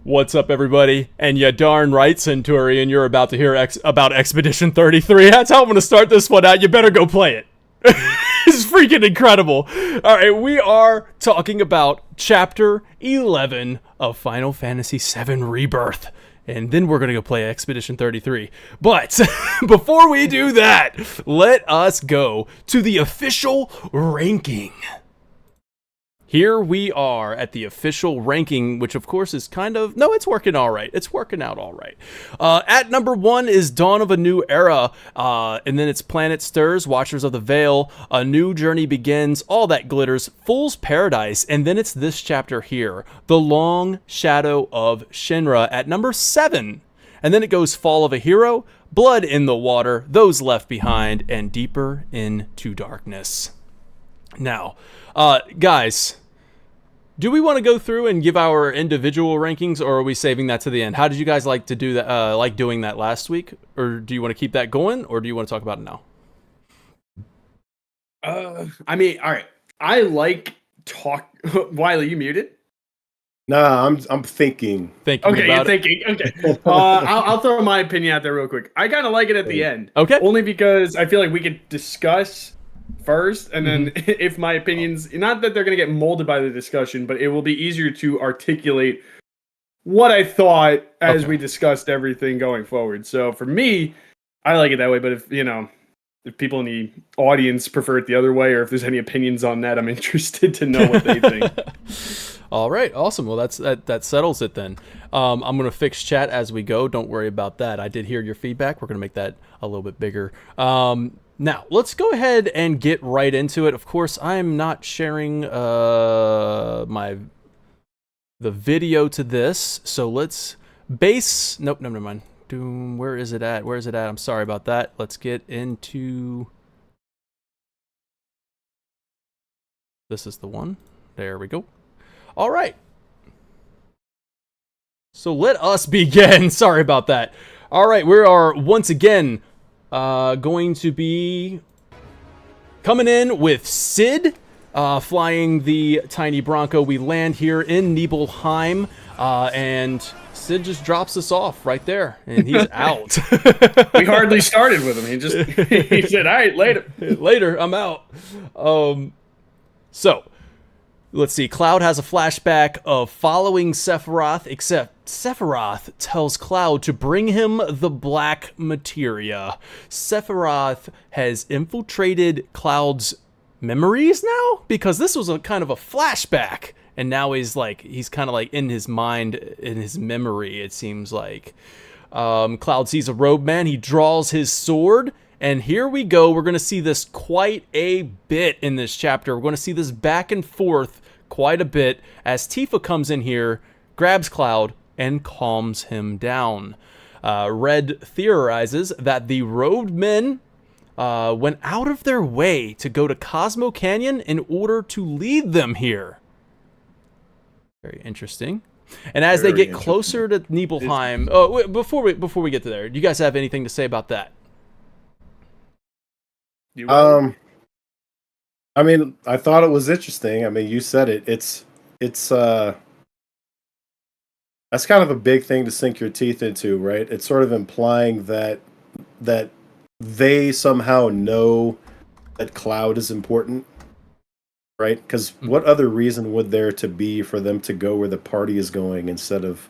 What's up, everybody? And you darn right, Centurion, you're about to hear about Expedition 33. That's how I'm going to start this one out. You better go play it. It's freaking incredible. All right, we are talking about Chapter 11 of Final Fantasy VII Rebirth. And then we're going to go play Expedition 33. But before we do that, let us go to the official ranking. Here we are at the official ranking, which of course is it's working all right. It's working out all right. At number 1 is Dawn of a New Era, and then it's Planet Stirs, Watchers of the Veil, A New Journey Begins, All That Glitters, Fool's Paradise, and then it's this chapter here, The Long Shadow of Shinra at number 7. And then it goes Fall of a Hero, Blood in the Water, Those Left Behind, and Deeper into Darkness. Now, guys, do we want to go through and give our individual rankings, or are we saving that to the end? How did you guys like to do that? Like doing that last week, or do you want to keep that going, or do you want to talk about it now? All right. I like talk. Wiley, you muted? Nah, I'm thinking. Okay, you're thinking. Okay. I'll throw my opinion out there real quick. I kind of like it at the end. Okay. Only because I feel like we could discuss first, and then if my opinions, not that they're going to get molded by the discussion, but it will be easier to articulate what I thought as we discussed everything going forward. So for me, I like it that way, but if people in the audience prefer it the other way, or if there's any opinions on that, I'm interested to know what they think. All right, awesome. Well, that settles it then. I'm going to fix chat as we go. Don't worry about that. I did hear your feedback. We're going to make that a little bit bigger. Now, let's go ahead and get right into it. Of course, I'm not sharing the video to this, so let's Nope, never mind. Where is it at? I'm sorry about that. Let's get into... This is the one. There we go. All right. So let us begin. Sorry about that. All right, we are once again going to be coming in with Sid flying the tiny Bronco. We land here in Nibelheim, and Sid just drops us off right there, and he's out. We hardly started with him. He said, "All right, later, I'm out." So let's see. Cloud has a flashback of following Sephiroth, except Sephiroth tells Cloud to bring him the black materia. Sephiroth has infiltrated Cloud's memories now, because this was a kind of a flashback, and now he's kind of like in his mind, in his memory, it seems like. Cloud sees a robed man. He draws his sword, and here we go. We're going to see this quite a bit in this chapter. We're going to see this back and forth quite a bit as Tifa comes in here, grabs Cloud, and calms him down. Red theorizes that the robed men went out of their way to go to Cosmo Canyon in order to lead them here. Very interesting. And as they get closer to Nibelheim... Oh, wait, before we get to there, do you guys have anything to say about that? I thought it was interesting. You said it. It's that's kind of a big thing to sink your teeth into, right? It's sort of implying that they somehow know that Cloud is important, right? Because what other reason would there to be for them to go where the party is going instead of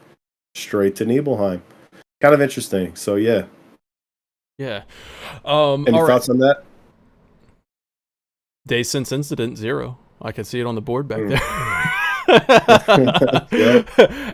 straight to Nibelheim? Kind of interesting. So yeah. Yeah. Any thoughts on that? Days since incident 0. I can see it on the board back there.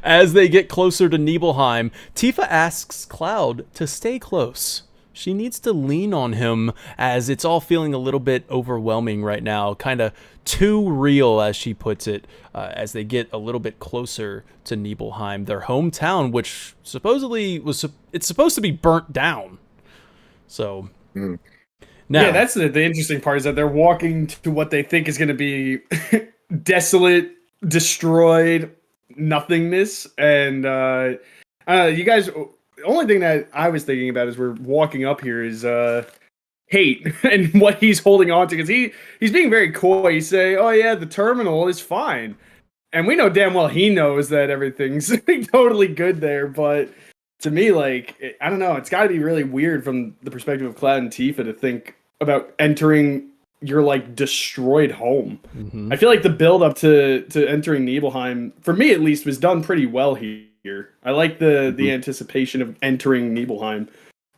As they get closer to Nibelheim, Tifa asks Cloud to stay close. She needs to lean on him, as it's all feeling a little bit overwhelming right now, kind of too real, as she puts it, as they get a little bit closer to Nibelheim, their hometown, which supposedly it's supposed to be burnt down. So now, yeah, that's the interesting part, is that they're walking to what they think is going to be desolate, destroyed nothingness, and you guys, the only thing that I was thinking about as we're walking up here is hate and what he's holding on to, because he's being very coy. He's saying, "Oh yeah, the terminal is fine," And we know damn well he knows that everything's totally good there, but to me, like, I don't know, it's got to be really weird from the perspective of Cloud and Tifa to think about entering your like destroyed home. Mm-hmm. I feel like the build up to entering Nibelheim, for me at least, was done pretty well here. I like the anticipation of entering Nibelheim.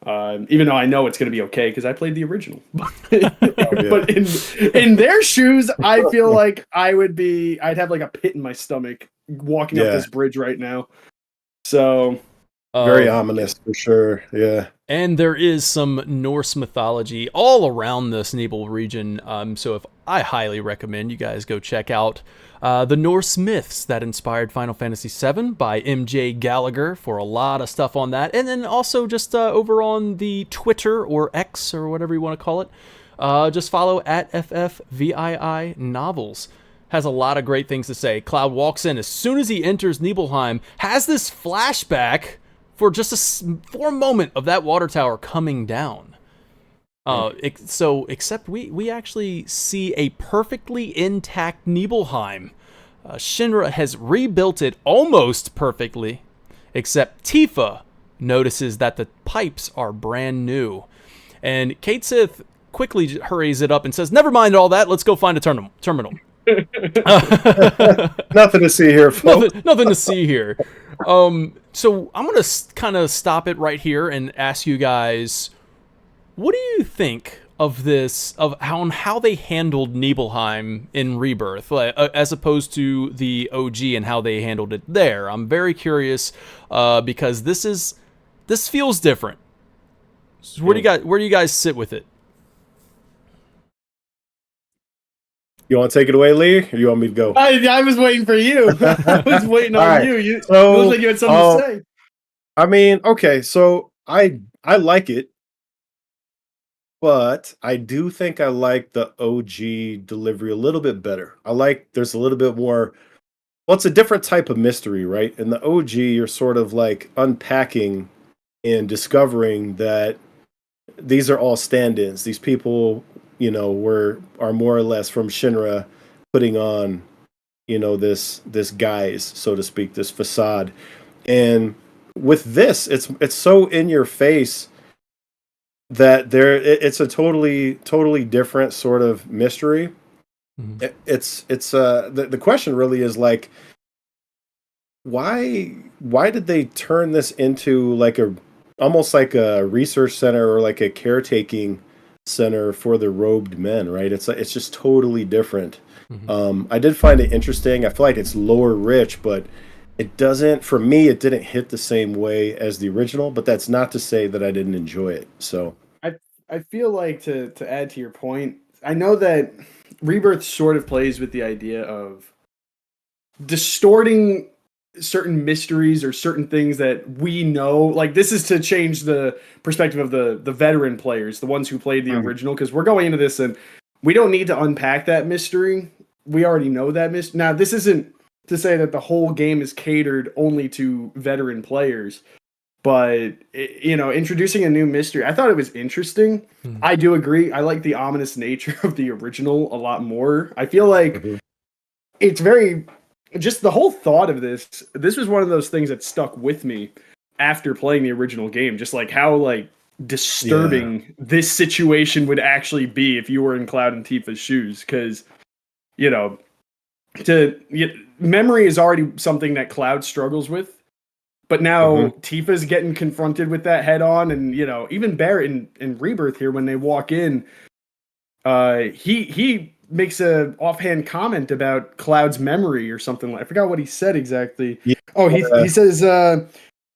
Even though I know it's going to be okay because I played the original, but in their shoes, I feel like I'd have like a pit in my stomach walking up this bridge right now. So very ominous for sure. Yeah, and there is some Norse mythology all around this Nibel region. So if I highly recommend you guys go check out the Norse myths that inspired Final Fantasy VII by MJ Gallagher for a lot of stuff on that. And then also just over on the Twitter or X or whatever you want to call it, just follow at FFVII Novels. Has a lot of great things to say. Cloud walks in as soon as he enters Nibelheim, has this flashback for just for a moment of that water tower coming down. Except we actually see a perfectly intact Nibelheim. Shinra has rebuilt it almost perfectly, except Tifa notices that the pipes are brand new. And Kate Sith quickly hurries it up and says, never mind all that, let's go find a terminal. Nothing to see here, folks. Nothing to see here. So I'm going to kind of stop it right here and ask you guys, what do you think of this, of how they handled Nibelheim in Rebirth, as opposed to the OG and how they handled it there? I'm very curious because this feels different. So where do you guys sit with it? You want to take it away, Lee, or you want me to go? I was waiting for you. I was waiting on right. you. You it So, looks like you had something to say. I mean, okay, so I like it, but I do think I like the OG delivery a little bit better. There's a little bit more. Well, it's a different type of mystery, right? In the OG, you're sort of like unpacking and discovering that these are all stand-ins. These people, are more or less from Shinra putting on, this guise, so to speak, this facade. And with this, it's so in your face that it's a totally different sort of mystery. Mm-hmm. The question really is like, why did they turn this into like almost like a research center or like a caretaking center for the robed men, right? It's just totally different. Mm-hmm. I did find it interesting. I feel like it's lower rich, but it didn't hit the same way as the original, but that's not to say that I didn't enjoy it. So I feel like to add to your point, I know that Rebirth sort of plays with the idea of distorting certain mysteries or certain things that we know. Like, this is to change the perspective of the veteran players, the ones who played the original, because we're going into this and we don't need to unpack that mystery. We already know that mystery. Now, this isn't to say that the whole game is catered only to veteran players, but introducing a new mystery, I thought it was interesting. I do agree. I like the ominous nature of the original a lot more. I feel like it's very, just the whole thought of this was one of those things that stuck with me after playing the original game. Just like how like disturbing this situation would actually be if you were in Cloud and Tifa's shoes, because memory is already something that Cloud struggles with. But now Tifa's getting confronted with that head on, and even Barrett in Rebirth here, when they walk in, he makes a offhand comment about Cloud's memory or something. I forgot what he said exactly. Yeah. Oh, he says,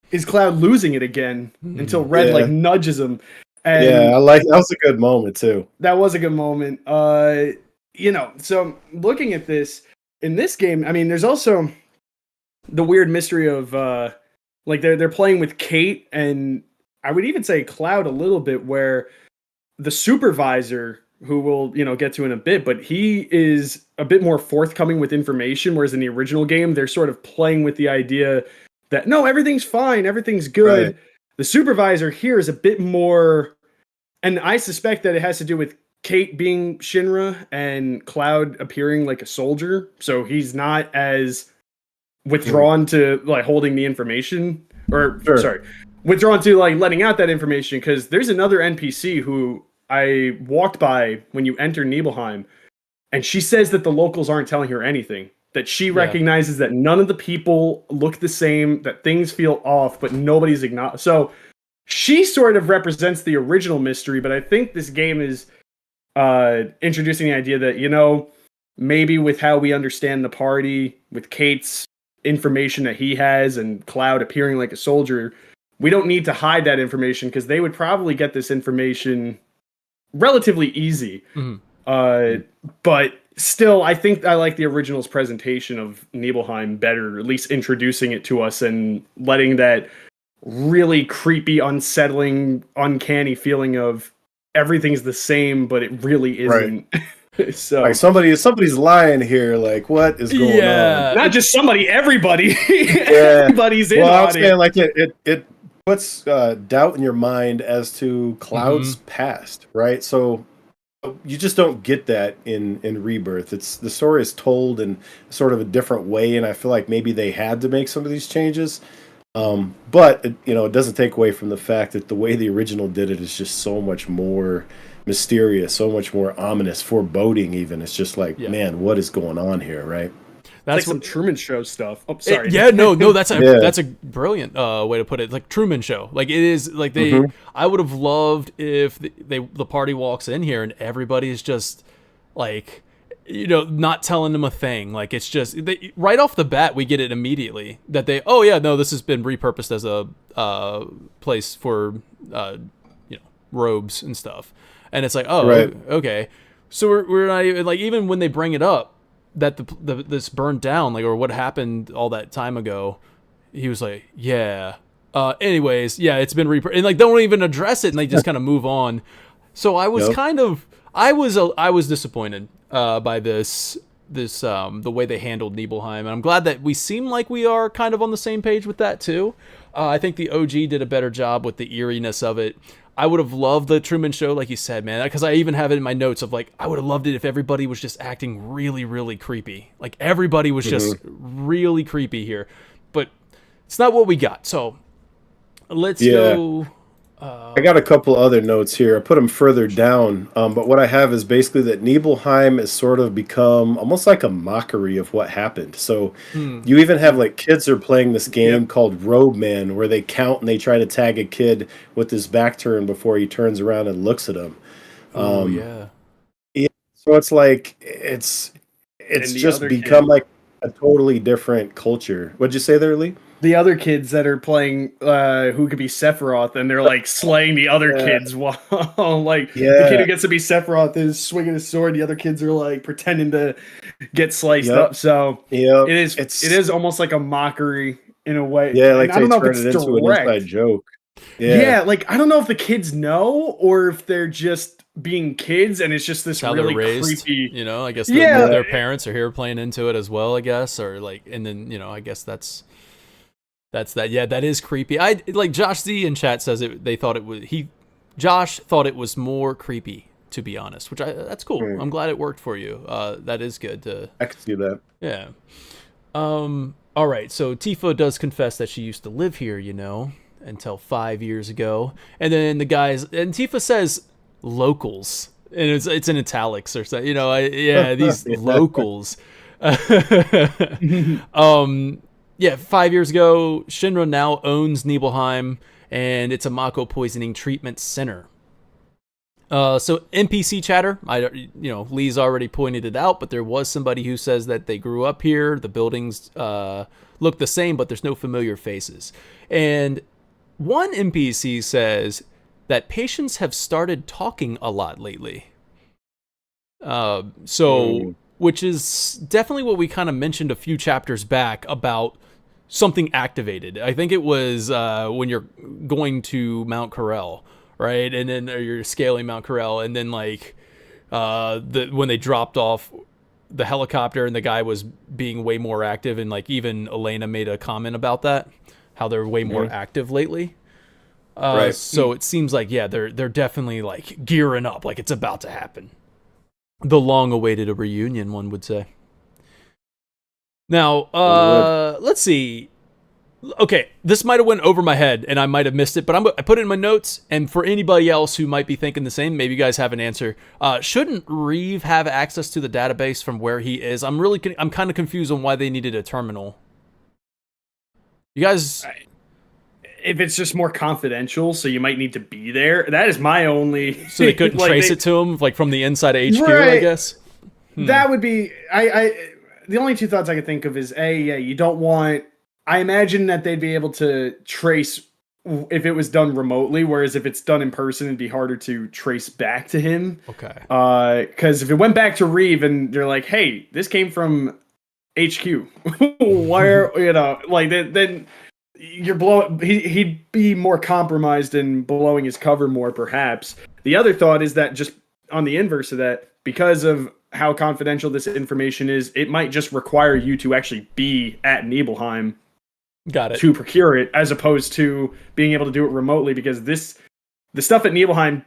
"Is Cloud losing it again?" Until Red like nudges him. And I like that was a good moment too. That was a good moment. So looking at this in this game, I mean, there's also the weird mystery of like they're playing with Kate, and I would even say Cloud a little bit, where the supervisor, who we'll get to in a bit, but he is a bit more forthcoming with information, whereas in the original game they're sort of playing with the idea that no, everything's fine, everything's good. Right. The supervisor here is a bit more, and I suspect that it has to do with Kate being Shinra and Cloud appearing like a soldier, so he's not as withdrawn to like holding the information, or Sure. sorry, withdrawn to like letting out that information. Because there's another NPC who I walked by when you enter Nibelheim, and she says that the locals aren't telling her anything. That she recognizes that none of the people look the same, that things feel off, but nobody's acknowledged. So she sort of represents the original mystery, but I think this game is introducing the idea that, you know, maybe with how we understand the party, with Kate's information that he has and Cloud appearing like a soldier, we don't need to hide that information because they would probably get this information relatively easy. But still, I think I like the original's presentation of Nibelheim better, at least introducing it to us and letting that really creepy, unsettling, uncanny feeling of everything's the same, but it really isn't. Right. So like somebody's lying here. Like, what is going on? Not just somebody, everybody. Everybody's in. Well, I'm saying like it puts doubt in your mind as to Cloud's past, right? So you just don't get that in Rebirth. It's the story is told in sort of a different way, and I feel like maybe they had to make some of these changes. But it doesn't take away from the fact that the way the original did it is just so much more mysterious, so much more ominous, foreboding. Even it's just like, man, what is going on here, right? That's like some Truman Show stuff. Oh, sorry. No, that's a brilliant way to put it. Like Truman Show. Like it is like they. I would have loved if the party walks in here and everybody is just like, not telling them a thing. Like it's just right off the bat we get it immediately that this has been repurposed as a place for robes and stuff, and it's like okay, so we're not even like, even when they bring it up that this burned down, like, or what happened all that time ago, he was like, anyways, it's been and like don't even address it, and they just kind of move on. So I was I was disappointed by this the way they handled Nibelheim, and I'm glad that we seem like we are kind of on the same page with that too. I think the OG did a better job with the eeriness of it. I would have loved the Truman Show, like you said, man, because I even have it in my notes of like, I would have loved it if everybody was just acting really, really creepy. Like everybody was just really creepy here, but it's not what we got. So let's go. I got a couple other notes here. I put them further down, but what I have is basically that Nibelheim has sort of become almost like a mockery of what happened. So you even have like kids are playing this game called Robe Man, where they count and they try to tag a kid with his back turned before he turns around and looks at him. So it's like it's just become like a totally different culture. What'd you say there, Lee? The other kids that are playing, who could be Sephiroth, and they're like slaying the other kids while like the kid who gets to be Sephiroth is swinging his sword. The other kids are like pretending to get sliced up. So it is almost like a mockery in a way. Yeah, like they turn it into an inside joke. Like I don't know if the kids know or if they're just being kids, and it's just this really creepy. I guess their parents are here playing into it as well. I guess, or like, and then I guess that's that. Yeah, that is creepy. I like Josh Z in chat says it. They thought it was Josh thought it was more creepy, to be honest. Which that's cool. I'm glad it worked for you. That is good to. I can see that. Yeah. All right. So Tifa does confess that she used to live here. Until 5 years ago, and then the guys and Tifa says locals, and it's in italics or something. These locals. 5 years ago, Shinra now owns Nibelheim, and it's a Mako poisoning treatment center. So NPC chatter, Lee's already pointed it out, but there was somebody who says that they grew up here. The buildings look the same, but there's no familiar faces. And one NPC says that patients have started talking a lot lately. Which is definitely what we kind of mentioned a few chapters back about something activated. I think it was when you're going to Mount Corel, right? And then you're scaling Mount Corel, and then like when they dropped off the helicopter and the guy was being way more active, and like even Elena made a comment about that, how they're way more active lately. Right. So it seems like, yeah, they're definitely like gearing up, like it's about to happen. The long-awaited reunion, one would say. Now, let's see. Okay, this might have went over my head, and I might have missed it, but I put it in my notes, and for anybody else who might be thinking the same, maybe you guys have an answer. Shouldn't Reeve have access to the database from where he is? I'm kind of confused on why they needed a terminal. You guys... If it's just more confidential, so you might need to be there. That is my only... So they couldn't trace it to him, like from the inside of HQ, I guess? That would be... The only two thoughts I could think of is, you don't want... I imagine that they'd be able to trace if it was done remotely, whereas if it's done in person, it'd be harder to trace back to him. Okay. Because if it went back to Reeve and they're like, hey, this came from HQ, where, then you're blowing... He'd be more compromised and blowing his cover more, perhaps. The other thought is that just on the inverse of that, because of how confidential this information is, it might just require you to actually be at Nibelheim. Got it. To procure it, as opposed to being able to do it remotely, because the stuff at Nibelheim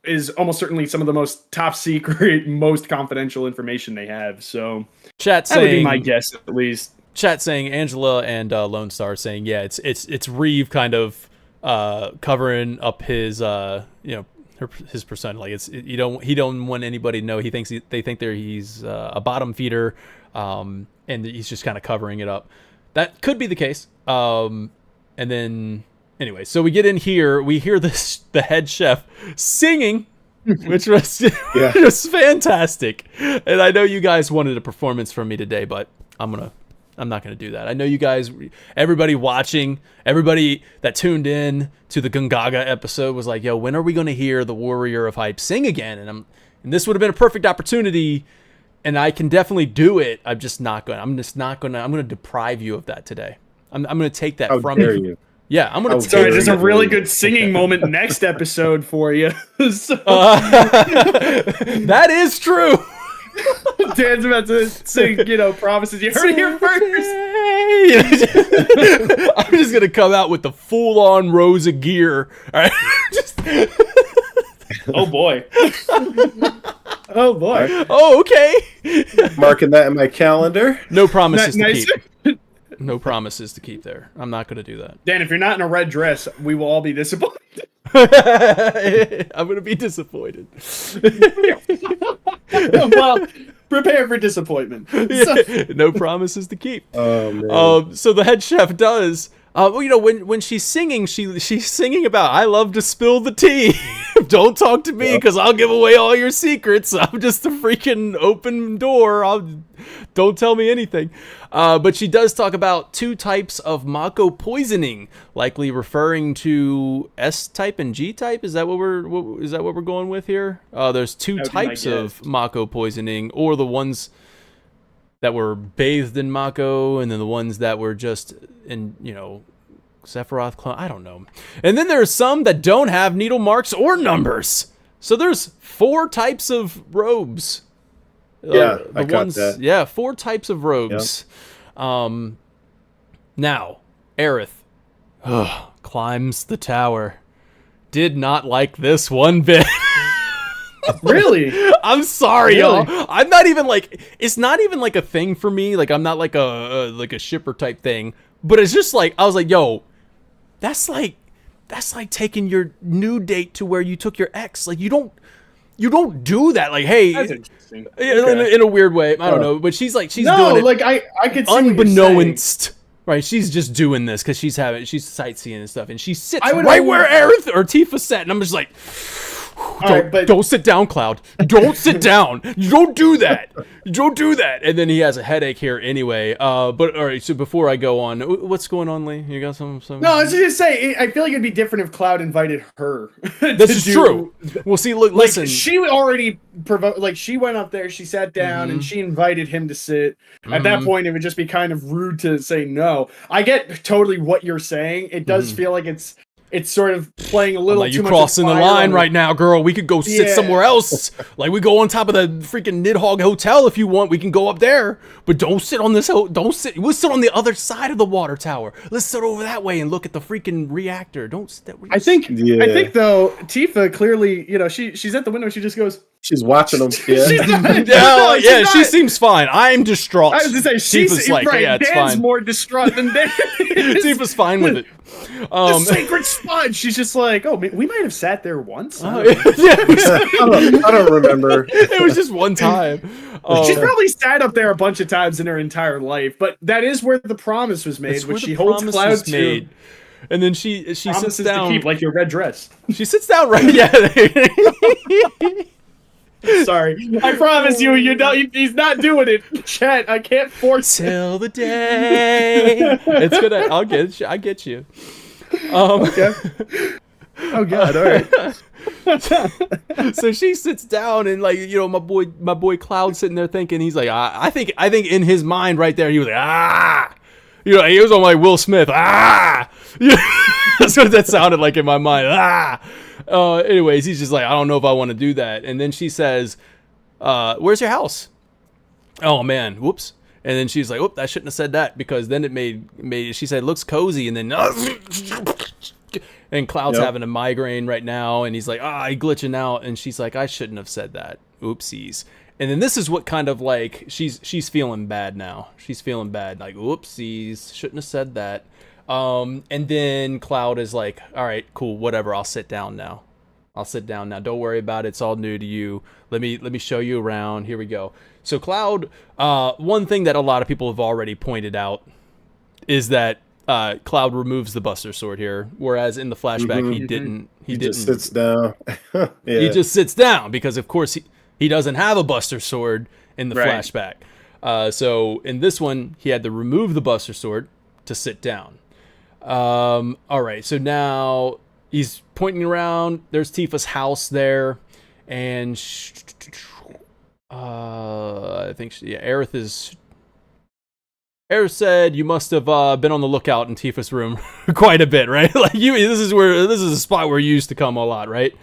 is almost certainly some of the most top secret, most confidential information they have. So chat that would be saying, my guess, at least. Chat saying Angela and Lone Star saying, yeah, it's Reeve kind of covering up his his persona. Like he don't want anybody to know. He thinks they think he's a bottom feeder, and he's just kind of covering it up. That could be the case. And then, anyway, so we get in here. We hear the head chef singing, which was just fantastic. And I know you guys wanted a performance from me today, but I'm not gonna do that. I know you guys, everybody watching, everybody that tuned in to the Gungaga episode was like, "Yo, when are we gonna hear the Warrior of Hype sing again?" And this would have been a perfect opportunity. And I can definitely do it. I'm gonna deprive you of that today. I'm gonna take that from you. Yeah, I'm gonna. Sorry, there's a really good singing moment next episode for you. That is true. Dan's about to sing, promises. You heard it here first. I'm just gonna come out with the full-on rows of gear. All right. Oh boy. Oh boy. Oh, okay. Marking that in my calendar. No promises to keep. No promises to keep there. I'm not going to do that. Dan, if you're not in a red dress, we will all be disappointed. I'm going to be disappointed. Well, prepare for disappointment. No promises to keep. Oh, man. So the head chef does... when she's singing, she's singing about, I love to spill the tea. Don't talk to me because I'll give away all your secrets. I'm just a freaking open door. Don't tell me anything. But she does talk about 2 types of Mako poisoning, likely referring to S-type and G-type. Is that what we're going with here? There's 2 types of Mako poisoning, or the ones that were bathed in Mako, and then the ones that were just in, Sephiroth clone. I don't know. And then there's some that don't have needle marks or numbers. So there's 4 types of robes. Yeah, I got that. Yeah, 4 types of robes. Yep. Now, Aerith climbs the tower. Did not like this one bit. Really? I'm sorry, y'all. I'm not even it's not even like a thing for me. Like, I'm not like a shipper type thing. But it's just like, I was like, yo, that's like taking your new date to where you took your ex. Like, you don't do that. Like, hey, that's interesting. In a weird way. I don't know. But she's doing it. Like I could see unbeknownst. Right, she's just doing this because she's sightseeing and stuff, and she sits right where Aerith or Tifa sat, and I'm just like, don't sit down, Cloud. Don't sit down. You don't do that. You don't do that. And then he has a headache here anyway. But all right, so before I go on, what's going on, Lee? You got some? No, I was just gonna say, I feel like it'd be different if Cloud invited her. This is true. Well, see, look, listen. She already provoked. Like, she went up there, she sat down, and she invited him to sit. At that point, it would just be kind of rude to say no. I get totally what you're saying. It does feel like it's it's sort of playing a I'm little like, too you much. crossing the fire line on right now, girl. We could go sit Yeah. somewhere else. Like, we go on top of the freaking Nidhogg Hotel if you want. We can go up there, but don't sit on this. Don't sit. We'll sit on the other side of the water tower. Let's sit over that way and look at the freaking reactor. Don't sit that way. I think Yeah. I think though Tifa clearly, she's at the window. She just goes. She's watching them. Yeah. She's not, Yeah, she's yeah, not- she seems fine. I'm distraught. I was to say she's Tifa's like, right. yeah, it's Dan's fine. more distraught than Dan. Tifa's fine with it. The sacred spot. She's just like, oh, we might have sat there once. Yeah, I don't remember. it was just one time. She's probably sat up there a bunch of times in her entire life, but that is where the promise was made, That's where which the she holds promise Cloud was to. made. And then she sits Promises down. to keep, like your red dress. She sits down right. Yeah. Sorry, I promise you, he's not doing it. Chat, I can't force it. Till the day. It's gonna. I'll get you. I get you. Okay. Oh God! All right. So she sits down and my boy Cloud sitting there thinking, he's like, I think in his mind right there he was like, he was on like Will Smith, That's what that sounded like in my mind, anyways, he's just like, I don't know if I want to do that. And then she says, where's your house? Oh man, whoops. And then she's like, "Oop, I shouldn't have said that," because then it made she said, "Looks cozy," and then and Cloud's having a migraine right now, and he's like, he glitching out, and she's like, "I shouldn't have said that. Oopsies." And then this is what kind of like she's feeling bad now. She's feeling bad, like, "Oopsies, shouldn't have said that." And then Cloud is like, "All right, cool, whatever. I'll sit down now. Don't worry about it. It's all new to you. Let me show you around. Here we go." So Cloud, one thing that a lot of people have already pointed out is that Cloud removes the Buster Sword here, whereas in the flashback he didn't. He didn't. Just sits down. Yeah. He just sits down because, of course, he doesn't have a Buster Sword in the flashback. So in this one, he had to remove the Buster Sword to sit down. All right, so now he's pointing around. There's Tifa's house there, and I think Aerith said you must have been on the lookout in Tifa's room quite a bit, right? Like this is a spot where you used to come a lot, right?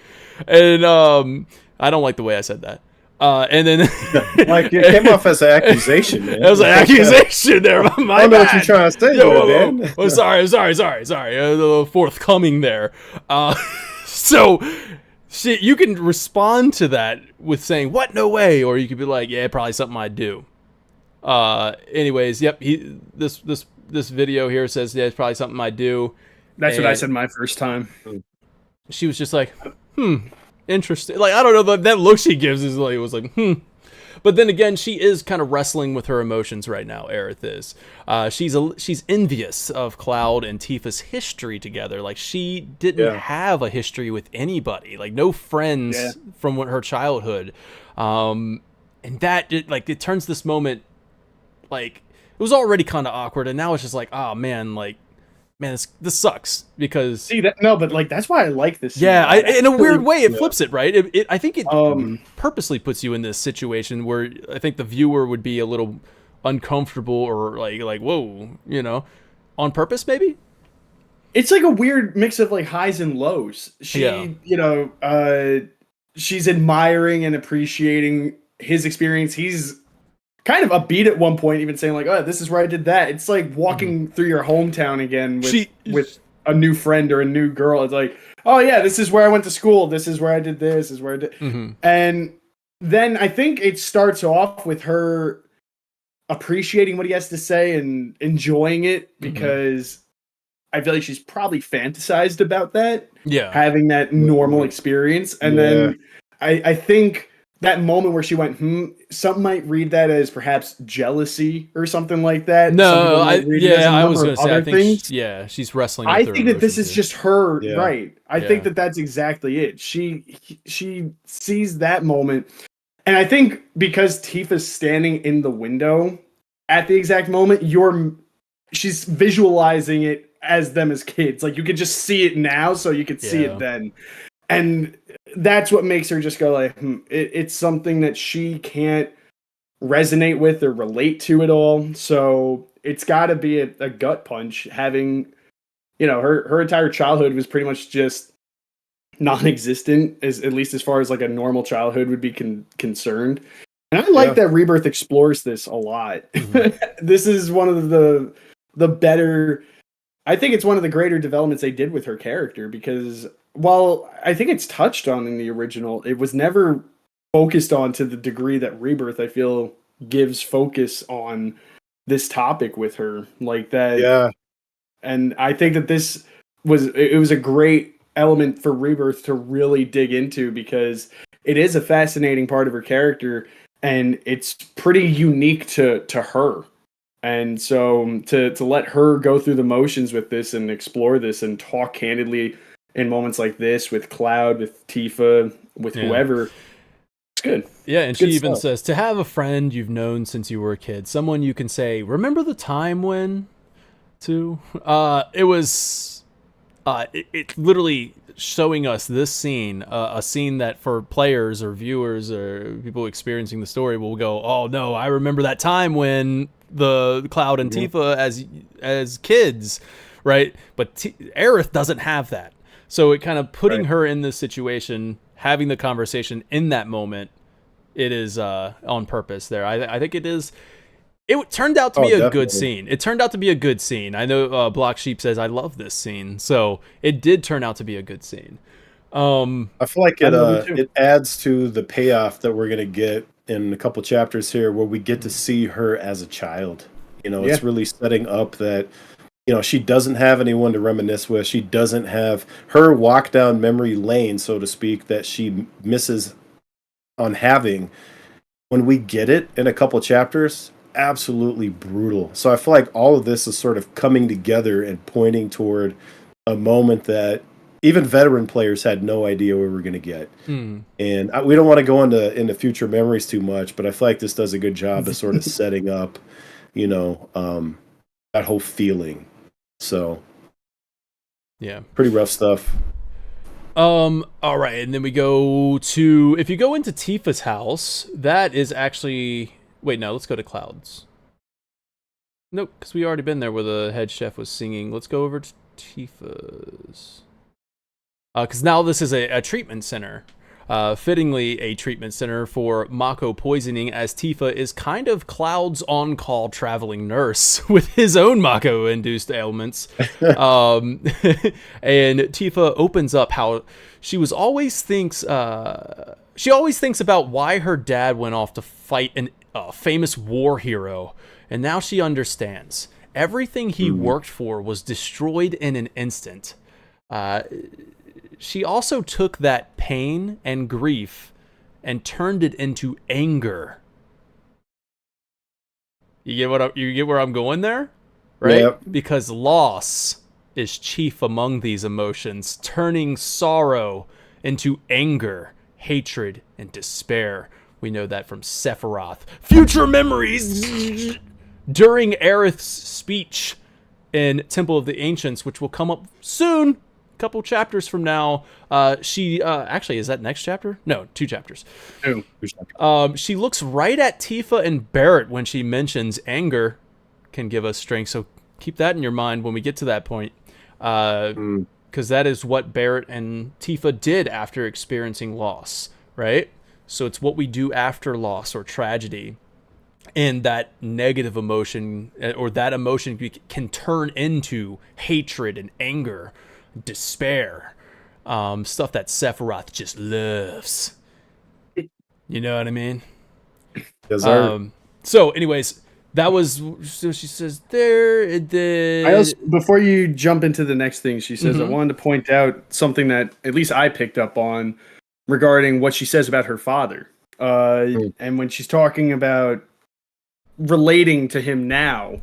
And I don't like the way I said that. And then like it came off as an accusation, man. That was an accusation there. I don't know what you're trying to say, man. Oh, sorry. A little forthcoming there. So you can respond to that with saying, "What? No way," or you could be like, "Yeah, probably something I'd do." Anyways, yep. This video here says, "Yeah, it's probably something I'd do." That's what I said my first time. She was just like, interesting. Like, I don't know, that look she gives is like, it was like, But then again, she is kind of wrestling with her emotions right now. Aerith is. She's envious of Cloud and Tifa's history together. Like, she didn't have a history with anybody. Like, no friends from her childhood. And that it turns this moment, like, it was already kind of awkward, and now it's just like, oh man, like, man, this sucks because but like that's why I like this. Yeah, in a weird way, it flips it, right? I think it purposely puts you in this situation where I think the viewer would be a little uncomfortable or like whoa, on purpose maybe. It's like a weird mix of like highs and lows. She's admiring and appreciating his experience. He's kind of upbeat at one point, even saying like, "Oh, this is where I did that." It's like walking through your hometown again with a new friend or a new girl. It's like, "Oh yeah, this is where I went to school. This is where I did this. This is where I did." And then I think it starts off with her appreciating what he has to say and enjoying it because I feel like she's probably fantasized about that. Yeah, having that normal experience, and then I think that moment where she went, some might read that as perhaps jealousy or something like that. No, I was going to say, I think, she's wrestling with her think that this is just her, right? I think that that's exactly it. She sees that moment. And I think because Tifa's standing in the window at the exact moment, she's visualizing it as them as kids. Like, you could just see it now, so you could see it then. And that's what makes her just go like, it's something that she can't resonate with or relate to at all. So it's got to be a gut punch having her entire childhood was pretty much just non-existent, at least as far as like a normal childhood would be concerned. And I like that Rebirth explores this a lot. Mm-hmm. This is one of the better. I think it's one of the greater developments they did with her character, because while I think it's touched on in the original, it was never focused on to the degree that Rebirth, I feel, gives focus on this topic with her like that. Yeah. And I think that this was a great element for Rebirth to really dig into, because it is a fascinating part of her character and it's pretty unique to her. And so to let her go through the motions with this and explore this and talk candidly in moments like this with Cloud, with Tifa, with whoever, it's good. Yeah, and she even says, to have a friend you've known since you were a kid, someone you can say, remember the time when, it was, it literally showing us this scene, a scene that for players or viewers or people experiencing the story will go, oh no, I remember that time when the Cloud and Tifa as kids, right? But Aerith doesn't have that. So it kind of putting her in this situation, having the conversation in that moment, it is on purpose there. I think it is. It turned out to be a good scene. It turned out to be a good scene. I know Block Sheep says, I love this scene. So it did turn out to be a good scene. I feel like it adds to the payoff that we're going to get in a couple chapters here, where we get to see her as a child. It's really setting up that, she doesn't have anyone to reminisce with. She doesn't have her walk down memory lane, so to speak, that she misses on having. When we get it in a couple chapters, absolutely brutal. So I feel like all of this is sort of coming together and pointing toward a moment that even veteran players had no idea we were going to get. And we don't want to go into future memories too much, but I feel like this does a good job of sort of setting up, that whole feeling. So, yeah, pretty rough stuff. All right, and then we go to, if you go into Tifa's house, that is actually, wait, no, let's go to Cloud's. Nope, because we already been there where the head chef was singing. Let's go over to Tifa's. Because now this is a treatment center. Fittingly a treatment center for Mako poisoning, as Tifa is kind of Cloud's on-call traveling nurse with his own Mako-induced ailments. And Tifa opens up how she always thinks about why her dad went off to fight a famous war hero, and now she understands. Everything he worked for was destroyed in an instant. She also took that pain and grief and turned it into anger. You get where I'm going there? Right? Yep. Because loss is chief among these emotions, turning sorrow into anger, hatred, and despair. We know that from Sephiroth. Future memories during Aerith's speech in Temple of the Ancients, which will come up soon. Couple chapters from now. She actually, is that next chapter? No, 2 chapters. She looks right at Tifa and Barrett when she mentions anger can give us strength. So keep that in your mind when we get to that point, because that is what Barrett and Tifa did after experiencing loss, right? So it's what we do after loss or tragedy, and that negative emotion or that emotion can turn into hatred and anger, despair, stuff that Sephiroth just loves. You know what I mean? Yes, sir. So anyways, that was, so she says there, it did. Before you jump into the next thing, she says, I wanted to point out something that at least I picked up on regarding what she says about her father. And when she's talking about relating to him now,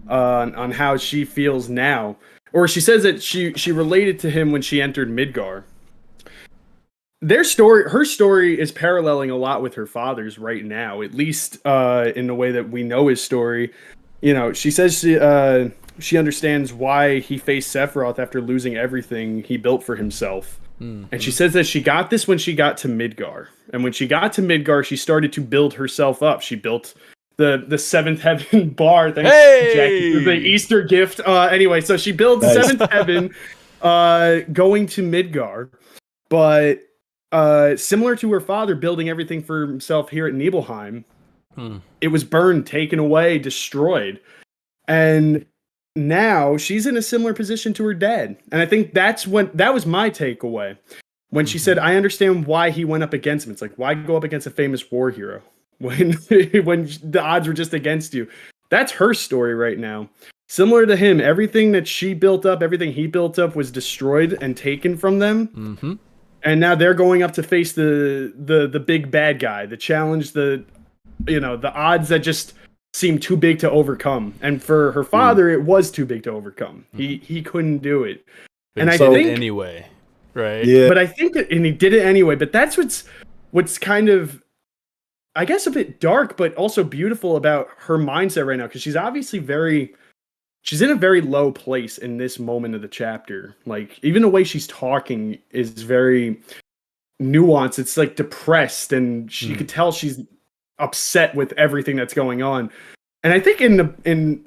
on how she feels now, or she says that she related to him when she entered Midgar. Her story is paralleling a lot with her father's right now, at least in the way that we know his story. She says she understands why he faced Sephiroth after losing everything he built for himself. And she says that she got this when she got to Midgar. And when she got to Midgar, she started to build herself up. She built the Seventh Heaven bar. Thanks, Hey! Jackie, for the Easter gift. Anyway, so she builds Nice. Seventh Heaven, going to Midgar, but similar to her father building everything for himself here at Nibelheim, it was burned, taken away, destroyed, and now she's in a similar position to her dad. And I think that was my takeaway when she said, "I understand why he went up against him." It's like, why go up against a famous war hero when when the odds were just against you? That's her story right now. Similar to him, everything that she built up, everything he built up was destroyed and taken from them. And now they're going up to face the big bad guy, the challenge, the odds that just seem too big to overcome. And for her father, it was too big to overcome. He couldn't do it. And I think anyway, right? Yeah. But I think and he did it anyway. But that's what's kind of, I guess, a bit dark, but also beautiful about her mindset right now, because she's obviously she's in a very low place in this moment of the chapter. Like, even the way she's talking is very nuanced. It's like depressed, and you could tell she's upset with everything that's going on. And I think in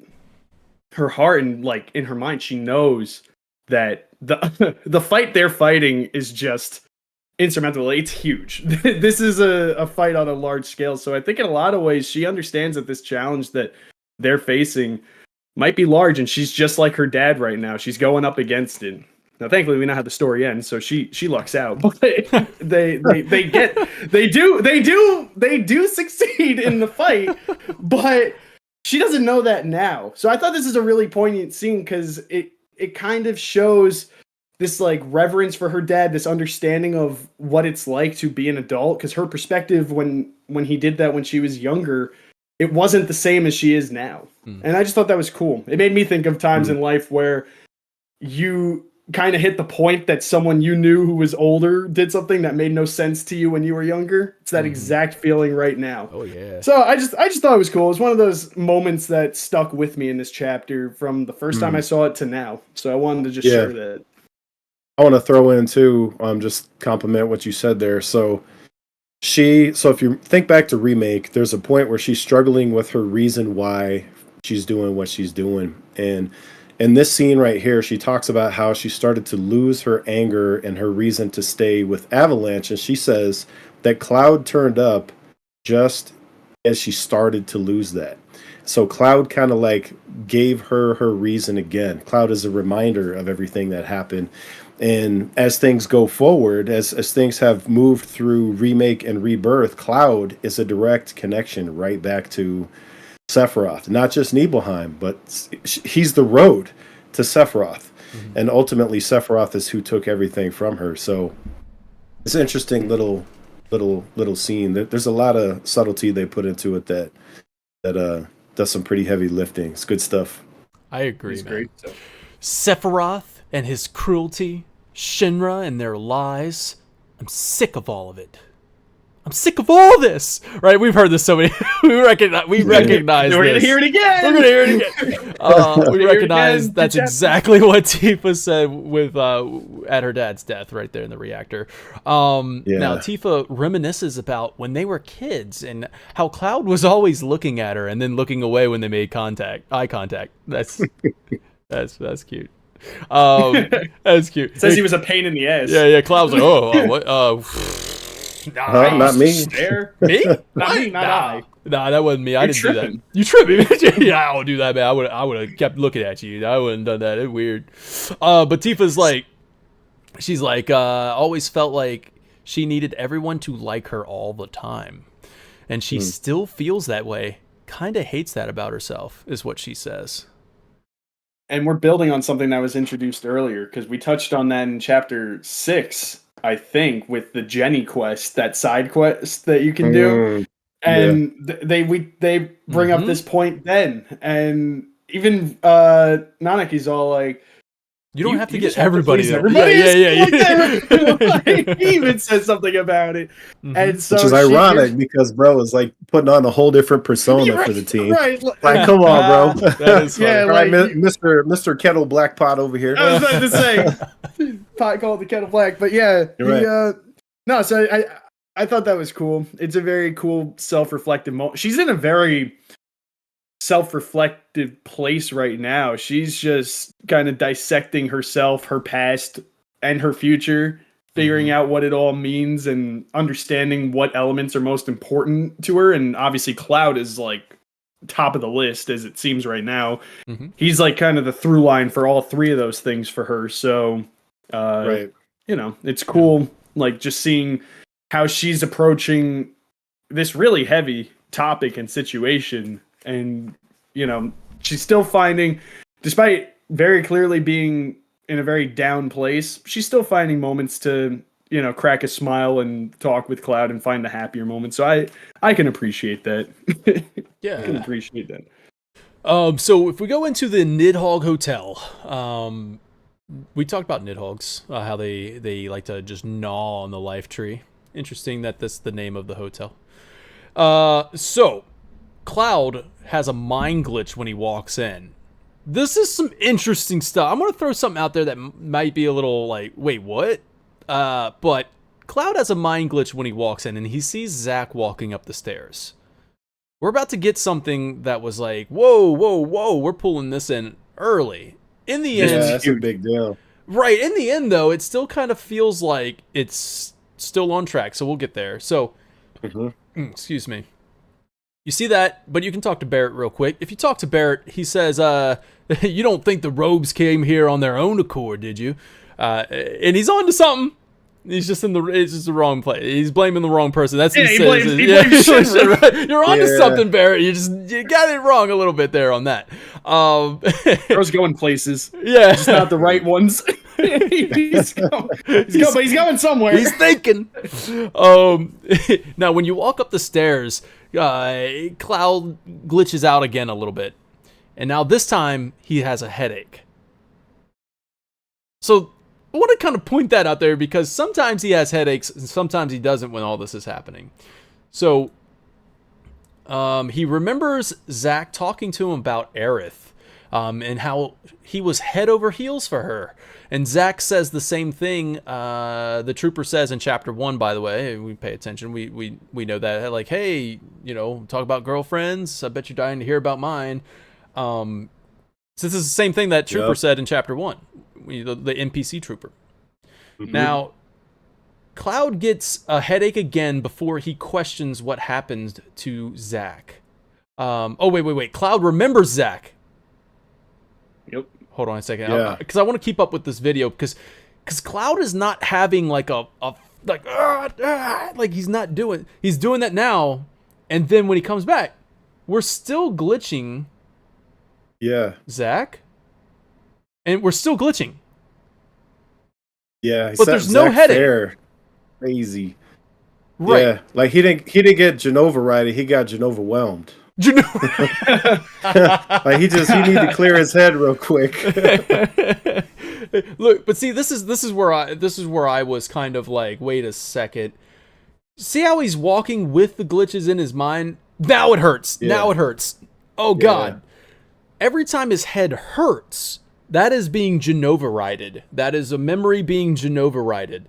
her heart and like in her mind, she knows that the fight they're fighting is just insurmountable. It's huge. This is a fight on a large scale. So I think in a lot of ways she understands that this challenge that they're facing might be large, and she's just like her dad right now. She's going up against it. Now, thankfully, we know how the story ends, so she lucks out. But they do succeed in the fight, but she doesn't know that now. So I thought this is a really poignant scene, because it kind of shows this like reverence for her dad, this understanding of what it's like to be an adult. Because her perspective when he did that when she was younger, it wasn't the same as she is now. And I just thought that was cool. It made me think of times in life where you kind of hit the point that someone you knew who was older did something that made no sense to you when you were younger. It's that exact feeling right now. Oh yeah. So I just thought it was cool. It was one of those moments that stuck with me in this chapter from the first time I saw it to now. So I wanted to just share that. I want to throw in too, just compliment what you said there. So if you think back to Remake, there's a point where she's struggling with her reason why she's doing what she's doing. And in this scene right here, she talks about how she started to lose her anger and her reason to stay with Avalanche. And she says that Cloud turned up just as she started to lose that. So Cloud kind of like gave her reason again. Cloud is a reminder of everything that happened. And as things go forward, as things have moved through Remake and Rebirth, Cloud is a direct connection right back to Sephiroth. Not just Nibelheim, but he's the road to Sephiroth. And ultimately, Sephiroth is who took everything from her. So it's an interesting little scene. There's a lot of subtlety they put into it that does some pretty heavy lifting. It's good stuff. I agree, It's man. great. Sephiroth and his cruelty, Shinra and their lies. I'm sick of all of it. I'm sick of all this. Right? We've heard this so many. we recognize We're this. gonna hear it again. We're gonna hear it again. We Hear it recognize again. that's Good exactly what Tifa said with at her dad's death, right there in the reactor. Now Tifa reminisces about when they were kids and how Cloud was always looking at her and then looking away when they made eye contact. That's cute. That's cute. Says he was a pain in the ass. Yeah. Cloud was like, what? Not me. Stare. Me? Not me. Not I. Nah, that wasn't me. I didn't tripping. do that. You tripping? Yeah, I don't do that, man. I would have kept looking at you. I wouldn't have done that. It's weird. But Tifa's like, she's like, always felt like she needed everyone to like her all the time, and she still feels that way. Kind of hates that about herself, is what she says. And we're building on something that was introduced earlier, because we touched on that in chapter 6, I think, with the Jenny quest, that side quest that you can do. And they bring up this point then. And even Nanaki's all like, you don't have to get just have everybody please there. everybody. Yeah. He even said something about it. And so Which is ironic because bro is like putting on a whole different persona for the team. Right. Like, come on, bro. That is funny. Yeah, All right, like, Mr. Kettle Black Pot over here. I was about to say, pot called the kettle black, but yeah, You're no. So I thought that was cool. It's a very cool self-reflective moment. She's in a very self-reflective place right now. She's just kind of dissecting herself, her past, and her future, figuring out what it all means and understanding what elements are most important to her. And obviously Cloud is like top of the list as it seems right now. He's like kind of the through line for all three of those things for her. So, Right. you know, it's cool. Like just seeing how she's approaching this really heavy topic and situation. And, you know, she's still finding, despite very clearly being in a very down place, she's still finding moments to, you know, crack a smile and talk with Cloud and find the happier moments. So I can appreciate that. Yeah. I can appreciate that. So if we go into the Nidhogg Hotel, we talked about Nidhoggs, how they like to just gnaw on the life tree. Interesting that that's the name of the hotel. So Cloud has a mind glitch when he walks in. This is some interesting stuff. I'm going to throw something out there that might be a little like, wait, what? But Cloud has a mind glitch when he walks in and he sees Zack walking up the stairs. We're about to get something that was like, whoa, we're pulling this in early. In the end, Yeah, that's a big deal. Right, in the end, though, it still kind of feels like it's still on track, so we'll get there. So, excuse me. You see that, but you can talk to Barrett real quick. If you talk to Barrett, he says, you don't think the robes came here on their own accord, did you? And he's on to something. He's just it's just the wrong place. He's blaming the wrong person. That's what he says. Blames Shinra. Right. You're on to something, Barrett. You got it wrong a little bit there on that. Girls going places. Yeah. Just not the right ones. he's going somewhere. He's thinking. Now, when you walk up the stairs, Cloud glitches out again a little bit. And now this time, he has a headache. So I want to kind of point that out there because sometimes he has headaches and sometimes he doesn't when all this is happening. So he remembers Zack talking to him about Aerith and how he was head over heels for her. And Zack says the same thing the trooper says in chapter 1, by the way. We pay attention. We know that. Like, hey, you know, talk about girlfriends. I bet you're dying to hear about mine. So this is the same thing that trooper said in chapter 1. The NPC trooper. Now, Cloud gets a headache again before he questions what happened to Zack. Wait. Cloud remembers Zack. Yep. Hold on a second. Because I want to keep up with this video because Cloud is not having like like he's not doing. He's doing that now, and then when he comes back, we're still glitching. Yeah. Zack. And we're still glitching. Yeah, but there's no headache. Fair. Crazy. Right. Yeah, like he didn't get Genova right. He got Genova whelmed. Like he needed to clear his head real quick. Look, but see, this is where I was kind of like, wait a second. See how he's walking with the glitches in his mind? Now it hurts. Yeah. Now it hurts. Oh God. Every time his head hurts, that is being Genova-righted. That is a memory being Genova-righted.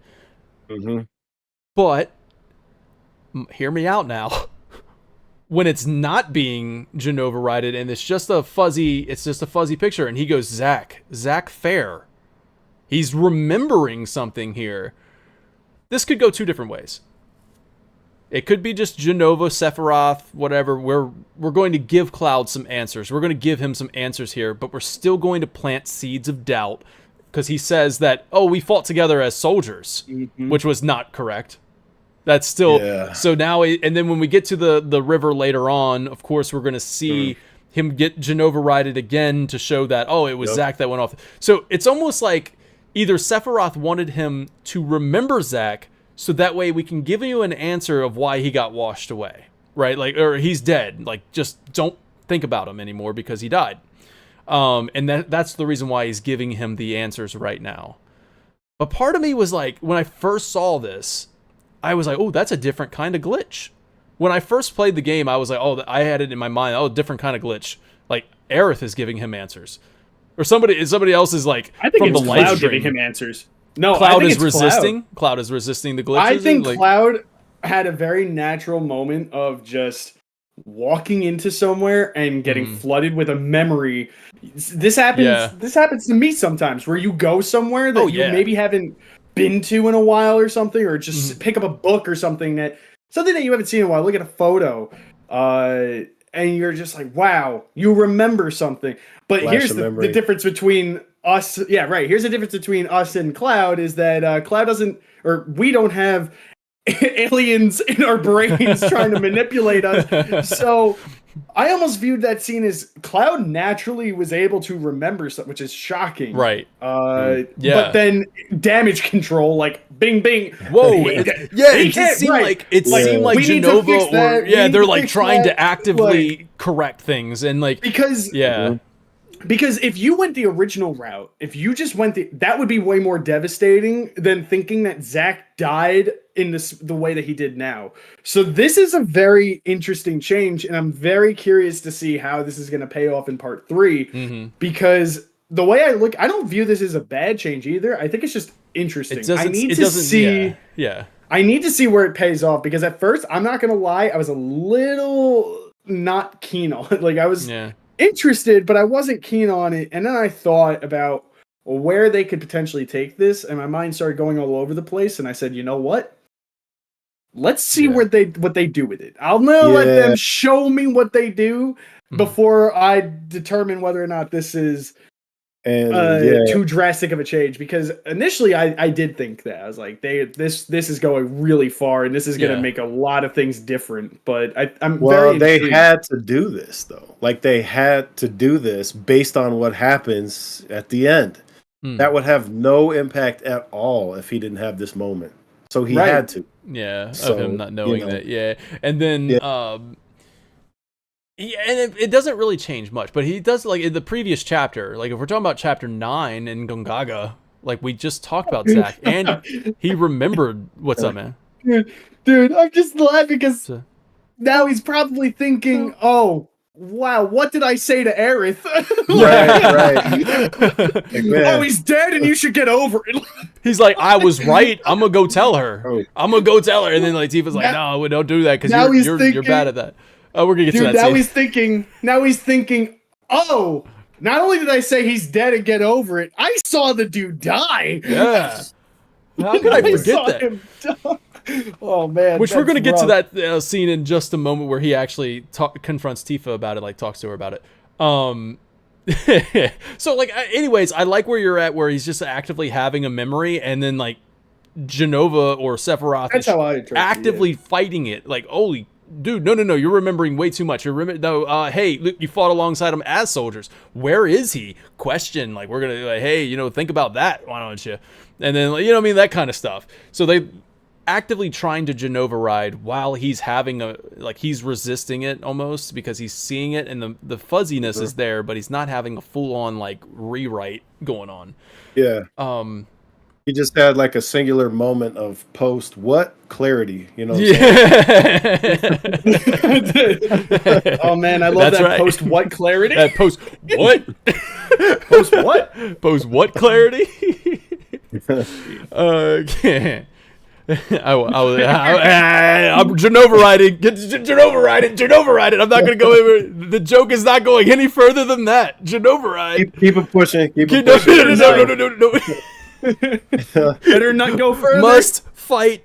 But, hear me out now. When it's not being Genova-righted and it's just a fuzzy picture, and he goes, Zack Fair. He's remembering something here. This could go two different ways. It could be just Genova, Sephiroth, whatever. We're going to give Cloud some answers. We're going to give him some answers here, but we're still going to plant seeds of doubt because he says that, we fought together as soldiers, which was not correct. That's still... So now... And then when we get to the river later on, of course, we're going to see him get Genova-righted again to show that, it was Zack that went off. So it's almost like either Sephiroth wanted him to remember Zack, so that way we can give you an answer of why he got washed away, right? Like, or he's dead. Like, just don't think about him anymore because he died. And that's the reason why he's giving him the answers right now. But part of me was like, when I first saw this, I was like, that's a different kind of glitch. When I first played the game, I was like, I had it in my mind, different kind of glitch. Like, Aerith is giving him answers. Or somebody else is like, I think from it's the live Cloud stream. giving him answers. No, Cloud is resisting. Cloud is resisting the glitches. I think Cloud had a very natural moment of just walking into somewhere and getting Mhm. flooded with a memory. This happens. Yeah. This happens to me sometimes, where you go somewhere that Oh, you yeah. maybe haven't been to in a while or something, or just Mhm. pick up a book or something that you haven't seen in a while. Look at a photo, and you're just like, wow, you remember something. But Flash here's of the memory. difference between us. Yeah, right. Here's the difference between us and Cloud is that Cloud doesn't, or we don't have aliens in our brains trying to manipulate us. So I almost viewed that scene as Cloud naturally was able to remember something, which is shocking. Right. Yeah. But then damage control, like bing bing. Whoa! He It can't, just seemed right. like it Like, seemed like we need to Genova, fix that, or we need they're to like fix trying that, to actively correct things and like because yeah. Because if you went the original route, if you just went that would be way more devastating than thinking that Zack died in the way that he did now. So this is a very interesting change, and I'm very curious to see how this is going to pay off in part 3. Mm-hmm. Because the way I look, I don't view this as a bad change either. I think it's just interesting. I need to see. Yeah. I need to see where it pays off, because at first, I'm not going to lie, I was a little not keen on it. Like, I was interested, but I wasn't keen on it. And then I thought about where they could potentially take this, and my mind started going all over the place. And I said, you know what? Let's see what they do with it. I'll let them show me what they do before I determine whether or not this is too drastic of a change. Because initially I did think that I was like, this is going really far, and this is going to make a lot of things different. But they had to do this though. Like, they had to do this based on what happens at the end. That would have no impact at all if he didn't have this moment. So he had to. Yeah, so, of him not knowing that. Yeah, and then and it doesn't really change much, but he does, like in the previous chapter, like if we're talking about chapter 9 in Gongaga, like we just talked about Zack, and he remembered what's up, man. Dude, I'm just laughing because now he's probably thinking, oh, wow, what did I say to Aerith? Right. Oh, he's dead and you should get over it. He's like, I was right. I'm going to go tell her. I'm going to go tell her. And then like Tifa's like, no, we don't do that because you're bad at that. Oh, we're going to get to that now scene. He's thinking, oh, not only did I say he's dead and get over it, I saw the dude die. Yeah. How could I forget that? Him die. Oh man! Which we're gonna get to that scene in just a moment, where he actually confronts Tifa about it, like talks to her about it. So like, anyways, I like where you're at, where he's just actively having a memory, and then like Genova or Sephiroth is actively fighting it. Like, holy dude, no, you're remembering way too much. Hey, look, you fought alongside him as soldiers. Where is he? Question. Like, we're gonna like, hey, think about that. Why don't you? And then that kind of stuff. So they actively trying to Genova ride while he's having he's resisting it almost, because he's seeing it and the fuzziness is there, but he's not having a full-on like rewrite going on. He just had like a singular moment of post what clarity, oh man, I love that. Right. Post what clarity. Post what post what clarity. Okay. I'm Genova riding. Genova riding. I'm not going to go over. The joke is not going any further than that. Genova ride. Keep it pushing. No. Better not go further. Must fight.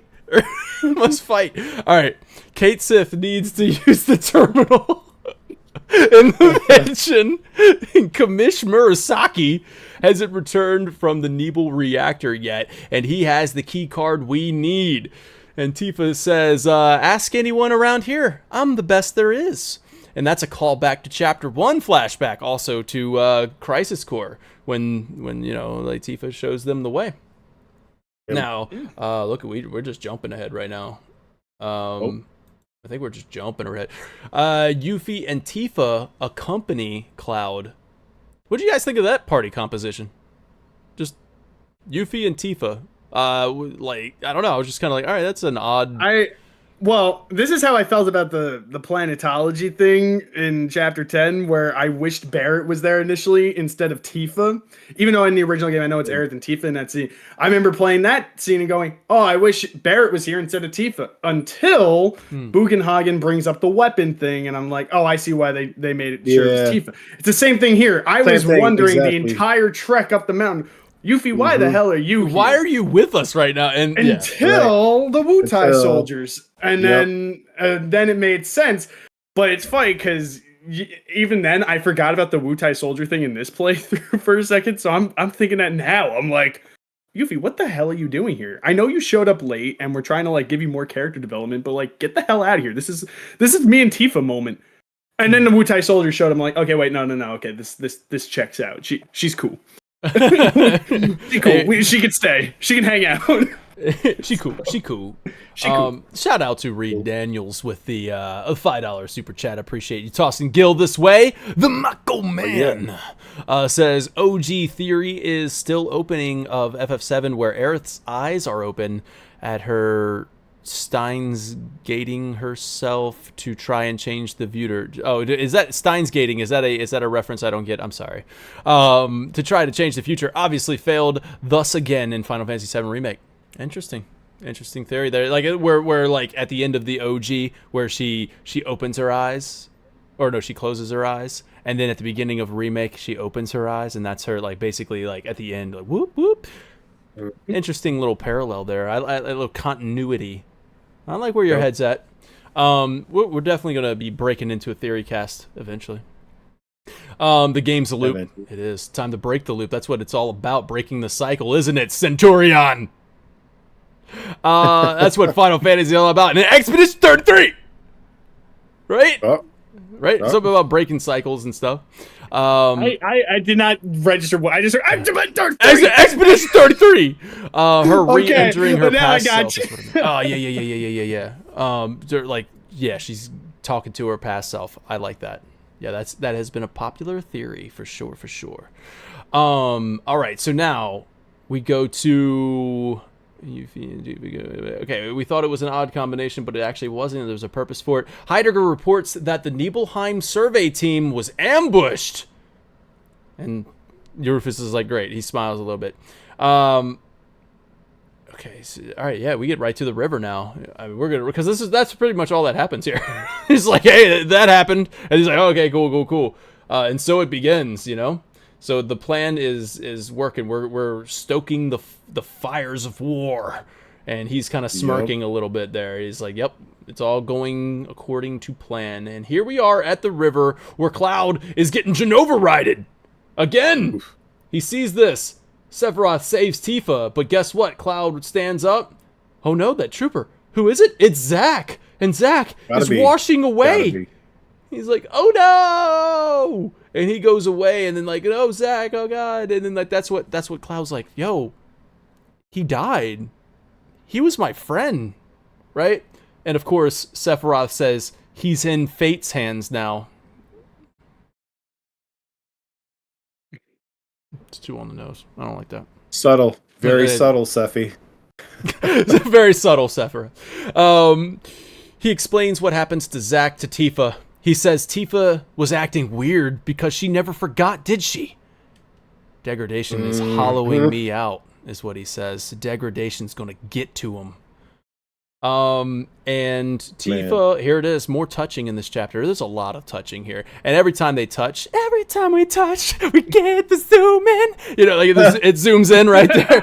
Must fight. All right. Kate Sith needs to use the terminal in the mansion. Kamish Murasaki hasn't returned from the Nebel reactor yet, and he has the key card we need. And Tifa says, ask anyone around here. I'm the best there is. And that's a callback to Chapter 1 flashback, also to Crisis Core, when like Tifa shows them the way. Yep. Now, look, we're just jumping ahead right now. I think we're just jumping ahead. Yuffie and Tifa accompany Cloud. What do you guys think of that party composition? Just Yuffie and Tifa. I don't know. I was just kind of like, all right, that's an odd. Well, this is how I felt about the planetology thing in chapter 10, where I wished Barrett was there initially instead of Tifa. Even though in the original game I know it's Aerith and Tifa in that scene. I remember playing that scene and going, oh, I wish Barrett was here instead of Tifa. Until Bugenhagen brings up the weapon thing, and I'm like, oh, I see why they made it sure it was Tifa. It's the same thing here. I was wondering the entire trek up the mountain, Yuffie, why the hell are you here? Why are you with us right now? And until the Wutai soldiers. And then it made sense. But it's funny because even then I forgot about the Wutai soldier thing in this playthrough for a second. So I'm thinking that now. I'm like, Yuffie, what the hell are you doing here? I know you showed up late and we're trying to like give you more character development, but like get the hell out of here. This is me and Tifa moment. And then the Wutai soldier showed him like, okay, wait, no. Okay, this checks out. She's cool. She cool. She can stay. She can hang out. She cool. Shout out to Reed Daniels with the $5 super chat. Appreciate you tossing Gil this way. The Mako Man says OG theory is still opening of FF7 where Aerith's eyes are open at her Steins gating herself to try and change the viewer. Oh, is that Steins gating? Is that a reference I don't get? I'm sorry. To try to change the future obviously failed. Thus again in Final Fantasy VII Remake. Interesting theory there. Like where like at the end of the OG where she opens her eyes, or no, she closes her eyes, and then at the beginning of Remake she opens her eyes, and that's her like basically like at the end like whoop whoop. Interesting little parallel there. I a little continuity. I like where your head's at. We're definitely going to be breaking into a theory cast eventually. The game's a loop. It is. Time to break the loop. That's what it's all about. Breaking the cycle, isn't it, Centurion? That's what Final Fantasy is all about. And Expedition 33! Right? Right? Something about breaking cycles and stuff. I did not register what I just heard. Expedition 33. Her re-entering her now past I got self. Oh yeah. She's talking to her past self. I like that. Yeah, that has been a popular theory for sure. All right, so now we go to. Okay, we thought it was an odd combination, but it actually wasn't. There was a purpose for it. Heidegger reports that the Nibelheim survey team was ambushed. And Rufus is like, great. He smiles a little bit. Okay, so, all right, yeah, we get right to the river now. I mean, we're gonna, because that's pretty much all that happens here. He's like, hey, that happened, and he's like, okay, cool. And so it begins, you know. So the plan is working. We're stoking the fires of war, and he's kind of smirking a little bit there. He's like, "Yep, it's all going according to plan." And here we are at the river where Cloud is getting Genova-rided again. Oof. He sees this. Sephiroth saves Tifa, but guess what? Cloud stands up. Oh no, that trooper. Who is it? It's Zack, and Zack is washing away. He's like, "Oh no!" And he goes away, and then like, "Oh, Zack, oh god!" And then like that's what Cloud's like, "Yo, he died. He was my friend, right?" And of course, Sephiroth says he's in Fate's hands now. It's too on the nose. I don't like that. Subtle, very subtle, Sephi. Very subtle, Sephiroth. He explains what happens to Zack to Tifa. He says Tifa was acting weird because she never forgot, did she? Degradation is hollowing me out, is what he says. Degradation's going to get to him. And Tifa, here it is, more touching in this chapter. There's a lot of touching here. And every time we touch, we get the zoom in. You know, like it zooms in right there.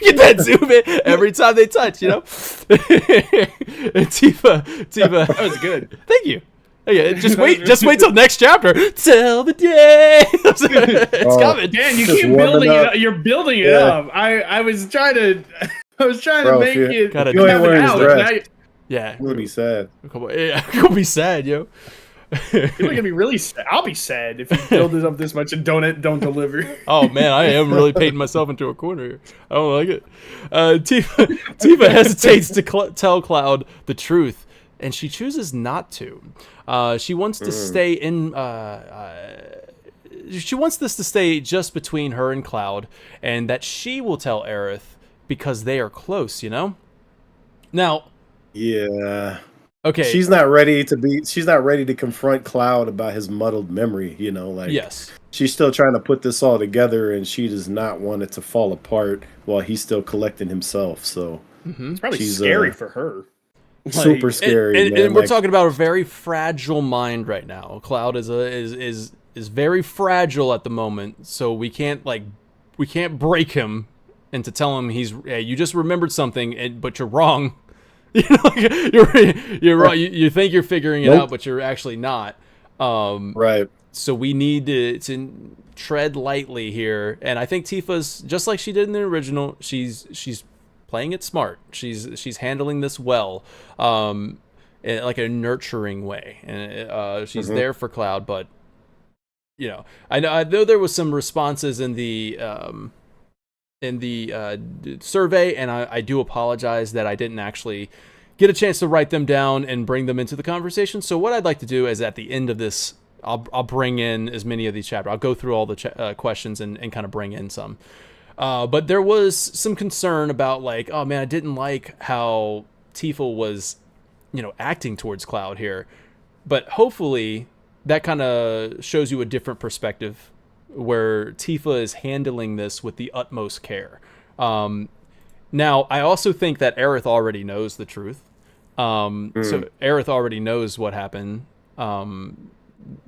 Get that zoom in every time they touch, you know? And Tifa. That was good. Thank you. Yeah, just wait till next chapter. Till the day. It's coming. Dan, you keep building it up. You're building it up. I was trying to make it have it out. Yeah. I'm gonna be sad. Yeah, I'm gonna be sad, yo. You're gonna be really sad. I'll be sad if you build it up this much and don't deliver. Oh man, I am really painting myself into a corner here. I don't like it. Tifa hesitates to tell Cloud the truth, and she chooses not to. She wants to stay in. She wants this to stay just between her and Cloud, and that she will tell Aerith because they are close, you know. Now, Yeah. Okay. She's not ready to confront Cloud about his muddled memory, like Yes. she's still trying to put this all together and she does not want it to fall apart while he's still collecting himself. So It's probably she's scary for her. super scary. And man. we're talking about a very fragile mind right now. Cloud is very fragile at the moment, so we can't break him into tell him hey, you just remembered something, but you're wrong. You're wrong. You think you're figuring it out, but you're actually not. Right. So we need to tread lightly here, and I think Tifa's just like she did in the original. She's playing it smart. She's handling this well, in like a nurturing way, and she's there for Cloud. But I know there was some responses in the survey, and I do apologize that I didn't actually get a chance to write them down and bring them into the conversation. So what I'd like to do is at the end of this, I'll bring in as many of these chapters. I'll go through all the questions and kind of bring in some. But there was some concern about like, oh man, I didn't like how Tifa was, acting towards Cloud here. But hopefully that kind of shows you a different perspective where Tifa is handling this with the utmost care. Now, I also think that Aerith already knows the truth. So Aerith already knows what happened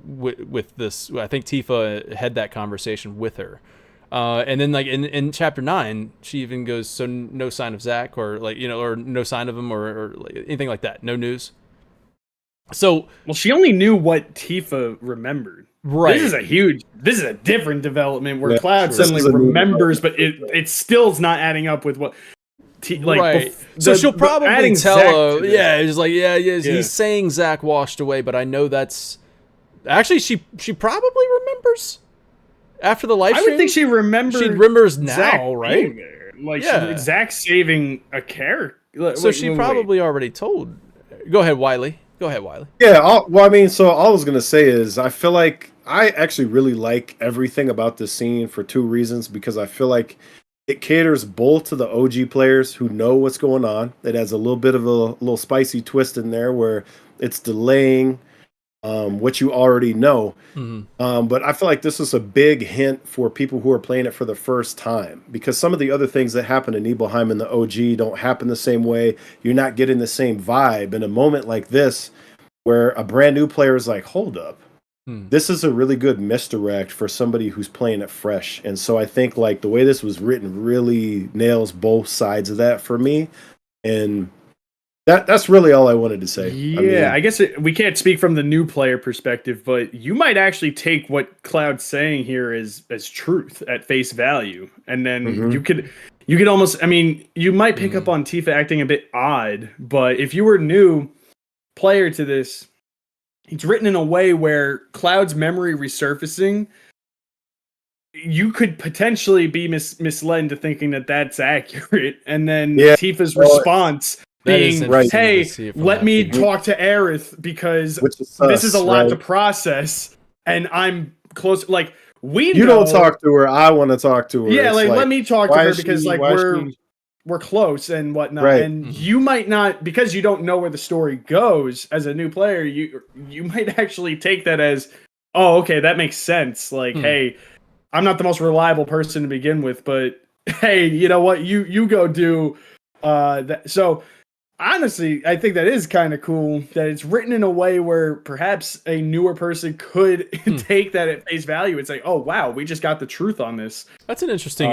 with this. I think Tifa had that conversation with her. And then like in chapter 9, she even goes, so no sign of Zack or or no sign of him or like anything like that. No news. So, well, she only knew what Tifa remembered. Right. This is a different development where Cloud sure. suddenly remembers, but it still's not adding up with what. Right. So she'll probably tell her, it's like, he's saying Zack washed away, but I know that's actually she probably remembers after the live stream. I would think she remembers. She remembers now, Zach right? Zack saving a character. So she probably already told. Go ahead, Wiley. Yeah, all I was going to say is I feel like I actually really like everything about this scene for two reasons, because I feel like it caters both to the OG players who know what's going on. It has a little bit of a little spicy twist in there where it's delaying what you already know. But I feel like this is a big hint for people who are playing it for the first time, because some of the other things that happen in Nibelheim in the OG don't happen the same way. You're not getting the same vibe in a moment like this where a brand new player is like, hold up. This is a really good misdirect for somebody who's playing it fresh. And so I think like the way this was written really nails both sides of that for me. And that's really all I wanted to say. Yeah, I guess we can't speak from the new player perspective, but you might actually take what Cloud's saying here as truth at face value. And then you could almost, you might pick up on Tifa acting a bit odd, but if you were new player to this, it's written in a way where Cloud's memory resurfacing, you could potentially be misled into thinking that that's accurate. And then Tifa's response being, hey, let me talk to Aerith because this is a lot to process and I'm close. Like, you don't talk to her. I want to talk to her. Yeah, like let me talk to her because we're close and whatnot. Right. And you might not, because you don't know where the story goes as a new player, you might actually take that as, oh, okay, that makes sense. Like, hey, I'm not the most reliable person to begin with, but hey, you know what? You go do that. So honestly, I think that is kind of cool that it's written in a way where perhaps a newer person could take that at face value and say, oh, wow, we just got the truth on this. That's an interesting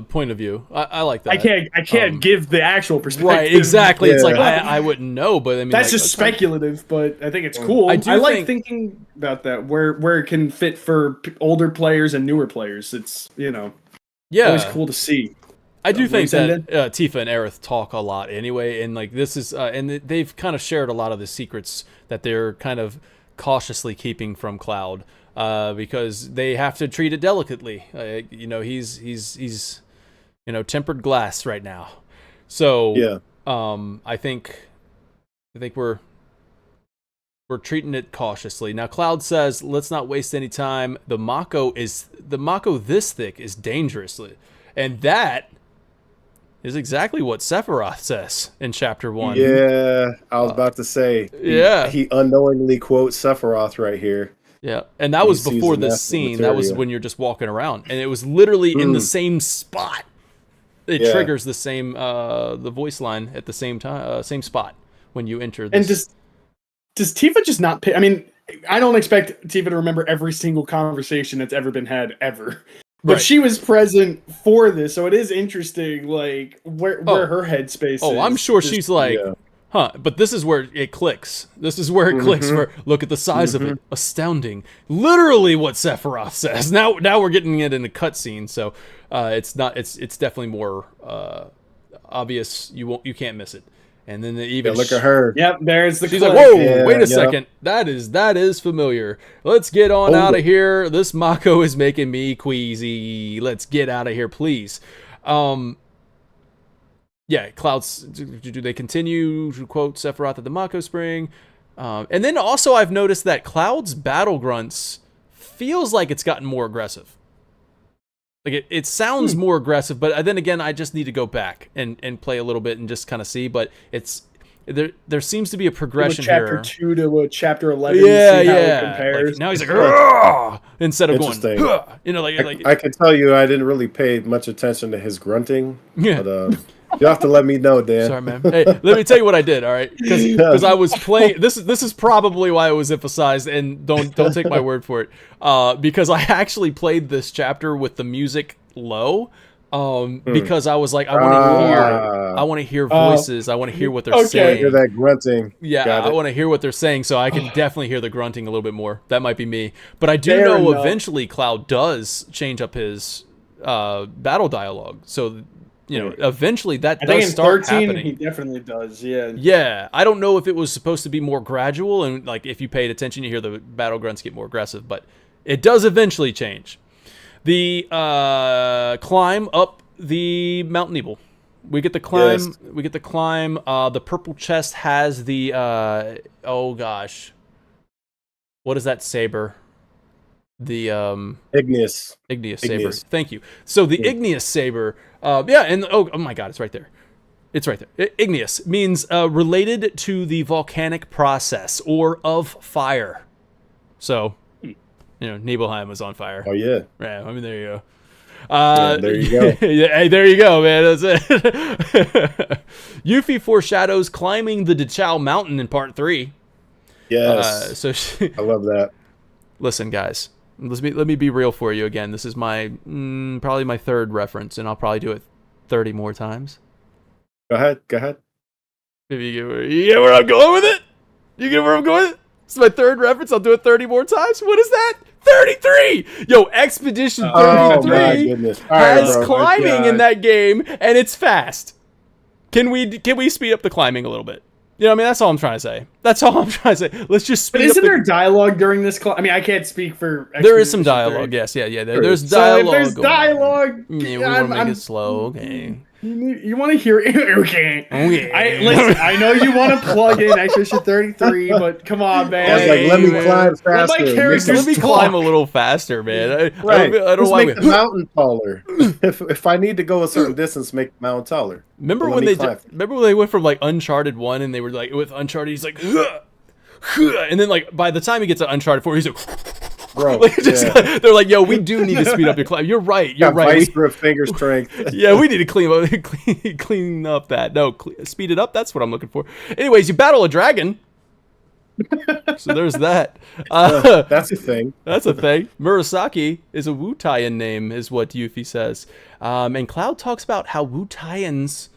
point of view. I like that. I can't give the actual perspective. Right, exactly. Yeah. It's like, I wouldn't know, but that's just speculative, but I think it's cool. I like thinking about that, where it can fit for older players and newer players. It's, always cool to see. I do think that Tifa and Aerith talk a lot anyway, and like this is, and they've kind of shared a lot of the secrets that they're kind of cautiously keeping from Cloud, because they have to treat it delicately. He's tempered glass right now, so I think we're treating it cautiously. Now Cloud says, let's not waste any time. The Mako this thick is dangerous, and that is exactly what Sephiroth says in Chapter 1. Yeah, I was about to say. He unknowingly quotes Sephiroth right here. Yeah, and that was before this scene. That was when you're just walking around, and it was literally in the same spot. It triggers the same the voice line at the same time, same spot when you enter. This. And does Tifa just not pay? I mean, I don't expect Tifa to remember every single conversation that's ever been had ever. But she was present for this, so it is interesting, like, where her headspace is. Oh, I'm sure she's like, huh, but this is where it clicks. This is where it clicks for, look at the size of it. Astounding. Literally what Sephiroth says. Now we're getting it in a cutscene, so it's definitely more obvious. You can't miss it. And then look at her. Yep, there's the. She's like, whoa, wait a second. That is familiar. Let's get on out of here. This Mako is making me queasy. Let's get out of here, please. Clouds. Do they continue to quote Sephiroth at the Mako Spring? And then also I've noticed that Cloud's battle grunts feels like it's gotten more aggressive. Like it sounds more aggressive, but then again, I just need to go back and play a little bit and just kind of see. But it's there seems to be a progression chapter here. Chapter 2 to Chapter 11. Yeah, see how it compares. Like, now he's like, instead of going, like I can tell you, I didn't really pay much attention to his grunting. Yeah. But, you have to let me know, Dan. Sorry, man. Hey, let me tell you what I did. All right, because I was playing. This is probably why it was emphasized, and don't take my word for it. Because I actually played this chapter with the music low. Because I was like, I want to hear voices. I want to hear what they're saying. Hear that grunting. Yeah, I want to hear what they're saying, so I can definitely hear the grunting a little bit more. That might be me, but I do know eventually Cloud does change up his battle dialogue. So. Eventually that does start 13, happening. He definitely does, yeah. Yeah, I don't know if it was supposed to be more gradual, and like if you paid attention, you hear the battle grunts get more aggressive, but it does eventually change. The climb up the Mount Nebel. We get the climb. Yes. We get the climb. The purple chest has the oh gosh, what is that saber? The Igneous saber. Thank you. So the Igneous saber, and oh my god, it's right there. It's right there. Igneous means related to the volcanic process or of fire. So, Nibelheim was on fire. Oh yeah. Yeah, I mean there you go. There you go. Hey, there you go, man. That's it. Yuffie foreshadows climbing the Dachau mountain in part 3. Yes. I love that. Listen, guys. Let me be real for you again. This is my probably my third reference, and I'll probably do it 30 more times. Go ahead. Maybe you get where I'm going with it? You get where I'm going with it? It's my third reference. I'll do it 30 more times. What is that? 33! Yo, Expedition 33 has climbing in that game, and it's fast. Can we speed up the climbing a little bit? That's all I'm trying to say. Let's just speed up. But isn't there dialogue during this? I can't speak for. There is some dialogue. Yes, yeah. There's dialogue. So if there's dialogue, we want to make it slow. Okay. You want to hear it? Okay. Listen, I know you want to plug in Expedition 33, but come on, man. I was like, let me climb faster. Let me climb a little faster, man. I don't know why. Make the mountain taller. If I need to go a certain distance, make the mountain taller. Remember when they went from like Uncharted 1 and they were like with Uncharted, he's like, and then like by the time he gets to Uncharted 4, he's like. Bro, they're like, yo, we do need to speed up your climb. You're right. Vice grip finger strength. Yeah, we need to clean up that. No, speed it up. That's what I'm looking for. Anyways, you battle a dragon. So there's that. That's a thing. That's a thing. Murasaki is a Wu-Taiyan name, is what Yuffie says. And Cloud talks about how Wu-Taians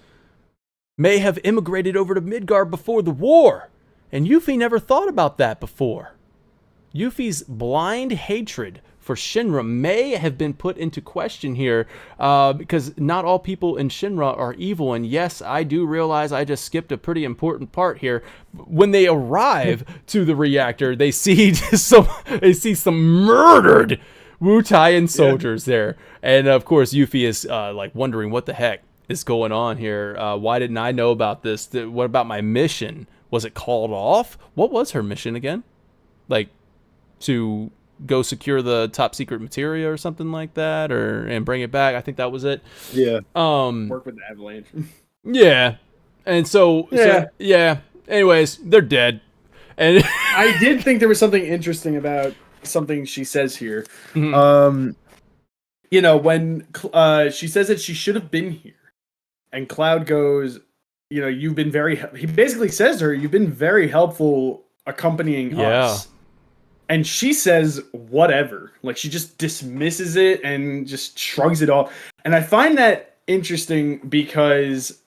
may have immigrated over to Midgard before the war. And Yuffie never thought about that before. Yuffie's blind hatred for Shinra may have been put into question here because not all people in Shinra are evil. And yes, I do realize I just skipped a pretty important part here. When they arrive to the reactor, they see some murdered Wu-Taiyan soldiers there. And of course, Yuffie is like wondering what the heck is going on here. Why didn't I know about this? What about my mission? Was it called off? What was her mission again? Like, to go secure the top secret materia or something like that, and bring it back. I think that was it. Yeah. Work with the Avalanche. Yeah. And so yeah. Anyways, they're dead. And I did think there was something interesting about something she says here. Mhm. You know, when she says that she should have been here, and Cloud goes, you know, you've been very. He basically says to her, "You've been very helpful accompanying us." And she says, "Whatever." Like she just dismisses it and just shrugs it off. And I find that interesting because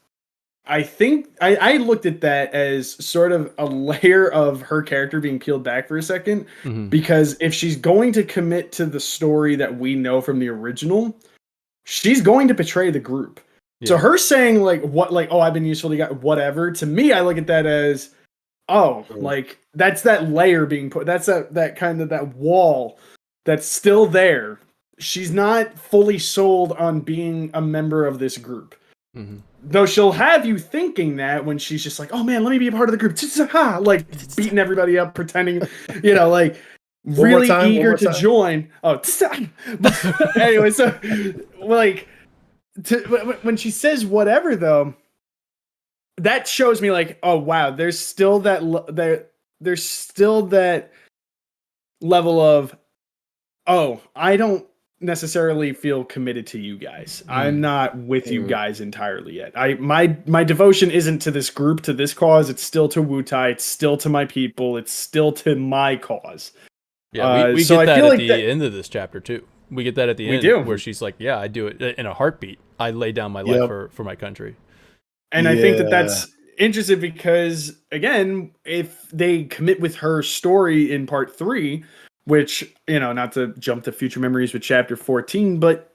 I think I looked at that as sort of a layer of her character being peeled back for a second. Mhm. Because if she's going to commit to the story that we know from the original, she's going to betray the group. Yeah. So her saying oh, I've been useful to you guys, whatever, to me, I look at that as, oh, like that's that layer being put. That's that kind of that wall that's still there. She's not fully sold on being a member of this group. Mhm. Though she'll have you thinking that when she's just like, oh man, let me be a part of the group. Like beating everybody up, pretending, you know, like really eager to join. Oh, anyway, so like when she says whatever, though, that shows me like, oh wow, there's still that level of, oh, I don't necessarily feel committed to you guys. I'm not with you guys entirely yet. My devotion isn't to this group, to this cause. It's still to Wutai. It's still to my people. It's still to my cause. Yeah, we so get I that feel at like the end of this chapter too. We get that at the end do. where she's like, yeah, I do it in a heartbeat. I lay down my life for my country. And I think that's interesting because, again, if they commit with her story in part 3, which, you know, not to jump to future memories with chapter 14, but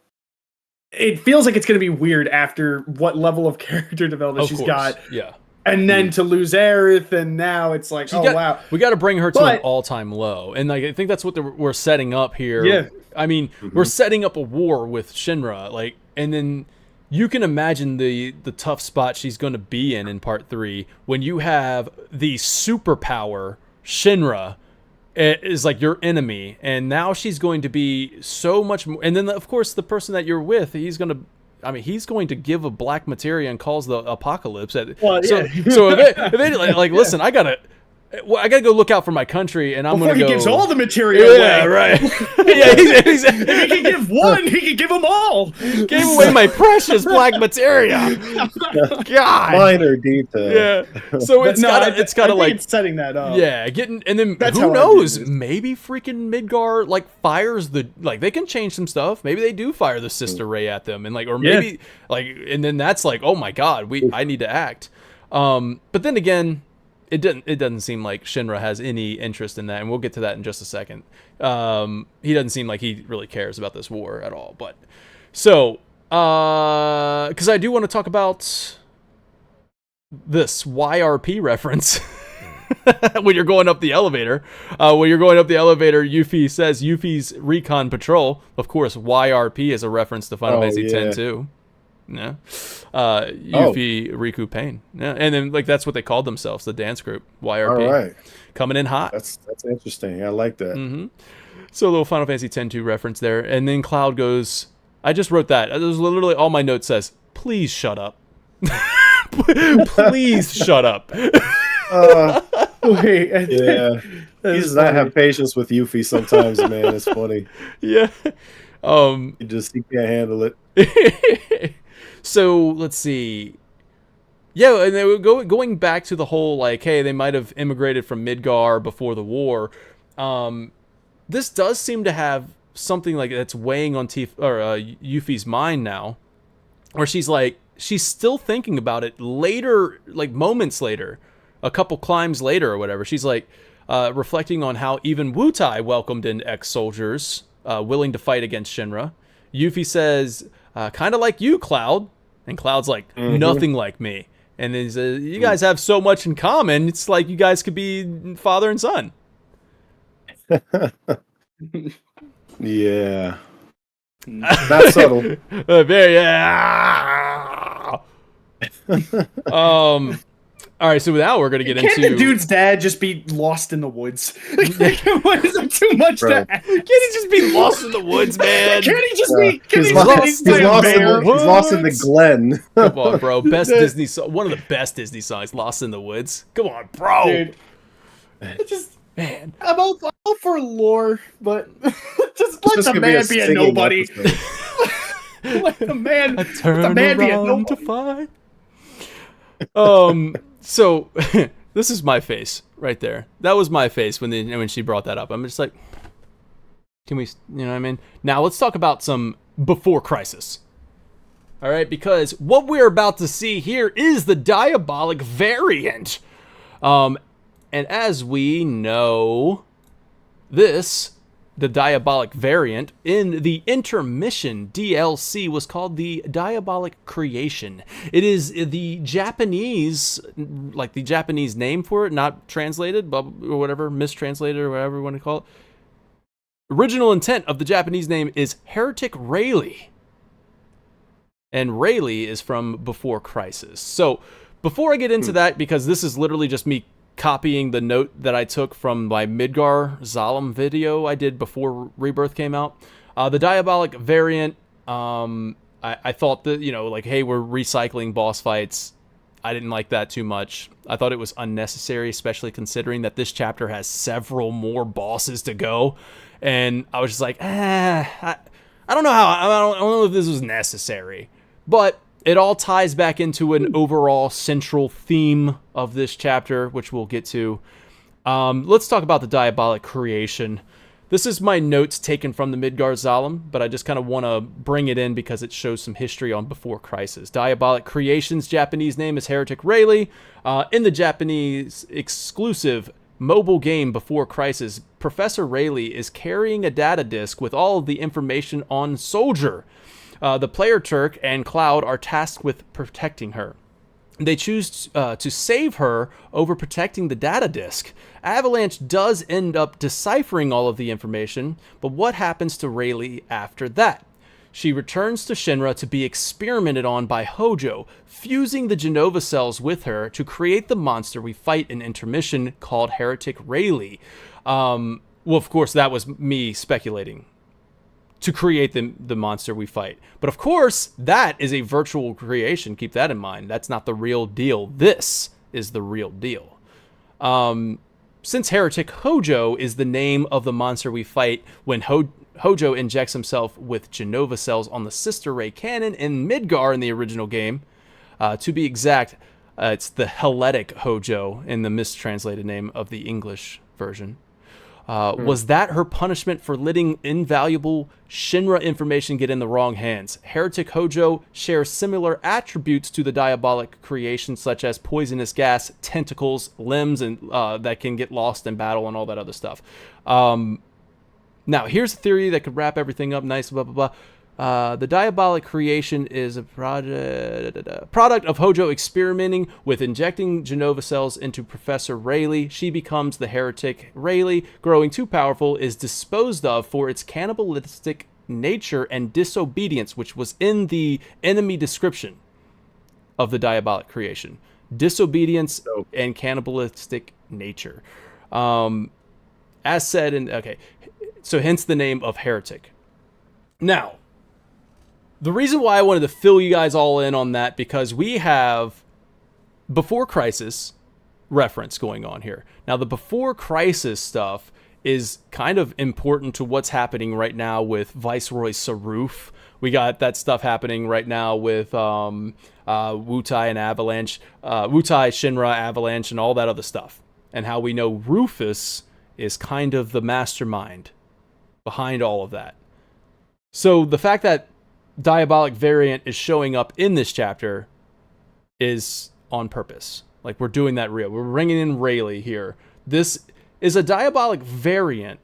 it feels like it's going to be weird after what level of character development she's got. Yeah. And then to lose Aerith, and now it's like, wow. We got to bring her to an all-time low. And like, I think that's what we're setting up here. Yeah. I mean, we're setting up a war with Shinra, like, and then you can imagine the tough spot she's going to be in part 3 when you have the superpower Shinra is like your enemy, and now she's going to be so much more. And then of course the person that you're with, he's going to give a black materia and calls the apocalypse. So if they like, listen, I gotta go look out for my country, and I'm Before gonna go. He gives all the materia away. Yeah, right. If he can give one, he can give them all. Gave away my precious black materia. God. Minor detail. Yeah. So it's gotta like it's setting that up. Yeah, and then who knows? Maybe freaking Midgar like fires they can change some stuff. Maybe they do fire the sister ray at them, and maybe and then that's like, oh my God, I need to act. But then again, it doesn't seem like Shinra has any interest in that, and we'll get to that in just a second. He doesn't seem like he really cares about this war at all. But so, because I do want to talk about this YRP reference. When you're going up the elevator, Yuffie says Yuffie's Recon Patrol. Of course, YRP is a reference to Final Fantasy X too. Yeah. Yuffie Riku Pain. Yeah. And then that's what they called themselves, the dance group, YRP. All right. Coming in hot. That's interesting. I like that. Mm-hmm. So a little Final Fantasy X-2 reference there. And then Cloud goes, I just wrote that. That was literally all my note says, please shut up. Please shut up. Wait. Yeah. He does not have patience with Yuffie sometimes, man. It's funny. Yeah. He can't handle it. So let's see. Yeah, and they were going back to the whole hey, they might have immigrated from Midgar before the war. This does seem to have something that's weighing on Yuffie's mind now, where she's still thinking about it later, moments later, a couple climbs later or whatever. She's reflecting on how even Wutai welcomed in ex-soldiers willing to fight against Shinra. Yuffie says, kind of like you, Cloud. And Cloud's like, nothing like me. And then he says, you guys have so much in common. It's like you guys could be father and son. Yeah. Not subtle. Very, All right, so now we're gonna get Can't into. the dude's dad just be lost in the woods? What is it too much Bro. to ask? Can he just be lost in the woods, man? Can't he just be? Can He's he lost, just he's, be a lost in bear? the, he's lost in the Glen. Come on, bro. Best Disney song. One of the best Disney songs, "Lost in the Woods." Come on, bro. Dude, it just Man. I'm all for lore, but just let Just the gonna man be a singing nobody. episode. Let the man, I turn let the man be a around to nobody. find. So this is my face right there. That was my face when she brought that up. I'm just like, can we, you know what I mean? Now let's talk about some before Crisis. All right, because what we're about to see here is the diabolic variant. And as we know, the diabolic variant in the intermission DLC was called the Diabolic Creation. It is the Japanese, like the Japanese name for it, not translated, or whatever, mistranslated, or whatever you want to call it. Original intent of the Japanese name is Heretic Rayleigh. And Rayleigh is from Before Crisis. So before I get into that, because this is literally just me copying the note that I took from my Midgar Zalem video I did before Rebirth came out. The Diabolic variant, I thought that, like, hey, we're recycling boss fights. I didn't like that too much. I thought it was unnecessary, especially considering that this chapter has several more bosses to go. And I was just like, I don't know I don't know if this was necessary. But it all ties back into an overall central theme of this chapter, which we'll get to. Let's talk about the Diabolic Creation. This is my notes taken from the Midgar Zalem, but I just kind of want to bring it in because it shows some history on Before Crisis. Diabolic Creation's Japanese name is Heretic Rayleigh. In the Japanese exclusive mobile game Before Crisis, Professor Rayleigh is carrying a data disk with all of the information on Soldier. The player Turk and Cloud are tasked with protecting her. They choose to save her over protecting the data disk. Avalanche does end up deciphering all of the information, but what happens to Rayleigh after that? She returns to Shinra to be experimented on by Hojo, fusing the Genova cells with her to create the monster we fight in intermission called Heretic Rayleigh. Well, of course, that was me speculating. To create the monster we fight. But of course, that is a virtual creation. Keep that in mind. That's not the real deal. This is the real deal. Since Heretic Hojo is the name of the monster we fight when Hojo injects himself with Genova cells on the Sister Ray cannon in Midgar in the original game. To be exact, it's the Heletic Hojo in the mistranslated name of the English version. Was that her punishment for letting invaluable Shinra information get in the wrong hands? Heretic Hojo shares similar attributes to the Diabolic Creation, such as poisonous gas, tentacles, limbs, and that can get lost in battle and all that other stuff. Now, here's a theory that could wrap everything up nice, blah, blah, blah. The Diabolic Creation is a product of Hojo experimenting with injecting Genova cells into Professor Rayleigh. She becomes the Heretic Rayleigh. Growing too powerful, is disposed of for its cannibalistic nature and disobedience, which was in the enemy description of the Diabolic Creation. Disobedience and cannibalistic nature. As said in... Okay, so hence the name of Heretic. Now... the reason why I wanted to fill you guys all in on that, because we have Before Crisis reference going on here. Now, the Before Crisis stuff is kind of important to what's happening right now with Viceroy Saruf. We got that stuff happening right now with Wutai and Avalanche, Wutai, Shinra, Avalanche, and all that other stuff. And how we know Rufus is kind of the mastermind behind all of that. So the fact that Diabolic variant is showing up in this chapter is on purpose. Like, we're doing that real. We're bringing in Rayleigh here. This is a Diabolic variant,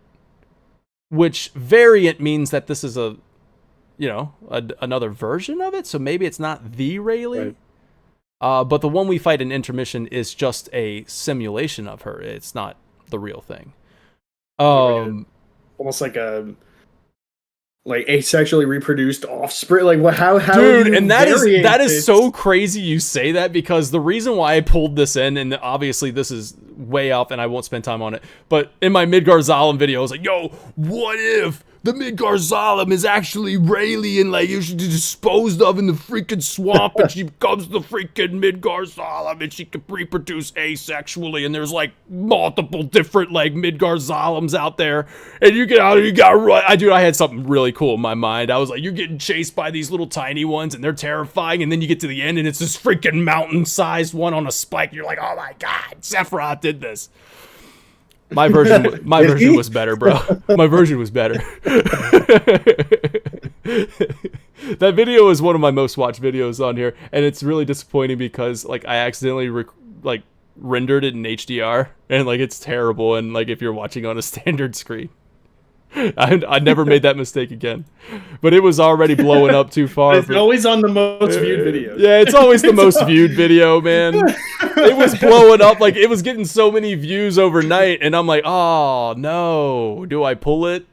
which variant means that this is another version of it. So maybe it's not the Rayleigh. Right. But the one we fight in intermission is just a simulation of her. It's not the real thing. Almost like like asexually reproduced offspring. Like what? How? Dude, do you and that variate is this? so crazy you say that, because the reason why I pulled this in, and obviously this is way off and I won't spend time on it, but in my Midgar Zalem video, I was like, yo, what if the Midgar Zalem is actually Rayleigh and like you should be disposed of in the freaking swamp and she becomes the freaking Midgar Zalem and she can reproduce asexually and there's like multiple different like Midgar Zalems out there and you get out and you got run. I had something really cool in my mind. I was like, you're getting chased by these little tiny ones and they're terrifying, and then you get to the end and it's this freaking mountain-sized one on a spike. You're like, oh my god, Sephiroth did this. My version was better, bro. My version was better. That video is one of my most watched videos on here, and it's really disappointing because like I accidentally rendered it in HDR, and like it's terrible. And like if you're watching on a standard screen, I never made that mistake again. But it was already blowing up too far. It's always on the most viewed videos. Yeah, it's always the most viewed video, man. It was blowing up, like it was getting so many views overnight, and I'm like, oh no, do I pull it?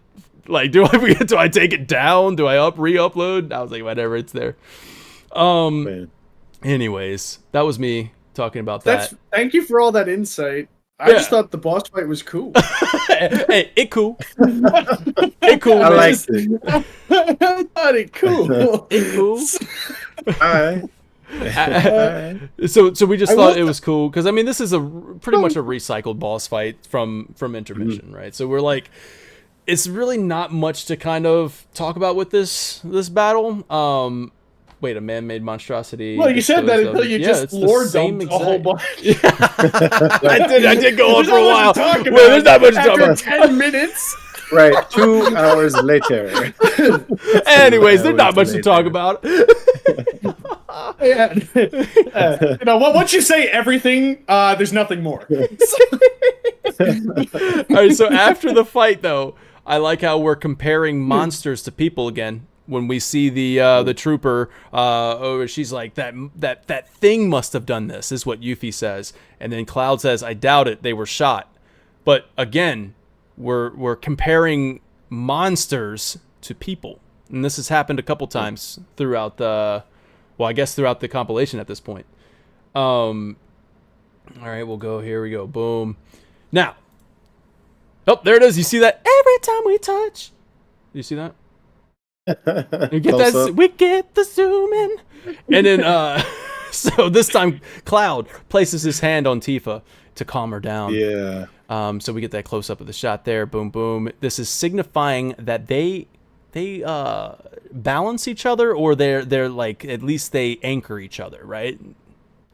Like, do I take it down? Do I re-upload? I was like, whatever, it's there. Man. Anyways, that was me talking about that. Thank you for all that insight. I just thought the boss fight was cool. Hey, it cool. It cool. I man. liked it. I thought it cool. It cool. All right. So we just thought it was cool because I mean this is pretty much a recycled boss fight from intermission, right? So we're like, it's really not much to kind of talk about with this battle. Wait, a man-made monstrosity. Well, you said that until you just lore dumped a whole bunch. I did go on for a while. There's not much to talk about. 10 minutes. Right, 2 hours later. Anyways, there's not much to talk about. Once you say everything, there's nothing more. All right, so after the fight, though, I like how we're comparing monsters to people again. When we see the trooper, she's like, that thing must have done this, is what Yuffie says, and then Cloud says, I doubt it, they were shot. But again, we're comparing monsters to people, and this has happened a couple times throughout the compilation at this point. All right, we'll go. Here we go. Boom. Now, there it is. You see that? Every time we touch. You see that? We get the zoom in. And then, so this time, Cloud places his hand on Tifa to calm her down. Yeah. So we get that close up of the shot there. Boom, boom. This is signifying that they balance each other, or they're like, at least they anchor each other, right?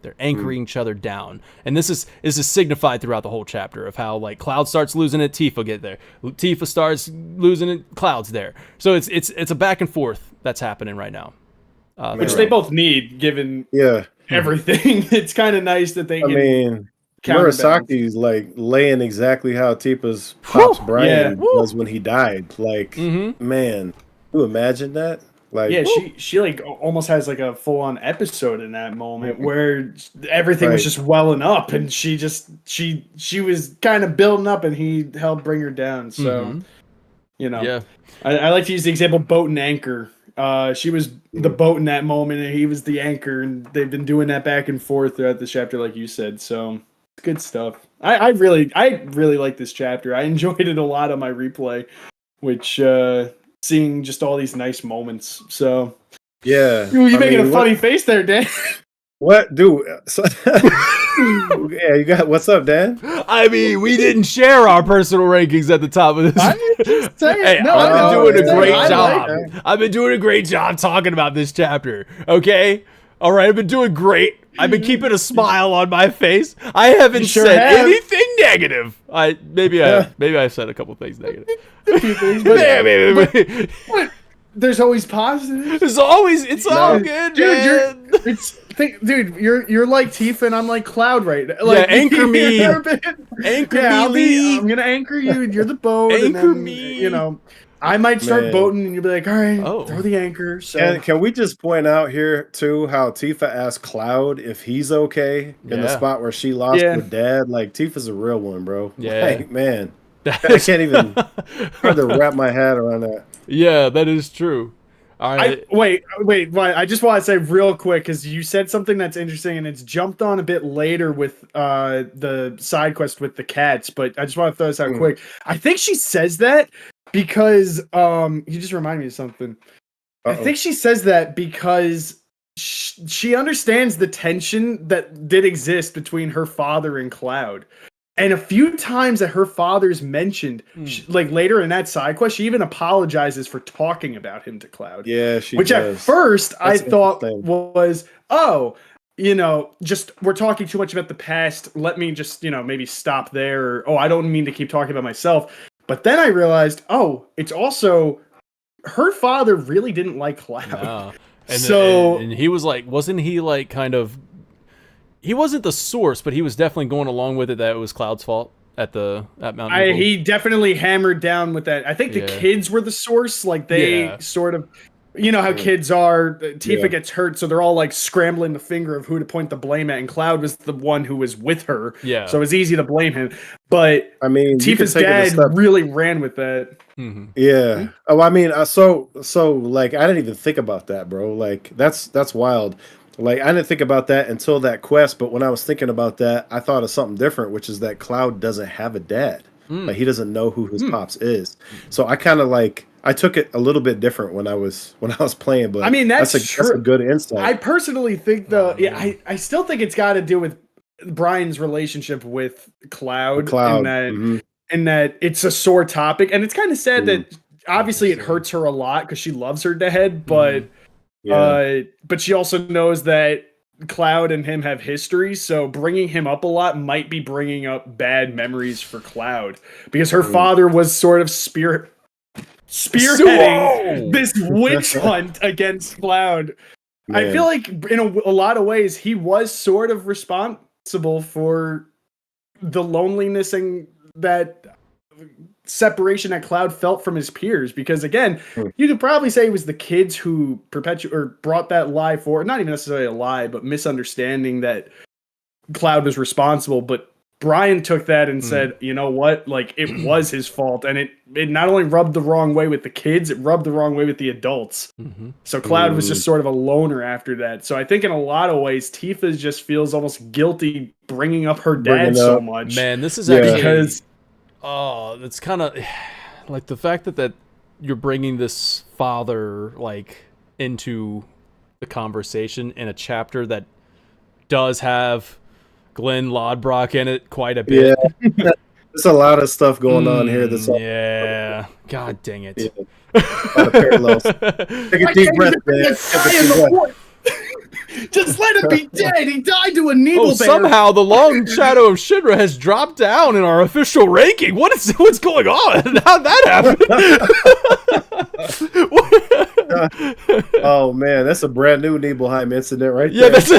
They're anchoring each other down, and this is signified throughout the whole chapter of how like Cloud starts losing it, Tifa get there, Tifa starts losing it, Cloud's there. So it's a back and forth that's happening right now, which they both need, given everything. It's kind of nice that they. Murasaki's like laying exactly how Tifa's pops Brian was when he died. Like, man, can you imagine that? Like, she like almost has like a full on episode in that moment where everything was just welling up, and she was kind of building up, and he helped bring her down. So, I like to use the example boat and anchor. She was the boat in that moment, and he was the anchor, and they've been doing that back and forth throughout the chapter, like you said. So, it's good stuff. I really like this chapter. I enjoyed it a lot on my replay, which. Seeing just all these nice moments. So yeah, you're making a funny face there, Dan. What, dude? Yeah, you got what's up, Dan? I mean, we didn't share our personal rankings at the top of this. I'm just saying. Hey, I've been doing a great job. I've been doing a great job talking about this chapter. Okay, all right. I've been doing great. I've been keeping a smile on my face. I haven't said anything negative. Maybe I said a couple things negative. A few things, but there's always positive. It's all good, dude. You're like Tifa, and I'm like Cloud, right? Like, anchor me. Anchor me. I'm gonna anchor you, and you're the boat. Anchor me. I might start boating, and you'll be like, all right, throw the anchor. So. And can we just point out here, too, how Tifa asked Cloud if he's okay in the spot where she lost her dad? Like, Tifa's a real one, bro. Yeah. Like, man. I can't even hard to wrap my head around that. Yeah, that is true. All right. Wait. I just want to say real quick because you said something that's interesting, and it's jumped on a bit later with the side quest with the cats. But I just want to throw this out quick. I think she says that because you just remind me of something. I think she says that because she understands the tension that did exist between her father and Cloud. And a few times that her father's mentioned, like later in that side quest, she even apologizes for talking about him to Cloud. Yeah, she Which does. at first That's I thought interesting. was, just we're talking too much about the past. Let me just, maybe stop there. Or, I don't mean to keep talking about myself. But then I realized, it's also her father really didn't like Cloud. No. And he was like, wasn't he like kind of, he wasn't the source, but he was definitely going along with it that it was Cloud's fault at Mount Nibel. He definitely hammered down with that. I think the kids were the source. Like they sort of, how kids are. Tifa gets hurt, so they're all like scrambling the finger of who to point the blame at. And Cloud was the one who was with her. Yeah. So it was easy to blame him. But I mean, Tifa's dad really ran with that. Mm-hmm. Yeah. Oh, I mean, so like I didn't even think about that, bro. Like that's wild. Like I didn't think about that until that quest, but when I was thinking about that, I thought of something different, which is that Cloud doesn't have a dad. Like he doesn't know who his pops is. So I kind of like I took it a little bit different when I was playing, but I mean that's a good insight. I personally think though, I still think it's got to do with Brian's relationship with Cloud. In that it's a sore topic, and it's kind of sad that obviously it hurts her a lot because she loves her dad, but but she also knows that Cloud and him have history, so bringing him up a lot might be bringing up bad memories for Cloud because her father was sort of spearheading this witch hunt against Cloud. Man. I feel like in a lot of ways he was sort of responsible for the loneliness and that separation that Cloud felt from his peers, because again, you could probably say it was the kids who brought that lie forward, not even necessarily a lie, but misunderstanding that Cloud was responsible. But Brian took that and said, you know what, like it was his fault, and it not only rubbed the wrong way with the kids, it rubbed the wrong way with the adults. So Cloud was just sort of a loner after that. So I think in a lot of ways Tifa just feels almost guilty bringing up her dad so much. Man, this is actually because it's kind of like the fact that you're bringing this father like into the conversation in a chapter that does have Glenn Lodbrok in it quite a bit. Yeah, there's a lot of stuff going on here. God dang it. Yeah. A lot of parallels. Take a deep breath, man. Just let him be dead. He died to a needle bear. Somehow the Long Shadow of Shinra has dropped down in our official ranking. What's going on? How'd that happen? Oh man, that's a brand new Nibelheim incident right there. Yeah, that's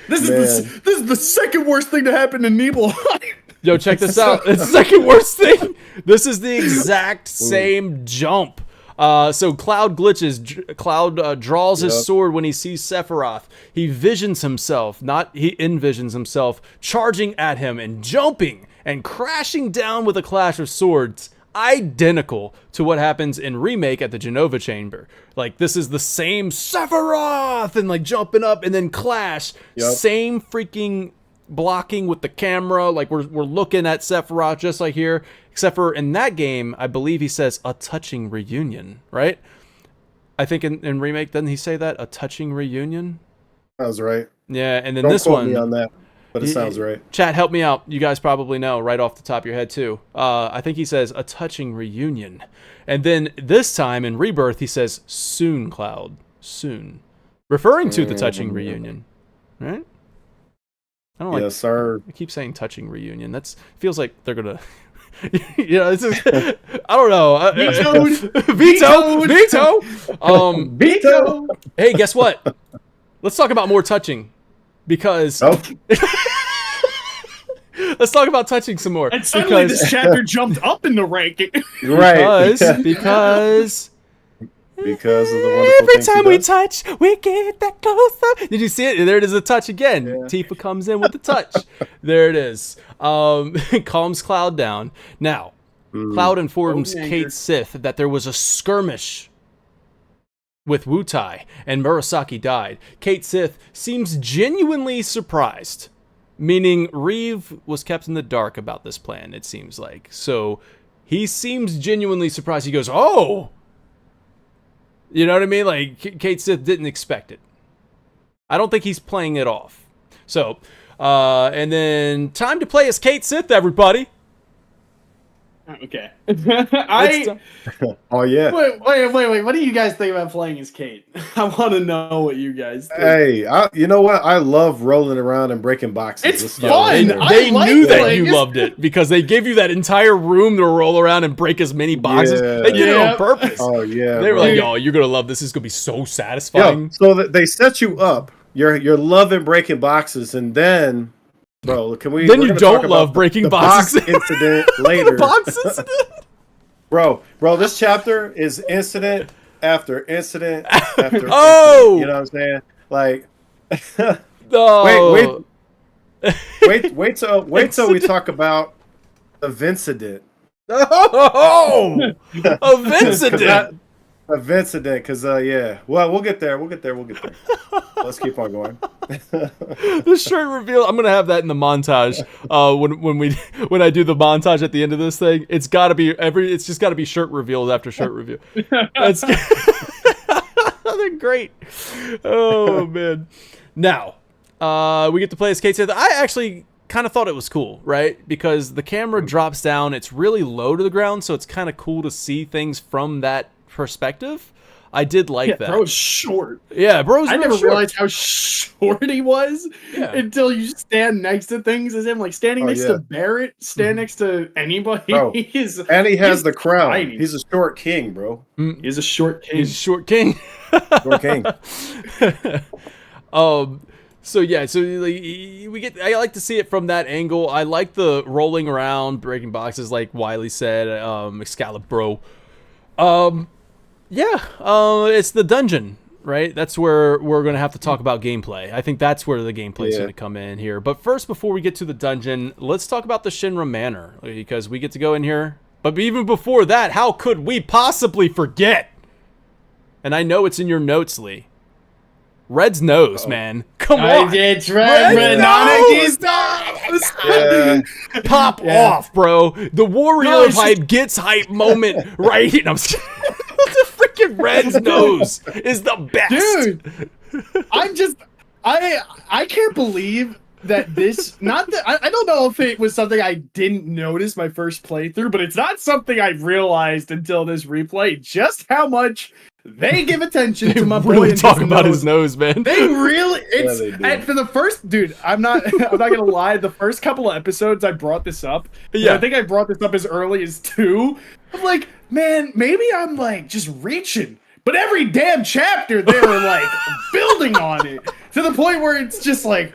This is the second worst thing to happen to Nibelheim. Yo, check this out. It's the second worst thing. This is the exact same jump. So Cloud glitches. Cloud draws his sword when he sees Sephiroth. He envisions himself charging at him and jumping and crashing down with a clash of swords, identical to what happens in Remake at the Genova Chamber. Like this is the same Sephiroth and like jumping up and then clash. Same freaking blocking with the camera. Like we're looking at Sephiroth just like here. Except for in that game, I believe he says a touching reunion, right? I think in Remake, doesn't he say that? A touching reunion? That was right. Yeah, and then Don't this quote one... me on that, but it sounds right. Chat, help me out. You guys probably know right off the top of your head, too. I think he says a touching reunion. And then this time in Rebirth, he says soon, Cloud. Soon. Referring to the touching reunion, right? I don't Yes, sir. I keep saying touching reunion. That's feels like they're going to... It's just, I don't know. Veto. Veto. Hey, guess what? Let's talk about more touching, because let's talk about touching some more. And suddenly this chapter jumped up in the ranking. Right. Because Because of the wonderful every time we touch, we get that close up. Did you see it? There it is, a touch again. Yeah. Tifa comes in with the touch. There it is. Calms Cloud down. Now, Cloud informs Golden Kate Anchor. Sith that there was a skirmish with Wutai and Murasaki died. Kate Sith seems genuinely surprised, meaning Reeve was kept in the dark about this plan, it seems like. So he seems genuinely surprised. He goes, oh! You know what I mean? Like, Kate Sith didn't expect it. I don't think he's playing it off. So, and then time to play as Kate Sith, everybody. Okay. Oh yeah. Wait. What do you guys think about playing as Kate? I want to know what you guys think. Hey, you know what? I love rolling around and breaking boxes. It's Let's start fun. there. They like knew that playing you as- loved it because they gave you that entire room to roll around and break as many boxes. Yeah. They did it on Yeah. purpose. Oh yeah. They were bro. like, "Yo, you're gonna love this. This is gonna be so Yo, satisfying." so that they set you up. You're loving breaking boxes, and then, bro, can we? Then we're you gonna don't talk love about breaking the boxes. box incident later. The box incident. Bro, this chapter is incident after incident after Oh! incident. You know what I'm saying? Like, Oh, wait till we talk about the Vincident. Oh, a incident. A Vincident, because yeah. Well, we'll get there. Let's keep on going. The shirt reveal. I'm gonna have that in the montage. When I do the montage at the end of this thing, it's gotta be It's just gotta be shirt reveals after shirt review. That's they're great. Oh man. Now, we get to play as Kate Sith. I actually kind of thought it was cool, right? Because the camera drops down. It's really low to the ground, so it's kind of cool to see things from that perspective. I did like that. Bro's short. Yeah, bro's I real never short. realized how short he was until you stand next to things as him, like standing next to Barrett, stand next to anybody. Bro, He's and he has he's the crown. tiny. He's a short king, bro. He's a short king. He's a short king. Short king. So yeah, so like, I like to see it from that angle. I like the rolling around, breaking boxes, like Wiley said, Excalibur. It's the dungeon, right? That's where we're gonna have to talk about gameplay. I think that's where the gameplay's gonna come in here. But first, before we get to the dungeon, let's talk about the Shinra Manor, because we get to go in here. But even before that, how could we possibly forget? And I know it's in your notes, Lee. Red's nose, man. Come on. It's Red Red nose. Yeah. Pop off, bro. The warrior of hype gets hype moment right here. No, I'm just kidding. The freaking Red's nose is the best. Dude, I can't believe that this, not that, I don't know if it was something I didn't notice my first playthrough, but it's not something I realized until this replay, just how much they give attention to my boy really and talk about his nose, man. They really, it's, they do. and for the first, dude, I'm not gonna lie, the first couple of episodes I brought this up. Yeah. I think I brought this up as early as 2. I'm like, man, maybe I'm like just reaching. But every damn chapter they were like building on it to the point where it's just like,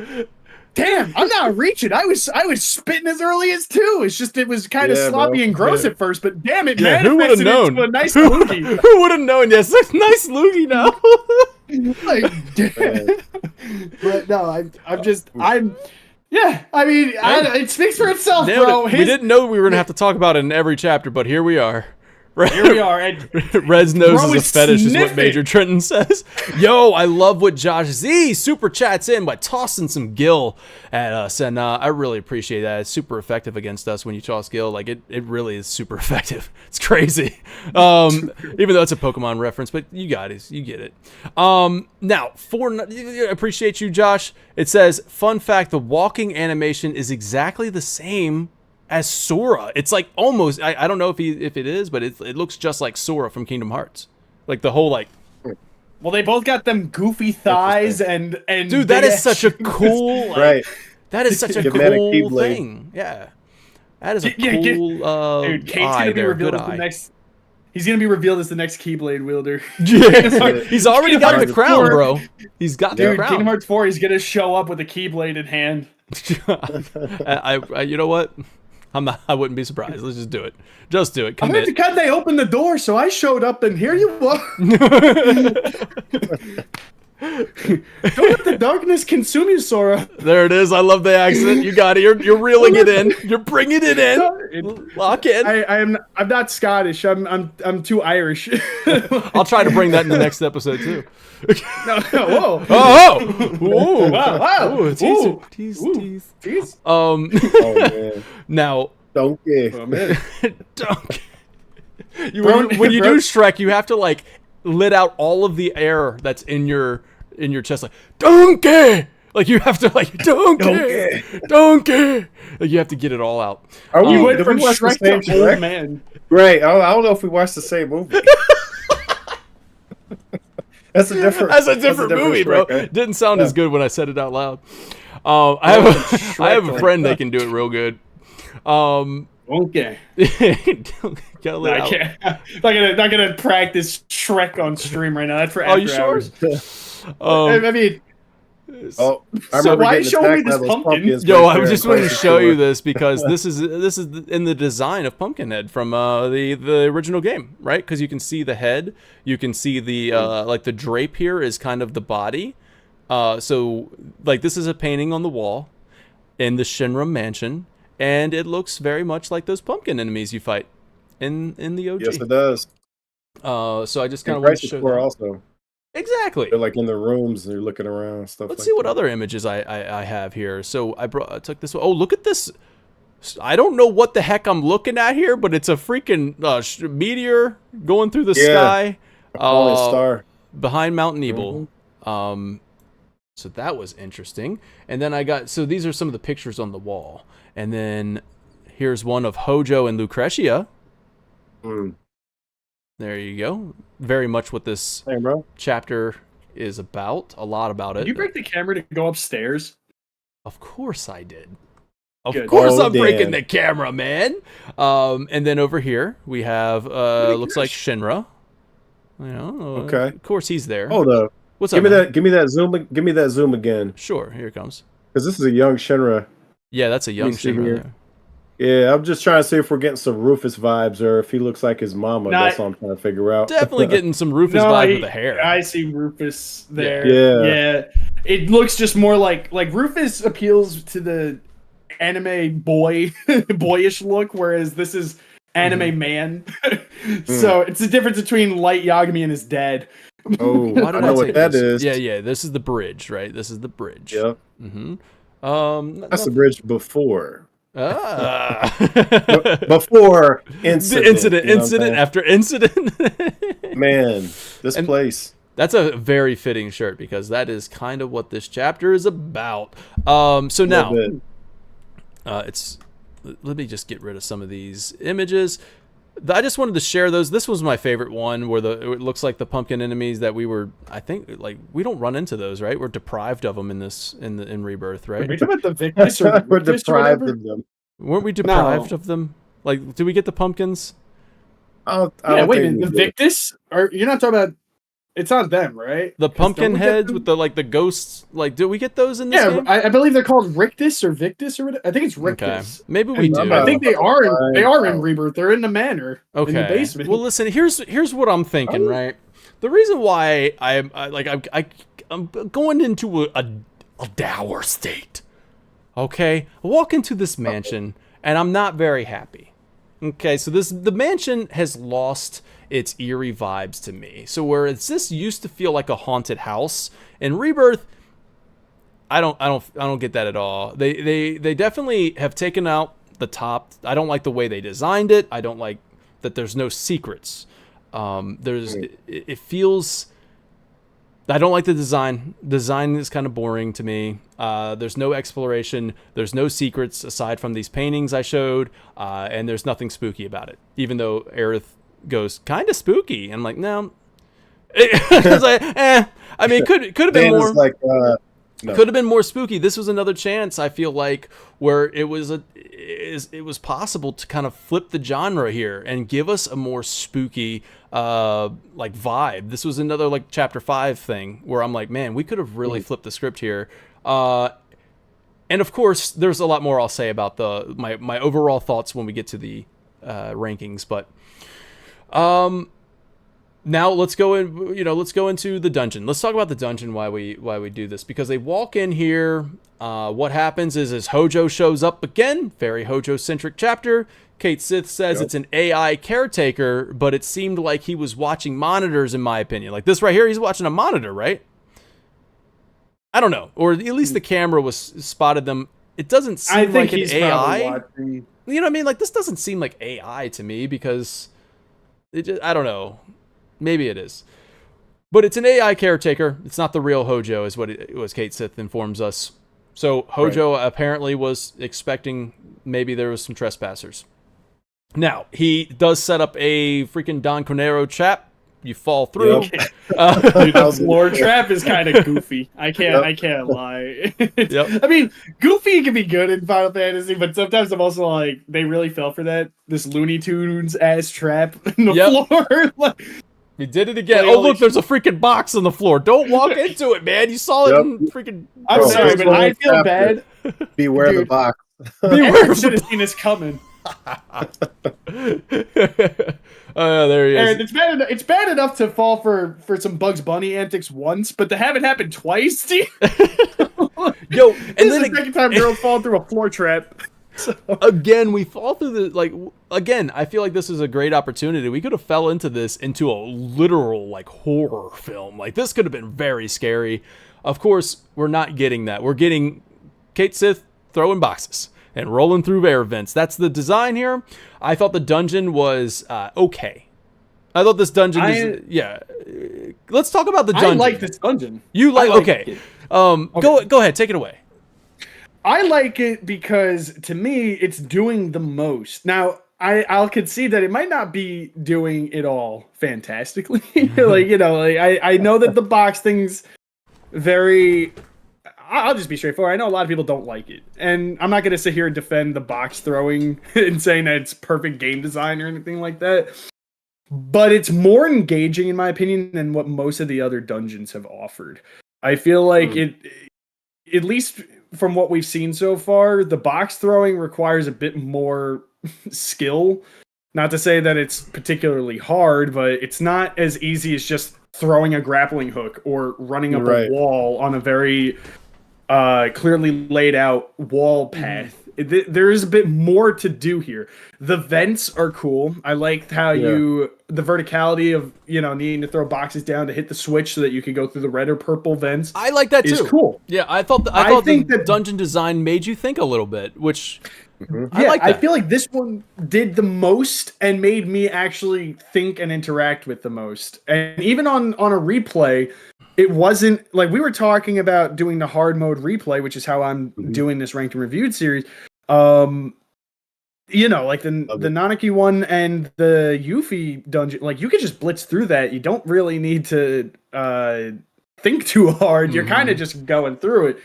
damn, I'm not reaching. I was spitting as early as 2. It's just it was kind of Yeah, sloppy bro. and gross at first, but damn it, Yeah, who would have manifested known? into a nice loogie. Who would have known? Yes, nice loogie now. Like, but no, I'm yeah. I mean, it speaks for itself, Nailed bro. it. We didn't know we were gonna have to talk about it in every chapter, but here we are. Here we are. And Red's nose Bro is a is fetish, is what sniffing. Major Trenton says. Yo, I love what Josh Z super chats in by tossing some Gil at us, and I really appreciate that. It's super effective against us when you toss Gil. Like it really is super effective. It's crazy. Even though it's a Pokemon reference, but you got it, you get it. Now I appreciate you, Josh. It says, fun fact: the walking animation is exactly the same as Sora. It's like almost, I don't know if it is, but it looks just like Sora from Kingdom Hearts. Like the whole like, well, they both got them goofy thighs and dude, that big is such a ass- cool, like, Right. that is such a Give man a cool Keyblade. thing. Yeah, that is a Yeah, cool Dude, Kate's eye gonna be there. revealed Good as the eye. next. He's gonna be revealed as the next Keyblade wielder. Yeah, he's already got the Kingdom crown, Hearts bro. He's got the Dude, crown. Kingdom Hearts 4, he's gonna show up with a Keyblade in hand. I you know what? I wouldn't be surprised. Let's just do it. Just do it. I heard Commit. they opened the door, so I showed up, and here you are. Don't let the darkness consume you, Sora. There it is. I love the accent. You got it. You're reeling it in. You're bringing it in. Lock in. I'm not Scottish. I'm too Irish. I'll try to bring that in the next episode too. No, whoa. Oh, whoa, Wow. Ooh, tease. Oh man. Now, Donkey. Oh, man. Dunk. When you do Shrek, you have to like let out all of the air that's in your chest, like donkey. Like you have to like donkey. Like you have to get it all out. Are we, You went did from we watch the Shrek same to old Shrek? man. Great. I don't know if we watched the same movie. That's a different movie, bro. Shrek, right? Didn't sound as good when I said it out loud. I have a friend that can do it real good. Okay. Gotta let I out. can't. Not gonna practice Shrek on stream right now. That's for Are after you sure? hours. Um, I mean, Oh, I So remember why getting show me attacked by this those pumpkin? pumpkins Yo, right I there just in wanted to Crisis show you Core. this because this is in the design of Pumpkinhead from the original game, right? Because you can see the head, you can see the like the drape here is kind of the body. So like this is a painting on the wall in the Shinra mansion, and it looks very much like those pumpkin enemies you fight in the OG. Yes, it does. So I just kind In of wanted to Crisis show Core that. also. Exactly. They're like in the rooms and they're looking around stuff. Let's like see what that. other images I have here. So I took this one. Oh, look at this. I don't know what the heck I'm looking at here, but it's a freaking meteor going through the sky Falling star. behind Mount Nebel. So that was interesting. And then so these are some of the pictures on the wall. And then here's one of Hojo and Lucretia. Mm. There you go. Very much what this Hey, bro. chapter is about. A lot about it. did you break the camera to go upstairs? Of course I did. Of Good. course Oh, I'm breaking damn. the camera, man. And then over here we have looks like Shinra. You know, Okay. Of course he's there. Hold up. What's Give up? me man? that. Give me that zoom. Give me that zoom again. Sure, here it comes. Because this is a young Shinra. Yeah, that's a young me see Shinra. here. There. Yeah, I'm just trying to see if we're getting some Rufus vibes or if he looks like his mama. No, That's what I'm trying to figure out. Definitely getting some Rufus vibe with the hair. I see Rufus there. Yeah. It looks just more like Rufus appeals to the anime boyish look, whereas this is anime man. So it's the difference between Light Yagami and his dad. Oh, Why I did know what take that this? is. Yeah. This is the bridge, right? This is the bridge. Yep. Mm-hmm. That's the bridge before. Ah. Before The incident. you know what I'm incident saying? after incident. Man, this And- place. That's a very fitting shirt because that is kind of what this chapter is about. So now, Little bit. let me just get rid of some of these images. I just wanted to share those. This was my favorite one where it looks like the pumpkin enemies that I think like we don't run into those, right? We're deprived of them in Rebirth, Are we right? talking about the Victus or We're Rufus or deprived whatever? of them. Weren't we deprived of them? Like, did we get the pumpkins? I Yeah, don't wait a think minute. The we did. Victus? You're not talking about... It's not them, right? The 'Cause pumpkin don't we get heads them? with the ghosts. Like, did we get those in this Yeah, game? I believe they're called Rictus or Victus or whatever. I think it's Okay, Rictus. maybe we do. I think they are in Fine. Rebirth. They're in the manor. Okay. In the basement. Well, listen. Here's what I'm thinking. Right. The reason why I'm going into a dour state. Okay. I walk into this mansion and I'm not very happy. Okay. So the mansion has lost its eerie vibes to me. So whereas this used to feel like a haunted house in Rebirth, I don't get that at all. They definitely have taken out the top. I don't like the way they designed it. I don't like that there's no secrets. It feels. I don't like the design. Design is kind of boring to me. There's no exploration. There's no secrets aside from these paintings I showed, and there's nothing spooky about it. Even though Aerith goes kind of spooky, I'm like, no. It's like, I mean, could have been Dan more. is like, no. Could have been more spooky. This was another chance, I feel like, where it was possible to kind of flip the genre here and give us a more spooky like vibe. This was another like chapter 5 thing where I'm like, man, we could have really flipped the script here. And of course, there's a lot more I'll say about my overall thoughts when we get to the rankings, but Now let's go in. Let's go into the dungeon. Let's talk about the dungeon. Why we do this? Because they walk in here. What happens is Hojo shows up again. Very Hojo centric chapter. Kate Sith says it's an AI caretaker, but it seemed like he was watching monitors. In my opinion, like this right here, he's watching a monitor, right? I don't know, or at least the camera was spotted them. It doesn't seem like an AI. You know what I mean? Like this doesn't seem like AI to me because I don't know. Maybe it is. But it's an AI caretaker. It's not the real Hojo, is what it was. Kate Sith informs us. So Hojo apparently was expecting maybe there was some trespassers. Now, he does set up a freaking Don Conero trap. You fall through. Dude, the floor trap is kind of goofy. I can't lie. I mean, goofy can be good in Final Fantasy, but sometimes I'm also like, they really fell for that. This Looney Tunes ass trap in the floor. Like, he did it again. Oh, look, there's a freaking box on the floor. Don't walk into it, man. You saw it in freaking... I'm sorry, but I feel bad. Beware the box. Beware should have seen this coming. There he is. And it's bad enough to fall for some Bugs Bunny antics once, but to have it happen twice, Yo, and this is the second time girls fall through a floor trap. So. Again, we fall through the I feel like this is a great opportunity. We could have fell into a literal horror film. Like this could have been very scary. Of course, we're not getting that. We're getting Kate Sith throwing boxes and rolling through air vents. That's the design here. I thought the dungeon was okay. I thought this dungeon Let's talk about the dungeon. I like this dungeon. You like okay. Go ahead, take it away. I like it because to me it's doing the most. Now, I'll concede that it might not be doing it all fantastically. I know that the box thing's very... I'll just be straightforward. I know a lot of people don't like it. And I'm not going to sit here and defend the box throwing and saying that it's perfect game design or anything like that. But it's more engaging, in my opinion, than what most of the other dungeons have offered. I feel like it, at least from what we've seen so far, the box throwing requires a bit more skill. Not to say that it's particularly hard, but it's not as easy as just throwing a grappling hook or running up a wall on a very clearly laid out wall path. There is a bit more to do here. The vents are cool. I liked how the verticality of, needing to throw boxes down to hit the switch so that you could go through the red or purple vents. I like that too. Is cool. Yeah, I thought the dungeon design made you think a little bit, which I like that. I feel like this one did the most and made me actually think and interact with the most. And even on a replay, it wasn't like we were talking about doing the hard mode replay, which is how I'm doing this ranked and reviewed series. Like the Nanaki one and the Yuffie dungeon, like you could just blitz through that. You don't really need to think too hard. You're kind of just going through it.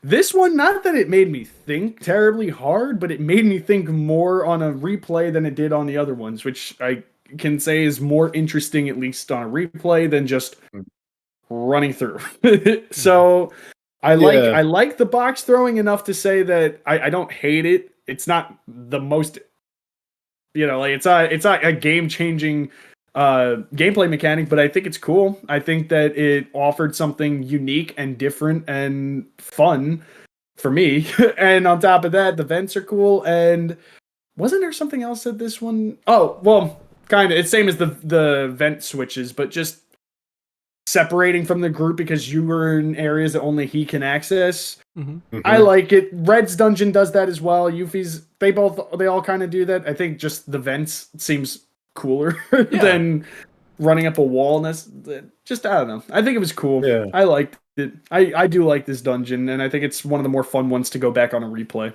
This one, not that it made me think terribly hard, but it made me think more on a replay than it did on the other ones, which I can say is more interesting, at least on a replay, than just running through. So I like the box throwing enough to say that I don't hate it. It's not the most, it's not a game changing gameplay mechanic, but I think it's cool. I think that it offered something unique and different and fun for me. And on top of that, the vents are cool. And wasn't there something else that this one? Oh, well, kind of. It's same as the vent switches, but just separating from the group because you were in areas that only he can access. I like it. Red's dungeon does that as well. Yuffie's, they all kind of do that. I think just the vents seems cooler than running up a wall, and that's just, I don't know. I think it was cool. Yeah. I liked it. I do like this dungeon, and I think it's one of the more fun ones to go back on a replay.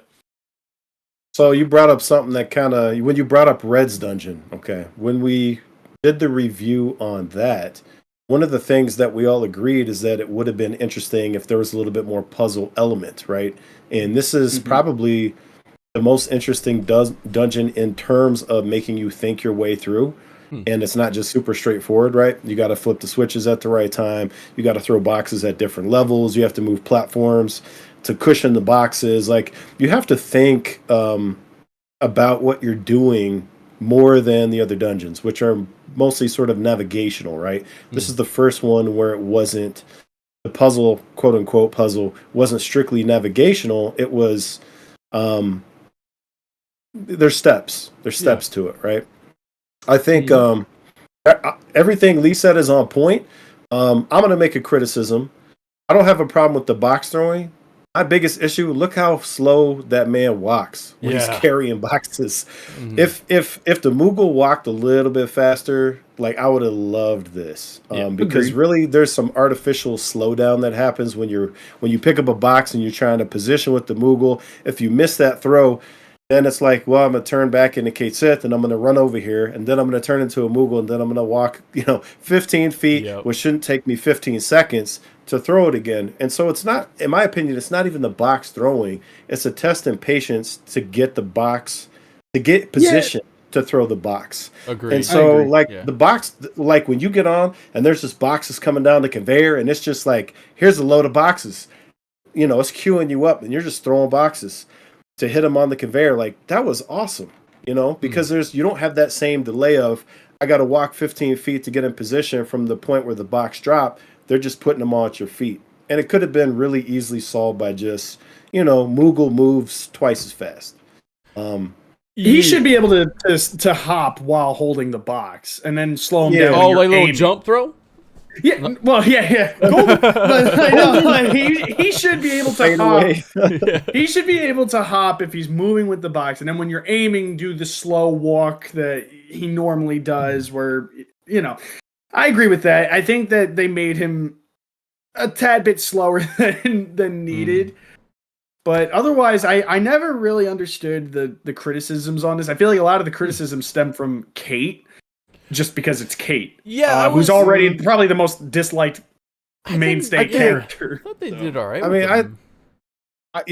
So you brought up something that when you brought up Red's dungeon, okay, when we did the review on that, one of the things that we all agreed is that it would have been interesting if there was a little bit more puzzle element, right? And this is probably the most interesting dungeon in terms of making you think your way through. And it's not just super straightforward, right? You got to flip the switches at the right time. You got to throw boxes at different levels. You have to move platforms to cushion the boxes. Like, you have to think about what you're doing more than the other dungeons, which are mostly sort of navigational, right? This is the first one where it wasn't the puzzle, quote unquote puzzle, wasn't strictly navigational. It was there's steps. There's steps to it, right? I think everything Lee said is on point. I'm going to make a criticism. I don't have a problem with the box throwing. My biggest issue, look how slow that man walks when he's carrying boxes. If the Moogle walked a little bit faster, like I would have loved this. Because really there's some artificial slowdown that happens when you pick up a box and you're trying to position with the Moogle. If you miss that throw, then it's like, well, I'm going to turn back into Kate Sith and I'm going to run over here and then I'm going to turn into a Moogle and then I'm going to walk, 15 feet, which shouldn't take me 15 seconds to throw it again. And so it's not, in my opinion, it's not even the box throwing. It's a test in patience to get the box, to get position to throw the box. Agreed. And so the box, like when you get on and there's just boxes coming down the conveyor and it's just like, here's a load of boxes. It's queuing you up and you're just throwing boxes to hit them on the conveyor. Like that was awesome, because you don't have that same delay of, I got to walk 15 feet to get in position from the point where the box dropped. They're just putting them all at your feet. And it could have been really easily solved by just, Moogle moves twice as fast. He should be able to hop while holding the box and then slow him down. Oh, like a little jump throw? Yeah, well, but he should be able to hop. He should be able to hop if he's moving with the box, and then when you're aiming, do the slow walk that he normally does. Where I agree with that. I think that they made him a tad bit slower than needed. But otherwise, I never really understood the criticisms on this. I feel like a lot of the criticisms stem from Kate. Just because it's Kate. Yeah. Who's already probably the most disliked mainstay character. I thought they did all right. I mean,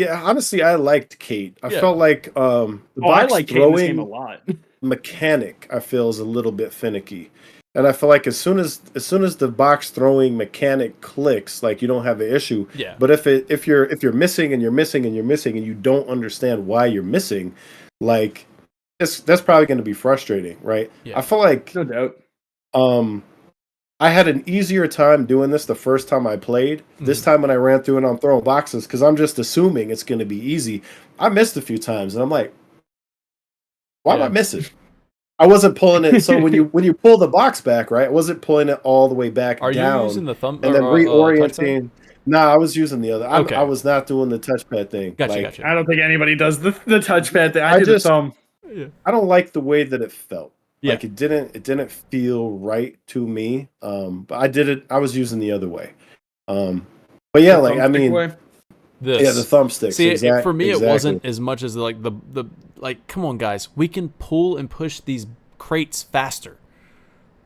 honestly, I liked Kate. I felt like the box I like throwing Kate in this game a lot. mechanic, I feel, is a little bit finicky. And I feel like as soon as the box throwing mechanic clicks, like you don't have an issue. Yeah. But if you're missing and you're missing and you're missing and you don't understand why you're missing, like that's probably going to be frustrating, right? Yeah. I feel like no doubt. I had an easier time doing this the first time I played. This time when I ran through and I'm throwing boxes, because I'm just assuming it's going to be easy. I missed a few times, and I'm like, why am I missing? I wasn't pulling it. So when you pull the box back, right, I wasn't pulling it all the way back down. Are you using the thumb and then reorienting? Nah, I was using the other. I was not doing the touchpad thing. Gotcha. I don't think anybody does the touchpad thing. I did the thumb. Yeah. I don't like the way that it felt. Yeah. Like it didn't feel right to me. But I did it. I was using the other way. But yeah, like I mean, the thumbstick. See, for me, it wasn't as much as like the like. Come on, guys, we can pull and push these crates faster.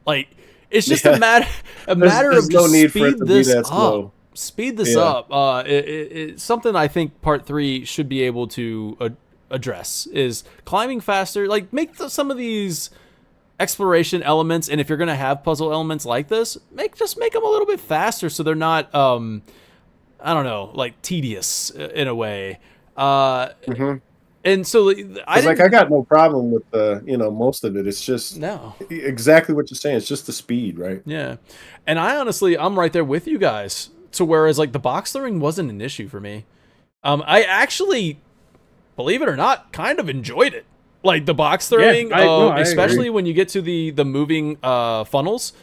Like it's just a matter of just no need speed for it to this be that up. slow. Speed this up. It's something I think Part 3 should be able to address is climbing faster. Like make some of these exploration elements, and if you're gonna have puzzle elements like this, make them a little bit faster so they're not I don't know, like tedious in a way. And so I got no problem with most of it. It's just exactly what you're saying. It's just the speed, right? Yeah. And I'm right there with you guys. So whereas like the box throwing wasn't an issue for me, I actually, believe it or not, kind of enjoyed it. Like the box throwing, especially when you get to the moving funnels.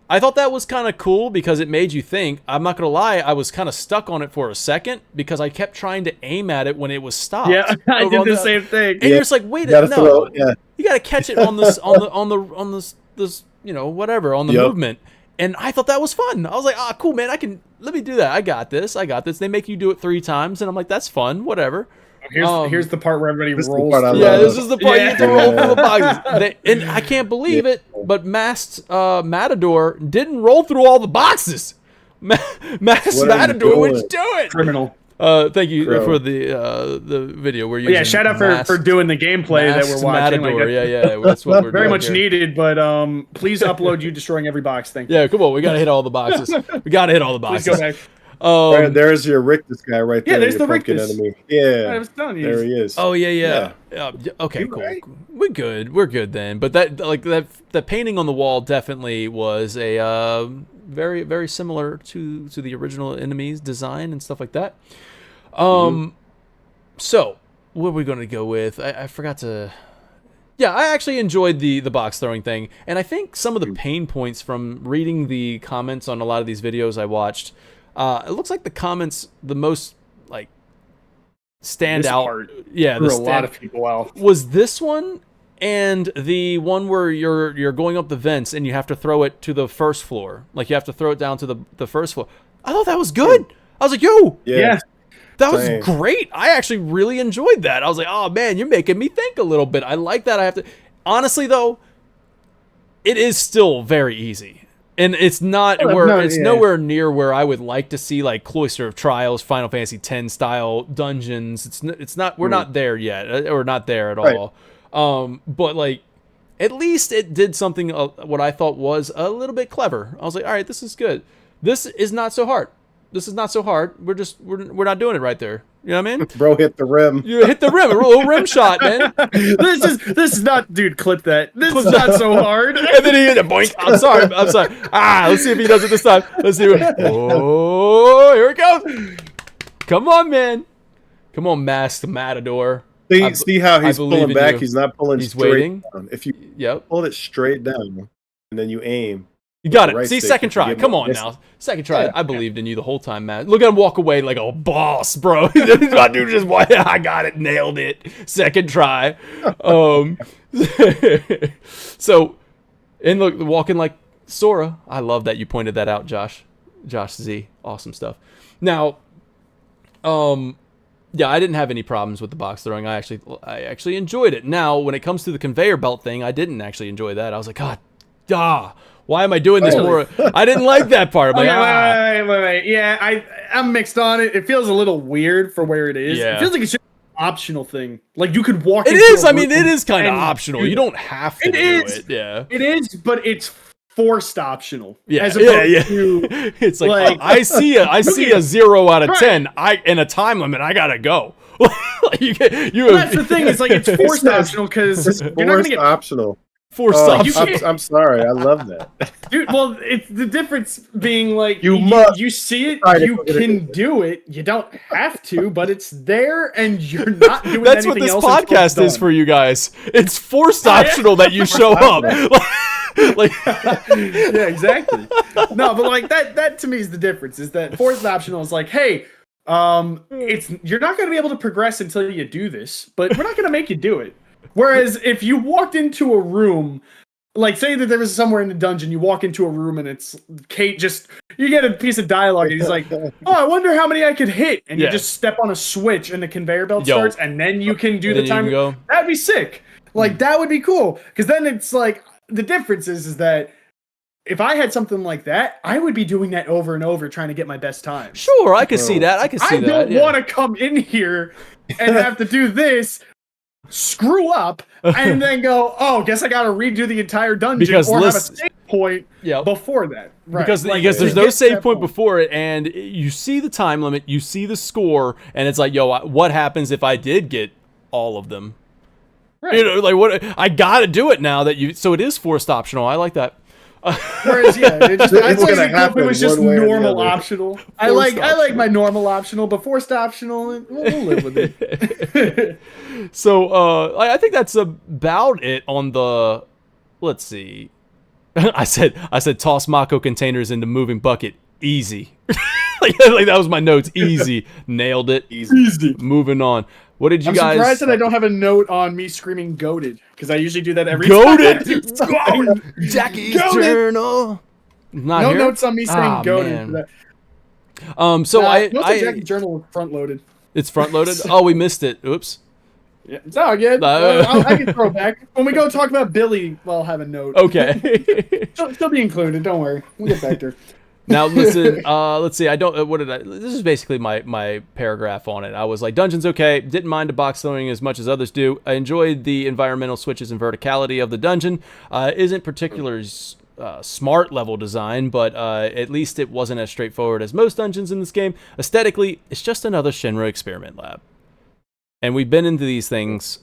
I thought that was kind of cool because it made you think. I'm not going to lie, I was kind of stuck on it for a second because I kept trying to aim at it when it was stopped. Yeah, I did the same thing. And you're just like, wait a minute, you got to catch it on this, on this, whatever, on the movement. And I thought that was fun. I was like, cool, man, let me do that. I got this. They make you do it 3 times. And I'm like, that's fun, whatever. Here's the part where everybody rolls. This is the part you get to roll through the boxes. And I can't believe it, but Masked Matador didn't roll through all the boxes. Masked Matador, what you doing? Criminal. Thank you for the video where you shout out for doing the gameplay that we're watching. Matador. That's what we're very doing much here. Needed, but please upload you destroying every box. Thank you. Yeah, come on, we gotta hit all the boxes. Please go back. There's your Rictus guy right there. Yeah, there's your the pumpkin Rictus. enemy. Yeah, I was telling you. there he is. Oh yeah. Okay, You cool. right? We're good. We're good then. But that painting on the wall definitely was a very very similar to the original enemy's design and stuff like that. So what are we going to go with? I forgot to. Yeah, I actually enjoyed the box throwing thing, and I think some of the pain points from reading the comments on a lot of these videos I watched. It looks like the comments the most like stand This out. part Yeah, a lot of people out. was this one and the one where you're going up the vents and you have to throw it to the first floor. Like you have to throw it down to the first floor. I thought that was good. I was like, yo, Yeah. that was Same. great. I actually really enjoyed that. I was like, oh man, you're making me think a little bit. I like that. I have to. Honestly though, it is still very easy. And it's not nowhere near where I would like to see like Cloister of Trials, Final Fantasy X style dungeons. It's not. We're not there yet, or not there at all. But like, at least it did something what I thought was a little bit clever. I was like, all right, this is good. This is not so hard. This is not so hard. We're not doing it right there. You know what I mean? Bro hit the rim. You hit the rim, a little rim shot, man. This is not, dude. Clip that. This is not so hard. And then he hit it. Boink. I'm sorry. Let's see if he does it this time. Let's see. Oh, here it goes. Come on, man. Come on, Masked Matador. See how he's believe pulling in back? you. He's not pulling He's straight waiting. down. If you Yep. pull it straight down and then you aim, You got it. right See, stick, second if you try. give Come him a on miss. now. Second try. Yeah. I believed in you the whole time, man. Look at him walk away like a boss, bro. My dude just, I got it. Nailed it. Second try. So, and look, walking like Sora. I love that you pointed that out, Josh. Josh Z. Awesome stuff. Now, yeah, I didn't have any problems with the box throwing. I actually enjoyed it. Now, when it comes to the conveyor belt thing, I didn't actually enjoy that. I was like, God, why am I doing this more? I didn't like that part. I'm like, Wait. Yeah, I'm mixed on it. It feels a little weird for where it is. Yeah. It feels like it's just an optional thing. Like you could walk. It into is. a I mean, room it is kind of and optional. do You don't have to It do is. it. Yeah. It is, but it's forced optional. Yeah. As opposed Yeah. to It's like, like- I see a 0 out of Right. 10. In a time limit. I gotta go. that's the thing. It's like it's forced optional because it's you're not gonna forced get. optional. forced Oh, option. I'm sorry. I love that. Dude, well, it's the difference being like You must you see it, try to you figure it can out. do it. You don't have to, but it's there, and you're not doing That's what anything this else until it's podcast is done. for you guys. It's forced yeah. optional that you show up. Like, Yeah, exactly. No, but like that to me is the difference. Is that forced optional is like, hey, it's you're not going to be able to progress until you do this, but we're not going to make you do it. Whereas if you walked into a room, like say that there was somewhere in the dungeon, you walk into a room and it's Kate you get a piece of dialogue and he's like, oh, I wonder how many I could hit. And Yeah. you just step on a switch and the conveyor belt Yo. starts and then you can do Then the you can time. go. That'd be sick. Like that would be cool. Because then it's like, the difference is that if I had something like that, I would be doing that over and over trying to get my best time. sure, I can see that. I can see I that. don't yeah. want to come in here and have to do this, screw up, and then go, oh, guess I got to redo the entire dungeon Because or have a listen- save point Yep. before that. Right. Because Like, there's to no get to save that point before it, and you see the time limit, you see the score, and it's like, yo, what happens if I did get all of them? Right. You know, like what? I gotta do it now that you. So it is forced optional. I like that. Whereas, yeah, it just, I It's thought gonna it happen was just one way or the normal other. optional. I Forced like optional. my normal optional, but forced optional, we'll live with it. So I think that's about it on the. Let's see. I said toss Mako containers into moving bucket. Easy. like that was my notes. Easy. Nailed it. Easy. Moving on. What did you I'm guys? surprised that I don't have a note on me screaming goated, because I usually do that every Goated? time I do something. Jackie's Goated. Journal. Not No here? notes on me saying Ah, goated. man. For that. So Most of I Jackie's journal was front loaded. it's front loaded. Oh, we missed it. Oops. Yeah, it's all good. I can throw back when we go talk about Billy. Well, I'll have a note. Okay. She'll be included. Don't worry. We'll get back to her. Now listen, let's see. I don't. What did I? This is basically my paragraph on it. I was like, dungeon's okay. Didn't mind the box throwing as much as others do. I enjoyed the environmental switches and verticality of the dungeon. Isn't smart level design, but at least it wasn't as straightforward as most dungeons in this game. Aesthetically, it's just another Shinra experiment lab. And we've been into these things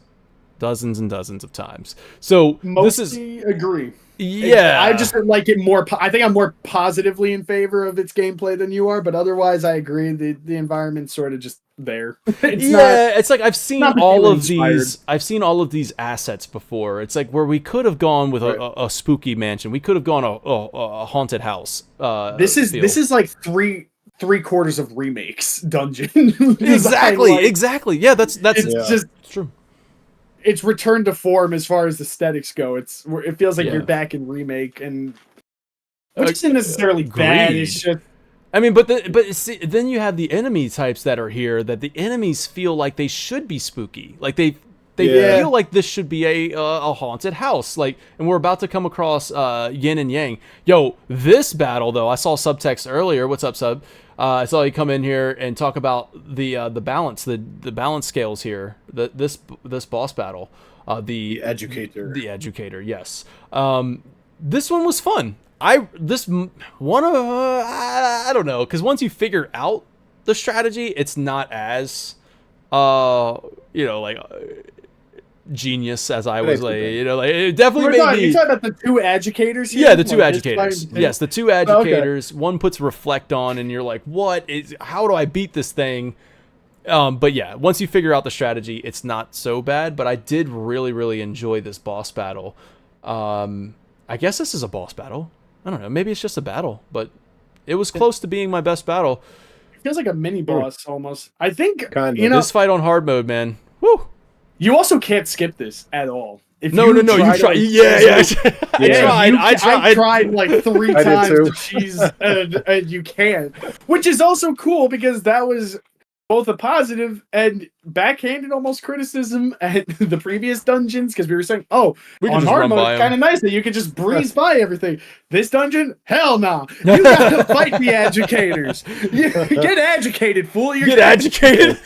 dozens and dozens of times. So Mostly agree. Yeah. I just like it more. I think I'm more positively in favor of its gameplay than you are, but otherwise I agree. The environment's sort of just there. It's like I've seen all of inspired. these. I've seen all of these assets before. It's like where we could have gone with a spooky mansion. We could have gone a haunted house. This is like three-quarters of remakes dungeon. Exactly. Yeah, that's just true. It's returned to form as far as aesthetics go. It feels like you're back in remake, and which isn't necessarily bad. It's just, I mean, but see, then you have the enemy types that are here. That the enemies feel like they should be spooky. Like they feel like this should be a haunted house. Like, and we're about to come across Yin and Yang. Yo, this battle though, I saw subtext earlier. What's up, sub? I saw you come in here and talk about the balance, the balance scales here. This boss battle, the educator. Yes. This one was fun. I don't know, because once you figure out the strategy, it's not as genius as I was it definitely made me. You talking about the two educators here? Yeah, the two educators. Yes, the two educators. Okay. One puts reflect on, and you're like, how do I beat this thing? But yeah, once you figure out the strategy, it's not so bad. But I did really, really enjoy this boss battle. I guess this is a boss battle. I don't know. Maybe it's just a battle, but it was close to being my best battle. It feels like a mini boss almost. I think this fight on hard mode, man. Woo! You also can't skip this at all. No, you tried. I tried like 3 times, and you can't. Which is also cool because that was both a positive and backhanded almost criticism at the previous dungeons, because we were saying, on hard mode, it's kind of nice that you could just breeze by everything. This dungeon, hell no. You gotta fight the educators. Get educated, fool. Educated.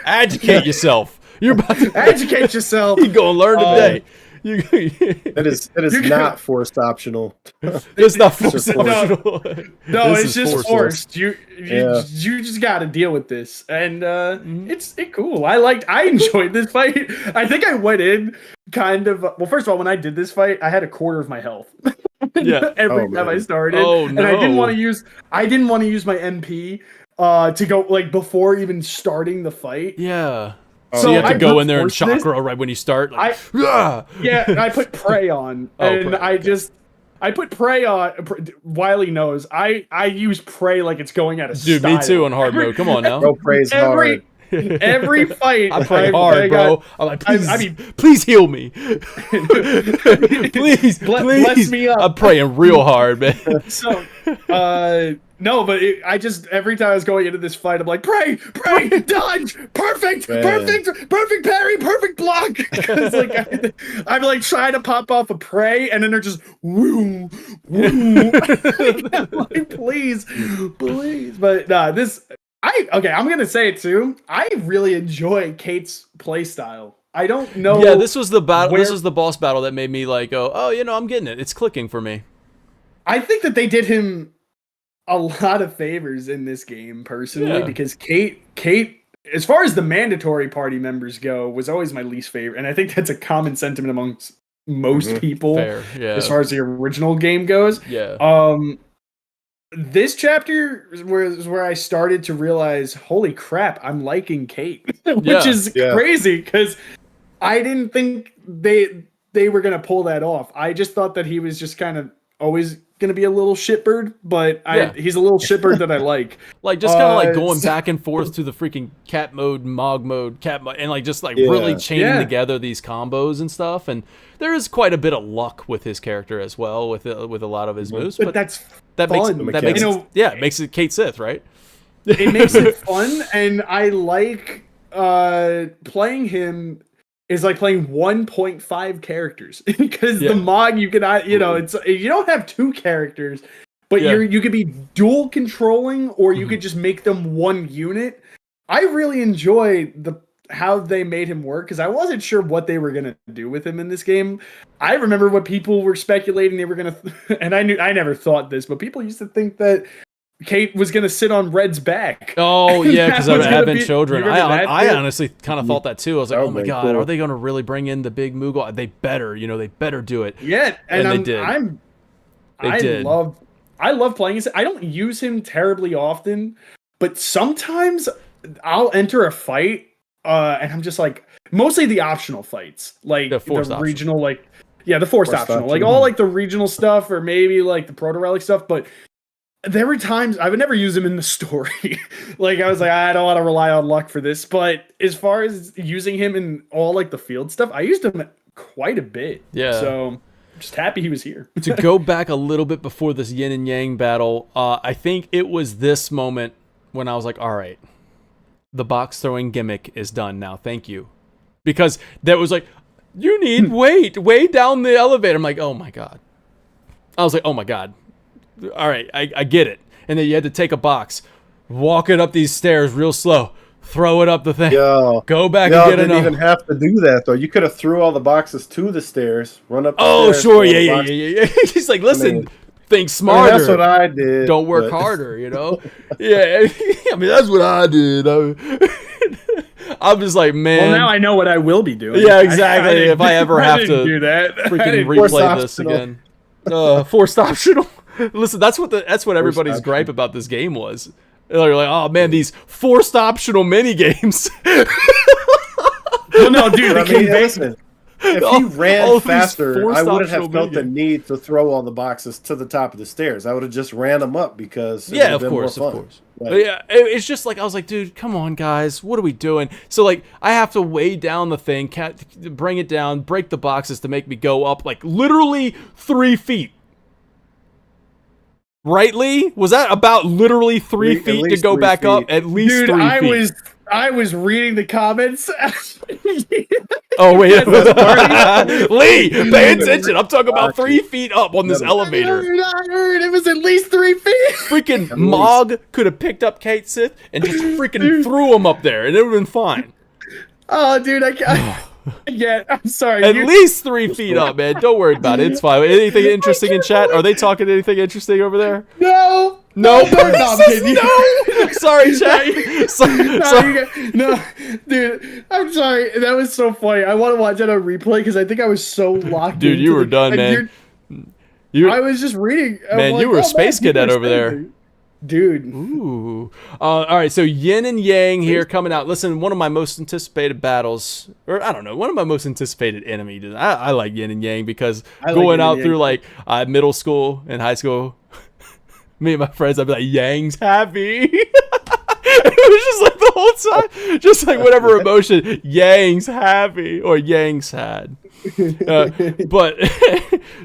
Educate yourself. You're about to educate yourself. You're gonna learn today. That is not forced optional. It's not forced optional. No, it's just forced. You just got to deal with this, and it's cool. I enjoyed this fight. I think I went in kind of first of all, when I did this fight, I had a quarter of my health. Every time I started, and I didn't want to use my MP to go like before even starting the fight. Yeah. So you have to go in there and chakra right when you start. Like, and I put prey on, and I put prey on. Wiley knows I use prey like it's going out of style. Dude, me too on hard mode. Come on now. Bro, prey's hard. Every fight, I pray hard, bro. I'm like, please heal me. please, bless me up. I'm praying real hard, man. So, no, but I just every time I was going into this fight, I'm like, pray, dodge, perfect parry, perfect block. It's like I'm like trying to pop off a prey, and then they're just woo. Like, please. But I'm gonna say it too. I really enjoy Kate's play style. I don't know. Yeah, this was the battle. This was the boss battle that made me like, I'm getting it. It's clicking for me. I think that they did him a lot of favors in this game, personally, because Kate, as far as the mandatory party members go, was always my least favorite, and I think that's a common sentiment amongst most people. Fair, yeah. As far as the original game goes. Yeah. This chapter was where I started to realize, holy crap, I'm liking Kate, which is crazy because I didn't think they were gonna pull that off. I just thought that he was just kind of always gonna be a little shitbird, but he's a little shitbird that I like. Like just kind of like going back and forth to the freaking cat mode, mog mode, cat mode, and like just like really chaining together these combos and stuff. And there is quite a bit of luck with his character as well, with a lot of his moves. But that makes it Kate Sith, right? It makes it fun, and I like playing him. Is like playing 1.5 characters because the mod you can, it's you don't have 2 characters, but you could be dual controlling or you could just make them one unit. I really enjoy how they made him work because I wasn't sure what they were gonna do with him in this game. I remember what people were speculating they were gonna, and I never thought this, but people used to think that Kate was gonna sit on Red's back. Oh yeah, because of having children. I I honestly kind of thought that too. I was like, oh my god, cool. are they gonna really bring in the big Moogle? They better, they better do it. Yeah, and they did. I love playing this. I don't use him terribly often, but sometimes I'll enter a fight, and I'm just like, mostly the optional fights, like the regional, the forced optional, like all like the regional stuff, or maybe like the proto relic stuff. But there were times I would never use him in the story. Like I was like, I don't want to rely on luck for this. But as far as using him in all like the field stuff, I used him quite a bit. Yeah. So I'm just happy he was here. To go back a little bit before this yin and yang battle, I think it was this moment when I was like, all right, the box throwing gimmick is done now. Thank you. Because that was like, you need way down the elevator. I'm like, oh my God. I was like, oh my God. All right, I get it. And then you had to take a box, walk it up these stairs real slow, throw it up the thing, go back and get it. You didn't even have to do that though. You could have threw all the boxes to the stairs, run up. Oh, sure, yeah. He's like, listen, think smarter. That's what I did. Don't work harder, Yeah, I mean that's what I did. I'm just like, man. Well, now I know what I will be doing. Yeah, exactly. If I ever have to do that, freaking replay this again, forced optional. Listen, that's what everybody's gripe about this game was. They're like, oh man, these forced optional mini games. Well, no, dude, listen. If he ran faster, I wouldn't have felt the need to throw all the boxes to the top of the stairs. I would have just ran them up because of course. Right. Yeah, it's just like I was like, dude, come on, guys, what are we doing? So like, I have to weigh down the thing, bring it down, break the boxes to make me go up like literally 3 feet. Right, Lee? Was that about literally 3 feet to go back up? At least dude, 3 feet. I was reading the comments. Oh wait, Lee, pay attention! I'm talking about 3 feet up on this elevator. I heard it was at least 3 feet. Freaking Mog could have picked up Kate Sith and just freaking threw him up there, and it would have been fine. Oh, dude, I can't. Yeah, I'm sorry. At least 3 feet up, man. Don't worry about it. It's fine. Anything interesting in chat? Are they talking anything interesting over there? No. No. Sorry, chat. No, dude. I'm sorry. That was so funny. I want to watch that on replay because I think I was so locked. Dude, you were done, man. I was just reading. Man, you were a space cadet over there. Dude. Ooh. All right, so Yin and Yang here coming out. Listen, one of my most anticipated battles, or I don't know, one of my most anticipated enemies. I like Yin and Yang because going out through like middle school and high school, me and my friends, I'd be like, Yang's happy. It was just like the whole time, just like whatever emotion, Yang's happy or Yang sad. But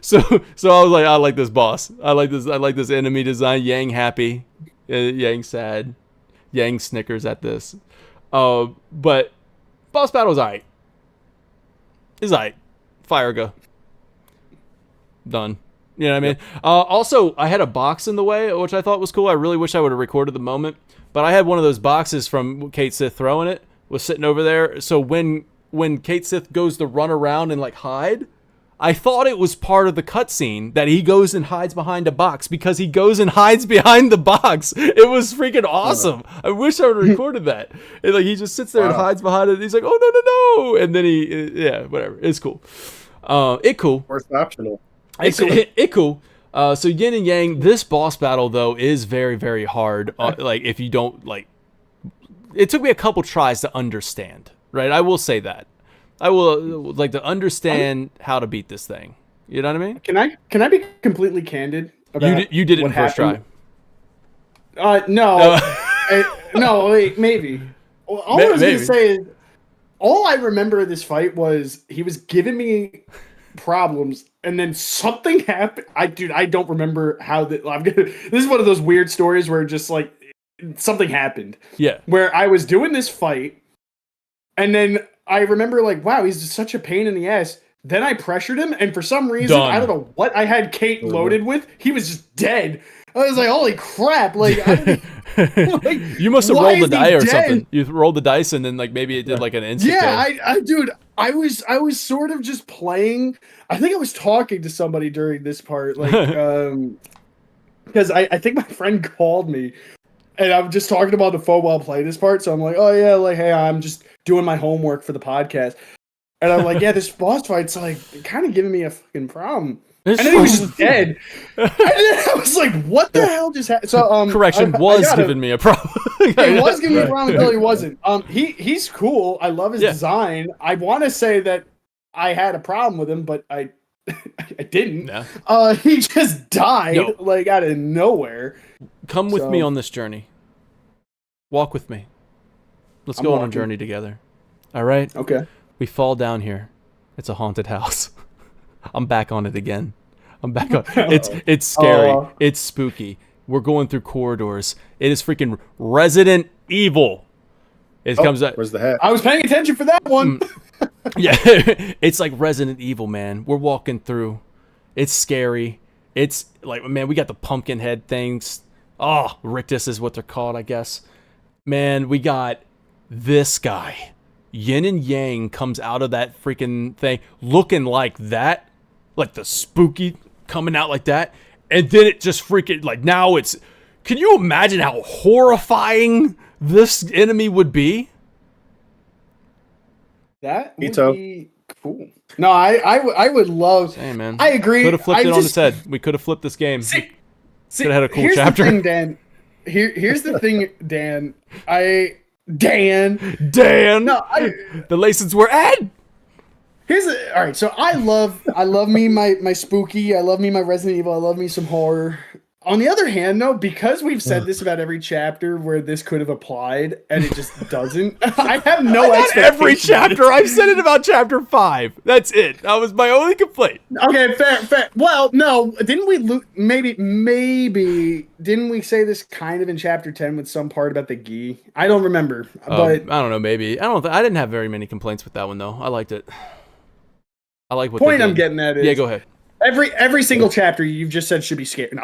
so I was like, I like this boss. I like this enemy design. Yang happy, Yang sad, Yang snickers at this. But boss battle's alright. It's alright. Fire done. You know what I mean? Also, I had a box in the way, which I thought was cool. I really wish I would have recorded the moment. But I had one of those boxes from Kate Sith throwing it, was sitting over there. So when Kate Sith goes to run around and like hide, I thought it was part of the cutscene that he goes and hides behind a box because he goes and hides behind the box. It was freaking awesome. I wish I would have recorded that. And, like he just sits there and hides behind it. And he's like, oh no. And then whatever. It's cool. It cool. First optional. It cool. So Yin and Yang, this boss battle though is very, very hard. Like if you don't like, it took me a couple tries to understand. Right, I will say that. I will like to understand how to beat this thing. You know what I mean? Can I be completely candid about you did it in first try? No. No, wait, maybe. All I was going to say is, all I remember of this fight was he was giving me problems, and then something happened. I don't remember how that. This is one of those weird stories where just like something happened. Yeah. Where I was doing this fight. And then I remember like, wow, he's just such a pain in the ass. Then I pressured him, and for some reason, I don't know what I had Kate loaded with. He was just dead. I was like, holy crap! Like, I didn't, like You must have why rolled the is he die or dead? something. You rolled the dice and then like maybe it did like an instant Yeah, kill. dude, I was sort of just playing. I think I was talking to somebody during this part, like, because I think my friend called me, and I'm just talking about the phone while playing this part. So I'm like, oh yeah, like, hey, I'm just doing my homework for the podcast, and I'm like, yeah, this boss fight's like kind of giving me a fucking problem. And then he was just dead. And then I was like, what the hell just happened? So, Correction, giving me a problem. It was giving me a problem until he wasn't. He's cool. I love his design. I want to say that I had a problem with him, but I didn't. Yeah. He just died like out of nowhere. Come with me on this journey. Walk with me. Let's go on a journey together. All right? Okay. We fall down here. It's a haunted house. I'm back on it again. I'm back on. It's scary. It's spooky. We're going through corridors. It is freaking Resident Evil. It comes out. Where's the hat? I was paying attention for that one. Yeah, it's like Resident Evil, man. We're walking through. It's scary. It's like, man, we got the pumpkin head things. Oh, rictus is what they're called, I guess. Man, we got this guy. Yin and Yang comes out of that freaking thing looking like that. Like the spooky coming out like that. And then it just freaking, like now it's... Can you imagine how horrifying this enemy would be? That would be cool. No, I would love... Hey, man. I agree. Could have flipped it on its head. We could have flipped this game. See, could have had a cool here's chapter. The thing, Dan. Here's the thing, Dan. Dan. No, the license were Ed. All right. So I love me my spooky. I love me my Resident Evil. I love me some horror. On the other hand, though, because we've said this about every chapter where this could have applied and it just doesn't, I have no expectation. Every chapter, I've said it about chapter 5. That's it. That was my only complaint. Okay, fair. Well, no, didn't we maybe didn't we say this kind of in chapter 10 with some part about the gi? I don't remember, but I don't know. Maybe I didn't have very many complaints with that one though. I liked it. I like what point I'm getting at is go ahead. Every single chapter you've just said should be scary. No.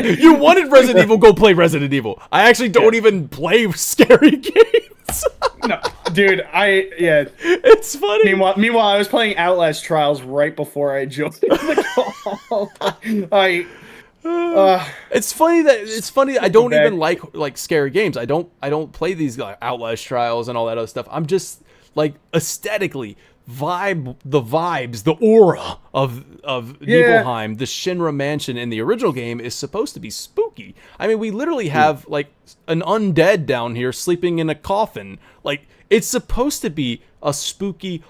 You wanted Resident Evil, go play Resident Evil. I actually don't even play scary games. No, dude, it's funny. Meanwhile, I was playing Outlast Trials right before I joined the call. It's funny. I don't even like scary games. I don't play these Outlast Trials and all that other stuff. I'm just like aesthetically. The vibes, the aura of Nibelheim, the Shinra mansion in the original game is supposed to be spooky. I mean, we literally have like an undead down here sleeping in a coffin. Like it's supposed to be a spooky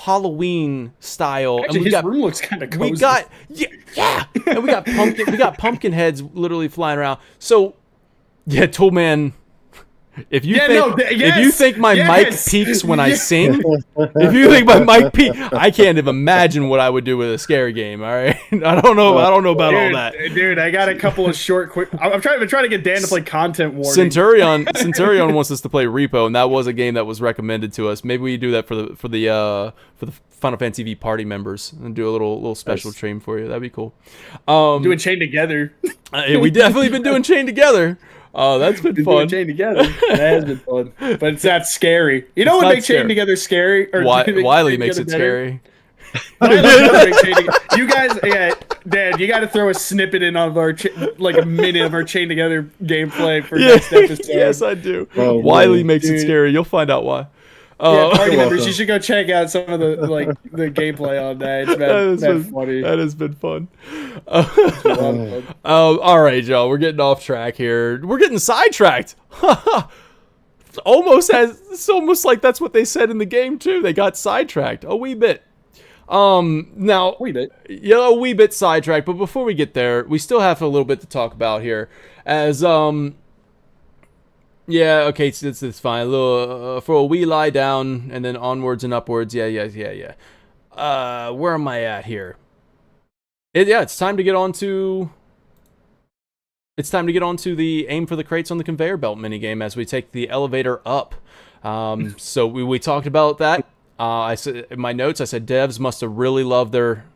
Halloween style. Actually, his room looks kind of cozy. We got and we got pumpkin heads literally flying around. So yeah, Toolman. If you think my mic peaks when I sing, if you think my mic peaks, I can't even imagine what I would do with a scary game. All right, I don't know about all that. Dude, I got a couple of quick. I'm trying to get Dan to play content warning. Centurion wants us to play Repo, and that was a game that was recommended to us. Maybe we do that for the Final Fantasy V party members and do a little special stream for you. That'd be cool. Doing Chain Together. We definitely been doing Chain Together. Oh, that's been fun. Chain Together. That has been fun. But it's not scary. You know what makes Chain Together scary? Or Wiley makes it scary. You guys, Dan, you got to throw a snippet in of our a minute of our Chain Together gameplay for next episode. Yes, I do. Wiley makes it scary. You'll find out why. Party members, you should go check out some of the gameplay on that. It's been funny. That has been fun. All right, y'all. We're getting off track here. We're getting sidetracked. It's almost like that's what they said in the game too. They got sidetracked a wee bit. Now, a wee bit sidetracked. But before we get there, we still have a little bit to talk about here. As yeah, okay, it's fine. A little for a wee lie down and then onwards and upwards. Yeah. Where am I at here? It's time to get on to. It's time to get on to the aim for the crates on the conveyor belt minigame as we take the elevator up. So we talked about that. I said in my notes, I said devs must have really loved their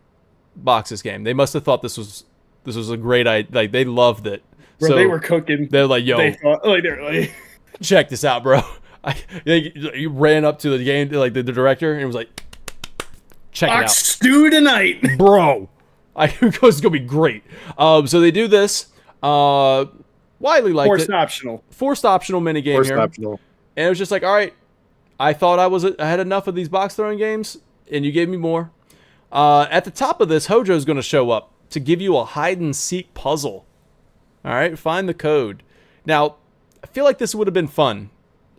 boxes game. They must have thought this was This was a great idea. Like, they loved it. Bro, so they were cooking. They're like, yo, They thought, like, they're like, check this out, bro. He ran up to the game, like the director, and was like, check it out. stew tonight. Bro. It's going to be great. So they do this. Wiley liked Forced it. optional. Forced optional minigame Forced here. optional. And it was just like, all right, I thought I had enough of these box throwing games, and you gave me more. At the top of this, Hojo's going to show up to give you a hide and seek puzzle. All right, find the code. Now, I feel like this would have been fun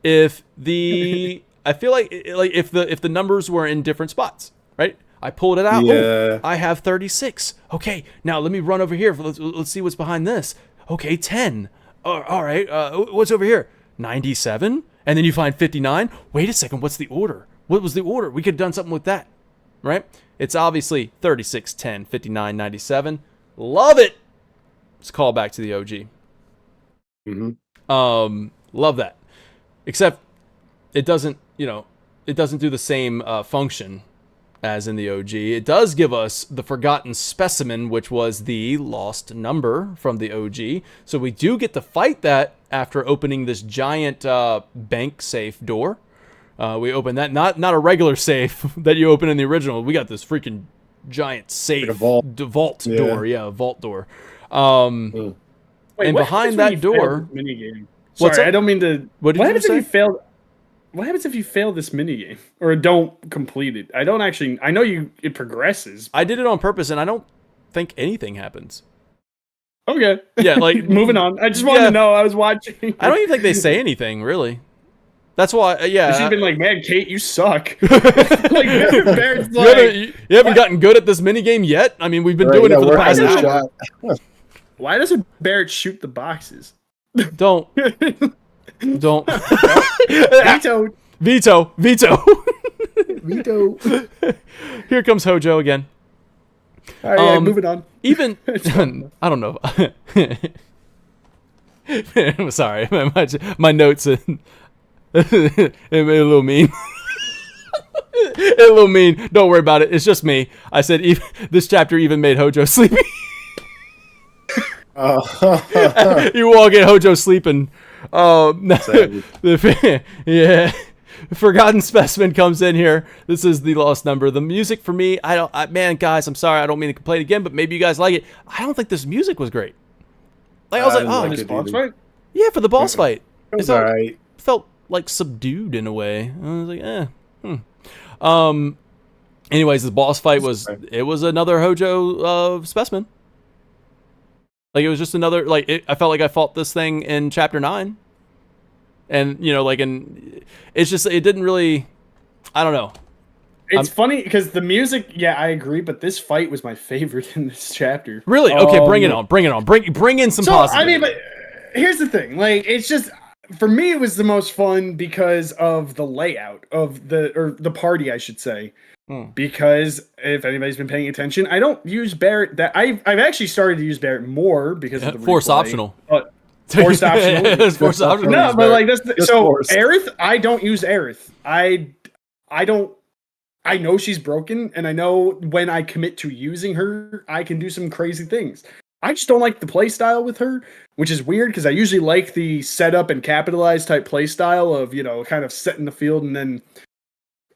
if the if the numbers were in different spots, right? I pulled it out. Yeah. Oh, I have 36. Okay, now let me run over here. Let's see what's behind this. Okay, 10. All right, what's over here? 97? And then you find 59? Wait a second, what's the order? What was the order? We could have done something with that, right? It's obviously 36, 10, 59, 97. Love it! It's a call back to the OG. Mm-hmm. Love that. Except it doesn't do the same function as in the OG. It does give us the forgotten specimen, which was the lost number from the OG. So we do get to fight that after opening this giant bank safe door. We open that, not a regular safe that you open in the original. We got this freaking giant safe, like a vault door. Yeah, a vault door. Wait, and what behind happens when that you fail door, this minigame? What's Sorry, up? I don't mean to. What did what you happens say? if you fail? What happens if you fail this minigame or don't complete it? I don't actually. I know it progresses. I did it on purpose, and I don't think anything happens. Okay. Yeah, like moving on. I just wanted yeah. to know. I was watching. I don't even think they say anything really. That's why, yeah. She's been like, "Man, Kate, you suck." Like, Barrett's you haven't gotten good at this minigame yet. I mean, we've been doing it for the past hour. Why doesn't Barrett shoot the boxes? Don't. Veto. Veto. Veto. Here comes Hojo again. All right, moving on. Even I don't know. I'm sorry, my notes it made a little mean. A little mean. Don't worry about it. It's just me. I said this chapter even made Hojo sleepy. You all get Hojo sleeping. Yeah. Forgotten Specimen comes in here. This is the lost number. The music for me, man, guys, I'm sorry. I don't mean to complain again, but maybe you guys like it. I don't think this music was great. Like, I was like, oh, This boss fight? yeah, for the boss fight. It was alright. Felt like subdued in a way. I was like, anyways, the boss fight was another Hojo Specimen. Like, it was just another, I felt like I fought this thing in chapter 9. And, it's just, it didn't really, I don't know. It's funny because the music, yeah, I agree, but this fight was my favorite in this chapter. Really? Okay, bring it on. Bring in some positive. I mean, but here's the thing. Like, it's just, for me, it was the most fun because of the layout of the party, I should say. Because if anybody's been paying attention, I don't use Barrett. I've actually started to use Barrett more because of the force optional. Forced optional. It's forced optional. No, but like that's so forced. Aerith. I don't use Aerith. I don't. I know she's broken, and I know when I commit to using her, I can do some crazy things. I just don't like the play style with her, which is weird because I usually like the setup and capitalize type play style of kind of setting the field and then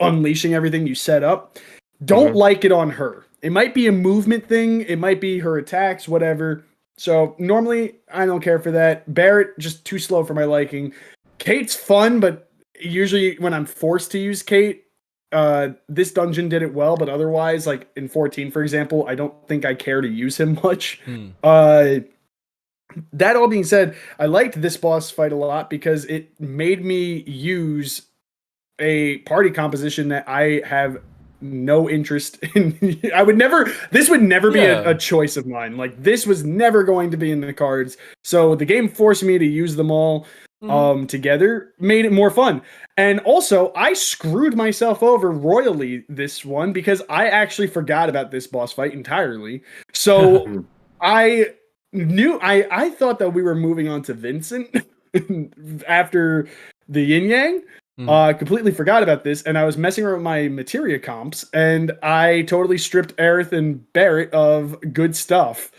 unleashing everything you set up. Don't like it on her. It might be a movement thing. It might be her attacks, whatever. So normally I don't care for that. Barrett, just too slow for my liking. Kate's fun, but usually when I'm forced to use Kate, this dungeon did it well, but otherwise, like in 14, for example, I don't think I care to use him much. That all being said, I liked this boss fight a lot because it made me use a party composition that I have no interest in. This would never be a choice of mine. Like, this was never going to be in the cards. So the game forced me to use them all together, made it more fun. And also, I screwed myself over royally this one because I actually forgot about this boss fight entirely. So I thought that we were moving on to Vincent after the yin yang. Completely forgot about this, and I was messing around with my materia comps, and I totally stripped Aerith and Barrett of good stuff.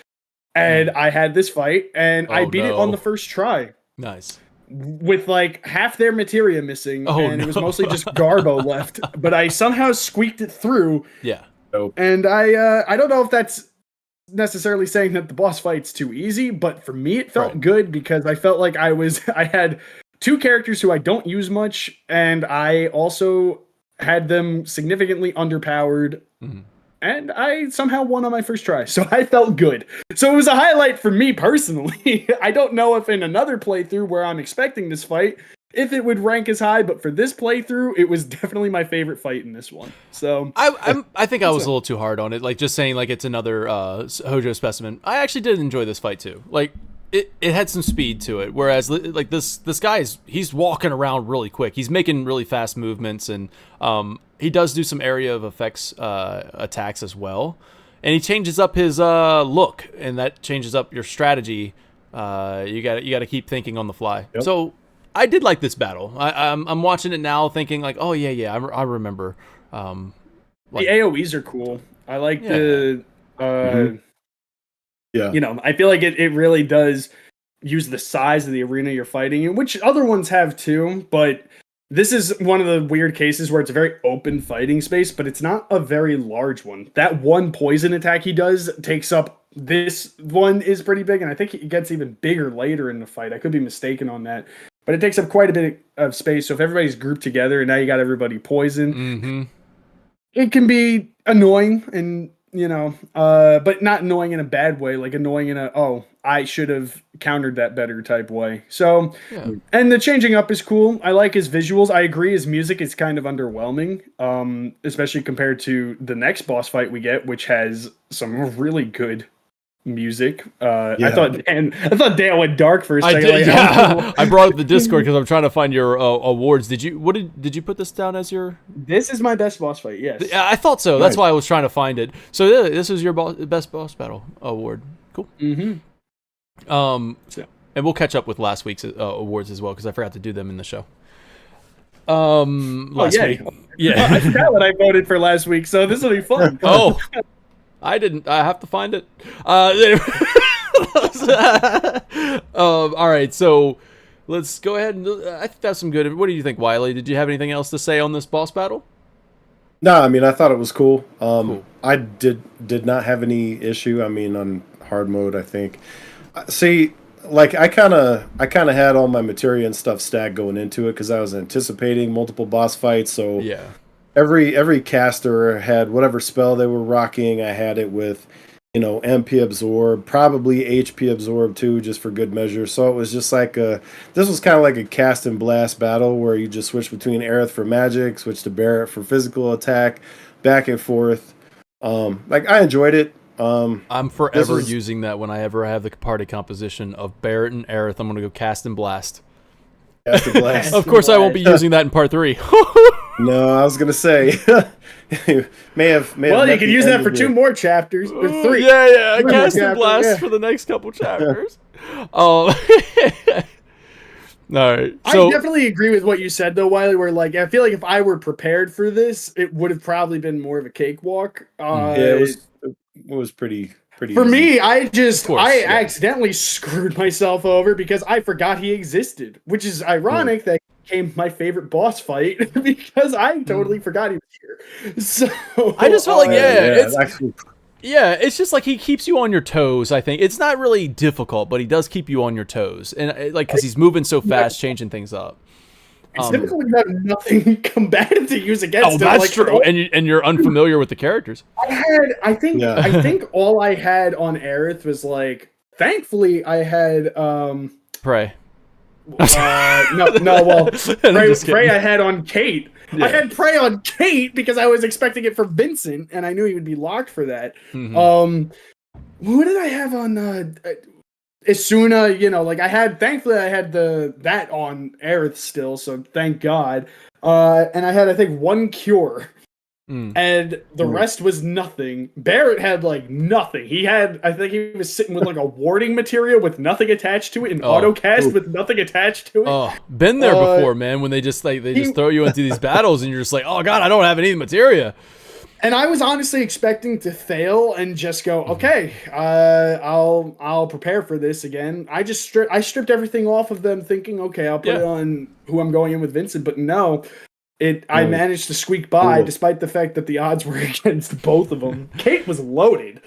and I had this fight, and I beat it on no. the first try. Nice. With like half their materia missing, and it was no. mostly just Garbo left. But I somehow squeaked it through. Yeah. And I don't know if that's necessarily saying that the boss fight's too easy, but for me it felt good because I felt like I had two characters who I don't use much, and I also had them significantly underpowered. Mm-hmm. And I somehow won on my first try, so I felt good. So it was a highlight for me personally. I don't know if in another playthrough where I'm expecting this fight, if it would rank as high, but for this playthrough, it was definitely my favorite fight in this one. So I think I was a little too hard on it, like just saying like it's another Hojo specimen. I actually did enjoy this fight too. Like it had some speed to it, whereas like this guy he's walking around really quick. He's making really fast movements, and he does do some area of effects attacks as well, and he changes up his look, and that changes up your strategy. You got to keep thinking on the fly. Yep. So I did like this battle. I'm watching it now, thinking like, oh yeah, I remember. The AOE's are cool. I like the. Yeah. You know, I feel like it really does use the size of the arena you're fighting in, which other ones have too, but this is one of the weird cases where it's a very open fighting space, but it's not a very large one. That one poison attack he does takes up, this one is pretty big, and I think it gets even bigger later in the fight. I could be mistaken on that, but it takes up quite a bit of space, so if everybody's grouped together and now you got everybody poisoned, it can be annoying, and you know, but not annoying in a bad way, like annoying in a, oh, I should have countered that better type way. So, and the changing up is cool. I like his visuals. I agree his music is kind of underwhelming, especially compared to the next boss fight we get, which has some really good music. I thought Dan went dark for a second. I did, I brought up the Discord because I'm trying to find your awards. Did you put this down as your? This is my best boss fight. Yes. I thought so. That's why I was trying to find it. So this is your best boss battle award. Cool. Mm-hmm. And we'll catch up with last week's awards as well because I forgot to do them in the show. Last week. Yeah. I forgot what I voted for last week, so this will be fun. Oh. I didn't. I have to find it. All right, so let's go ahead and I think that's some good. What do you think, Wiley? Did you have anything else to say on this boss battle? No, I mean I thought it was cool. Cool. I did not have any issue. I mean on hard mode, I think. See, like I kind of had all my materia and stuff stacked going into it because I was anticipating multiple boss fights. So yeah. Every caster had whatever spell they were rocking. I had it with, you know, MP absorb, probably HP absorb too, just for good measure. So it was just like this was kind of like a cast and blast battle where you just switch between Aerith for magic, switch to Barret for physical attack, back and forth. Like I enjoyed it. I'm forever using that when I ever have the party composition of Barret and Aerith. I'm gonna go cast and blast. Cast and blast. Of course, I won't be using that in part 3. No, I was gonna say may have. Well, you can use that for 2 more chapters or 3. Yeah, cast and blast for the next couple chapters. All right. So, I definitely agree with what you said though, Wiley. Where like I feel like if I were prepared for this, it would have probably been more of a cakewalk. It was pretty. For me, I accidentally screwed myself over because I forgot he existed, which is ironic that became my favorite boss fight because I totally forgot he was here. So I just felt like it's just like he keeps you on your toes. I think it's not really difficult, but he does keep you on your toes, and like because he's moving so fast, changing things up. It's difficult when you have nothing combative to use against him. That's like, true, and you're unfamiliar with the characters. I think all I had on Aerith was like. Thankfully, I had Pray. Prey I had on Kate. Yeah. I had Prey on Kate because I was expecting it for Vincent, and I knew he would be locked for that. Mm-hmm. What did I have on Isuna? You know, like thankfully I had that on Aerith still, so thank God. And I had, I think, 1 cure. And the rest was nothing. Barret had like nothing. I think he was sitting with like a warding material with nothing attached to it, and auto cast with nothing attached to it. Oh, been there before, man. When they just throw you into these battles, and you're just like, oh god, I don't have any materia. And I was honestly expecting to fail and just go, okay, I'll prepare for this again. I stripped everything off of them, thinking, okay, I'll put it on who I'm going in with Vincent. But no, I managed to squeak by, despite the fact that the odds were against both of them. Kate was loaded.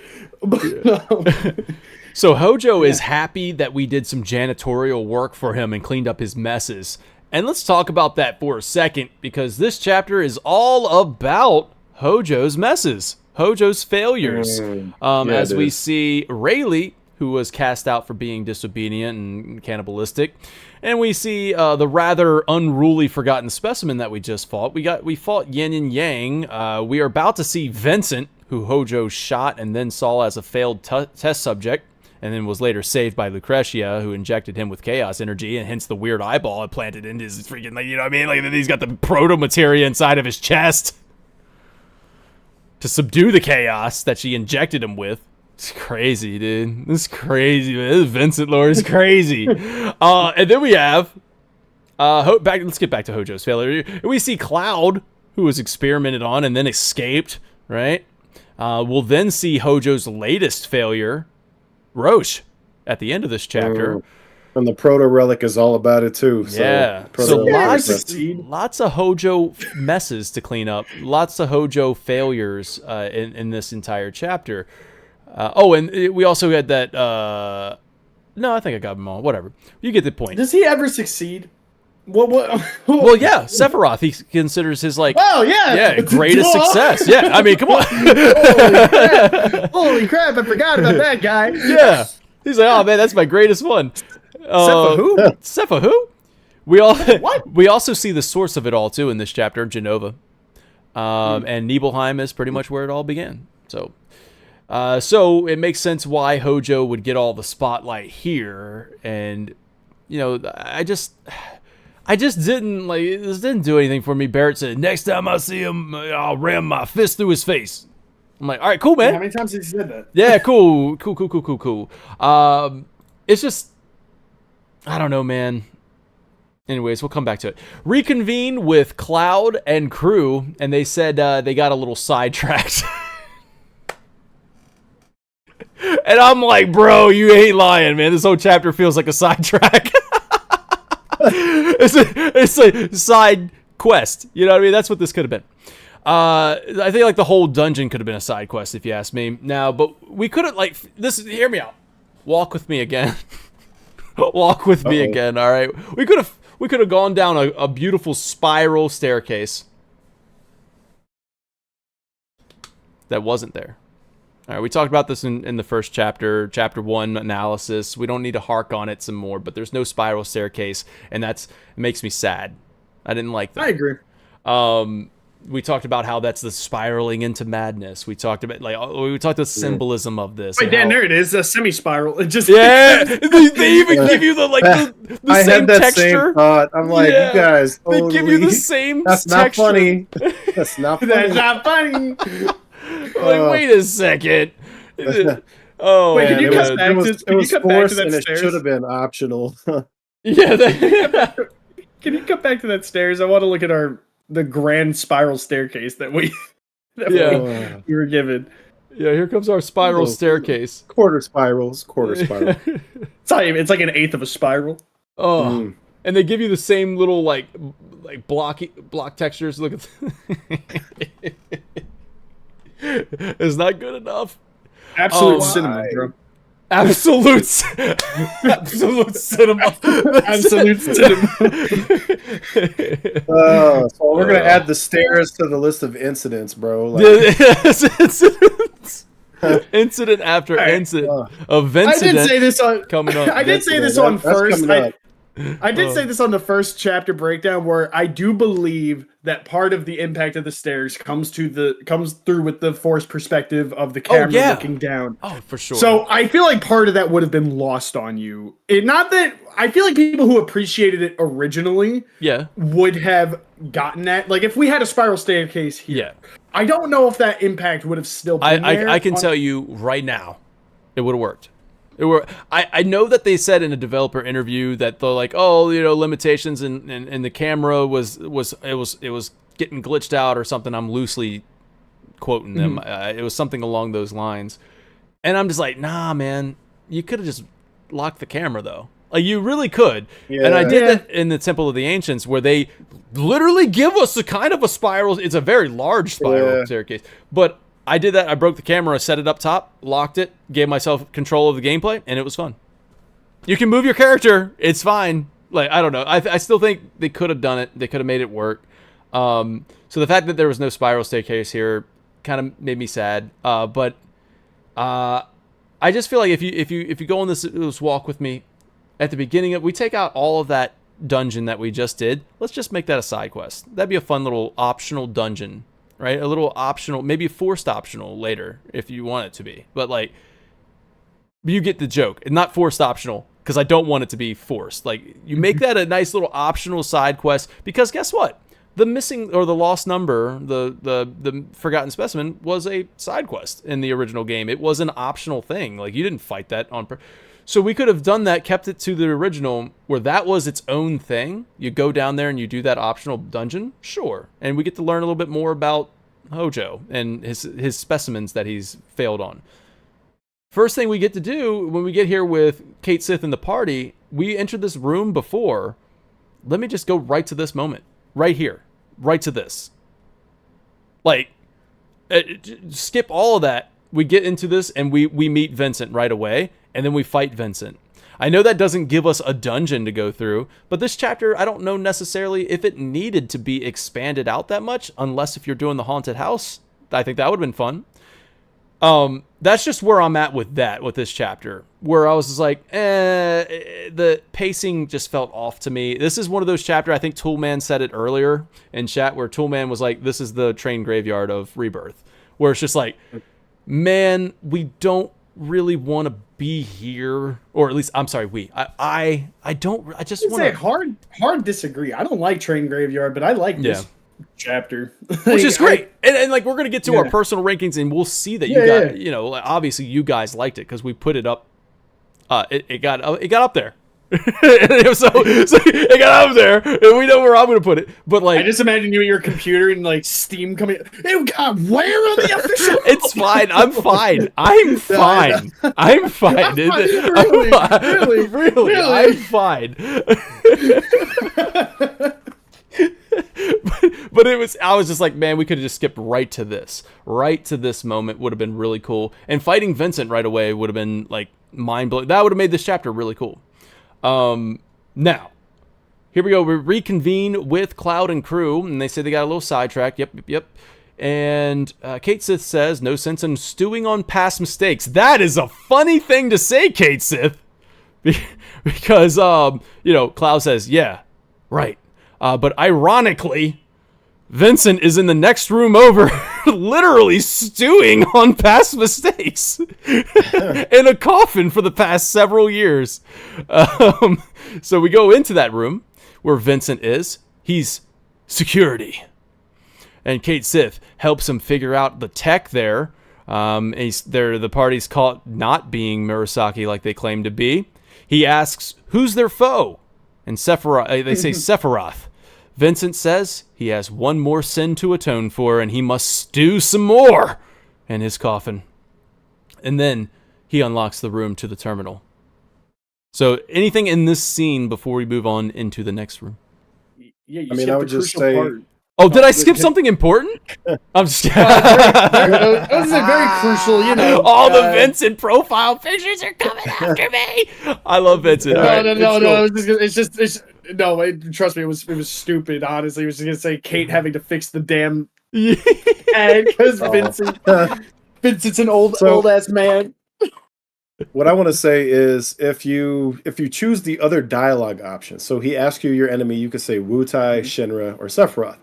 So Hojo is happy that we did some janitorial work for him and cleaned up his messes. And let's talk about that for a second, because this chapter is all about Hojo's messes, Hojo's failures. As we see Rayleigh, who was cast out for being disobedient and cannibalistic, and we see the rather unruly Forgotten Specimen that we just fought. We fought Yin and Yang. We are about to see Vincent, who Hojo shot and then saw as a failed test subject, and then was later saved by Lucretia, who injected him with chaos energy, and hence the weird eyeball implanted into his freaking, like, you know what I mean? Like, he's got the proto-materia inside of his chest to subdue the chaos that she injected him with. It's crazy, dude. This is crazy, man. This Vincent lore is crazy. And then we have let's get back to Hojo's failure. We see Cloud, who was experimented on and then escaped, right? We'll then see Hojo's latest failure, Roche, at the end of this chapter. And the proto relic is all about it too. So lots of Hojo messes to clean up. Lots of Hojo failures in this entire chapter. And we also had that. No, I think I got them all. Whatever. You get the point. Does he ever succeed? What? Well, yeah, Sephiroth. He considers his greatest Duh. success. Yeah, I mean, come on. Holy crap! I forgot about that guy. Yeah, he's like, oh man, that's my greatest one. Sepha who? We also see the source of it all too in this chapter, Genova, and Nibelheim is pretty much where it all began. So it makes sense why Hojo would get all the spotlight here, and I just didn't like this. Didn't do anything for me. Barrett said, "Next time I see him, I'll ram my fist through his face." I'm like, all right, cool, man. How many times has he said that? Yeah, cool. It's just, I don't know, man. Anyways, we'll come back to it. Reconvene with Cloud and crew, and they said they got a little sidetracked. And I'm like, bro, you ain't lying, man. This whole chapter feels like a sidetrack. It's a side quest. You know what I mean? That's what this could have been. I think like the whole dungeon could have been a side quest, if you ask me. Now, but we could have hear me out. Walk with me again. Walk with me again. All right. We could have gone down a beautiful spiral staircase that wasn't there. All right, we talked about this in the first chapter 1 analysis. We don't need to hark on it some more, but there's no spiral staircase, and it makes me sad. I didn't like that. I agree. We talked about how that's the spiraling into madness. We talked about the symbolism of this. Wait, Dan, there it is, a semi-spiral. It just they even give you the I same had that texture. same thought. I'm like, you guys. They give you the same. That's texture. not funny. That's not funny. That's not funny. Like, wait a second. Oh, wait, man, can you cut back to that It stairs? should have been optional. Yeah. Can you cut back to that stairs? I want to look at the grand spiral staircase that we were given. Yeah, here comes our spiral staircase. Quarter spiral. It's like an eighth of a spiral. Oh, and they give you the same little like block textures. Look at. It's not good enough. Absolute cinema, bro. Absolute cinema. Absolute cinema. So we're gonna add the stairs to the list of incidents, bro. Incident after incident of Vincent. I did say this on coming up. I did say this on first. I did say this on the first chapter breakdown, where I do believe that part of the impact of the stairs comes through with the forced perspective of the camera looking down. Oh, for sure. So I feel like part of that would have been lost on you. Not that I feel like people who appreciated it originally, would have gotten that. Like if we had a spiral staircase here, I don't know if that impact would have still been there. I can tell you right now, it would have worked. I know that they said in a developer interview that they're like, limitations and the camera was getting glitched out or something. I'm loosely quoting them. It was something along those lines. And I'm just like, nah, man, you could have just locked the camera, though. Like, you really could. Yeah. And I did that in the Temple of the Ancients, where they literally give us a kind of a spiral. It's a very large spiral staircase. But I did that. I broke the camera, set it up top, locked it, gave myself control of the gameplay, and it was fun. You can move your character. It's fine. Like, I don't know. I still think they could have done it. They could have made it work. So the fact that there was no spiral staircase here kind of made me sad. But I just feel like if you go on this walk with me, at the beginning we take out all of that dungeon that we just did. Let's just make that a side quest. That'd be a fun little optional dungeon, right? A little optional, maybe a forced optional later if you want it to be. But like, you get the joke. Not forced optional, because I don't want it to be forced. Like, you make that a nice little optional side quest, because guess what? The missing or the lost number, the forgotten specimen, was a side quest in the original game. It was an optional thing. Like, you didn't fight that on purpose. So we could have done that, kept it to the original, where that was its own thing. You go down there and you do that optional dungeon, sure. And we get to learn a little bit more about Hojo and his specimens that he's failed on. First thing we get to do when we get here with Kate Sith and the party, we entered this room before. Let me just go right to this moment. Right here. Right to this. Like, skip all of that. We get into this and we meet Vincent right away. And then we fight Vincent. I know that doesn't give us a dungeon to go through, but this chapter, I don't know necessarily if it needed to be expanded out that much, unless if you're doing the haunted house. I think that would have been fun. That's just where I'm at with this chapter, where I was just like, the pacing just felt off to me. This is one of those chapters, I think Toolman said it earlier in chat, where Toolman was like, this is the train graveyard of Rebirth, where it's just like, man, we don't really want to be here, or at least I just want to hard disagree. I don't like Train Graveyard, but I like this chapter, which is great. And like, we're gonna get to our personal rankings, and we'll see that you know, obviously you guys liked it because we put it up. It got up there. So it got up there, and we know where I'm gonna put it. But like, I just imagine you at your computer and like Steam coming. It got where on the official? It's fine. I'm fine. I'm fine. I'm fine. Really, I'm fine. But I was just like, man, we could have just skipped right to this moment. Would have been really cool. And fighting Vincent right away would have been like mind blowing. That would have made this chapter really cool. Now, here we go. We reconvene with Cloud and crew, and they say they got a little sidetracked. Yep. And Kate Sith says, no sense in stewing on past mistakes. That is a funny thing to say, Kate Sith. Because, Cloud says, yeah, right. But ironically, Vincent is in the next room over, literally stewing on past mistakes in a coffin for the past several years. So we go into that room where Vincent is. He's security. And Kate Sith helps him figure out the tech there. The party's caught not being Murasaki like they claim to be. He asks, who's their foe? And they say Sephiroth. Vincent says he has one more sin to atone for, and he must stew some more in his coffin. And then he unlocks the room to the terminal. So anything in this scene before we move on into the next room? Yeah, I would just say... part. Oh, did I skip something important? I'm just... That was a very crucial, All the Vincent profile pictures are coming after me. I love Vincent. No. Trust me, it was stupid. Honestly, it was just gonna say Kate having to fix the damn egg because Vincent's an old ass man. What I want to say is, if you choose the other dialogue option, so he asks you your enemy, you could say Wutai, Shinra, or Sephiroth.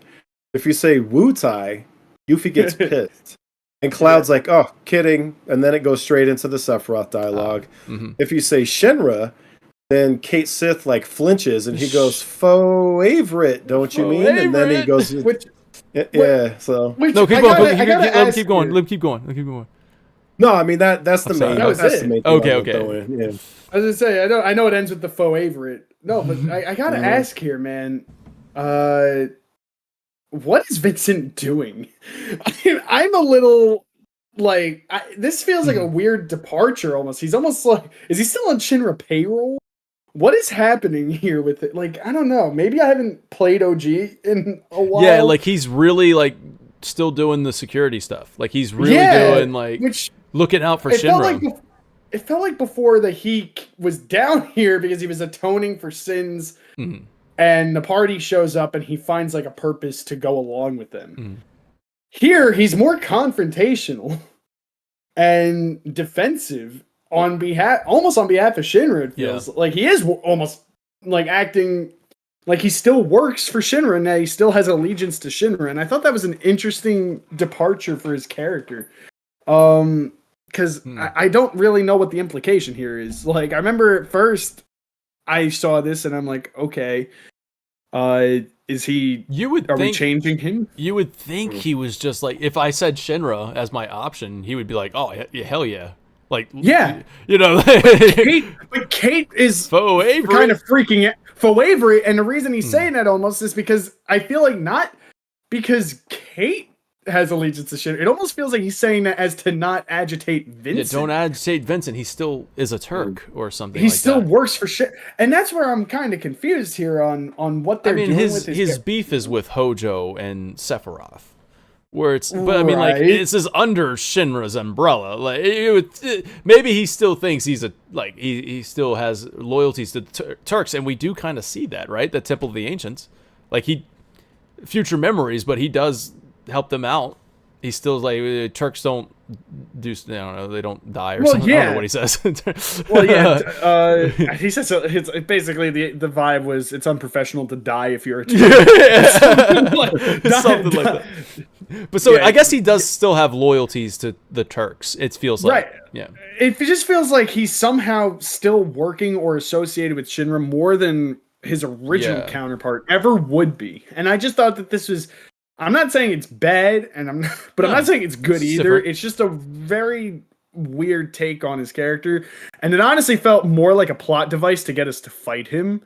If you say Wutai, Yuffie gets pissed. And Cloud's like, oh, kidding. And then it goes straight into the Sephiroth dialogue. If you say Shinra, then Kate Sith like flinches and he goes, faux favorite, don't you mean? And then he goes, so. No, keep going. Let him keep going. No, I mean that's the main. That's the main thing. Okay. Yeah. I was gonna say, I know it ends with the faux favorite. No, but I gotta ask here, man. what is Vincent doing? I'm a little like this feels like a weird departure almost. He's almost like, is he still on Shinra payroll? What is happening here with it? Like, I don't know. Maybe I haven't played OG in a while. Yeah, like he's really like still doing the security stuff. Like he's really doing like looking out for Shinra. It felt like before that he was down here because he was atoning for sins, and the party shows up and he finds like a purpose to go along with them. Here, he's more confrontational and defensive almost on behalf of Shinra. It feels like he is almost like acting like he still works for Shinra and he still has allegiance to Shinra. And I thought that was an interesting departure for his character. Because I don't really know what the implication here is. Like, I remember at first I saw this and I'm like, okay, is he? Are we changing him? You would think he was just like, if I said Shinra as my option, he would be like, oh hell yeah, like you know. but Kate is kind of freaking out. For Avery, and the reason he's saying that almost is because I feel like not because Kate has allegiance to Shinra. It almost feels like he's saying that as to not agitate Vincent. Yeah, don't agitate Vincent. He still is a Turk or something. He still works for Shinra, and that's where I'm kind of confused here on what they're doing with his beef is with Hojo and Sephiroth, where it's. But I mean, like this is under Shinra's umbrella. Like maybe he still thinks he's he still has loyalties to the Turks, and we do kind of see that, right? The Temple of the Ancients, like future memories, but he does help them out. He's still like Turks don't do. I don't know. They don't die or something. I don't know what he says. He says it's basically the vibe was it's unprofessional to die if you're a Turk. Something like that. But so I guess he does still have loyalties to the Turks. It feels like It just feels like he's somehow still working or associated with Shinra more than his original counterpart ever would be. And I just thought that this was. I'm not saying it's bad, I'm not saying it's good either. Different. It's just a very weird take on his character, and it honestly felt more like a plot device to get us to fight him,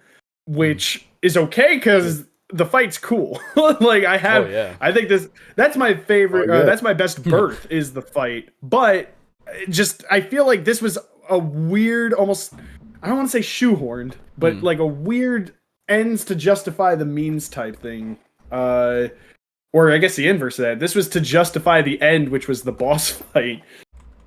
which is okay because the fight's cool. Like I think that's my favorite. That's my best birth is the fight, but I feel like this was a weird, almost I don't want to say shoehorned, but like a weird ends to justify the means type thing. Or I guess the inverse of that. This was to justify the end, which was the boss fight.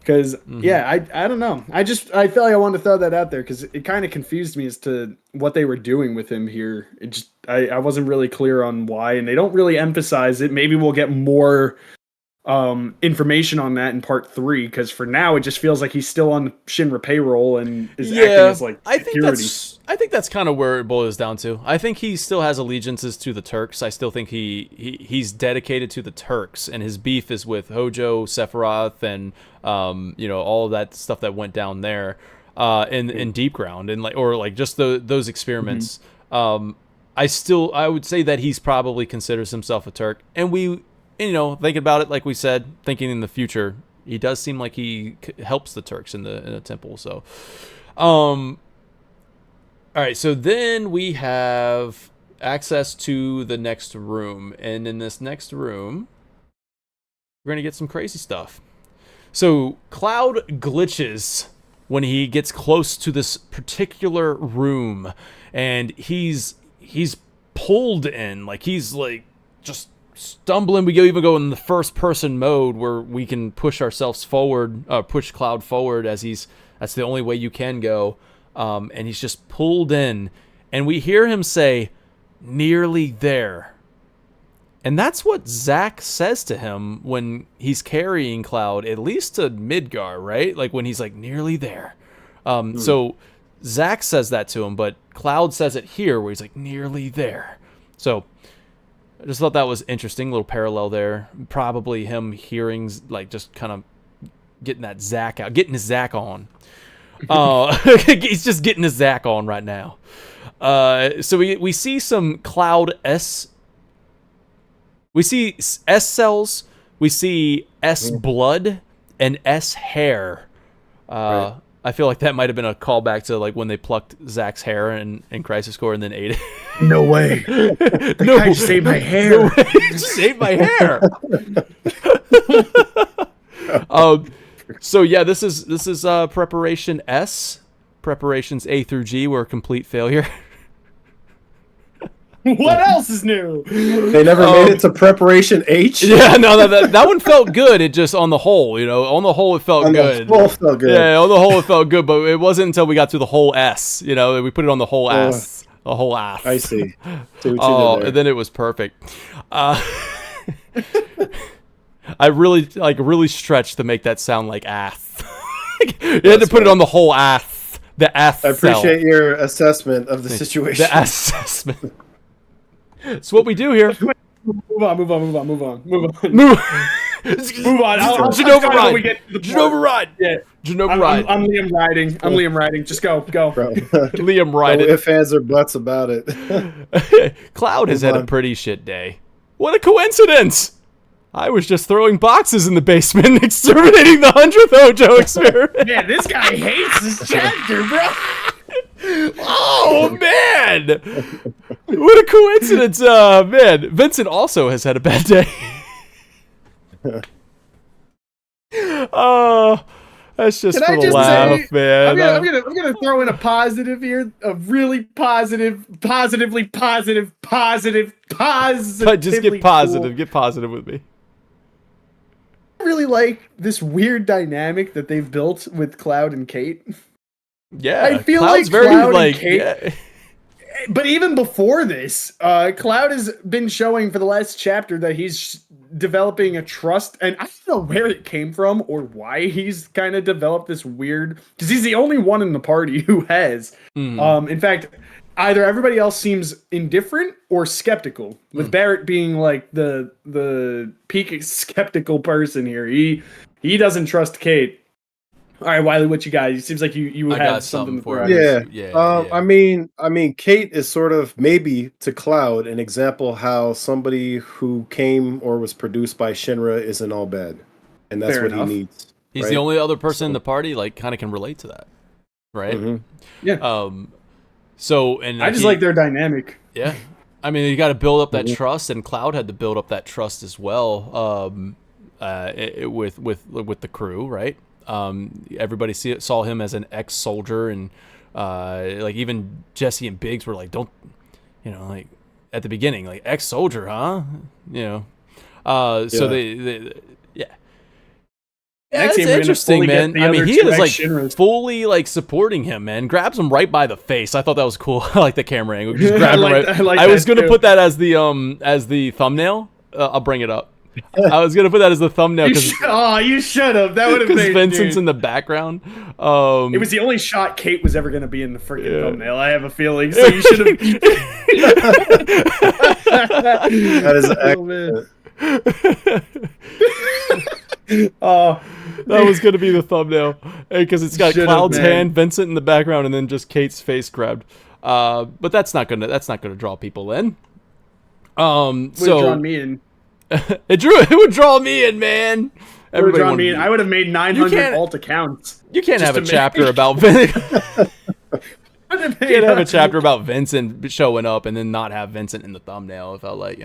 Because, I don't know. I felt like I wanted to throw that out there because it kind of confused me as to what they were doing with him here. I wasn't really clear on why, and they don't really emphasize it. Maybe we'll get more information on that in part 3, because for now it just feels like he's still on Shinra payroll and is acting as like security. I think that's kind of where it boils down to. I think he still has allegiances to the Turks. I still think he's dedicated to the Turks, and his beef is with Hojo, Sephiroth, and all of that stuff that went down there in Deep Ground, and just those experiments. I would say that he's probably considers himself a Turk, and thinking about it, like we said, thinking in the future, he does seem like he helps the Turks in the temple. So, all right. So then we have access to the next room, and in this next room, we're gonna get some crazy stuff. So Cloud glitches when he gets close to this particular room, and he's pulled in, like he's like just stumbling. We even go in the first person mode where we can push ourselves forward, push Cloud forward that's the only way you can go. And he's just pulled in, and we hear him say, "Nearly there." And that's what Zack says to him when he's carrying Cloud, at least to Midgar, right? Like when he's like, "Nearly there." So Zack says that to him, but Cloud says it here where he's like, "Nearly there." So I just thought that was interesting, little parallel there. Probably him hearing, like, just kind of getting that Zack out, getting his Zack on. He's just getting his Zack on right now. So we see some Cloud S. We see S cells. We see S blood and S hair. Right. I feel like that might have been a callback to like when they plucked Zack's hair in Crisis Core and then ate it. No way. The guy just saved my hair. No way. Saved my hair. So yeah, this is preparation S. Preparations A through G were a complete failure. What else is new? They never made it to preparation H. Yeah, no, that one felt good. It just on the whole, on the whole, it felt good. The whole felt good. Yeah, on the whole, it felt good, but it wasn't until we got to the whole S. We put it on the whole S. The whole ass. I see. And then it was perfect. I really stretched to make that sound like ass. You had to put it on the whole ass. The ass. I appreciate your assessment of the situation. The assessment. It's what we do here. Move on. Move on. Move on. Genova ride. Genova ride. Yeah. Genova ride. I'm Liam riding. Just go. Bro. Liam riding. No ifs, ands, or buts about it. Cloud has had a pretty shit day. What a coincidence! I was just throwing boxes in the basement and exterminating the 100th Hojo experiment. Man, this guy hates this chapter, bro. Oh, man! What a coincidence. Man, Vincent also has had a bad day. That's just for the laugh, man. I'm gonna throw in a positive here, a really positively positive. Just get positive. Cool. Get positive with me. I really like this weird dynamic that they've built with Cloud and Kate. Yeah, I feel Cloud's like very Cloud like. and Kate, yeah. But even before this, Cloud has been showing for the last chapter that he's developing a trust, and I don't know where it came from or why he's kind of developed this weird, because he's the only one in the party who has. In fact, either everybody else seems indifferent or skeptical, with Barrett being like the peak skeptical person here. He doesn't trust Kate. All right, Wiley, what you got? It seems like you have something for you. Yeah. I mean, Kate is sort of maybe to Cloud an example how somebody who came or was produced by Shinra isn't all bad, and that's what he needs. He's the only other person in the party kind of can relate to that, right? Mm-hmm. Yeah. So and I just like their dynamic. Yeah. I mean, you got to build up that trust, and Cloud had to build up that trust as well. With the crew, right? Everybody saw him as an ex-soldier, and like even Jesse and Biggs were like, "Don't," like at the beginning, like ex-soldier, huh? So they yeah. That's interesting, man. I mean, he is like fully like supporting him, man. Grabs him right by the face. I thought that was cool. I like the camera angle. Just grab him right. I was gonna put that as the thumbnail. I'll bring it up. I was gonna put that as the thumbnail. You should have. That would have made Vincent's in the background. It was the only shot Kate was ever gonna be in the freaking thumbnail. I have a feeling. So you should have. That is excellent. That was gonna be the thumbnail because it's got Cloud's hand, Vincent in the background, and then just Kate's face grabbed. But that's not gonna draw people in. Would have drawn me in. It would draw me in, man. Everybody drawn me in. I would have made 900 alt accounts. You can't have a chapter about Vincent. You can't have a chapter about Vincent showing up and then not have Vincent in the thumbnail. It felt like,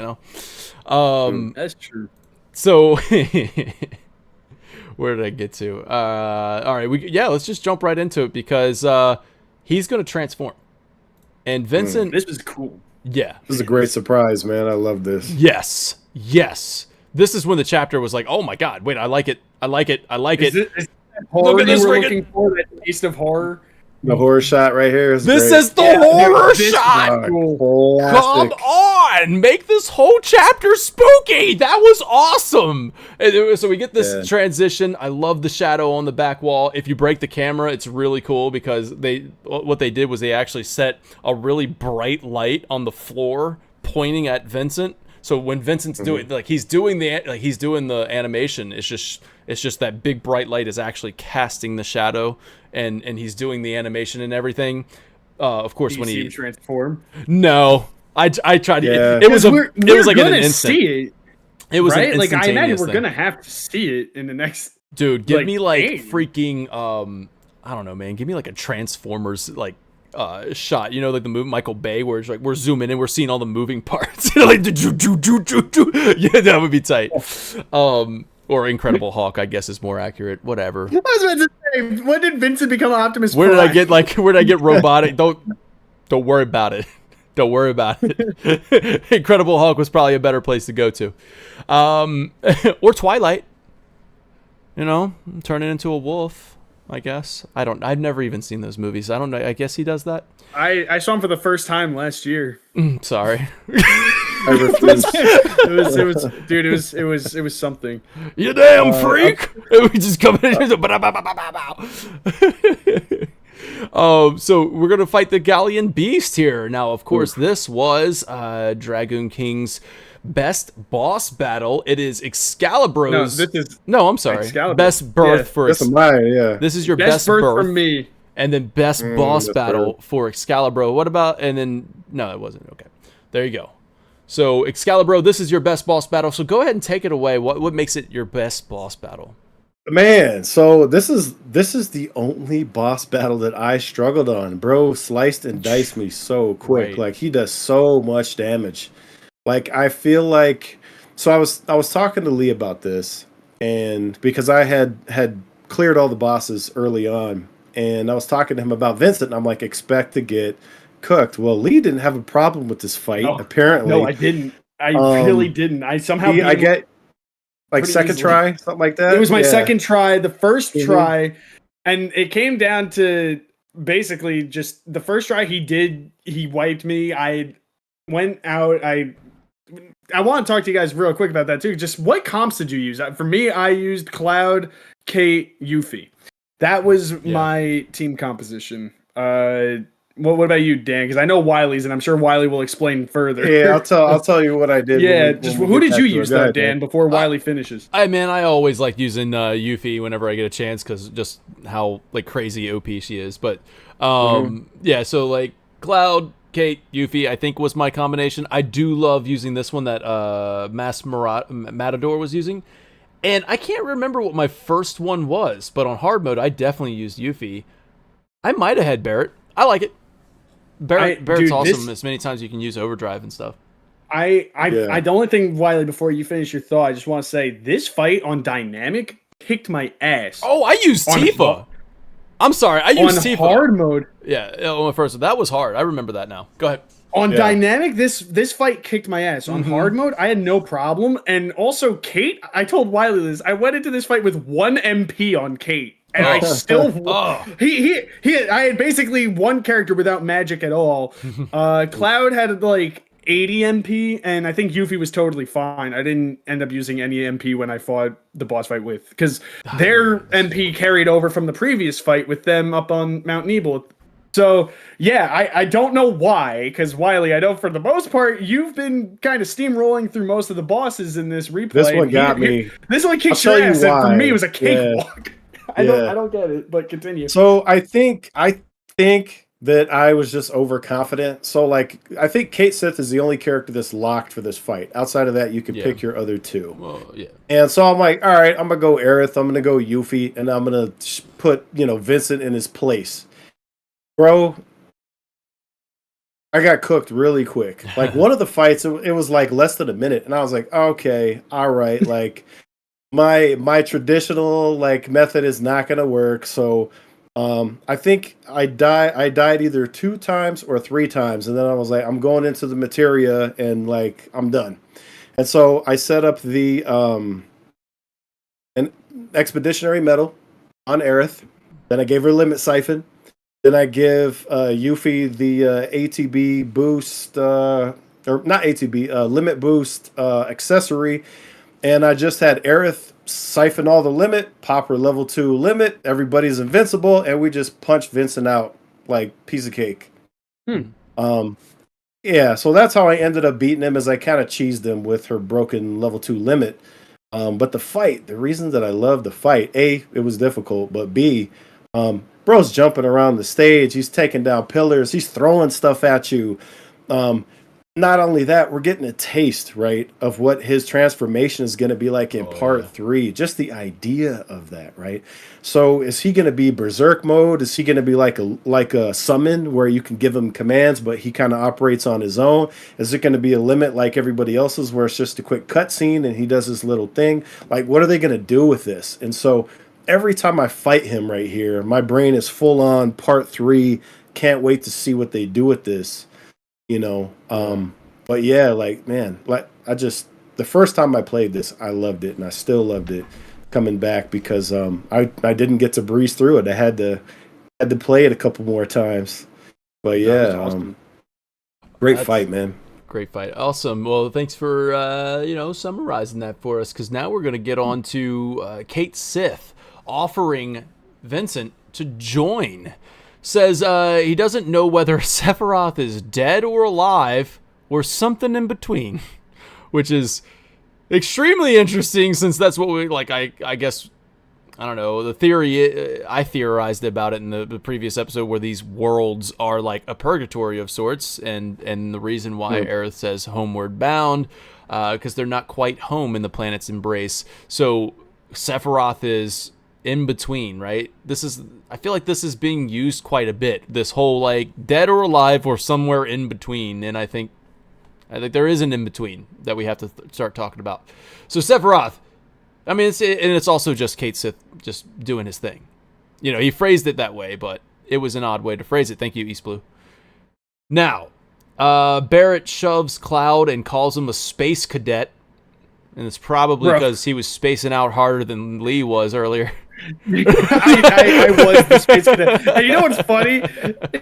that's true. So where did I get to? All right, let's just jump right into it because he's gonna transform, and Vincent. This is cool. Yeah, this is a great surprise, man. I love this. Yes. This is when the chapter was like, oh my god, wait, I like it. Is that horror Look at this, we're looking for, that taste of horror. The horror shot right here is this great. Is the horror shot. Come on, make this whole chapter spooky. That was awesome. And so we get this transition. I love the shadow on the back wall. If you break the camera, it's really cool because what they did was they actually set a really bright light on the floor pointing at Vincent. So when Vincent's doing he's doing the animation, it's just that big bright light is actually casting the shadow, and he's doing the animation and everything. Of course, when he transform. No, I tried. Yeah. It was like an instant. See it. It was right? An instantaneous like I imagine we're thing. gonna have to see it in the next. Dude, give me freaking I don't know, man. Give me like a Transformers like shot, like the movie Michael Bay, where it's like we're zooming in, we're seeing all the moving parts. Like, yeah, that would be tight. Or Incredible Hulk, I guess is more accurate. Whatever. I was about to say, when did Vincent become Optimus Where Prime? did I get robotic? Don't worry about it. Don't worry about it. Incredible Hulk was probably a better place to go to. Or Twilight. Turn it into a wolf, I guess. I've never even seen those movies. I don't know. I guess he does that. I saw him for the first time last year. Sorry. I refuse. It was something. You damn freak! We just come in and so we're gonna fight the Galleon Beast here. Now, of course, this was Dragoon King's best boss battle. It is Excalibur's. No, I'm sorry. Excalibur. Best birth for. That's mine. Yeah. This is your best birth for me. And then best boss battle birth. for Excalibur. What about? And then no, it wasn't. Okay, there you go. So Excalibur, this is your best boss battle. So go ahead and take it away. What makes it your best boss battle? Man, so this is the only boss battle that I struggled on. Bro sliced and diced me so quick. Right. Like he does so much damage. Like I feel like I was talking to Lee about this, and because I had cleared all the bosses early on, and I was talking to him about Vincent, and I'm like, expect to get cooked. Well, Lee didn't have a problem with this fight, apparently. No, I didn't. I really didn't. I somehow I get like second try, something like that. It was my second try, the first try, and it came down to basically just the first try he wiped me. I went out, I want to talk to you guys real quick about that too. Just what comps did you use? For me, I used Cloud, Kate, Yuffie. That was my team composition. What about you, Dan? Because I know Wiley's, and I'm sure Wiley will explain further. Yeah, I'll tell you what I did. Yeah, who did you use though, Dan? Before Wiley finishes. I always like using Yuffie whenever I get a chance because just how like crazy OP she is. But yeah, so like Cloud, Kate, Yuffie, I think was my combination. I do love using this one that Matador was using. And I can't remember what my first one was, but on hard mode, I definitely used Yuffie. I might have had Barrett. I like it. Barrett's awesome. As many times you can use overdrive and stuff. The only thing, Wiley, before you finish your thought, I just want to say this fight on dynamic kicked my ass. Oh, I used Tifa. I'm sorry, I used Tifa. On hard mode. Yeah, on my first. That was hard. I remember that now. Go ahead. On dynamic, this fight kicked my ass. On hard mode, I had no problem. And also, Kate, I told Wiley this. I went into this fight with 1 MP on Kate. And I still, I had basically one character without magic at all. Cloud had like 80 MP, and I think Yuffie was totally fine. I didn't end up using any MP when I fought the boss fight with, because their MP carried over from the previous fight with them up on Mount Nebel. So yeah, I don't know why, because Wiley, I know for the most part you've been kind of steamrolling through most of the bosses in this replay. This one got me. This one kicked your ass, and for me it was a cakewalk. Yeah. I don't get it, but continue. So I think that I was just overconfident. So like I think Kate Sith is the only character that's locked for this fight. Outside of that, you can pick your other two. Well, yeah. And so I'm like, all right, I'm gonna go Aerith, I'm gonna go Yuffie, and I'm gonna put Vincent in his place. Bro, I got cooked really quick. Like one of the fights, it was like less than a minute, and I was like, okay, all right, like. My traditional like method is not gonna work, so I think I died either 2 times or 3 times, and then I was like, I'm going into the materia and like I'm done. And so I set up the an expeditionary medal on Aerith. Then I gave her limit siphon. Then I give Yuffie the ATB boost or not ATB limit boost accessory. And I just had Aerith siphon all the limit, pop her level 2 limit, everybody's invincible, and we just punch Vincent out like piece of cake. Yeah, so that's how I ended up beating him, as I kind of cheesed him with her broken level 2 limit. But the fight, the reason that I love the fight, A, it was difficult, but B, bro's jumping around the stage, he's taking down pillars, he's throwing stuff at you. not only that, we're getting a taste, right, of what his transformation is going to be like in part 3. Just the idea of that, right? So is he going to be berserk mode? Is he going to be like a summon where you can give him commands, but he kind of operates on his own? Is it going to be a limit like everybody else's where it's just a quick cutscene and he does his little thing? Like, what are they going to do with this? And so every time I fight him right here, my brain is full on part 3. Can't wait to see what they do with this. But yeah, like, man, like the first time I played this, I loved it, and I still loved it coming back because I didn't get to breeze through it. I had to play it a couple more times. But yeah, awesome. Great fight, man. Great fight. Awesome. Well, thanks for summarizing that for us, because now we're going to get on to Kate Sith offering Vincent to join. Says he doesn't know whether Sephiroth is dead or alive or something in between, which is extremely interesting since that's what we like. I guess, I don't know, the theory, I theorized about it in the previous episode where these worlds are like a purgatory of sorts, and the reason why Aerith says homeward bound, because they're not quite home in the planet's embrace. So Sephiroth is in between, right? I feel like this is being used quite a bit, this whole like dead or alive or somewhere in between, and I think there is an in between that we have to start talking about. So Sephiroth, I mean, it's also just Kate Sith just doing his thing. He phrased it that way, but it was an odd way to phrase it. Thank you, East Blue. Now, Barrett shoves Cloud and calls him a space cadet, and it's probably because he was spacing out harder than Lee was earlier. I was the space cadet. And you know what's funny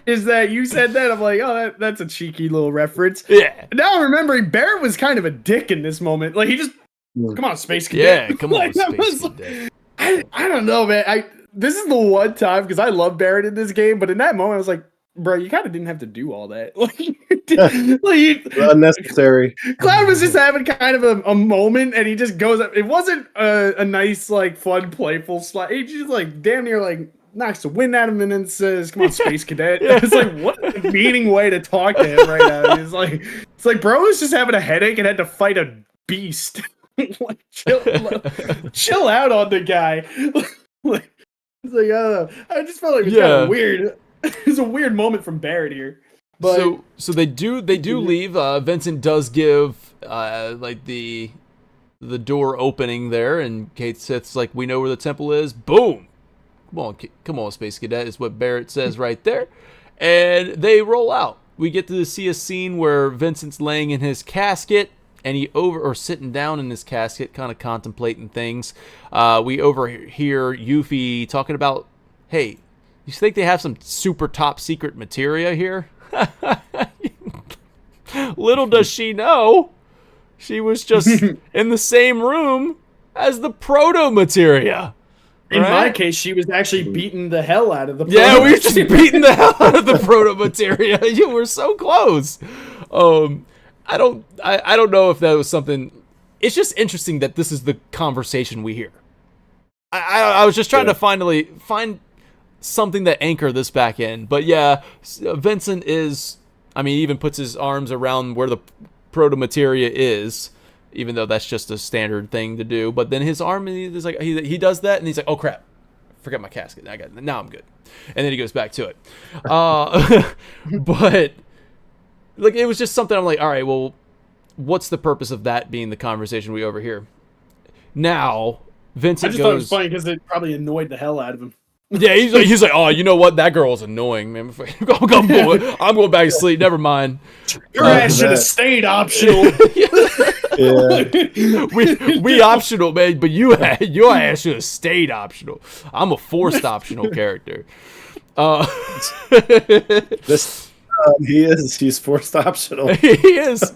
is that you said that. I'm like, oh, that's a cheeky little reference. Yeah. Now I'm remembering Barrett was kind of a dick in this moment. Like, he just, come on, space cadet. Yeah, come on, space cadet. I don't know, man. This is the one time, because I love Barrett in this game, but in that moment I was like, bro, you kind of didn't have to do all that. Unnecessary. Cloud was just having kind of a moment, and he just goes up. It wasn't a nice, like, fun, playful slide. He just, like, damn near, like, knocks the wind out of him and then says, come on, space cadet. It's like, what a demeaning way to talk to him right now. It's like, bro was just having a headache and had to fight a beast. Like, chill out on the guy. Like, it's like, I don't know. I just felt like it was kind of weird. It's a weird moment from Barrett here. But so they do leave. Vincent does give like the door opening there, and Kate Sith's like, we know where the temple is. Boom! Come on, Space Cadet is what Barrett says right there, and they roll out. We get to see a scene where Vincent's laying in his casket, and or sitting down in his casket, kind of contemplating things. We overhear Yuffie talking about, hey, you think they have some super top secret materia here? Little does she know, she was just in the same room as the proto materia. In my case, she was actually beating the hell out of the proto. Yeah, we were just beating the hell out of the proto materia. You were so close. I don't know if that was something. It's just interesting that this is the conversation we hear. I was just trying to find something that anchor this back in. But yeah, Vincent is, I mean, he even puts his arms around where the proto-materia is, even though that's just a standard thing to do. But then his arm is like, he does that, and he's like, oh crap, forget my casket. Now I'm good. And then he goes back to it. But like, it was just something I'm like, all right, well, what's the purpose of that being the conversation we overhear? Now, Vincent I just thought it was funny because it probably annoyed the hell out of him. Yeah, he's like, oh, you know what? That girl is annoying, man. I'm going back to sleep. Never mind. Your ass should have stayed optional. we optional, man, but your ass should have stayed optional. I'm a forced optional character. He's forced optional. He is.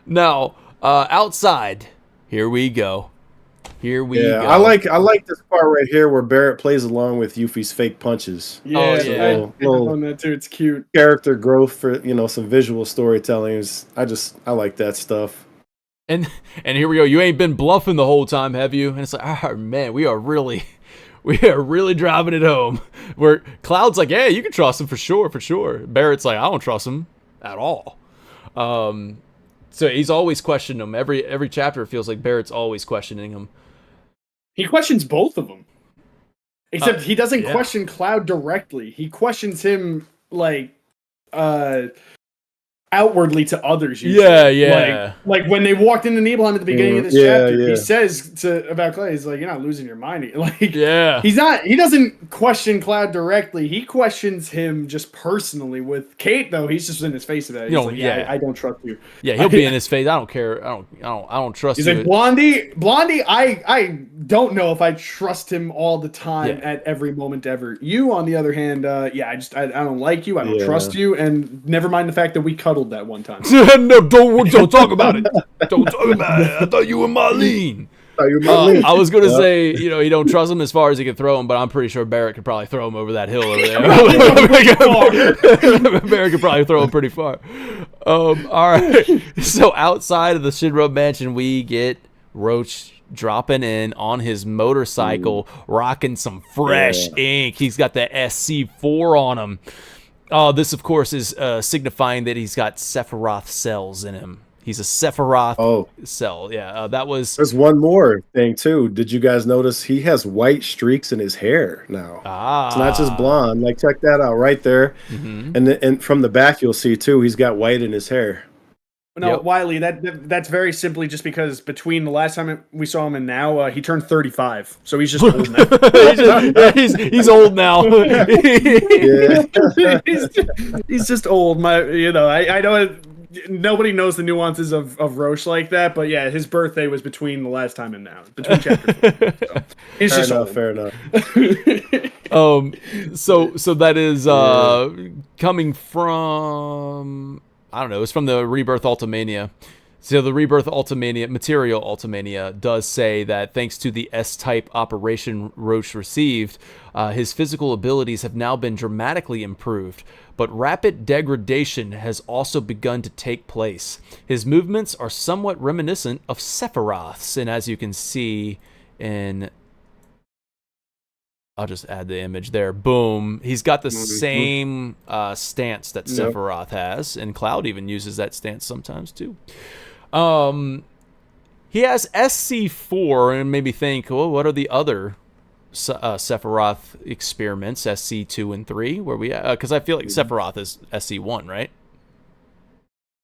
Now, outside, here we go. Here we go. I like this part right here where Barrett plays along with Yuffie's fake punches. Yeah, I on that too. It's cute. Character growth for some visual storytelling. I like that stuff. And here we go. You ain't been bluffing the whole time, have you? And it's like, oh man, we are really driving it home. Where Cloud's like, yeah, you can trust him for sure. Barrett's like, I don't trust him at all. So he's always questioning him. Every chapter it feels like Barrett's always questioning him. He questions both of them. Except he doesn't yeah. question Cloud directly. He questions him like outwardly to others. Usually. Yeah. Like when they walked into Nibelheim at the beginning of this chapter, he says about Cloud, he's like, "You're not losing your mind." Like, he's not. He doesn't question Cloud directly. He questions him just personally. With Kate, though, he's just in his face about it. He's like, I don't trust you. Yeah, he'll be in his face. I don't care. I don't trust you. He's like, Blondie. I don't know if I trust him all the time at every moment ever. You, on the other hand, I don't like you. I don't trust you. And never mind the fact that we cuddled that one time. No, don't talk about it. Don't talk about it. I thought you were Marlene. I was gonna say, he don't trust him as far as he can throw him, but I'm pretty sure Barrett could probably throw him over that hill over there. Barrett could probably throw him pretty far. All right. So outside of the Shinra mansion, we get Roach dropping in on his motorcycle, rocking some fresh ink. He's got the SC4 on him. This, of course, is signifying that he's got Sephiroth cells in him. He's a Sephiroth cell. Yeah, that was... There's one more thing, too. Did you guys notice he has white streaks in his hair now? It's not just blonde. Like, check that out right there. Mm-hmm. And from the back, you'll see, too, he's got white in his hair. No, Wiley, that's very simply just because between the last time we saw him and now, he turned 35. So he's just old now. he's old now. he's just old. I know nobody knows the nuances of Roche like that, but yeah, his birthday was between the last time and now. Between chapters. So he's just old. Fair enough. So that is coming from... I don't know. It's from the Rebirth Ultimania. So the Rebirth Ultimania, Material Ultimania, does say that thanks to the S-type operation Roche received, his physical abilities have now been dramatically improved, but rapid degradation has also begun to take place. His movements are somewhat reminiscent of Sephiroth's, and as you can see in... I'll just add the image there. Boom. He's got the same stance that Sephiroth has, and Cloud even uses that stance sometimes too. He has SC4, and made me think, well, what are the other Sephiroth experiments, SC2 and 3? Where we? Because I feel like Sephiroth is SC1, right?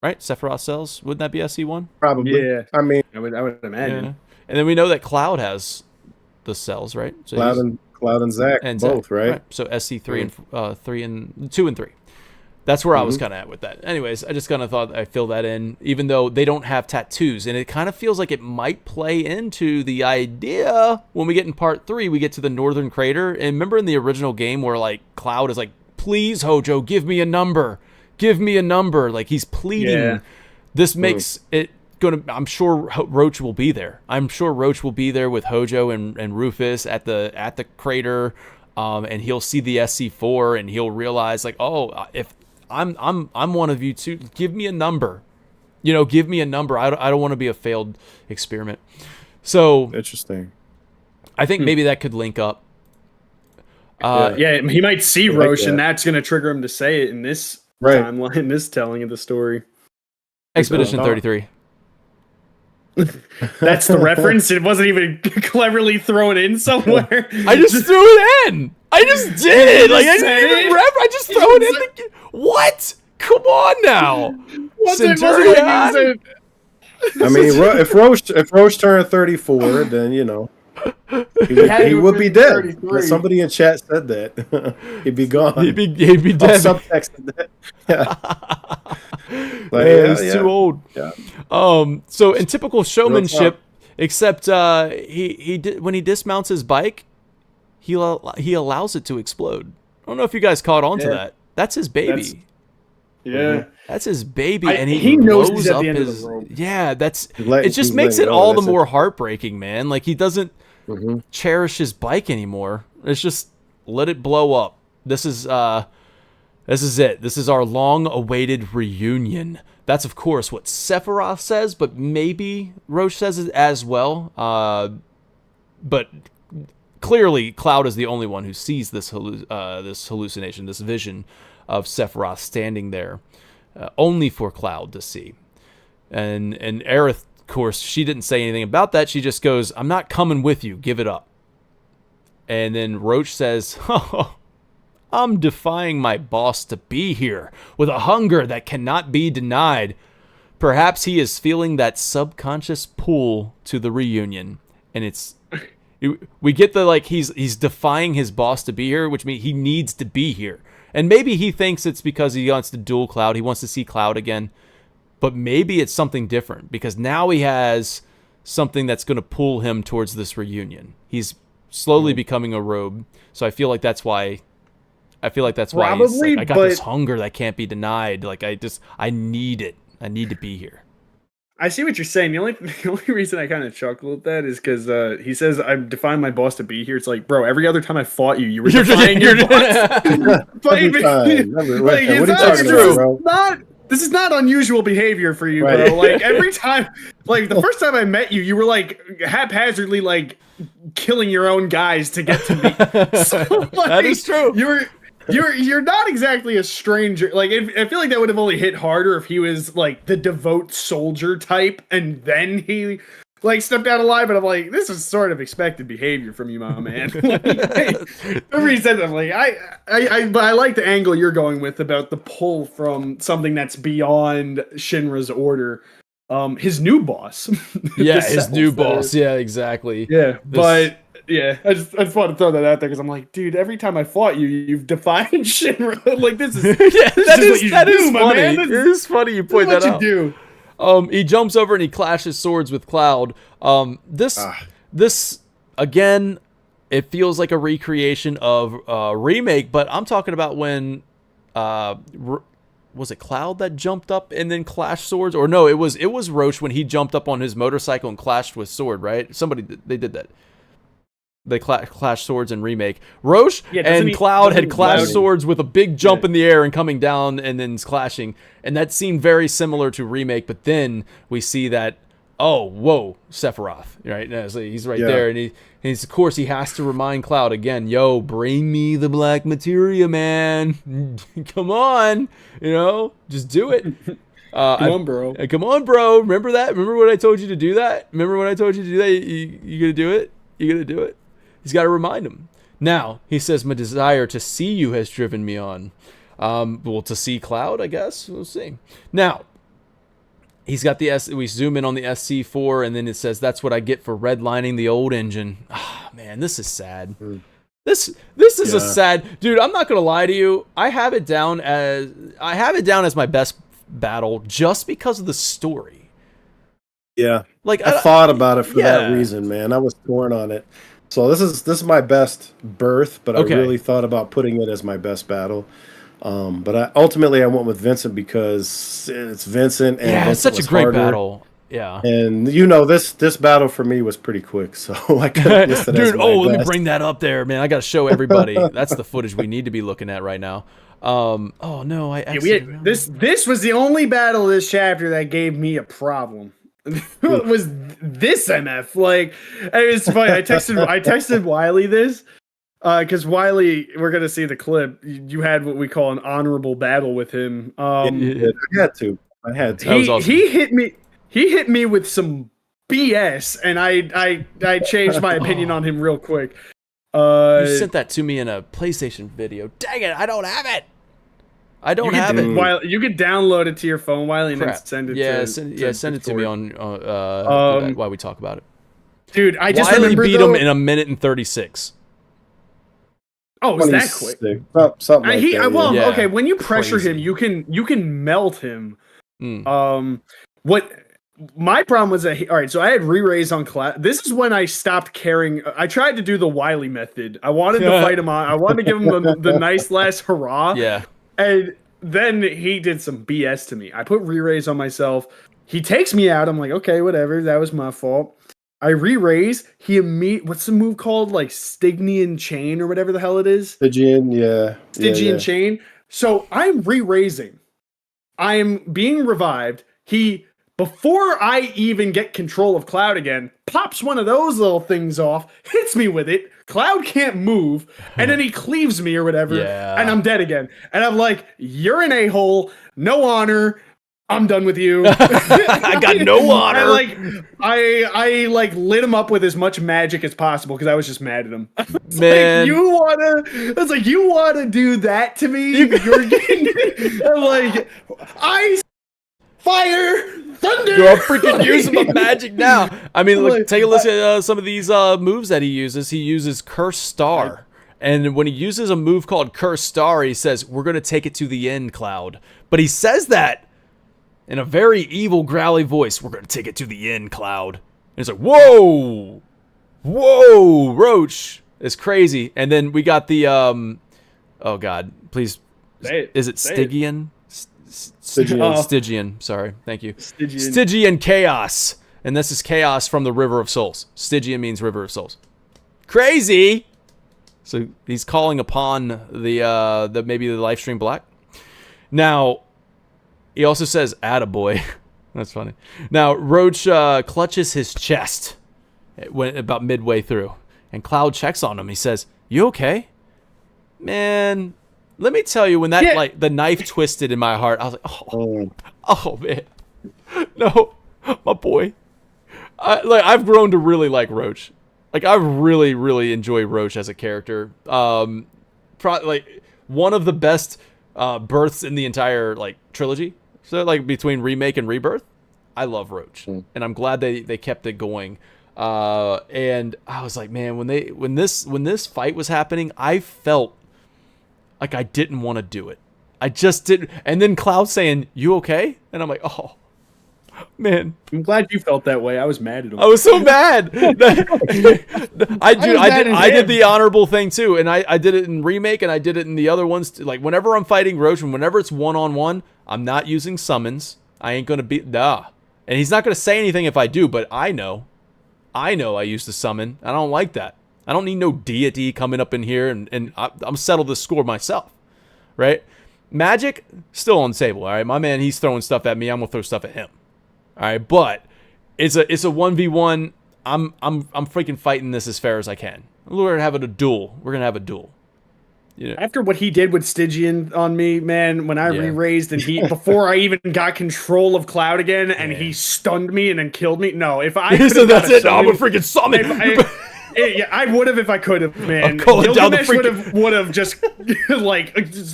Right? Sephiroth cells? Wouldn't that be SC1? Probably. Yeah. I mean, I would imagine. Yeah. And then we know that Cloud has the cells, right? So Cloud and Zack, both, right? So SC3 and 3 and 2 and 3. That's where I was kind of at with that. Anyways, I just kind of thought I'd fill that in, even though they don't have tattoos. And it kind of feels like it might play into the idea when we get in part 3, we get to the Northern Crater. And remember in the original game where, like, Cloud is like, please, Hojo, give me a number. Give me a number. Like, he's pleading. Yeah. This makes it... I'm sure Roach will be there. I'm sure Roach will be there with Hojo and Rufus at the crater, and he'll see the SC4 and he'll realize like, oh, if I'm one of you too, give me a number, give me a number. I don't want to be a failed experiment. So interesting. I think maybe that could link up. He might see Roach, and that's going to trigger him to say it in this timeline, in this telling of the story. Expedition 33. That's the reference. It wasn't even cleverly thrown in somewhere. I just threw it in. I just did. Like I didn't even I just throw it in. What? Come on now. Centurion. I mean, if Roach turned 34, then he would be dead. Somebody in chat said that. He'd be gone. He'd be dead. Subtext that. He's too old. Yeah. So in typical showmanship, except when he dismounts his bike, he allows it to explode. I don't know if you guys caught on to that. That's his baby. That's his baby, and he knows he's at the end of the road. Yeah, it just makes it all the more heartbreaking, man. Like he doesn't cherish his bike anymore. It's just let it blow up. This is it. This is our long-awaited reunion. That's, of course, what Sephiroth says, but maybe Roche says it as well. But clearly, Cloud is the only one who sees this hallucination, this vision of Sephiroth standing there. only for Cloud to see. And Aerith, of course, she didn't say anything about that. She just goes, "I'm not coming with you. Give it up." And then Roach says, "Oh, I'm defying my boss to be here with a hunger that cannot be denied." Perhaps he is feeling that subconscious pull to the reunion. And we get the, like, he's defying his boss to be here, which means he needs to be here. And maybe he thinks it's because he wants to duel Cloud. He wants to see Cloud again. But maybe it's something different, because now he has something that's going to pull him towards this reunion. He's slowly becoming a robe. So I feel like that's why. Probably, he's like, I got this hunger that can't be denied. Like, I need it. I need to be here. I see what you're saying. The only reason I kind of chuckle at that is because he says, "I'm defying my boss to be here." It's like, bro, every other time I fought you, you were defying your boss. Every time. What are you talking about, bro? This is not unusual behavior for you, right, bro. Like, every time, like, the first time I met you, you were, like, haphazardly, like, killing your own guys to get to me. So, like, that is true. You're not exactly a stranger. Like, I feel like that would have only hit harder if he was, like, the devout soldier type, and then he, like, stepped out alive. But I'm like, this is sort of expected behavior from you, my man. Every reason I'm like, but I like the angle you're going with about the pull from something that's beyond Shinra's order. His new boss. Yeah, his new boss. Yeah, exactly. Yeah, but yeah, I just want to throw that out there because I'm like, dude, every time I fought you, you've defied Shinra. Like, this is that is funny. It is funny you point that out. You do. He jumps over and he clashes swords with Cloud. This again, it feels like a recreation of Remake, but I'm talking about when was it Cloud that jumped up and then clashed swords? Or no, it was Roach when he jumped up on his motorcycle and clashed with sword, right? They did that. They clashed swords in Remake. Roche and Cloud had clashed swords with a big jump in the air and coming down and then clashing. And that seemed very similar to Remake, but then we see that, oh, whoa, Sephiroth, right? So he's right there, and he's, of course, he has to remind Cloud again, yo, bring me the black materia, man. Come on, just do it. Come on, bro. Come on, bro. Remember that? Remember when I told you to do that? Remember when I told you to do that? You gonna do it? You gonna do it? He's got to remind him. Now, he says, my desire to see you has driven me on. Well, to see Cloud, I guess. We'll see. Now, he's got we zoom in on the SC4, and then it says, that's what I get for redlining the old engine. Ah, man, this is sad. This is a sad... Dude, I'm not going to lie to you. I have it down as my best battle just because of the story. Yeah. Like, I thought about it for that reason, man. I was torn on it. So this is my best birth, but I really thought about putting it as my best battle. But ultimately I went with Vincent because it's Vincent, and Vincent it's such a great battle. Yeah, and this battle for me was pretty quick, so I couldn't list it as my best. Let me bring that up there, man. I got to show everybody. That's the footage we need to be looking at right now. Oh no, this was the only battle this chapter that gave me a problem. Was this MF? Like, it's funny. I texted Wiley this because Wiley, we're gonna see the clip. You had what we call an honorable battle with him. I had to. That was awesome. He hit me with some BS, and I changed my opinion on him real quick. You sent that to me in a PlayStation video. Dang it, I don't have it. I don't have it. Wiley, you could download it to your phone, Wiley, and then send it. Send it to me on while we talk about it. Dude, I just Wiley beat him in 1:36. Oh, was that quick? Something like that. Okay. When you pressure him, you can melt him. What my problem was that all right. So I had re-raise on class. This is when I stopped caring. I tried to do the Wiley method. I wanted to fight him on. I wanted to give him the nice last hurrah. Yeah. And then he did some BS to me. I put re-raise on myself. He takes me out. I'm like, okay, whatever. That was my fault. I re-raise. What's the move called? Like Stygian chain or whatever the hell it is. Stygian, Stygian chain. So I'm re-raising. I am being revived. He Before I even get control of Cloud again, pops one of those little things off, hits me with it. Cloud can't move, and then he cleaves me or whatever, and I'm dead again. And I'm like, you're an a-hole, no honor. I'm done with you. I got no honor. I lit him up with as much magic as possible because I was just mad at him. Man, you wanna do that to me? You're getting I'm like ice, fire, thunder. you're freaking using the magic now. I mean, look, take a look at some of these moves that he uses. He uses Curse Star. And when he uses a move called Curse Star, he says, we're going to take it to the end, Cloud. But he says that in a very evil, growly voice. We're going to take it to the end, Cloud. And it's like, whoa! Whoa, Roach. It's crazy. And then we got the, oh God, please. Is it Stygian? Stygian. Sorry. Thank you. Stygian Chaos. And this is Chaos from the River of Souls. Stygian means River of Souls. Crazy! So he's calling upon the maybe the live stream black. Now, he also says, "Attaboy." That's funny. Now, Roach clutches his chest about midway through, and Cloud checks on him. He says, "You okay, man?" Let me tell you, when that the knife twisted in my heart, I was like, "Oh man, no, my boy." I've grown to really like Roach. Like, I really, really enjoy Roach as a character. One of the best births in the entire trilogy. So between remake and rebirth, I love Roach, and I'm glad they kept it going. And I was like, man, when this fight was happening, I felt like I didn't want to do it. I just didn't. And then Cloud saying, "You okay?" And I'm like, oh. Man, I'm glad you felt that way. I was mad at him. I was so mad. I did the honorable thing too, and I did it in remake, and I did it in the other ones. Like, whenever I'm fighting Roach, and whenever it's 1-on-1, I'm not using summons. I ain't gonna be and he's not gonna say anything if I do, but I know I use the summon. I don't like that. I don't need no deity coming up in here, and I'm settle this score myself, right? Magic still unstable. All right, my man, he's throwing stuff at me. I'm gonna throw stuff at him. All right, but it's a 1v1. I'm freaking fighting this as fair as I can. We're gonna have a duel. You know? After what he did with Stygian on me, man, when I re-raised and before I even got control of Cloud again, and he stunned me and then killed me. No, if I so that's it. I'm a freaking summon. I would have if I could have, man. Would have just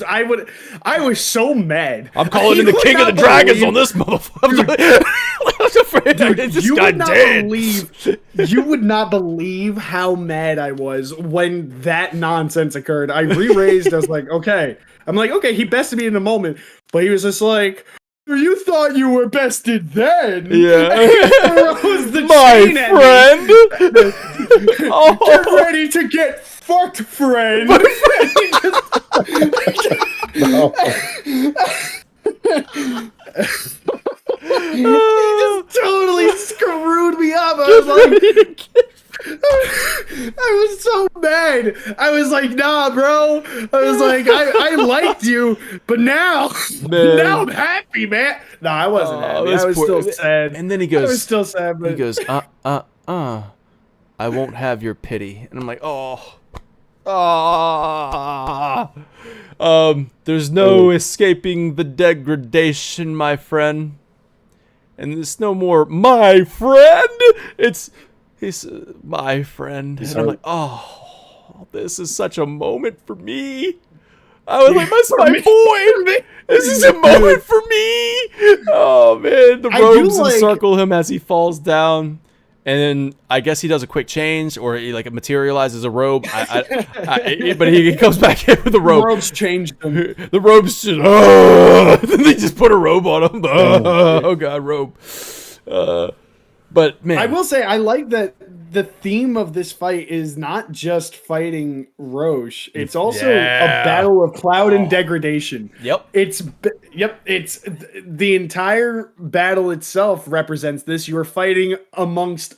I was so mad. I'm calling in the King of the Dragons on this motherfucker. You would not believe how mad I was when that nonsense occurred. I re-raised. I was like, okay. I'm like, okay, he bested me in a moment, but he was just like, you thought you were bested then. Yeah. My friend. Get ready to get fucked, friend. He just totally screwed me up. I was so mad. I was like, nah, bro. I was like, I liked you, but now I'm happy, man. No, I wasn't happy. I was still sad. And then he goes, I was still sad, but he goes, I won't have your pity. And I'm like, there's no escaping the degradation, my friend. And there's no more, my friend. He's my friend. And I'm like, oh, this is such a moment for me. I was like, that's my boy. This is a moment for me. Oh, man. The robes encircle him as he falls down. And then I guess he does a quick change, or he materializes a robe. But he comes back in with the robe. The robes changed him. The robes just, then they just put a robe on him. Oh God, robe. But man, I will say I like that the theme of this fight is not just fighting Roche. It's also a battle of Cloud and degradation. Yep. It's the entire battle itself represents this. You are fighting amongst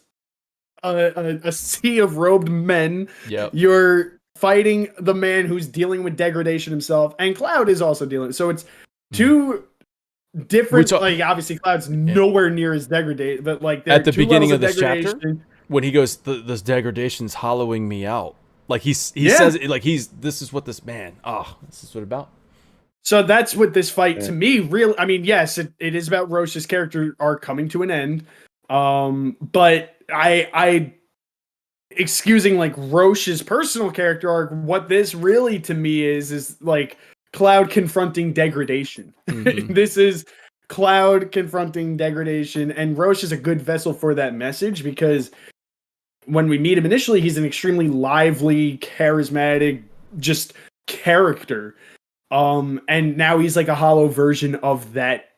a sea of robed men. Yep. You're fighting the man who's dealing with degradation himself, and Cloud is also dealing. So it's two different. talk- Like obviously, Cloud's nowhere near as degraded, but like there At are the two beginning levels of this chapter, degradation. when he goes, this degradation's hollowing me out. Like he Yeah. says it, like this is what this man. Oh, this is what about. So that's what this fight to me really. I mean, yes, it is about Roche's character arc coming to an end. But I excusing like Roche's personal character arc, what this really to me is like Cloud confronting degradation. Mhm. This is Cloud confronting degradation, and Roche is a good vessel for that message because when we meet him initially, he's an extremely lively, charismatic, just character. And now he's like a hollow version of that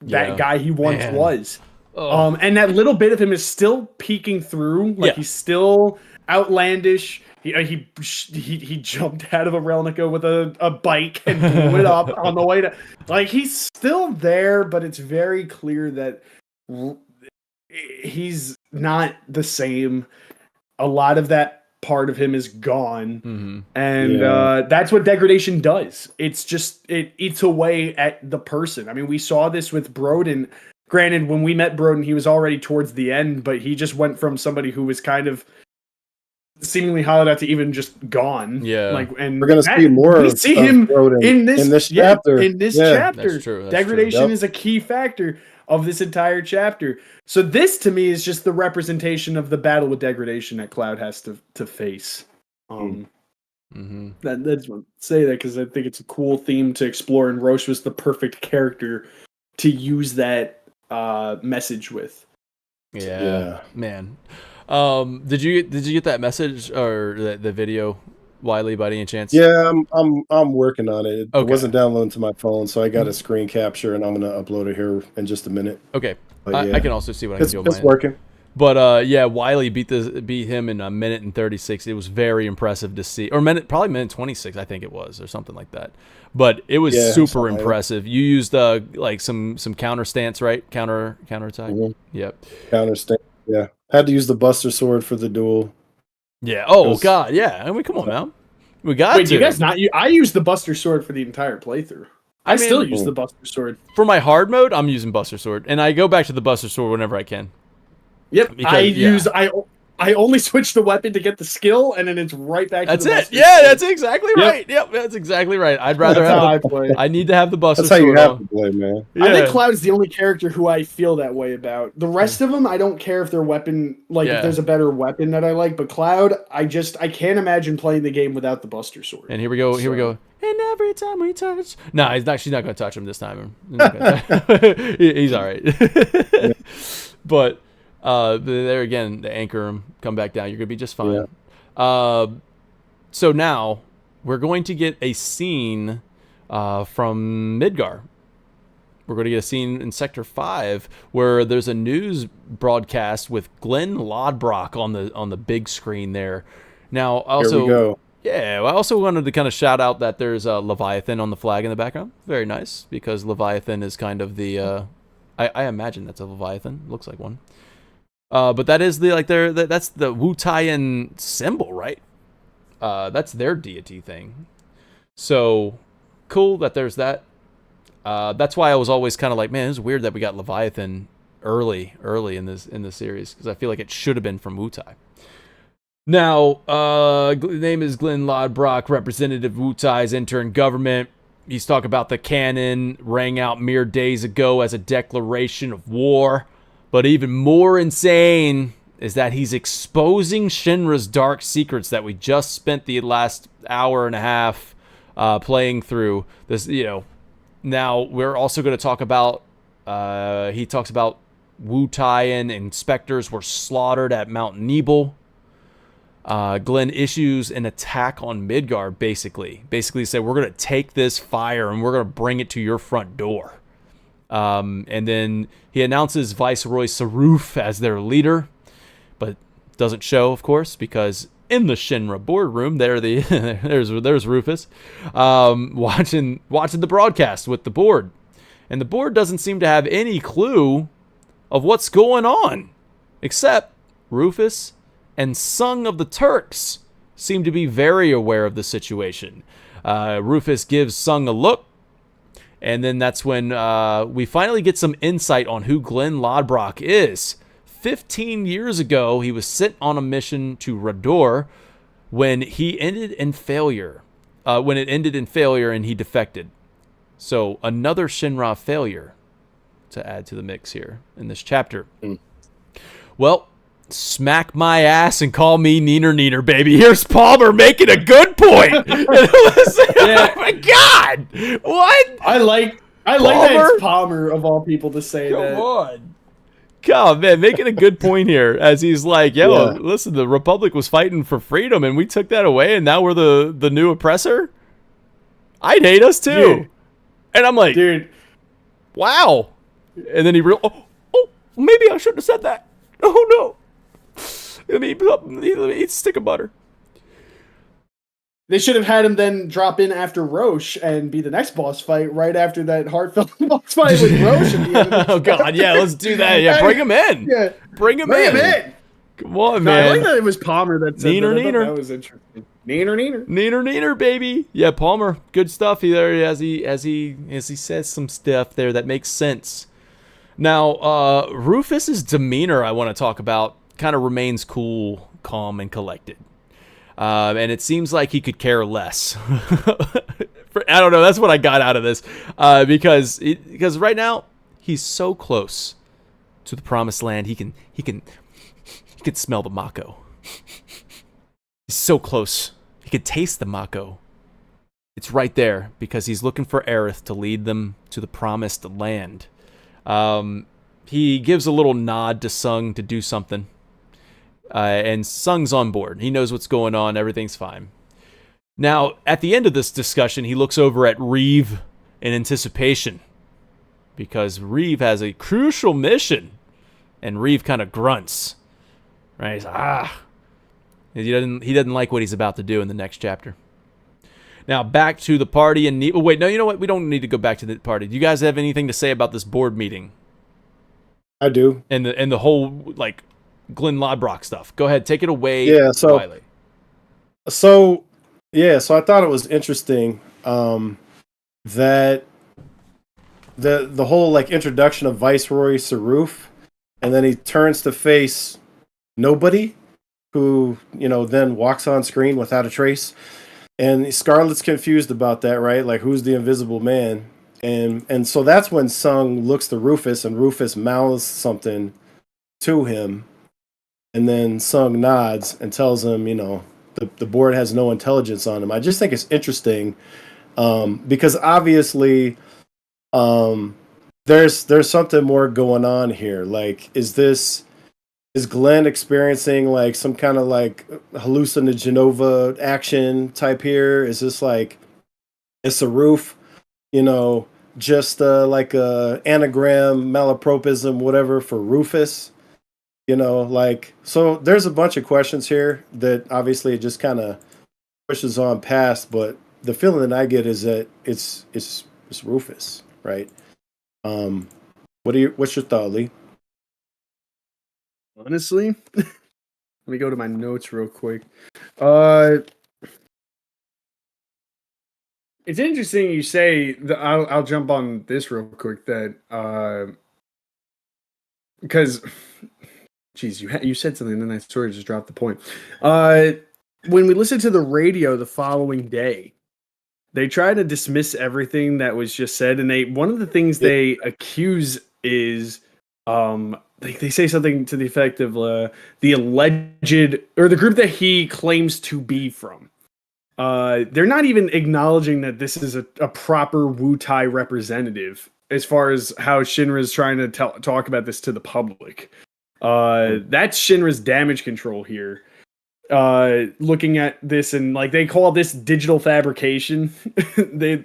Yeah. guy he once Man. was. Oh. And that little bit of him is still peeking through. Like he's still outlandish. He jumped out of a Relnica with a bike and blew it up on the way to. Like he's still there, but it's very clear that he's not the same. A lot of that part of him is gone, and that's what degradation does. It's just it eats away at the person. I mean, we saw this with Broden. Granted, when we met Broden, he was already towards the end, but he just went from somebody who was kind of seemingly hollowed out to even just gone. Yeah, like, and we're gonna see more. We see him in this chapter. In this chapter, that's true. Degradation is a key factor of this entire chapter. So this to me is just the representation of the battle with degradation that Cloud has to face. That's what say that because I think it's a cool theme to explore, and Roche was the perfect character to use that message with. Yeah. Man. Did you get that message or the video, Wiley, by any chance? Yeah, I'm working on it. Okay. It wasn't downloading to my phone, so I got a screen capture, and I'm gonna upload it here in just a minute. Okay. But I can also see what I can do on It's mine. working. But yeah, Wiley beat him in a minute and 36. It was very impressive to see, or probably minute 26, I think it was, or something like that. But it was super impressive. You used like some counter stance, right? Counter attack. Yep. Counter stance. Yeah, had to use the Buster Sword for the duel. Yeah. Oh God. Yeah. I mean, come on, man. We got. Wait, do you guys not? I used the Buster Sword for the entire playthrough. I mean, still use the Buster Sword for my hard mode. I'm using Buster Sword, and I go back to the Buster Sword whenever I can. Yep, because, I only switch the weapon to get the skill, and then it's right back. That's to the it. Buster Yeah, Sword. that's exactly right. Yep, that's exactly right. I'd rather That's how I have. play. I need to have the Buster That's how Sword. you have to play, man. Yeah. I think Cloud's the only character who I feel that way about. The rest of them, I don't care if their weapon, if there's a better weapon that I like. But Cloud, I can't imagine playing the game without the Buster Sword. And here we go. Here we go. And every time we touch, no, she's not going to touch him this time. He's all right. But there again, the anchor him, come back down. You're going to be just fine. Yeah. So now we're going to get a scene from Midgar. We're going to get a scene in Sector 5 where there's a news broadcast with Glenn Lodbrok on the big screen there. Now, also, here we go. Yeah, I also wanted to kind of shout out that there's a Leviathan on the flag in the background. Very nice, because Leviathan is kind of the I imagine that's a Leviathan. Looks like one. But that is that's the Wu-Taiyan symbol, right? That's their deity thing. So cool that there's that. That's why I was always kind of like, man, it's weird that we got Leviathan early in this series, because I feel like it should have been from Wu-Tai. Now, name is Glenn Lodbrok, representative Wu-Tai's intern government. He's talking about the cannon rang out mere days ago as a declaration of war. But even more insane is that he's exposing Shinra's dark secrets that we just spent the last hour and a half playing through. This, Now, we're also going to talk about, he talks about Wu-Taiyan inspectors were slaughtered at Mount Nebel. Glenn issues an attack on Midgar, basically said, we're going to take this fire and we're going to bring it to your front door. And then he announces Viceroy Saruf as their leader, but doesn't show, of course, because in the Shinra boardroom, there's Rufus, watching the broadcast with the board. And the board doesn't seem to have any clue of what's going on, except Rufus and Sung of the Turks seem to be very aware of the situation. Rufus gives Sung a look, And then that's when we finally get some insight on who Glenn Lodbrok is. 15 years ago, he was sent on a mission to Rador when he ended in failure. When it ended in failure and he defected. So another Shinra failure to add to the mix here in this chapter. Well, smack my ass and call me neener, baby. Here's Palmer making a good point. Oh my God. What? I like that it's Palmer of all people to say that. Come on. God, man, making a good point here as he's like, yo, listen, the Republic was fighting for freedom and we took that away and now we're the new oppressor? I'd hate us too. Dude. And I'm like, dude, wow. And then he maybe I shouldn't have said that. Oh no. Let me eat a stick of butter. They should have had him then drop in after Roche and be the next boss fight right after that heartfelt boss fight with Roche at the end. Oh God, yeah, let's do that. Yeah, bring him in. Yeah, bring him in. Come on, man. I like that it was Palmer that said Neener. That was interesting. Neener. Baby. Yeah, Palmer, good stuff there as he says some stuff there that makes sense. Now, Rufus's demeanor I want to talk about kind of remains cool, calm, and collected. And it seems like he could care less. I don't know. That's what I got out of this. Because right now he's so close to the promised land. He can smell the Mako. He's so close. He can taste the Mako. It's right there because he's looking for Aerith to lead them to the promised land. He gives a little nod to Sung to do something. And Sung's on board. He knows what's going on. Everything's fine. Now, at the end of this discussion, he looks over at Reeve in anticipation. Because Reeve has a crucial mission. And Reeve kind of grunts. Right? He's He doesn't like what he's about to do in the next chapter. Now, back to the party. Wait, no, you know what? We don't need to go back to the party. Do you guys have anything to say about this board meeting? I do. And the whole, like, Glenn Lodbrok stuff. Go ahead, take it away, Wiley. So I thought it was interesting that the whole like introduction of Viceroy Saruf, and then he turns to face nobody, who then walks on screen without a trace, and Scarlet's confused about that, right? Like, who's the Invisible Man? And so that's when Sung looks to Rufus, and Rufus mouths something to him. And then Sung nods and tells him, the board has no intelligence on him. I just think it's interesting because obviously there's something more going on here. Like, is Glenn experiencing like some kind of like hallucinogenova action type here? Is this like, it's a roof, just like a anagram, malapropism, whatever for Rufus? So there's a bunch of questions here that obviously it just kind of pushes on past, but the feeling that I get is that it's Rufus, right? What's your thought, Lee? Honestly, let me go to my notes real quick. It's interesting you say that. I'll jump on this real quick that because. Jeez, you said something, and then I sort of just dropped the point. When we listened to the radio the following day, they try to dismiss everything that was just said, and one of the things they accuse is they say something to the effect of the alleged, or the group that he claims to be from. They're not even acknowledging that this is a proper Wu-Tai representative as far as how Shinra is trying to talk about this to the public. That's Shinra's damage control here. Looking at this, and like they call this digital fabrication.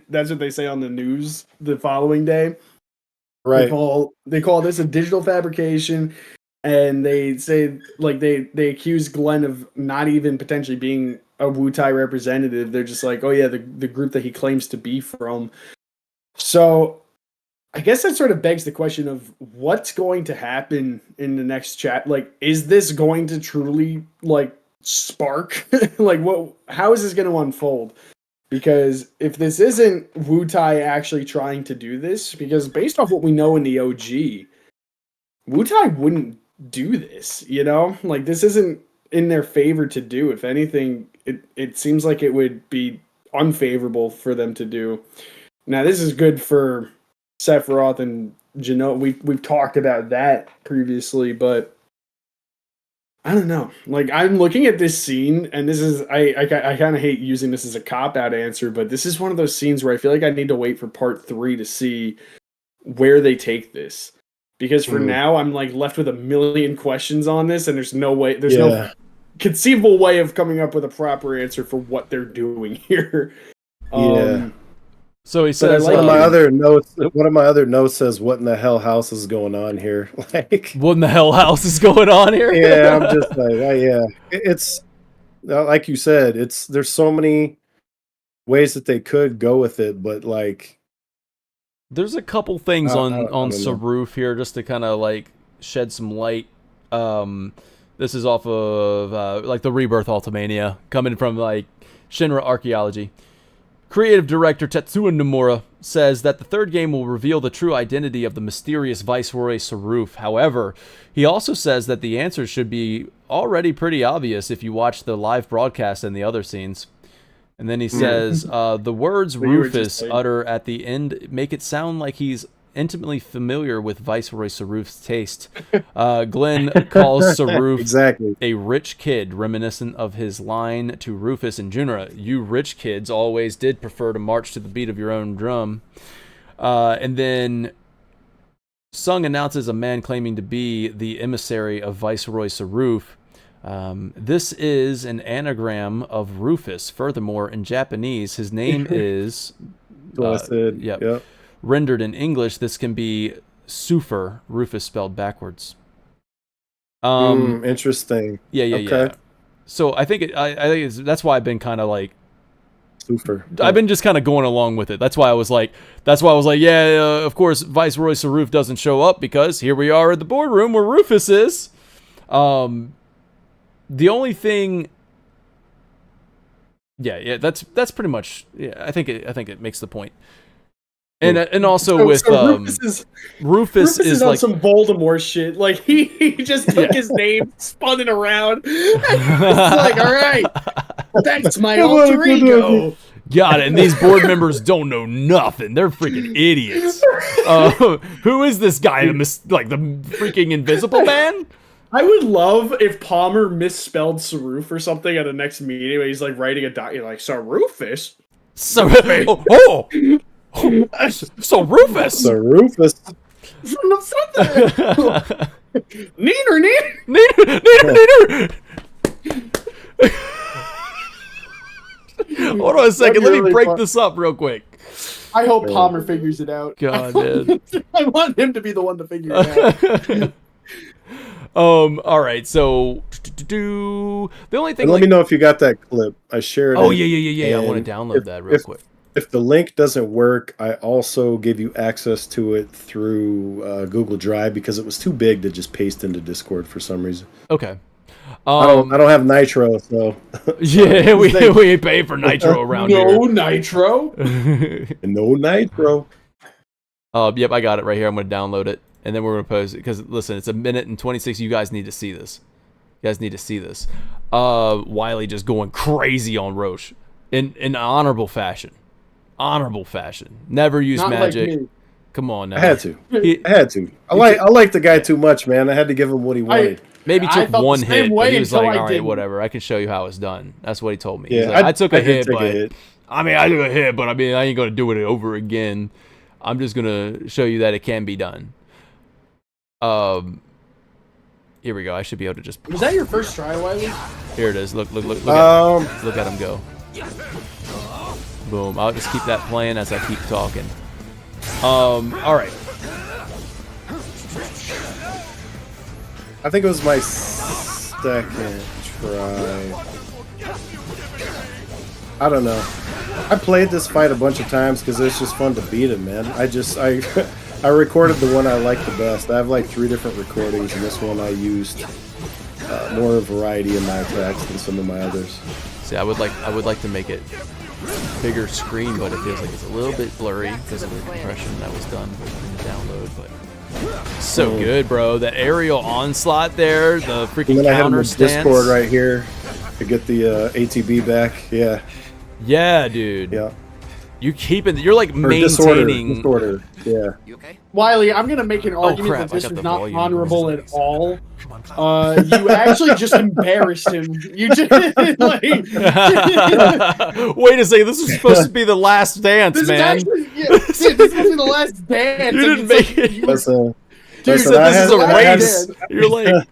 That's what they say on the news the following day. Right. They call this a digital fabrication, and they say like they accuse Glenn of not even potentially being a Wu-Tai representative. They're just like, oh yeah, the group that he claims to be from. So I guess that sort of begs the question of what's going to happen in the next chat. Like, is this going to truly like spark? Like, how is this going to unfold? Because if this isn't Wu-Tai actually trying to do this, because based off what we know in the OG, Wu-Tai wouldn't do this, you know? Like, this isn't in their favor to do. If anything, it seems like it would be unfavorable for them to do. Now, this is good for Sephiroth and Genoa. We've talked about that previously, but I don't know. Like, I'm looking at this scene, and this is I kind of hate using this as a cop-out answer, but this is one of those scenes where I feel like I need to wait for part 3 to see where they take this. Because for now, I'm like left with a million questions on this, and there's no no conceivable way of coming up with a proper answer for what they're doing here. So he says, one of my other notes says, "What in the hell house is going on here?" Like, what in the hell house is going on here? Yeah, I'm just like, it's like you said, there's so many ways that they could go with it, but like, there's a couple things on Saruf here just to kind of like shed some light. This is off of like the Rebirth Ultimania, coming from like Shinra Archaeology. Creative director Tetsuya Nomura says that the third game will reveal the true identity of the mysterious Viceroy Saruf. However, he also says that the answers should be already pretty obvious if you watch the live broadcast and the other scenes. And then he says, the words Rufus utter at the end make it sound like he's intimately familiar with Viceroy Saruf's taste. Glenn calls Saruf a rich kid, reminiscent of his line to Rufus and Junra, "You rich kids always did prefer to march to the beat of your own drum." And then Sung announces a man claiming to be the emissary of Viceroy Saruf. This is an anagram of Rufus. Furthermore, in Japanese, his name is... Yep. Rendered in English, this can be Sufer, Rufus spelled backwards. Interesting. Yeah. So I think that's why I've been kind of like Sufer. I've been just kind of going along with it. That's why I was like, of course, Viceroy Saruf doesn't show up because here we are at the boardroom where Rufus is. The only thing, that's pretty much. Yeah, I think it makes the point. And also with Rufus is on like some Voldemort shit. Like he just took his name, spun it around. It's like, all right, that's my alter ego. Got it. And these board members don't know nothing. They're freaking idiots. Who is this guy? The freaking Invisible Man? I would love if Palmer misspelled Saruf or something at the next meeting where he's like writing a document like Sarufus. So Rufus. Neener. Hold on a second. Let me break this up real quick. I hope Palmer figures it out. God, man. I want him to be the one to figure it out. All right, so the only thing. Let me know if you got that clip. I shared it. Oh yeah. I want to download that real quick. If the link doesn't work, I also give you access to it through Google Drive because it was too big to just paste into Discord for some reason. Okay. I don't have Nitro, so yeah, we ain't paying for Nitro around here. No Nitro. No Nitro. Yep, I got it right here. I'm going to download it, and then we're going to post it because listen, it's 1:26. You guys need to see this. Wily just going crazy on Roche in honorable fashion. Never use magic. Like me. Come on now. I had to. I like the guy too much, man. I had to give him what he wanted. Maybe took one hit, but he was like, all right, whatever. I can show you how it's done. That's what he told me. Yeah, like, I took a hit, but I took a hit, but I ain't going to do it over again. I'm just going to show you that it can be done. Here we go. I should be able to just... Was that your first try, Wiley? Here it is. Look at him. Look at him go. Boom. I'll just keep that playing as I keep talking. All right. I think it was my second try. I don't know. I played this fight a bunch of times because it's just fun to beat him, man. I recorded the one I like the best. I have like 3 different recordings, and this one I used more variety in my attacks than some of my others. See, I would like to make it bigger screen, but it feels like it's a little bit blurry because of the compression that was done in the download. But so good, bro. The aerial onslaught there, the freaking And then I had him counter in stance. Discord right here to get the ATB back. Yeah. Yeah, dude. Yeah. You keep it. You're like Or maintaining. disorder. Yeah. You okay? Wiley, I'm gonna make an argument crap, that this I got is the not volume honorable going. at all. You actually just embarrassed him. You just like. Wait a second. This was supposed to be the last dance, This man. is actually, this is the last dance. You and didn't it's make like, it. you- Listen, You listen, said I this is had- a I had- race. You're like.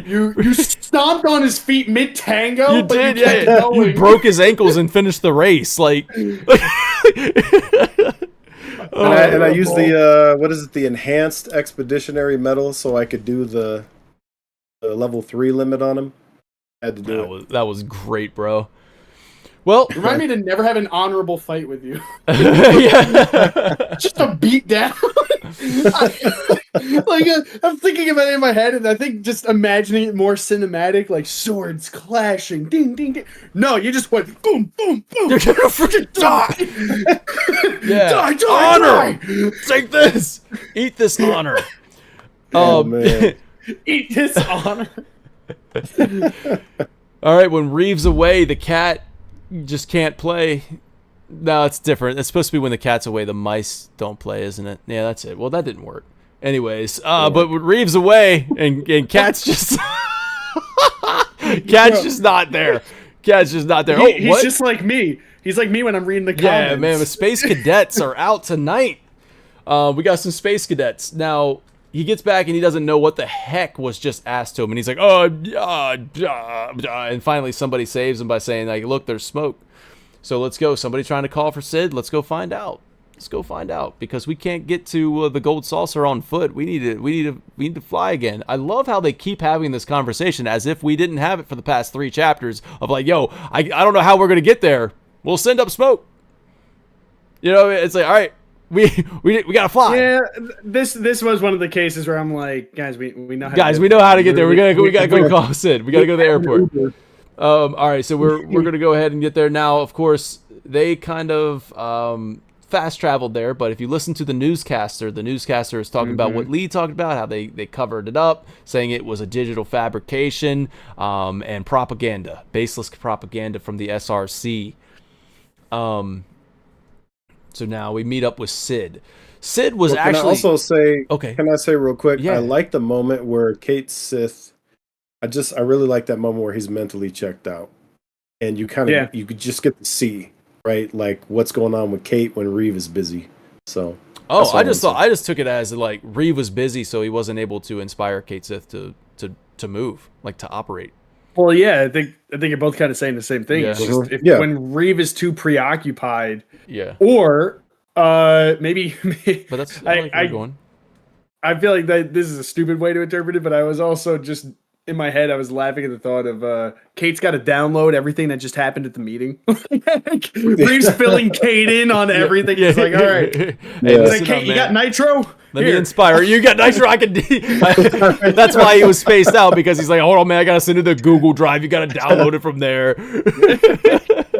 You stomped on his feet mid tango. You but did, you kept yeah. going. You broke his ankles and finished the race. Like, And I used the what is it? The enhanced expeditionary medal, so I could do the level 3 limit on him. Had to do it. that was great, bro. Well, Remind me to never have an honorable fight with you. yeah. Just a beat down. I'm thinking about it in my head, and I think just imagining it more cinematic, like swords clashing, ding, ding, ding. No, you just went boom, boom, boom. You're gonna freaking die. Yeah. Die, die, Honor. die. Take this. Eat this honor. Oh man. Eat this honor. All right. When Reeves away, the cat just can't play. No, it's different. It's supposed to be when the cat's away, the mice don't play, isn't it? Yeah, that's it. Well, that didn't work. Anyways, but with Reeves away and Cat's just Cat's just not there. Cat's just not there. He's what? just like me. He's like me when I'm reading the comments. Yeah, man. The Space Cadets are out tonight. We got some Space Cadets now. He gets back and he doesn't know what the heck was just asked to him, and he's like, and finally somebody saves him by saying, like, look, there's smoke. So let's go. Somebody trying to call for Sid. Let's go find out. Let's go find out, because we can't get to the gold saucer on foot. We need to fly again. I love how they keep having this conversation as if we didn't have it for the past 3 chapters of like, yo, I don't know how we're gonna get there. We'll send up smoke. You know, it's like, all right, we gotta fly. Yeah, this was one of the cases where I'm like, guys, we know how Guys, to we know how to get there. We gotta go call Sid. We gotta go to the airport. All right, so we're gonna go ahead and get there now. Of course, they kind of fast traveled there, but if you listen to the newscaster is talking about what Lee talked about, how they covered it up, saying it was a digital fabrication and propaganda, baseless propaganda from the SRC. So now we meet up with Sid. Sid was Can I also say? Okay. Can I say real quick? Yeah. I like the moment where Kate Sith. I really like that moment where he's mentally checked out, and you kind of you could just get to see, right, like what's going on with Kate when Reeve is busy. So. I just took it as like Reeve was busy, so he wasn't able to inspire Kate Sith to move, like to operate. Well, yeah, I think you're both kind of saying the same thing. Yeah. It's just when Reeve is too preoccupied, or maybe. But that's going. I feel like that this is a stupid way to interpret it, but I was also just in my head. I was laughing at the thought of Kate's got to download everything that just happened at the meeting. Reeve's filling Kate in on everything. He's like, all right, Hey, he's like, Kate, you got nitro? Let me inspire you. Got nitro. I can. That's why he was spaced out, because he's like, hold on, man. I gotta send it to Google Drive. You gotta download it from there.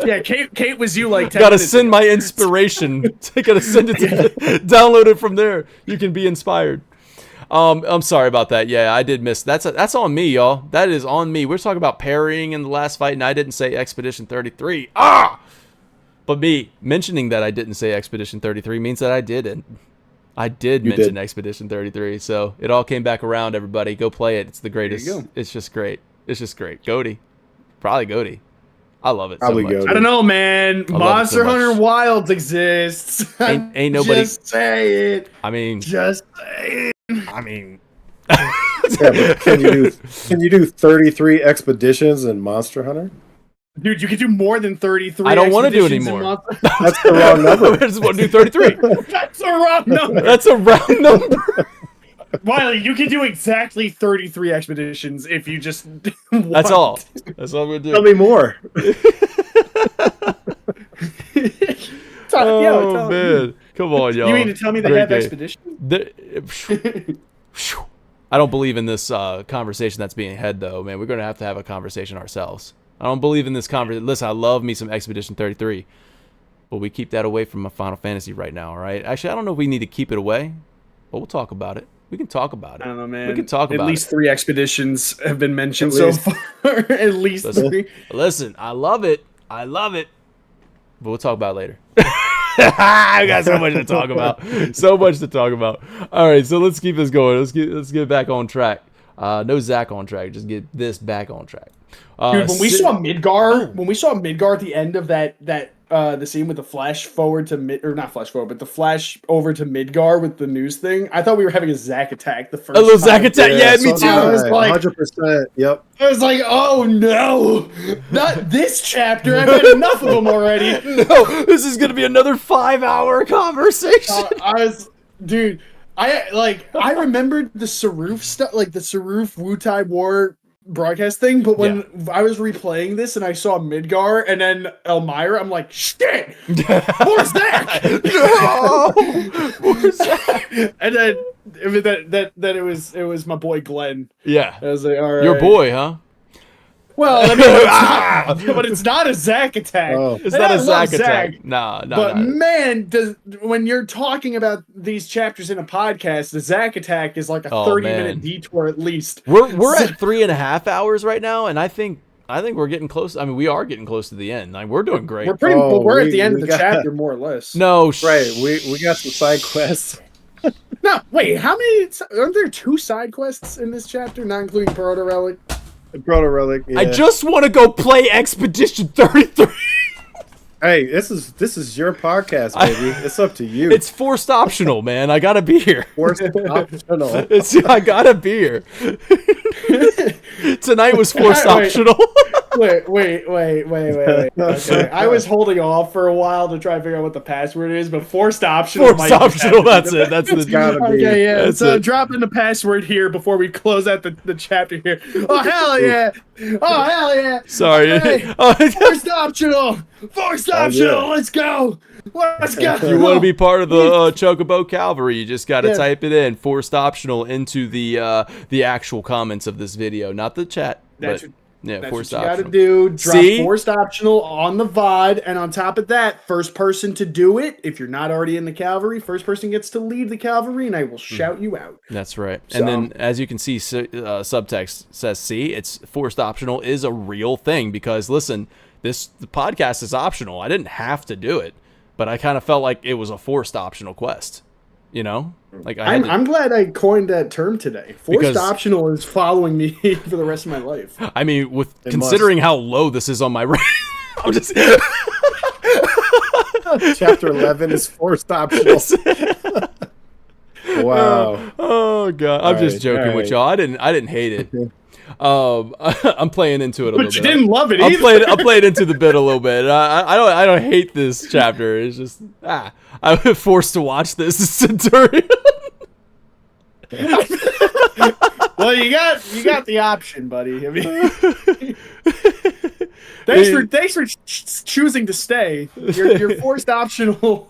Yeah, Kate was you like. 10 Gotta minutes send ago. my inspiration. Gotta send it to download it from there. You can be inspired. I'm sorry about that. Yeah, I did miss. That's on me, y'all. That is on me. We're talking about parrying in the last fight, and I didn't say Expedition 33. But me mentioning that I didn't say Expedition 33 means that I didn't. I did mention Expedition 33, so it all came back around. Everybody, go play it. It's the greatest. There you go. It's just great. It's just great. Goaty. Probably Goaty. I love it Probably so much. Goaty. I don't know, man. love it so Monster much. Hunter Wilds exists. Ain't nobody. Just say it. I mean, Just say it. I mean. Yeah, but can you do 33 expeditions in Monster Hunter? Dude, you can do more than 33. I don't want to do expeditions in anymore. Monster- That's the wrong I number. just want to do 33. That's a wrong number. That's a round number. Wiley, you can do exactly 33 expeditions if you just want. That's all. That's all we're doing. Tell me more. Oh man, come on, y'all. You mean to tell me they Great have game. expeditions? I don't believe in this conversation that's being had, though, man. We're gonna have to have a conversation ourselves. I don't believe in this conversation. Listen, I love me some Expedition 33, but we keep that away from my Final Fantasy right now, all right? Actually, I don't know if we need to keep it away, but we'll talk about it. We can talk about it. I don't know, man. We can talk about it. At least 3 expeditions have been mentioned so far. At least 3. Listen, I love it. I love it. But we'll talk about it later. I got so much to talk about. So much to talk about. All right, so let's keep this going. Let's get back on track. No Zach on track. Just get this back on track. Dude, when we saw Midgar at the end of that the scene with the flash forward to not flash forward, but the flash over to Midgar with the news thing, I thought we were having a Zack attack the first a little time. Zack attack, yeah, me too. I was like, 100%. Yep. I was like, oh no, not this chapter. I've had enough of them already. No, this is gonna be another 5-hour conversation. I remembered the Saruf stuff, like the Saruf Wutai War broadcast thing, but when I was replaying this and I saw Midgar and then Elmira, I'm like, shit, where's that? No, where's that? And then it was my boy Glenn. Yeah, I was like, all right, your boy, huh? Well, I mean, but it's not a Zack attack. Oh. It's not a Zack attack. Nah. But man, when you're talking about these chapters in a podcast, the Zack attack is like a 30-minute detour at least. We're at 3.5 hours right now, and I think we're getting close. I mean, we are getting close to the end. Like, we're doing great. We're at the end of the chapter, more or less. No, right. We got some side quests. No, wait. How many? Aren't there 2 side quests in this chapter, not including Proto Relic? Proto Relic. Yeah. I just want to go play Expedition 33. Hey, this is your podcast, baby. It's up to you. It's forced optional, man. I gotta be here. Forced optional. I gotta be here. Tonight was forced optional. Wait. Okay. I was holding off for a while to try to figure out what the password is, but forced optional. Forced optional. That's it. That's the. Gotta be. Okay, yeah. That's So it. dropping the password here before we close out the chapter here. Oh hell yeah! Oh hell yeah! Sorry. Hey, forced optional. Forced optional. Let's go. Let's go. If you want to be part of the Chocobo Cavalry, you just got to type it in, forced optional, into the actual comments of this video, not the chat. That's forced what you optional. gotta do. Drop forced optional on the VOD, and on top of that, first person to do it, if you're not already in the cavalry, first person gets to lead the cavalry, and I will shout you out. That's right. And then, as you can see, subtext says, "See, it's forced optional is a real thing because listen, the podcast is optional. I didn't have to do it, but I kind of felt like it was a forced optional quest." You know, like I'm glad I coined that term today. Forced optional is following me for the rest of my life. I mean, considering how low this is on my rank, I'm just Chapter 11 is forced optional. Wow. Oh god, I'm just joking with y'all. I didn't hate it. I'm playing into it a little bit. But you didn't love it either. I'm playing into the bit a little bit. I don't hate this chapter. It's just I'm forced to watch this Centurion. Well, you got the option, buddy. I mean, thanks for choosing to stay. Your forced optional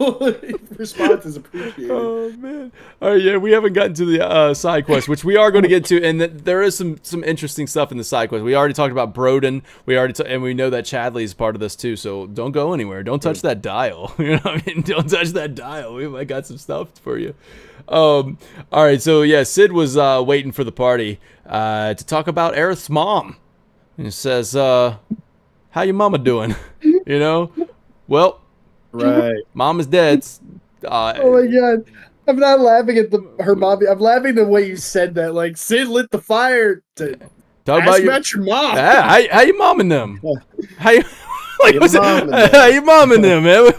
response is appreciated. Oh man! All right, yeah, we haven't gotten to the side quest, which we are going to get to, and there is some interesting stuff in the side quest. We already talked about Broden. And we know that Chadley is part of this too. So don't go anywhere. Don't touch that dial. You know what I mean? Don't touch that dial. We might got some stuff for you. All right, so yeah, Sid was waiting for the party to talk about Aerith's mom, and it says, "How your mama doing?" You know, well, right, mom is dead. Oh my god, I'm not laughing at her mommy. I'm laughing the way you said that. Like Sid lit the fire to talk ask about your mom. How you mom and them? How you? Like, your mom and them, man.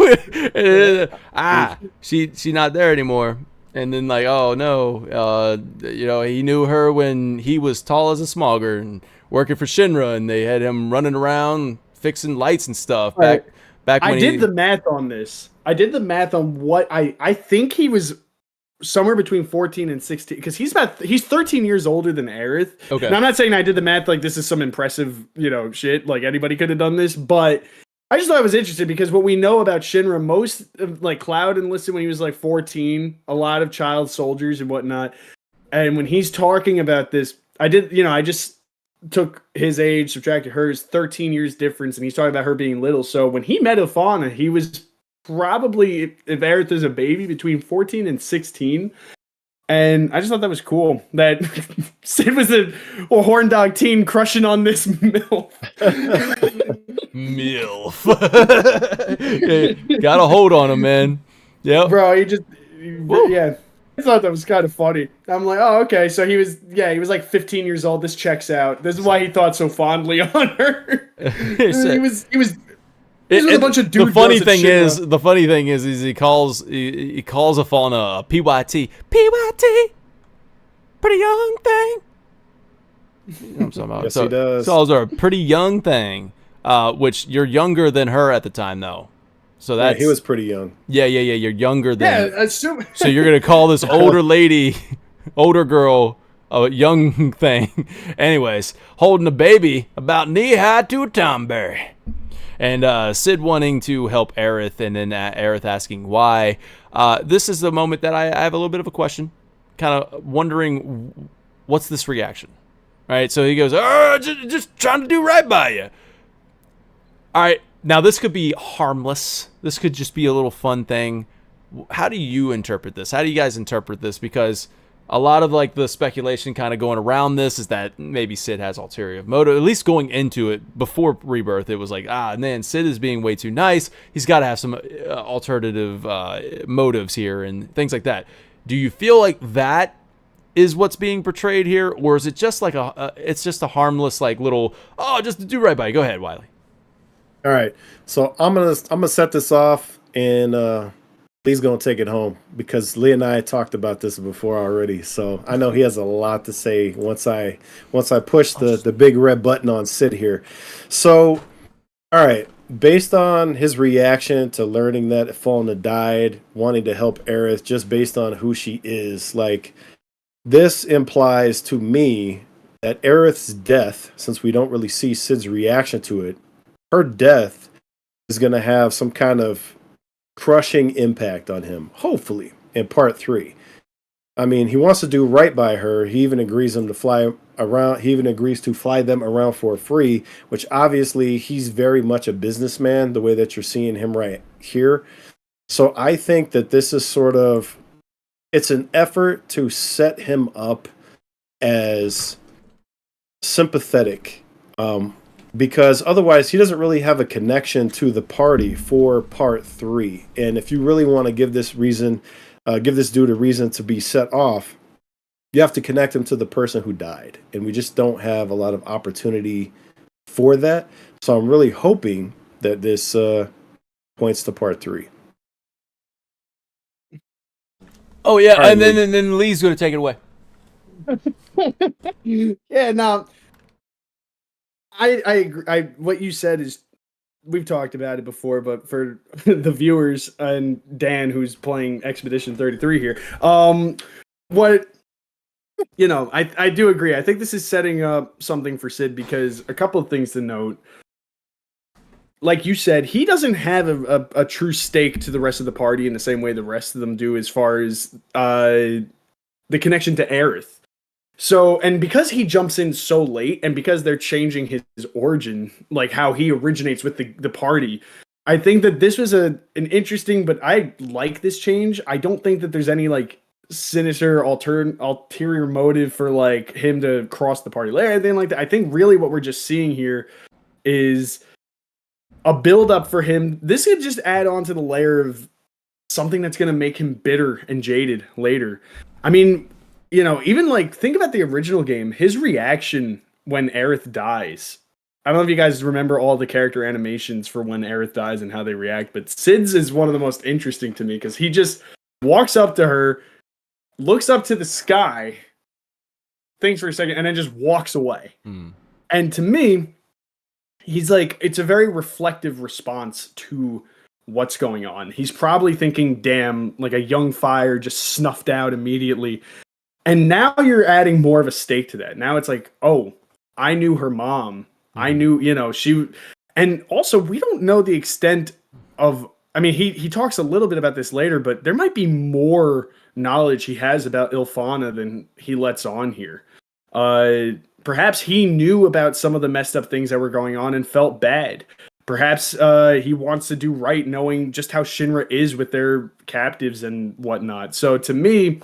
She not there anymore. And then like, oh no, you know, he knew her when he was tall as a smogger and working for Shinra, and they had him running around fixing lights and stuff back when I did the math on this. I did the math on what I think he was somewhere between 14 and 16 because he's 13 years older than Aerith. Okay. And I'm not saying I did the math like this is some impressive, shit, like anybody could have done this, but I just thought it was interesting because what we know about Shinra, most of, like Cloud enlisted when he was like 14, a lot of child soldiers and whatnot. And when he's talking about this, I just took his age, subtracted hers, 13 years difference, and he's talking about her being little. So when he met Ilfana, he was probably, if Aerith is a baby, between 14 and 16. And I just thought that was cool that Sid was a horn dog teen crushing on this MILF. MILF. Got a hold on him, man. Yep. Bro, yeah. I thought that was kind of funny. I'm like, oh, okay. So he was like 15 years old. This checks out. This is why he thought so fondly on her. he was a bunch of dudes. The funny thing is he calls Ilfana a PYT, pretty young thing. You know what I'm talking about? Yes, he does. Calls her a pretty young thing, which you're younger than her at the time, though. So that's he was pretty young. Yeah. You're younger than. Yeah, assume. So you're gonna call this older lady, older girl, a young thing. Anyways, holding a baby about knee high to a tomberry. And Sid wanting to help Aerith, and then Aerith asking why. This is the moment that I have a little bit of a question, kind of wondering what's this reaction, right? So he goes, just trying to do right by you. All right, now this could be harmless. This could just be a little fun thing. How do you interpret this? How do you guys interpret this? Because a lot of like the speculation kind of going around this is that maybe Sid has ulterior motive. At least going into it before Rebirth, it was like, man, Sid is being way too nice. He's got to have some alternative motives here and things like that. Do you feel like that is what's being portrayed here, or is it just like it's just a harmless like little just to do right by you? Go ahead, Wiley. All right, so I'm gonna set this off, and Lee's gonna take it home because Lee and I talked about this before already. So I know he has a lot to say once I push the big red button on Sid here. So, all right, based on his reaction to learning that Ilfana died, wanting to help Aerith, just based on who she is, like this implies to me that Aerith's death, since we don't really see Sid's reaction to it, her death is going to have some kind of crushing impact on him, hopefully, in part 3. I mean, he wants to do right by her. He even agrees to fly them around for free, which obviously he's very much a businessman, the way that you're seeing him right here. So I think that this is it's an effort to set him up as sympathetic, because otherwise he doesn't really have a connection to the party for part 3. And if you really want to give this dude a reason to be set off, you have to connect him to the person who died. And we just don't have a lot of opportunity for that. So I'm really hoping that this points to part 3. Oh yeah, right, and then Lee's going to take it away. Yeah, no. I agree. What you said is, we've talked about it before, but for the viewers and Dan, who's playing Expedition 33 here, I do agree. I think this is setting up something for Sid, because a couple of things to note. Like you said, he doesn't have a true stake to the rest of the party in the same way the rest of them do, as far as the connection to Aerith. So, and because he jumps in so late, and because they're changing his origin, like how he originates with the party, I think that this was an interesting, but I like this change. I don't think that there's any like sinister ulterior motive for like him to cross the party layer or anything like that. I think really what we're just seeing here is a build up for him. This could just add on to the layer of something that's going to make him bitter and jaded later. I mean, even like think about the original game, his reaction when Aerith dies. I don't know if you guys remember all the character animations for when Aerith dies and how they react, but Sid's is one of the most interesting to me, because he just walks up to her, looks up to the sky, thinks for a second, and then just walks away. And to me, he's like, it's a very reflective response to what's going on. He's probably thinking, damn, like a young fire just snuffed out immediately. And now you're adding more of a stake to that. Now it's like, oh, I knew her mom. I knew, she... And also, we don't know the extent of... I mean, he talks a little bit about this later, but there might be more knowledge he has about Ilfana than he lets on here. perhaps he knew about some of the messed up things that were going on and felt bad. Perhaps he wants to do right, knowing just how Shinra is with their captives and whatnot. So to me,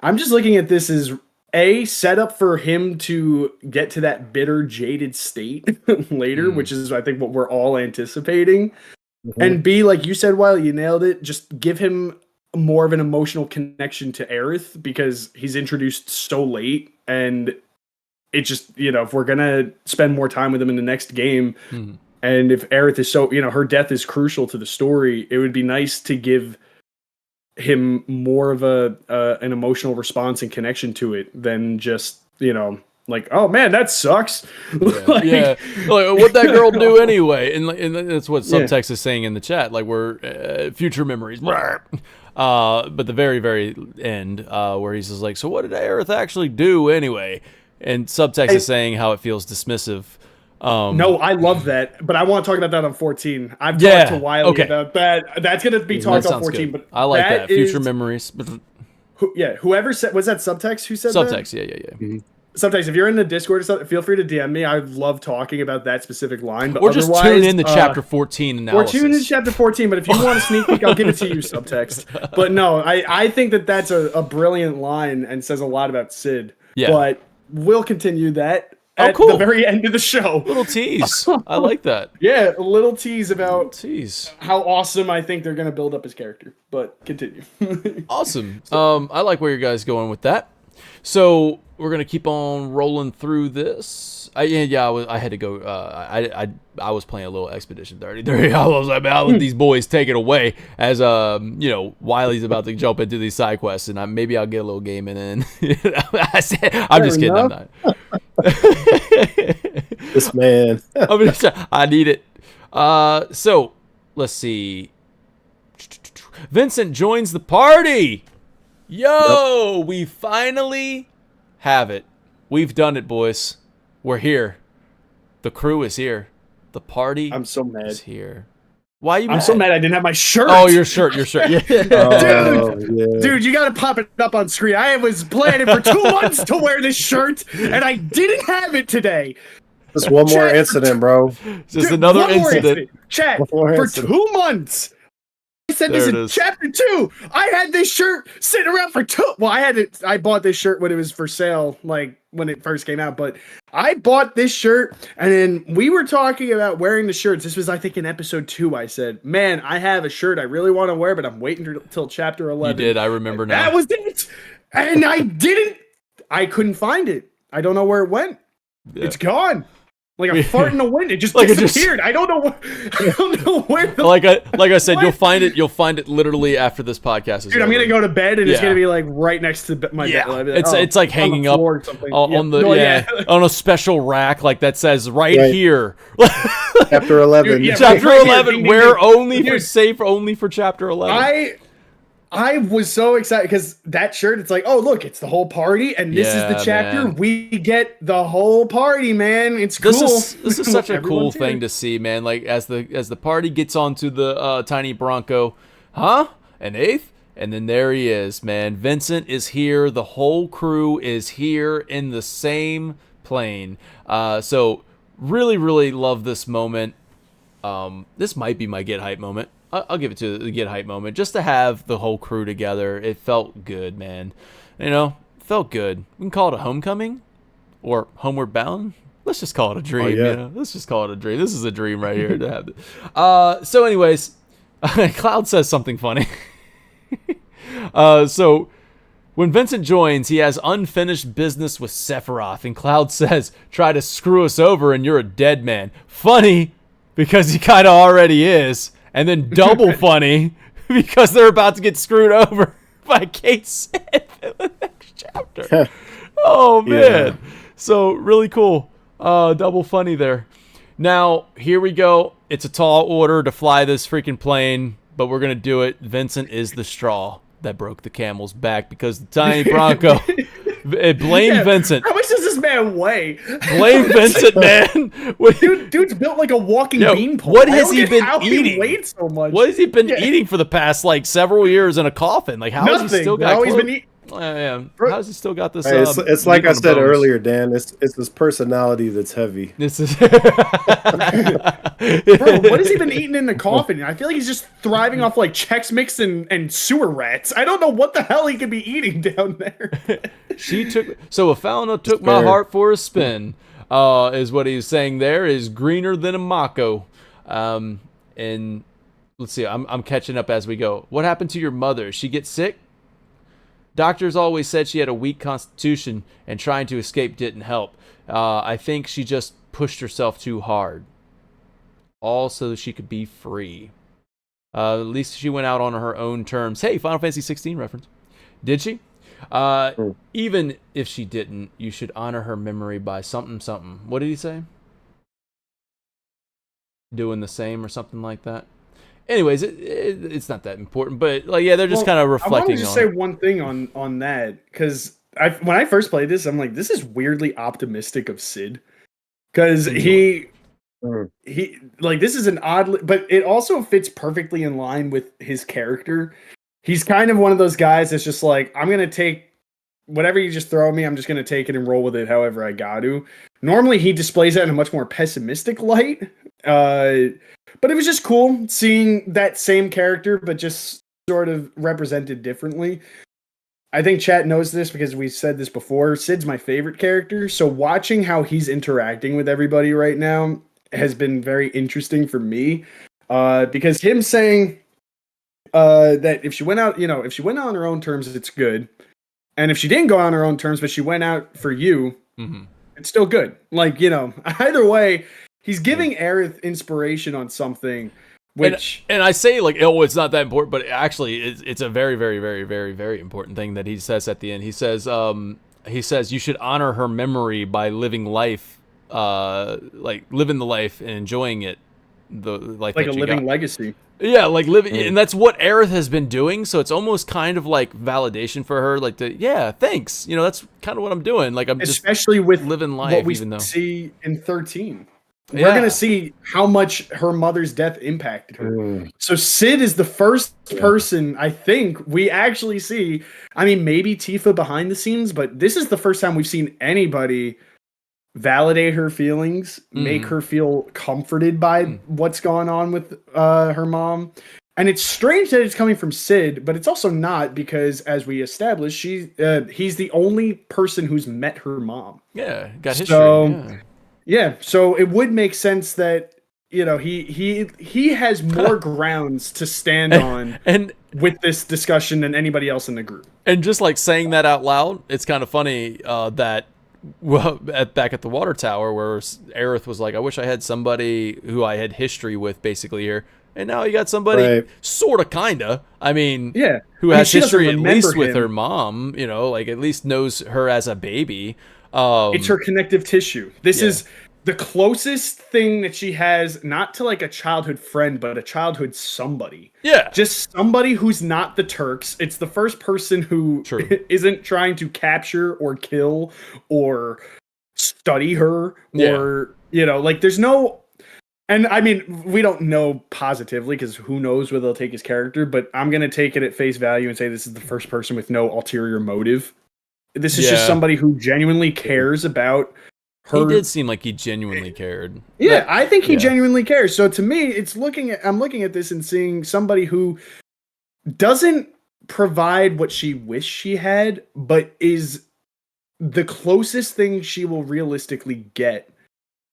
I'm just looking at this as a setup for him to get to that bitter, jaded state later, which is, I think, what we're all anticipating. Mm-hmm. And B, like you said, Wiley, you nailed it. Just give him more of an emotional connection to Aerith because he's introduced so late, and it just, you know, if we're gonna spend more time with him in the next game, and if Aerith is so, you know, her death is crucial to the story, it would be nice to give him more of an emotional response and connection to it than just, you know, like, oh man, that sucks. Like, what'd that girl do anyway? And that's what Subtext is saying in the chat. Like, we're future memories. But the very, very end, where he's just like, so what did Aerith actually do anyway? And Subtext is saying how it feels dismissive. No, I love that, but I want to talk about that on 14. I've talked to Wiley about that. That's going to be talked on 14. Good. But I like that. Future memories. Whoever said, was that Subtext who said Subtext, that? yeah. Mm-hmm. Sometimes if you're in the Discord or something, feel free to DM me. I love talking about that specific line. But or just tune in to chapter 14 analysis. Or tune in to chapter 14, but if you want a sneak peek, I'll give it to you, Subtext. But no, I think that's a brilliant line and says a lot about Sid. Yeah. But we'll continue that at the very end of the show. Little tease. I like that. Yeah, a little tease about how awesome I think they're going to build up his character. But continue. Awesome. I like where you guys going with that. So we're gonna keep on rolling through this. I had to go. I was playing a little Expedition 33. I was like, I'll let these boys take it away as you know, Wiley's about to jump into these side quests, and maybe I'll get a little game in. I said, I'm just kidding. I'm not. This man. I need it. So let's see. Vincent joins the party. Yo, we finally have it. We've done it, boys. We're here. The crew is here. The party is here. Why are you mad? I'm so mad I didn't have my shirt. Oh, your shirt. Yeah. Dude, you gotta pop it up on screen. I was planning for 2 months to wear this shirt, and I didn't have it today. Just one more incident, bro. Just another incident. Chat, for 2 months. I said this in chapter 2. I had this shirt sitting around for 2. Well, I bought this shirt when it was for sale, like when it first came out. But I bought this shirt, and then we were talking about wearing the shirts. This was, I think, in episode 2. I said, "Man, I have a shirt I really want to wear, but I'm waiting till chapter 11." You did. I remember now. That was it. And I didn't. I couldn't find it. I don't know where it went. Yeah. It's gone. Like a fart in the wind, it just disappeared. I don't know where. Like I said, you'll find it. You'll find it literally after this podcast is over. I'm gonna go to bed and it's gonna be like right next to my bed. Like, it's like hanging up on a special rack, like that says right here. Chapter 11. Chapter 11. Where only for safe, only for chapter 11. I was so excited because that shirt, it's like, oh, look, it's the whole party. And this is the chapter. Man. We get the whole party, man. It's cool. This is such a cool thing to see, man. Like, as the party gets onto the tiny Bronco, an 8th? And then there he is, man. Vincent is here. The whole crew is here in the same plane. So really, really love this moment. This might be my get hype moment. I'll give it to the get hype moment. Just to have the whole crew together, it felt good, man. You know, felt good. We can call it a homecoming or homeward bound. Let's just call it a dream. You know? Let's just call it a dream. This is a dream right here to have it. So anyways, Cloud says something funny. So when Vincent joins, he has unfinished business with Sephiroth, and Cloud says, "Try to screw us over and you're a dead man." Funny, because he kind of already is. And then double funny because they're about to get screwed over by Kate Sith in the next chapter. Oh, man. Yeah. So, really cool. Double funny there. Now, here we go. It's a tall order to fly this freaking plane, but we're going to do it. Vincent is the straw that broke the camel's back because the tiny Bronco... Blame Vincent. How much does this man weigh? Blame Vincent, man. Dude's built like a walking beanpole. What has he been eating? He weighs so much. What has he been eating for the past like several years in a coffin? Like how has he still got? He's been Yeah. How does he still got this? Hey, it's like I said earlier, Dan. It's his personality that's heavy. This is Bro, what has he been eating in the coffin? I feel like he's just thriving off like Chex Mix and sewer rats. I don't know what the hell he could be eating down there. So Afalna took my heart for a spin. Is what he's saying there, is greener than a Mako. And let's see, I'm catching up as we go. What happened to your mother? She get sick? Doctors always said she had a weak constitution and trying to escape didn't help. I think she just pushed herself too hard. All so that she could be free. At least she went out on her own terms. Hey, Final Fantasy 16 reference. Did she? Even if she didn't, you should honor her memory by something. What did he say? Doing the same or something like that. Anyways, it's not that important, but like, yeah, they're just kind of reflecting. I want to just say one thing on that, because when I first played this, I'm like, this is weirdly optimistic of Sid, because he like, this is an odd, but it also fits perfectly in line with his character. He's kind of one of those guys that's just like, I'm gonna take whatever you just throw at me, I'm just gonna take it and roll with it however I got to. Normally, he displays that in a much more pessimistic light. But it was just cool seeing that same character, but just sort of represented differently. I think chat knows this because we said this before. Sid's my favorite character, so watching how he's interacting with everybody right now has been very interesting for me. Because him saying that if she went out, if she went out on her own terms, it's good. And if she didn't go on her own terms, but she went out for you, it's still good. Like, either way, he's giving Aerith inspiration on something, which... And I say, like, oh, it's not that important, but actually, it's a very, very, very, very, very important thing that he says at the end. He says, you should honor her memory by living life, living the life and enjoying it. The life like that a living legacy. Yeah, like living, and that's what Aerith has been doing. So it's almost kind of like validation for her. Like, thanks. That's kind of what I'm doing. Like, I'm especially just with living life. What we even though see in 13, we're gonna see how much her mother's death impacted her. So Sid is the first person I think we actually see. I mean, maybe Tifa behind the scenes, but this is the first time we've seen anybody validate her feelings, make her feel comforted by what's going on with her mom. And it's strange that it's coming from Sid, but it's also not, because as we established, he's the only person who's met her mom. Yeah, got history. Yeah, so it would make sense that he has more grounds to stand on and with this discussion than anybody else in the group. And just like saying that out loud, it's kind of funny that back at the water tower where Aerith was like, I wish I had somebody who I had history with basically here. And now you got somebody sort of, kind of. I mean, who has history at least with her mom, like at least knows her as a baby. It's her connective tissue. This is the closest thing that she has, not to like a childhood friend, but a childhood somebody. Yeah. Just somebody who's not the Turks. It's the first person who isn't trying to capture or kill or study her or, like there's no... And I mean, we don't know positively because who knows where they'll take his character, but I'm going to take it at face value and say this is the first person with no ulterior motive. This is just somebody who genuinely cares about her. He did seem like he genuinely cared. Yeah, I think he genuinely cares. So to me, I'm looking at this and seeing somebody who doesn't provide what she wished she had, but is the closest thing she will realistically get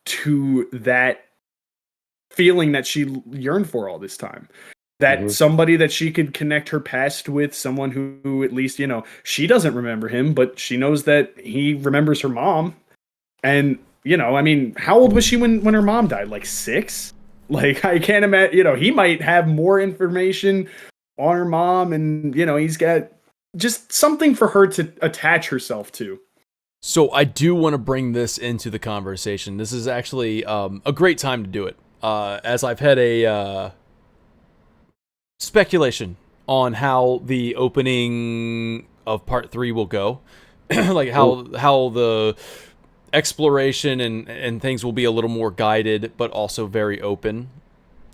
to that feeling that she yearned for all this time. That somebody that she could connect her past with, someone who at least, she doesn't remember him, but she knows that he remembers her mom. And, I mean, how old was she when her mom died? Like 6? Like, I can't imagine, he might have more information on her mom and, he's got just something for her to attach herself to. So I do want to bring this into the conversation. This is actually a great time to do it. As I've had a speculation on how the opening of part 3 will go. Like how the exploration and things will be a little more guided, but also very open.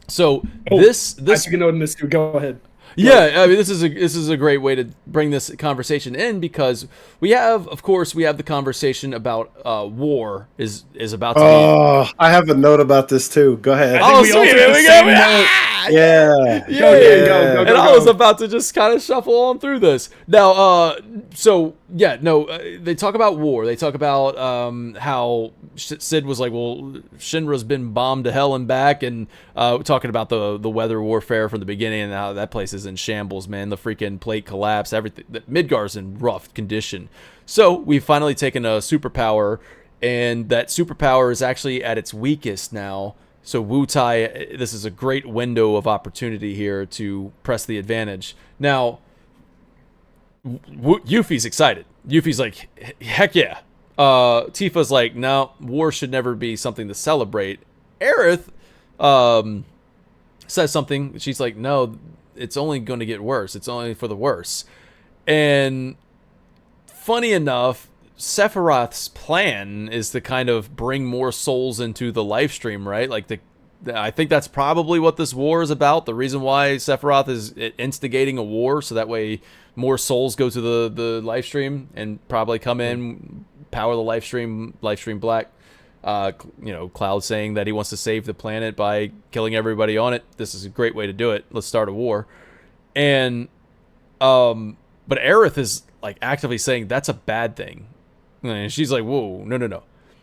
So this I can note in this too. Go ahead. Yeah, I mean, this is a great way to bring this conversation in, because we have the conversation about war is about to be. Oh, I have a note about this too. Go ahead. I think we all sweet, took the we same go. note. Yeah. Go. And I was about to just kind of shuffle on through this. Now, they talk about war. They talk about how Sid was like, well, Shinra's been bombed to hell and back, and talking about the weather warfare from the beginning and how that place is in shambles, man. The freaking plate collapsed, everything. Midgar's in rough condition. So we've finally taken a superpower, and that superpower is actually at its weakest now. So Wutai, this is a great window of opportunity here to press the advantage. Now, Yuffie's excited. Yuffie's like, heck yeah. Tifa's like, no, war should never be something to celebrate. Aerith says something. She's like, no, it's only going to get worse. It's only for the worse. And funny enough, Sephiroth's plan is to kind of bring more souls into the live stream, right? Like I think that's probably what this war is about. The reason why Sephiroth is instigating a war, so that way more souls go to the live stream and probably come in, power the live stream black. Cloud saying that he wants to save the planet by killing everybody on it. This is a great way to do it. Let's start a war. And but Aerith is like actively saying that's a bad thing. And she's like, whoa, no.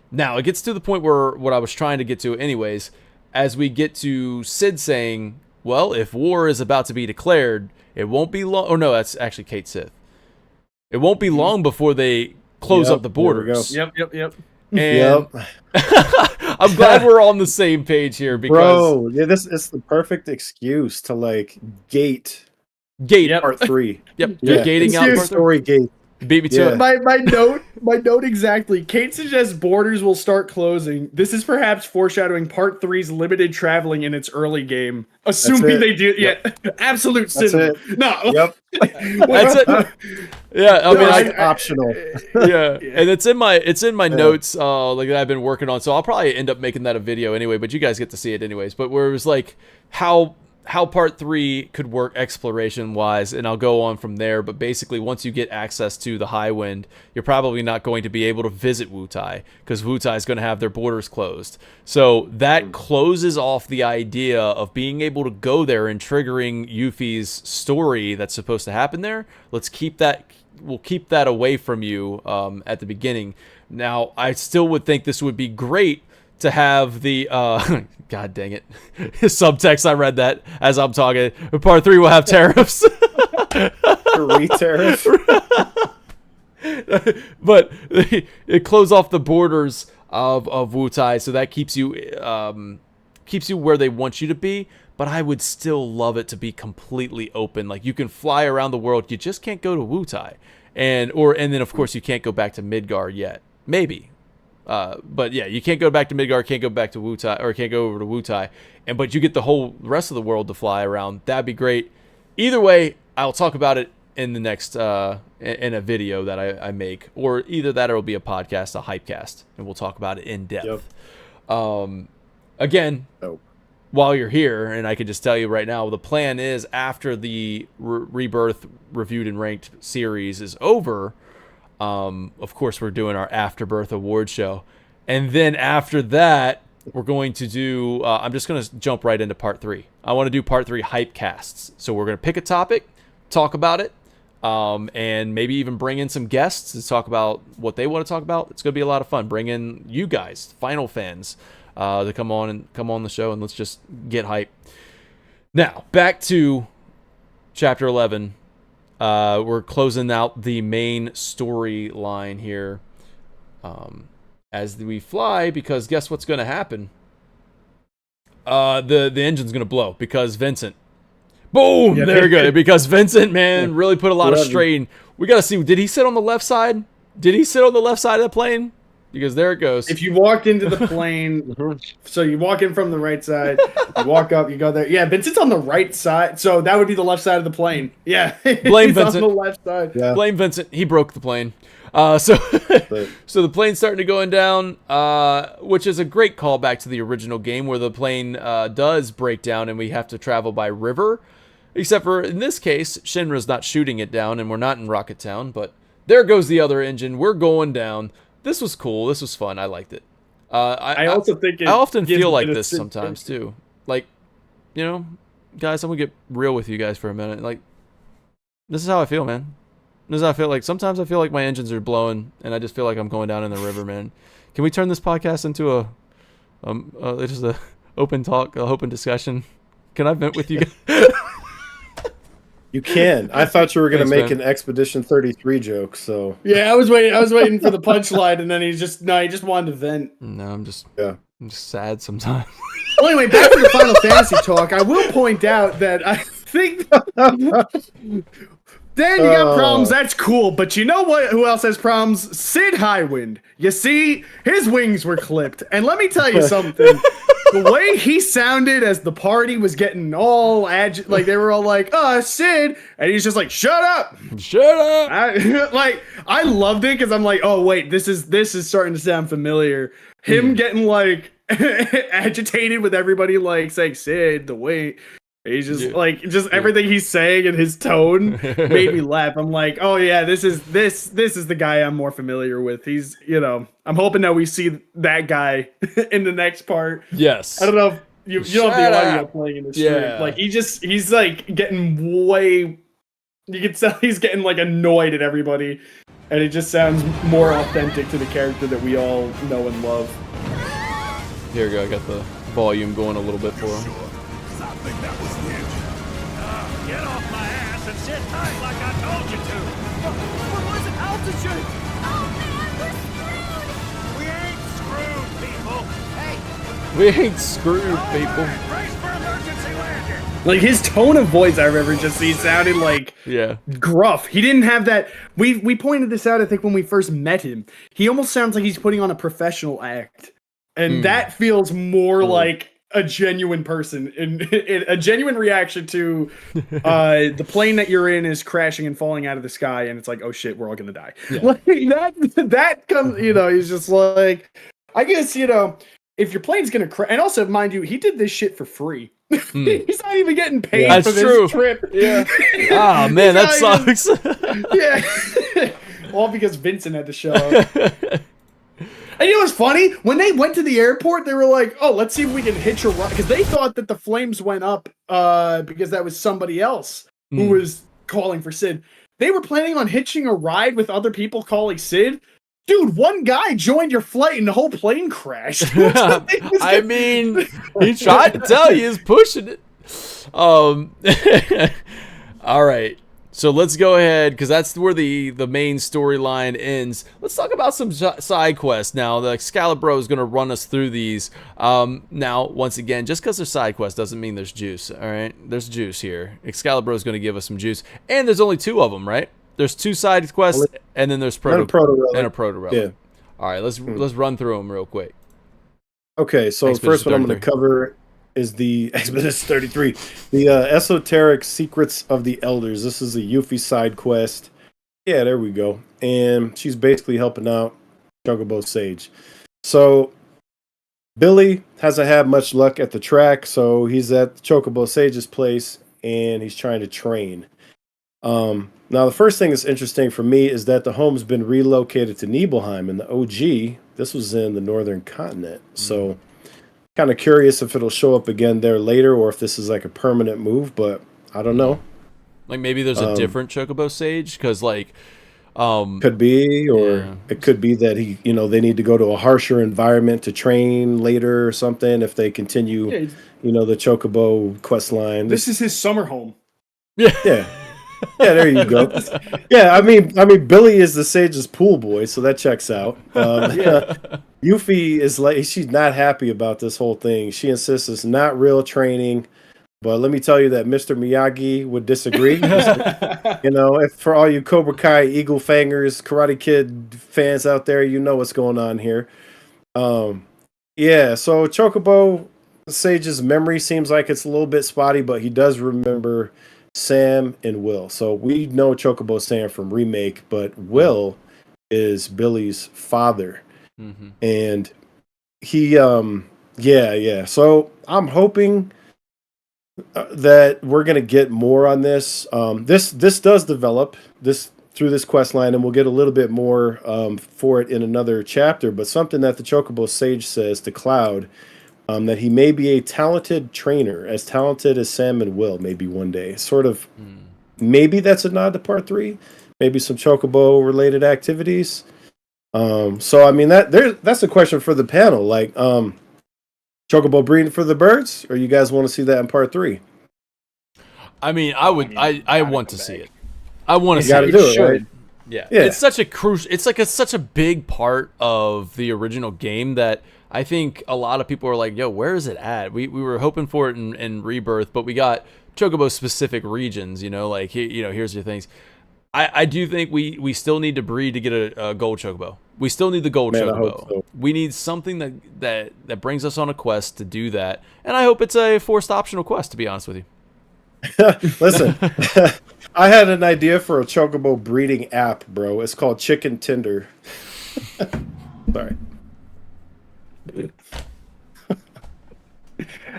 Now, it gets to the point where what I was trying to get to anyways, as we get to Sid saying, well, if war is about to be declared, it won't be long. Oh, no, that's actually Kate Sith. It won't be long before they close up the borders. Yep. And I'm glad we're on the same page here, because... Bro, yeah, this is the perfect excuse to, like, gate part 3. Yep, Yeah. gating out part 3. Story gate. Beat me to it. My note exactly. Kate suggests borders will start closing. This is perhaps foreshadowing Part 3's limited traveling in its early game. Assuming they do, absolute sin. No, Yep. That's it. Yeah, I mean, optional. Yeah, and it's in my notes, like that I've been working on. So I'll probably end up making that a video anyway. But you guys get to see it anyways. But where it was like how part 3 could work exploration wise, and I'll go on from there. But basically, once you get access to the High Wind, you're probably not going to be able to visit Wutai, because Wutai is going to have their borders closed. So that closes off the idea of being able to go there and triggering Yuffie's story that's supposed to happen there. We'll keep that away from you at the beginning. Now, I still would think this would be great to have the God dang it, subtext. I read that as I'm talking. Part 3 will have tariffs. Tariff. But it closed off the borders of Wutai, so that keeps you where they want you to be. But I would still love it to be completely open. Like, you can fly around the world, you just can't go to Wutai, and then of course you can't go back to Midgar yet. Maybe. But yeah, you can't go back to Midgar, can't go back to Wutai, or can't go over to Wutai, but you get the whole rest of the world to fly around. That'd be great. Either way, I'll talk about it in the next in a video that I make, or either that or it'll be a podcast, a hypecast, and we'll talk about it in depth. Yep. Again, while you're here, and I can just tell you right now, the plan is after the Rebirth Reviewed and Ranked series is over. Of course, we're doing our Afterbirth award show, and then after that, we're going to do. I'm just going to jump right into part 3. I want to do part 3 hype casts. So we're going to pick a topic, talk about it, and maybe even bring in some guests to talk about what they want to talk about. It's going to be a lot of fun. Bring in you guys, Final fans, to come on the show, and let's just get hype. Now back to chapter 11. We're closing out the main storyline here as we fly, because guess what's going to happen? The engine's going to blow because Vincent. Boom! Yeah, there we go. Because Vincent, man, really put a lot of strain. We got to see, did he sit on the left side? Did he sit on the left side of the plane? Because there it goes. If you walked into the plane, so you walk in from the right side, you walk up, you go there. Yeah, Vincent's on the right side, so that would be the left side of the plane. Yeah, blame Vincent. On the left side. Yeah. Blame Vincent. He broke the plane. So the plane's starting to going down, which is a great callback to the original game, where the plane does break down and we have to travel by river. Except for in this case, Shinra's not shooting it down, and we're not in Rocket Town. But there goes the other engine. We're going down. This was cool. This was fun. I liked it. I also think I often gives feel a like bit of this sometimes too. Like, you know, guys, I'm gonna get real with you guys for a minute. Like, this is how I feel, man. This is how I feel. Like sometimes I feel like my engines are blowing, and I just feel like I'm going down in the river, man. Can we turn this podcast into just a open talk, a open discussion? Can I vent with you guys? You can. I thought you were going to Thanks, make man. an Expedition 33 joke, so. Yeah, I was waiting for the punchline, and then he just wanted to vent. No, I'm just sad sometimes. Well, anyway, back to the Final Fantasy talk. I will point out that I think Dan, you got problems. That's cool, but you know what? Who else has problems? Sid Highwind. You see, his wings were clipped, and let me tell you something. The way he sounded as the party was getting all like they were all like, "Oh, Sid," and he's just like, "Shut up, Shut up!" I loved it because I'm like, "Oh wait, this is starting to sound familiar." Him getting like agitated with everybody like saying, "Sid, the way." He's just everything he's saying and his tone made me laugh. I'm like, oh yeah, this is the guy I'm more familiar with. He's, I'm hoping that we see that guy in the next part. Yes. I don't know if you don't have the audio playing in the stream. Yeah. Like he's like getting way. You can tell he's getting like annoyed at everybody, and it just sounds more authentic to the character that we all know and love. Here we go. I got the volume going a little bit for him. I think that was it. Get off my ass and sit tight like I told you to. We're losing altitude! Oh man, we're screwed! We ain't screwed, people. Hey, We ain't screwed, people. brace for emergency landing. Like his tone of voice, I remember he sounded like Yeah. gruff. He didn't have that. We pointed this out, I think, when we first met him. He almost sounds like he's putting on a professional act, and that feels more like a genuine person and a genuine reaction to the plane that you're in is crashing and falling out of the sky, and it's like, oh shit, we're all gonna die. Yeah. Like that comes, he's just like, I guess, if your plane's gonna crash, and also mind you, he did this shit for free. He's not even getting paid That's for this true. trip. Yeah. Ah, man, that sucks. Yeah. All because Vincent had to show up. And you know what's funny? When they went to the airport, they were like, oh, let's see if we can hitch a ride. Because they thought that the flames went up because that was somebody else who was calling for Sid. They were planning on hitching a ride with other people calling Sid. Dude, one guy joined your flight and the whole plane crashed. I mean, he tried to tell you, he's pushing it. All right. So let's go ahead, because that's where the main storyline ends. Let's talk about some side quests now. The Excalibur is going to run us through these. Now, once again, just because they're side quests doesn't mean there's juice, all right? There's juice here. Excalibur is going to give us some juice. And there's only 2 of them, right? There's 2 side quests, and then there's And a proto-relic. and a proto-relic. Yeah. All right, let's run through them real quick. Okay, so the Expedition first one I'm going 33. to cover is the Expedition 33, the Esoteric Secrets of the Elders. This is a Yuffie side quest. Yeah, there we go. And she's basically helping out Chocobo Sage. So Billy hasn't had much luck at the track, so he's at Chocobo Sage's place, and he's trying to train. Now, the first thing that's interesting for me is that the home's been relocated to Nibelheim, and the OG, this was in the Northern Continent. So kind of curious if it'll show up again there later or if this is like a permanent move, but I don't know. Like maybe there's a different Chocobo Sage, because Could be, or Yeah. it could be that they need to go to a harsher environment to train later or something if they continue, the Chocobo quest line. This is his summer home. Yeah. Yeah, there you go. Yeah, I mean, Billy is the Sage's pool boy, so that checks out. Yuffie is like, she's not happy about this whole thing. She insists it's not real training, but let me tell you that Mr. Miyagi would disagree. If for all you Cobra Kai, Eagle Fangers, Karate Kid fans out there, you know what's going on here. So Chocobo Sage's memory seems like it's a little bit spotty, but he does remember Sam and Will. So we know Chocobo Sam from Remake, but Will is Billy's father. Mm-hmm. And he So I'm hoping that we're gonna get more on this. This does develop this through this quest line, and we'll get a little bit more for it in another chapter. But something that the Chocobo Sage says to Cloud, that he may be a talented trainer, as talented as Sam and Will, maybe one day. Sort of, maybe that's a nod to part 3. Maybe some Chocobo related activities. So I mean that's a question for the panel. Like, Chocobo breeding for the birds, or you guys want to see that in part 3? I mean, I want to see it. I want to see gotta it. do it, right? Yeah. Yeah. It's such a crucial. It's like such a big part of the original game that I think a lot of people are like, "Yo, where is it at?" We were hoping for it in Rebirth, but we got Chocobo specific regions. You know, like here's your things. I do think we still need to breed to get a gold Chocobo. We still need the gold Man, I Chocobo. hope so. We need something that brings us on a quest to do that, and I hope it's a forced optional quest. To be honest with you. Listen, I had an idea for a Chocobo breeding app, bro. It's called Chicken Tinder. Sorry.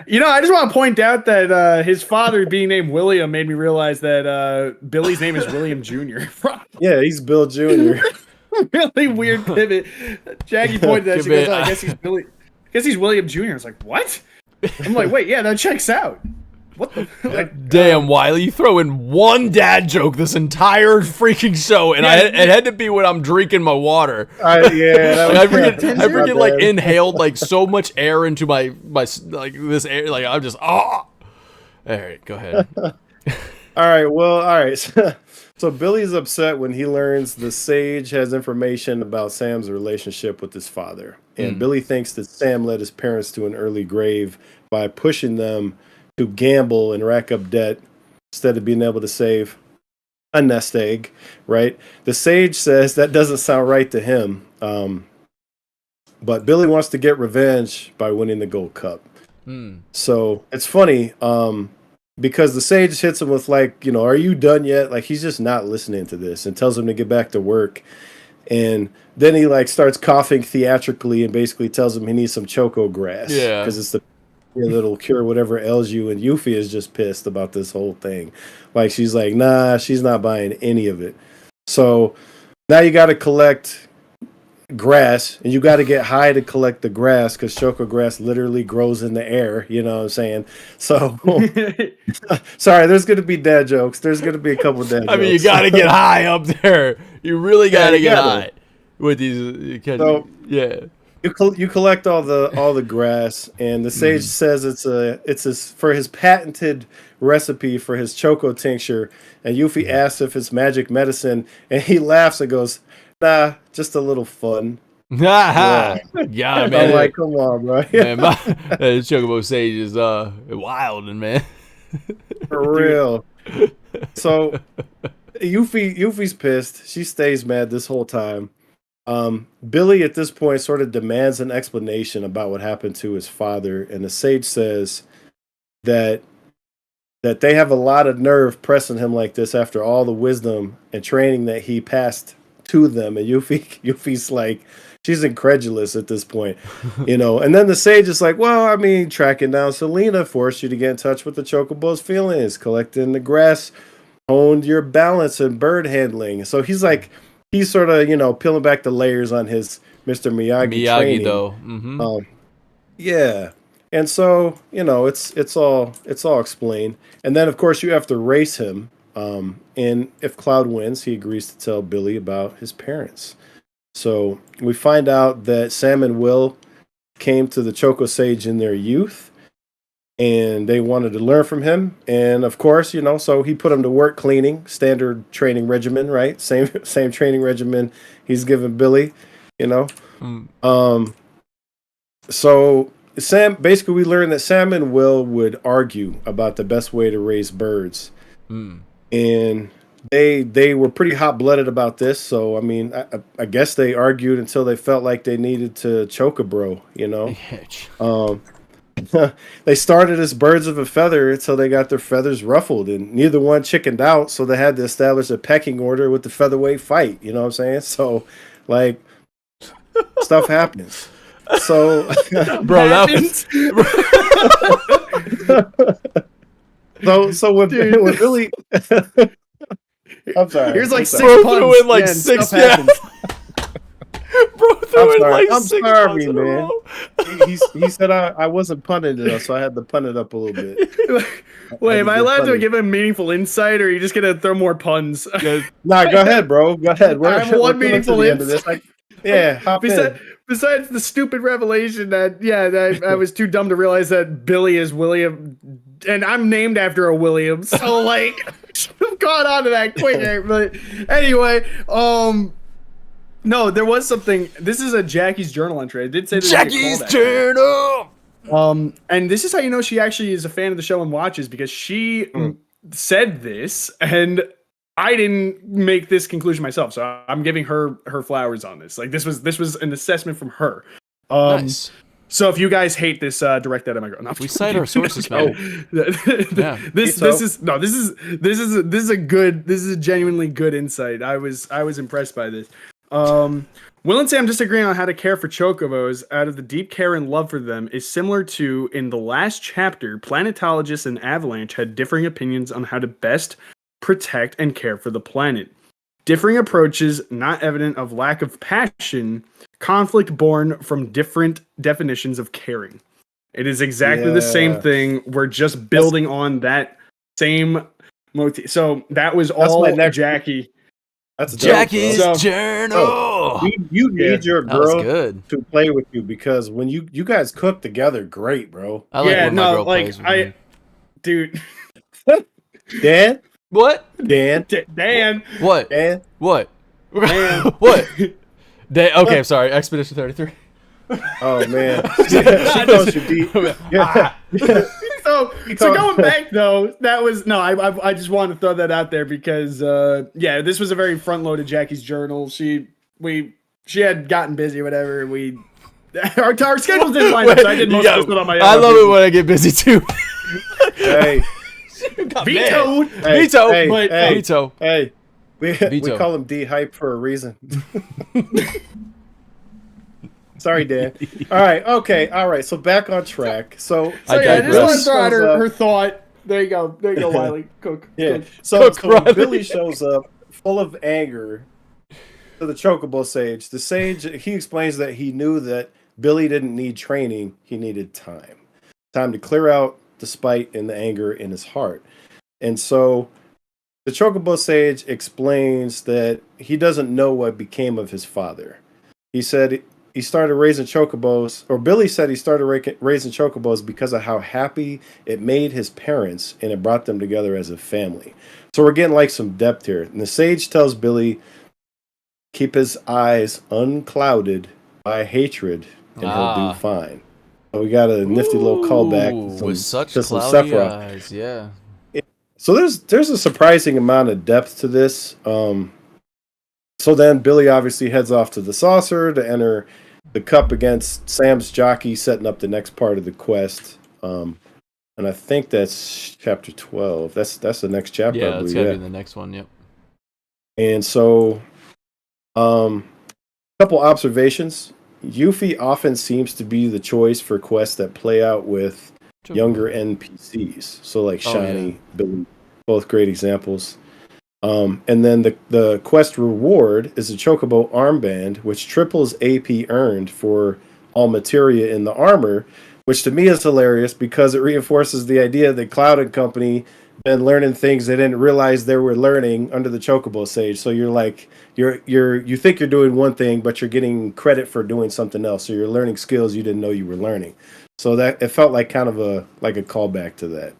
I just want to point out that his father being named William made me realize that Billy's name is William Jr. Yeah, he's Bill Jr. Really weird pivot. Jackie pointed at that. She goes, "Oh, I guess he's Billy. I guess he's William Jr." I was like, "What?" I'm like, "Wait, yeah, that checks out." What the? Like, Damn, Wiley, you throw in one dad joke this entire freaking show, and it had to be when I'm drinking my water. I forget like inhaled like so much air into my like this air, like I'm just All right, go ahead. All right. So Billy's upset when he learns the sage has information about Sam's relationship with his father, and Billy thinks that Sam led his parents to an early grave by pushing them to gamble and rack up debt instead of being able to save a nest egg, right? The sage says that doesn't sound right to him, but Billy wants to get revenge by winning the gold cup. So it's funny because the sage hits him with like, are you done yet? Like, he's just not listening to this and tells him to get back to work. And then he like starts coughing theatrically and basically tells him he needs some choco grass. Yeah, because it's the that'll cure whatever ails you, and Yuffie is just pissed about this whole thing. Like, she's like, nah, she's not buying any of it. So now you got to collect grass, and you got to get high to collect the grass because choco grass literally grows in the air. You know what I'm saying? So sorry, there's gonna be dad jokes. There's gonna be a couple dad jokes. I mean, you got to get high up there. You really got to get high with these. Yeah. You collect all the grass, and the sage says it's for his patented recipe for his choco tincture. And Yuffie asks if it's magic medicine, and he laughs and goes, "Nah, just a little fun." Yeah, man. I'm like, come on, bro. Man, the Chocobo Sage is wild, man. For real. So Yuffie's pissed. She stays mad this whole time. Billy at this point sort of demands an explanation about what happened to his father, and the sage says that they have a lot of nerve pressing him like this after all the wisdom and training that he passed to them. And Yuffie's like, she's incredulous at this point, And then the sage is like, well, I mean, tracking down Selena forced you to get in touch with the Chocobo's feelings, collecting the grass honed your balance and bird handling. So he's like, he's sort of, peeling back the layers on his Mr. Miyagi training. Though. Yeah. And so, it's all explained. And then, of course, you have to race him. And if Cloud wins, he agrees to tell Billy about his parents. So we find out that Sam and Will came to the Choco Sage in their youth, and they wanted to learn from him. And of course, so he put him to work cleaning, standard training regimen, right? Same training regimen he's given Billy, So basically we learned that Sam and Will would argue about the best way to raise birds. And they were pretty hot-blooded about this. So, I mean, I guess they argued until they felt like they needed to choke a bro, They started as birds of a feather until they got their feathers ruffled, and neither one chickened out, so they had to establish a pecking order with the featherweight fight. You know what I'm saying? So, like, stuff happens. So, bro, that was So with Billy, I'm sorry. Here's like I'm six sorry. Bro threw puns. in like Yeah, and six. stuff Yeah. happens. Bro threw in sorry. like I'm 6 sorry, puns in a man. row. He said I wasn't punting enough, so I had to punt it up a little bit. Wait, am I allowed to funny. give him meaningful insight, or are you just gonna throw more puns? Nah, go ahead, bro. Go ahead. I have one coming to meaningful the end of this. Hop in. Besides the stupid revelation that I was too dumb to realize that Billy is William, and I'm named after a William, so like, I've gone on to that quicker. But anyway, no, there was something. This is a Jackie's journal entry. I did say there's Jackie's journal. and this is how you know she actually is a fan of the show and watches, because she said this, and I didn't make this conclusion myself, so I'm giving her flowers on this. Like this was an assessment from her. Nice. So if you guys hate this, direct that at my girl. No, We cite our sources, man. Yeah. This is a genuinely good insight. I was impressed by this. Will and Sam disagreeing on how to care for chocobos out of the deep care and love for them is similar to in the last chapter, Planetologist and Avalanche had differing opinions on how to best protect and care for the planet. Differing approaches, not evident of lack of passion, conflict born from different definitions of caring. It is exactly the same thing. We're just building on that same motif. So that was all Jackie. That's Jackie's dope, journal. You need your That was girl good. to play with you, because when you guys cook together, great, bro. I like when my girl plays with me. Dude. Dan? What? Dan? Dan. What? Dan? What? Dan. What? Okay, sorry. Expedition 33. Oh, man. She calls you deep. Yeah. So going back though, that was I just wanted to throw that out there because this was a very front loaded Jackie's journal. She had gotten busy or whatever, and our schedules didn't line up, so I did most of this on my own. I love it when I get busy too. Hey. Vetoed. Veto. Hey. Veto. Hey. We Veto. call him D-Hype for a reason. Sorry, Dan. All right. So back on track. So I just want to throw out her thought. There you go, Wiley. Cook. Yeah. Cook. So Riley. Billy shows up full of anger to the Chocobo Sage. The Sage, he explains that he knew that Billy didn't need training. He needed time. Time to clear out the spite and the anger in his heart. And so the Chocobo Sage explains that he doesn't know what became of his father. He said he started raising chocobos, or Billy said he started raising chocobos because of how happy it made his parents and it brought them together as a family. So we're getting like some depth here. And the sage tells Billy, keep his eyes unclouded by hatred and he'll do fine. So we got a nifty little callback with such to some cloudy Sephiroth. eyes, yeah. So there's a surprising amount of depth to this. So then Billy obviously heads off to the saucer to enter the cup against Sam's jockey, setting up the next part of the quest. And I think that's chapter 12. That's the next chapter. Yeah, it's gotta be the next one. Yep. And so, couple observations. Yuffie often seems to be the choice for quests that play out with younger NPCs. So like Shiny, Billy, both great examples. And then the quest reward is a Chocobo armband, which triples AP earned for all materia in the armor, which to me is hilarious because it reinforces the idea that Cloud and Company been learning things they didn't realize they were learning under the Chocobo Sage. So you're like you think you're doing one thing, but you're getting credit for doing something else. So you're learning skills you didn't know you were learning. So that it felt like kind of a callback to that.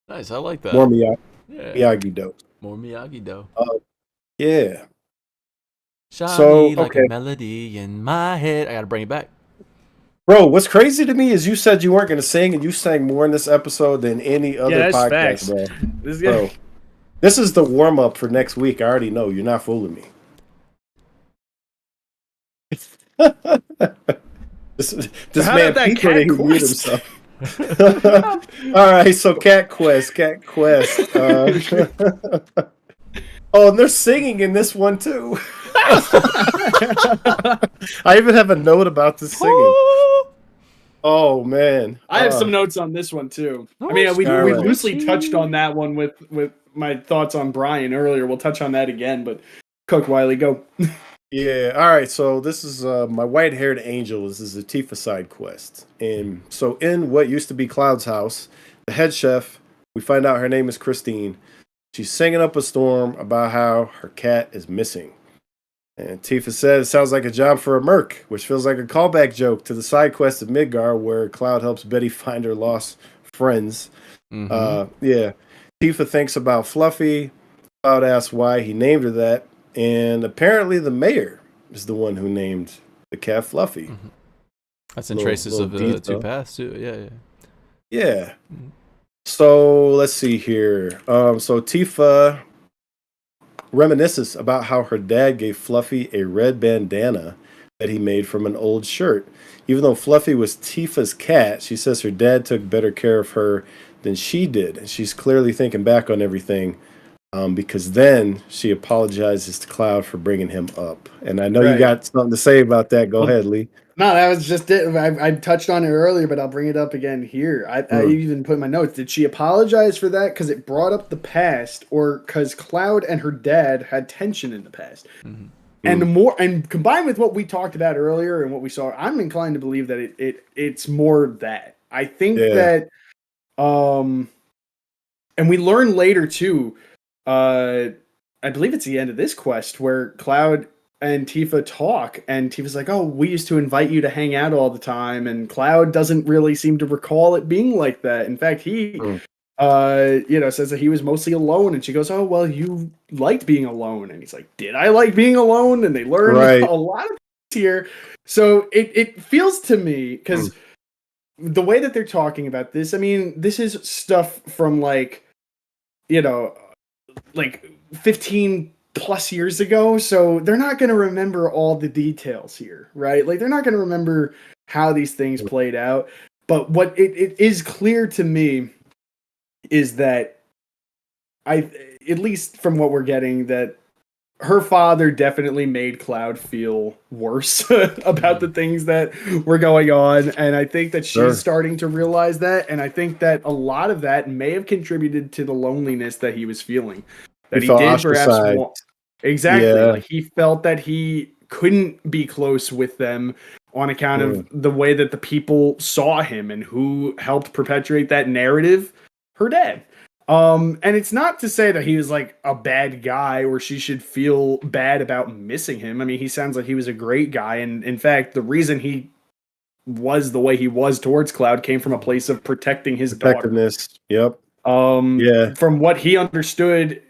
Nice, I like that. More Miyagi dope. More Miyagi dough. Yeah. Shiny like a melody in my head. I gotta bring it back. Bro, what's crazy to me is you said you weren't going to sing, and you sang more in this episode than any other podcast, facts. bro. This is the warm-up for next week. I already know. You're not fooling me. this man peaked when he muted himself. All right, so Cat Quest. Oh, and they're singing in this one, too. I even have a note about the singing. Oh man, I have some notes on this one too. Oh, I mean, we Alright. loosely touched on that one with my thoughts on Brian earlier. We'll touch on that again, but Cook Wiley, go. Yeah, all right. So this is my white-haired angel. This is a Tifa side quest, and so in what used to be Cloud's house, the head chef, we find out her name is Christine. She's singing up a storm about how her cat is missing, and Tifa says it sounds like a job for a merc, which feels like a callback joke to the side quest of Midgar, where Cloud helps Betty find her lost friends. Yeah, Tifa thinks about Fluffy. Cloud asks why he named her that. And apparently the mayor is the one who named the cat Fluffy. That's in traces of the detail. two paths too. Yeah. Yeah. So let's see here. So Tifa reminisces about how her dad gave Fluffy a red bandana that he made from an old shirt. Even though Fluffy was Tifa's cat, she says her dad took better care of her than she did. And she's clearly thinking back on everything. Because then she apologizes to Cloud for bringing him up. And I know you got something to say about that. Go ahead, Lee. No, that was just it. I touched on it earlier, but I'll bring it up again here. I even put in my notes. Did she apologize for that because it brought up the past, or because Cloud and her dad had tension in the past? And combined with what we talked about earlier and what we saw, I'm inclined to believe that it's more that. I think that, and we learn later too. I believe it's the end of this quest where Cloud and Tifa talk, and Tifa's like, "Oh, we used to invite you to hang out all the time," and Cloud doesn't really seem to recall it being like that. In fact, he, says that he was mostly alone, and she goes, "Oh, well, you liked being alone," and he's like, "Did I like being alone?" And they learn a lot of things here, so it feels to me because the way that they're talking about this, I mean, this is stuff from like 15 plus years ago, so they're not going to remember all the details here, right? Like, they're not going to remember how these things played out, but what it is clear to me is that at least from what we're getting, that her father definitely made Cloud feel worse about the things that were going on, and I think that she's starting to realize that, and I think that a lot of that may have contributed to the loneliness that he was feeling. That he did perhaps want. Exactly. Yeah. Like, he felt that he couldn't be close with them on account of the way that the people saw him, and who helped perpetuate that narrative, her dad. And it's not to say that he was like a bad guy or she should feel bad about missing him. I mean, he sounds like he was a great guy, and in fact, the reason he was the way he was towards Cloud came from a place of protecting his daughter. Yep. From what he understood,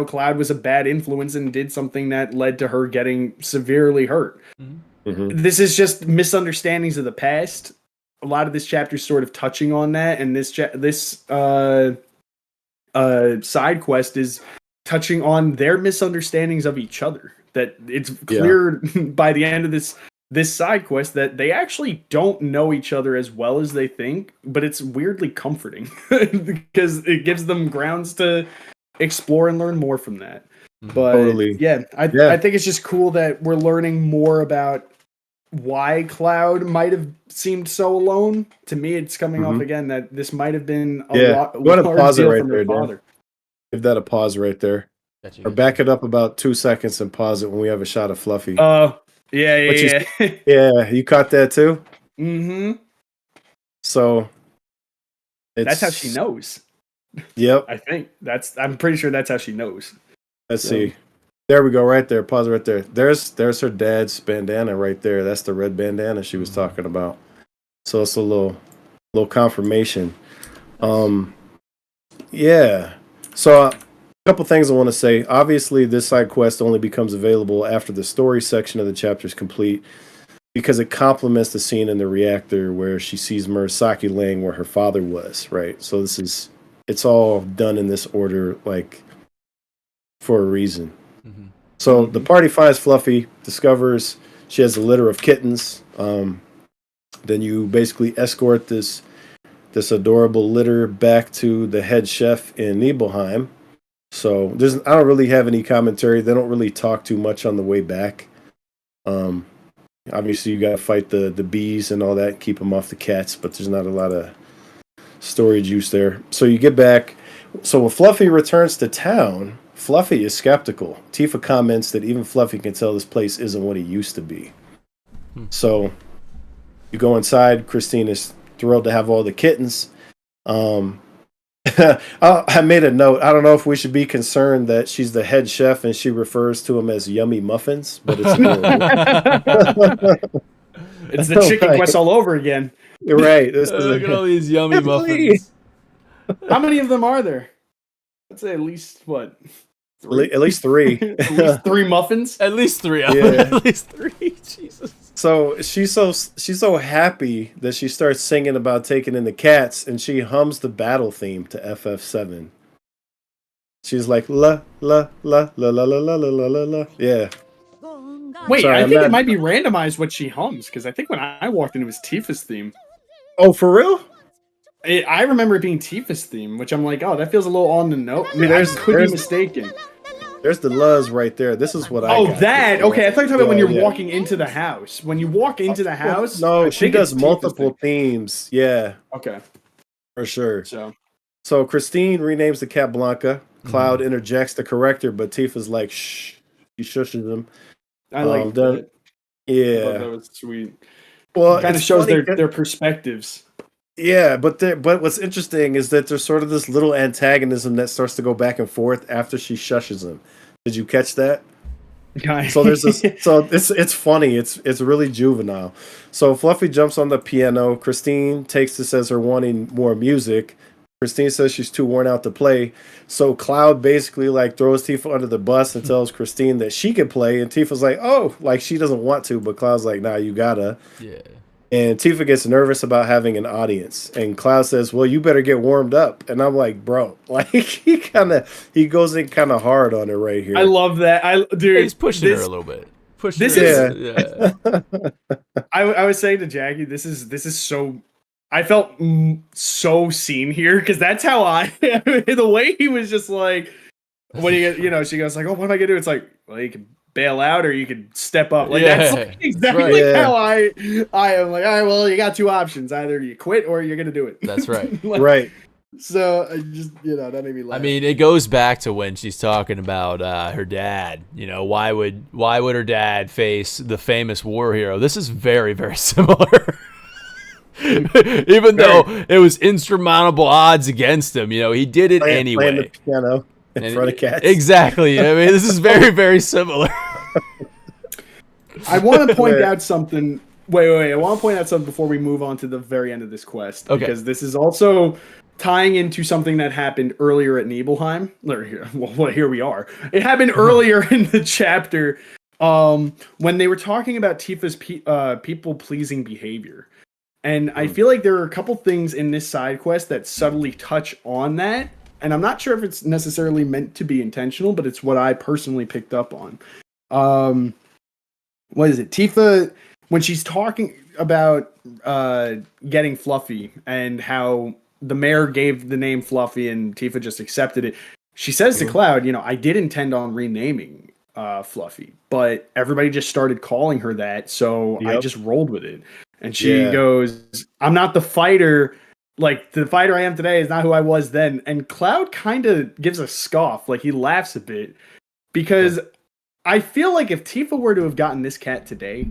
Cloud was a bad influence and did something that led to her getting severely hurt. This is just misunderstandings of the past. A lot of this chapter is sort of touching on that, and this side quest is touching on their misunderstandings of each other. That it's clear by the end of this side quest that they actually don't know each other as well as they think, but it's weirdly comforting because it gives them grounds to explore and learn more from that. But I think it's just cool that we're learning more about why Cloud might have seemed so alone. To me, it's coming off again that this might have been a lot. Go ahead and pause it right there, Dan. Give that a pause right there. Or back it up about 2 seconds and pause it when we have a shot of Fluffy. Yeah. You caught that too? Mm-hmm. So that's how she knows. Yep. I'm pretty sure that's how she knows. Let's see. There we go, right there. Pause right there. There's her dad's bandana right there. That's the red bandana she was talking about. So it's a little confirmation. Yeah. So a couple things I want to say. Obviously, this side quest only becomes available after the story section of the chapter is complete, because it complements the scene in the reactor where she sees Murasaki laying where her father was, right? So it's all done in this order, like, for a reason. So the party finds Fluffy, discovers she has a litter of kittens. Then you basically escort this adorable litter back to the head chef in Nibelheim. So I don't really have any commentary. They don't really talk too much on the way back. Obviously, you got to fight the bees and all that, keep them off the cats, but there's not a lot of story juice there. So you get back. So when Fluffy returns to town, Fluffy is skeptical. Tifa comments that even Fluffy can tell this place isn't what he used to be. So you go inside. Christine is thrilled to have all the kittens. I made a note. I don't know if we should be concerned that she's the head chef and she refers to him as yummy muffins, but it's It's the chicken quest all over again. You're right. Look at all these yummy muffins. How many of them are there? I'd say at least what? At least 3. At least 3 muffins. At least 3. Yeah. At least 3. Jesus. So she's so happy that she starts singing about taking in the cats, and she hums the battle theme to FF7. She's like la la la la la la la la la la. Yeah. Wait, Sorry, I I'm think not- it might be randomized what she hums, because I think when I walked in, it was Tifa's theme. Oh, for real? I remember it being Tifa's theme, which I'm like, oh, that feels a little on the note. I mean, I There's- could be there's- mistaken. There's the Luz right there. This is what I. Oh, got. that? Okay, I thought you were talking about when you're Yeah. walking into the house. When you walk into the house, No, I she think does it's Tifa's multiple theme. themes. Yeah, Okay, for sure. so So Christine renames the cat Blanca. Cloud interjects to correct her, but Tifa's like, shh. She shushes him. I like then- that. Yeah. I thought that was sweet. Well, Kind of it's shows funny their perspectives. Yeah, but what's interesting is that there's sort of this little antagonism that starts to go back and forth after she shushes him. Did you catch that? So there's this. So it's funny. It's really juvenile. So Fluffy jumps on the piano. Christine takes this as her wanting more music. Christine says she's too worn out to play. So Cloud basically like throws Tifa under the bus and tells Christine that she can play, and Tifa's like, oh, like she doesn't want to, but Cloud's like, nah, you gotta. Yeah. And Tifa gets nervous about having an audience. And Cloud says, well, you better get warmed up. And I'm like, bro, like he goes in kind of hard on her right here. I love that. Dude, He's pushing her a little bit. Pushing this her. is- Yeah. I was saying to Jackie, this is so. I felt so seen here because that's how the way he was just like when she goes like, oh, what am I gonna do? It's like, well, you can bail out or you can step up. Like that's like exactly right. Yeah. how I am like, all right, well, you got 2 options: either you quit or you're gonna do it. That's right. Like, Right. So I just that made me laugh. I mean, it goes back to when she's talking about her dad. Why would her dad face the famous war hero? This is very, very similar. Even though it was insurmountable odds against him, he did it anyway. Playing the piano in front of cats. Exactly. I mean, this is very, very similar. I want to point out something. Wait. I want to point out something before we move on to the very end of this quest. Okay. Because this is also tying into something that happened earlier at Nibelheim. Here we are. It happened earlier in the chapter when they were talking about Tifa's people-pleasing behavior. And I feel like there are a couple things in this side quest that subtly touch on that. And I'm not sure if it's necessarily meant to be intentional, but it's what I personally picked up on. What is it? Tifa, when she's talking about getting Fluffy and how the mayor gave the name Fluffy and Tifa just accepted it, she says to Cloud, I did intend on renaming Fluffy, but everybody just started calling her that, so I just rolled with it. And she goes, I'm not the fighter. Like, the fighter I am today is not who I was then. And Cloud kind of gives a scoff. Like, he laughs a bit. Because I feel like if Tifa were to have gotten this cat today,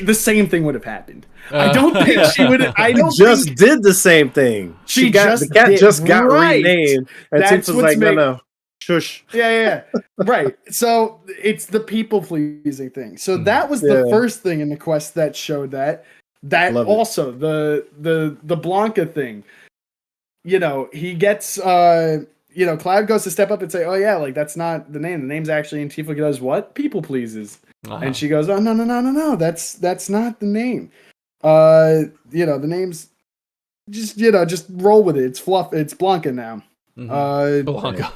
the same thing would have happened. I don't think she would have. I don't just think did the same thing. She the cat just got renamed. And That's Tifa's what's like, no. Shush. Yeah. Right. So it's the people pleasing thing. So that was the first thing in the quest that showed that. That Love also the Blanca thing. He gets Cloud goes to step up and say, "Oh yeah, like that's not the name. The name's actually." And Tifa goes, "What? People pleases." And she goes, "Oh no. That's not the name. The name's just roll with it. It's fluff. It's Blanca now. Blanca.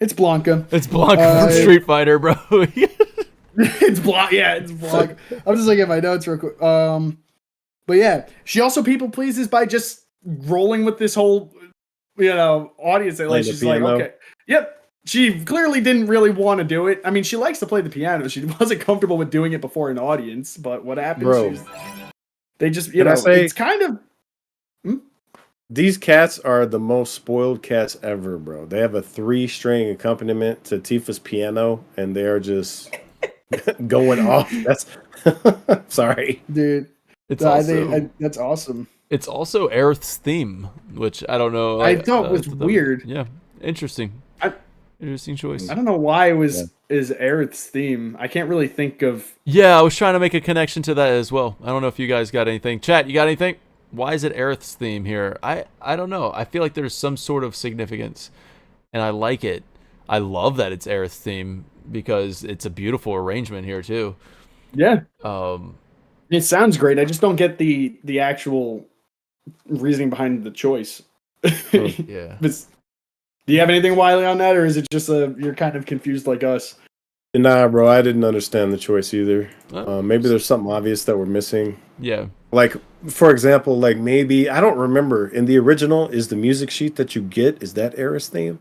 It's Blanca. It's Blanca from Street Fighter, bro. It's Blanca. Yeah, it's Blanca. I'm just looking at my notes real quick. But yeah, she also people pleases by just rolling with this whole, audience. Like she's like, okay, yep. she clearly didn't really want to do it. I mean, she likes to play the piano. She wasn't comfortable with doing it before an audience. But what happens? Bro. They just, Can I say- it's kind of. These cats are the most spoiled cats ever, bro. They have a 3-string accompaniment to Tifa's piano, and they are just going off. That's sorry, Dude, It's I also think that's awesome. it's also Aerith's theme, which I don't know. I thought was weird. Yeah, interesting. Interesting choice. I don't know why it was is Aerith's theme. I can't really think of. Yeah, I was trying to make a connection to that as well. I don't know if you guys got anything. Chat, you got anything? Why is it Aerith's theme here? I don't know. I feel like there's some sort of significance, and I like it. I love that it's Aerith's theme because it's a beautiful arrangement here too. Yeah, Um, it sounds great. I just don't get the actual reasoning behind the choice. yeah. But do you have anything, Wiley, on that, or is it just you're kind of confused like us? nah, bro. I didn't understand the choice either. Oh. Maybe there's something obvious that we're missing. Yeah. Like, for example, like maybe I don't remember in the original. Is the music sheet that you get is that Aerith's theme?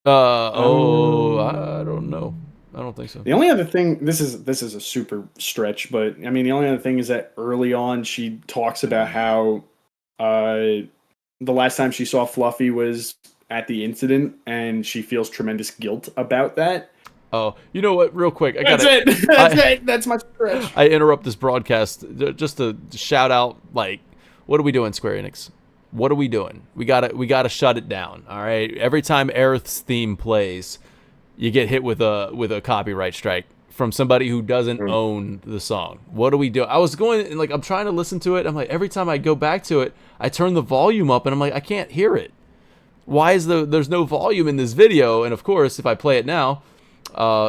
I don't know. I don't think so. The only other thing, this is a super stretch, but I mean, the only other thing is that early on she talks about how the last time she saw Fluffy was at the incident, and she feels tremendous guilt about that. Oh, you know what? Real quick, That's it. That's it. That's my stretch. I interrupt this broadcast just to shout out, like, what are we doing, Square Enix? What are we doing? We gotta shut it down. All right. Every time Aerith's theme plays, you get hit with a copyright strike from somebody who doesn't own the song. What do we do? I was going and like I'm trying to listen to it. I'm like every time I go back to it, I turn the volume up and I'm like I can't hear it. Why is there's no volume in this video? And of course, if I play it now,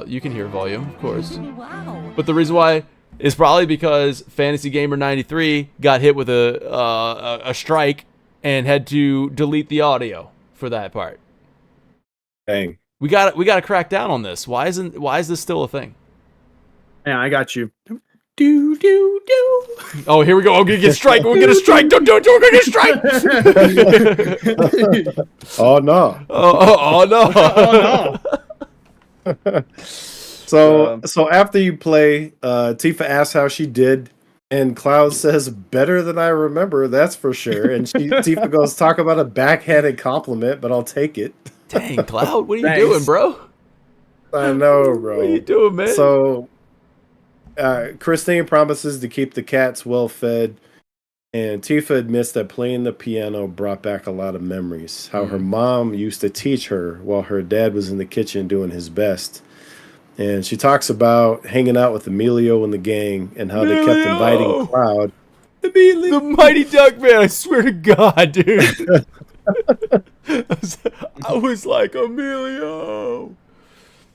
you can hear volume, of course. Wow. But the reason why is probably because Fantasy Gamer 93 got hit with a strike and had to delete the audio for that part. Dang. We got to crack down on this. Why is this still a thing? Yeah, I got you. Do do do. Oh, here we go. I'm gonna get strike. We're gonna strike. Don't do it. We're gonna strike. Oh no. Oh no. Oh no. So after you play, Tifa asks how she did, and Cloud says better than I remember. That's for sure. And Tifa goes talk about a backhanded compliment, but I'll take it. Dang, Cloud, what are you Thanks. doing, bro? I know, bro. What are you doing, man? So, Christine promises to keep the cats well fed, and Tifa admits that playing the piano brought back a lot of memories. How her mom used to teach her while her dad was in the kitchen doing his best. And she talks about hanging out with Emilio and the gang and how they kept Emilio! inviting Cloud. The Mighty Duck Man, I swear to God, dude. I was like, Emilio.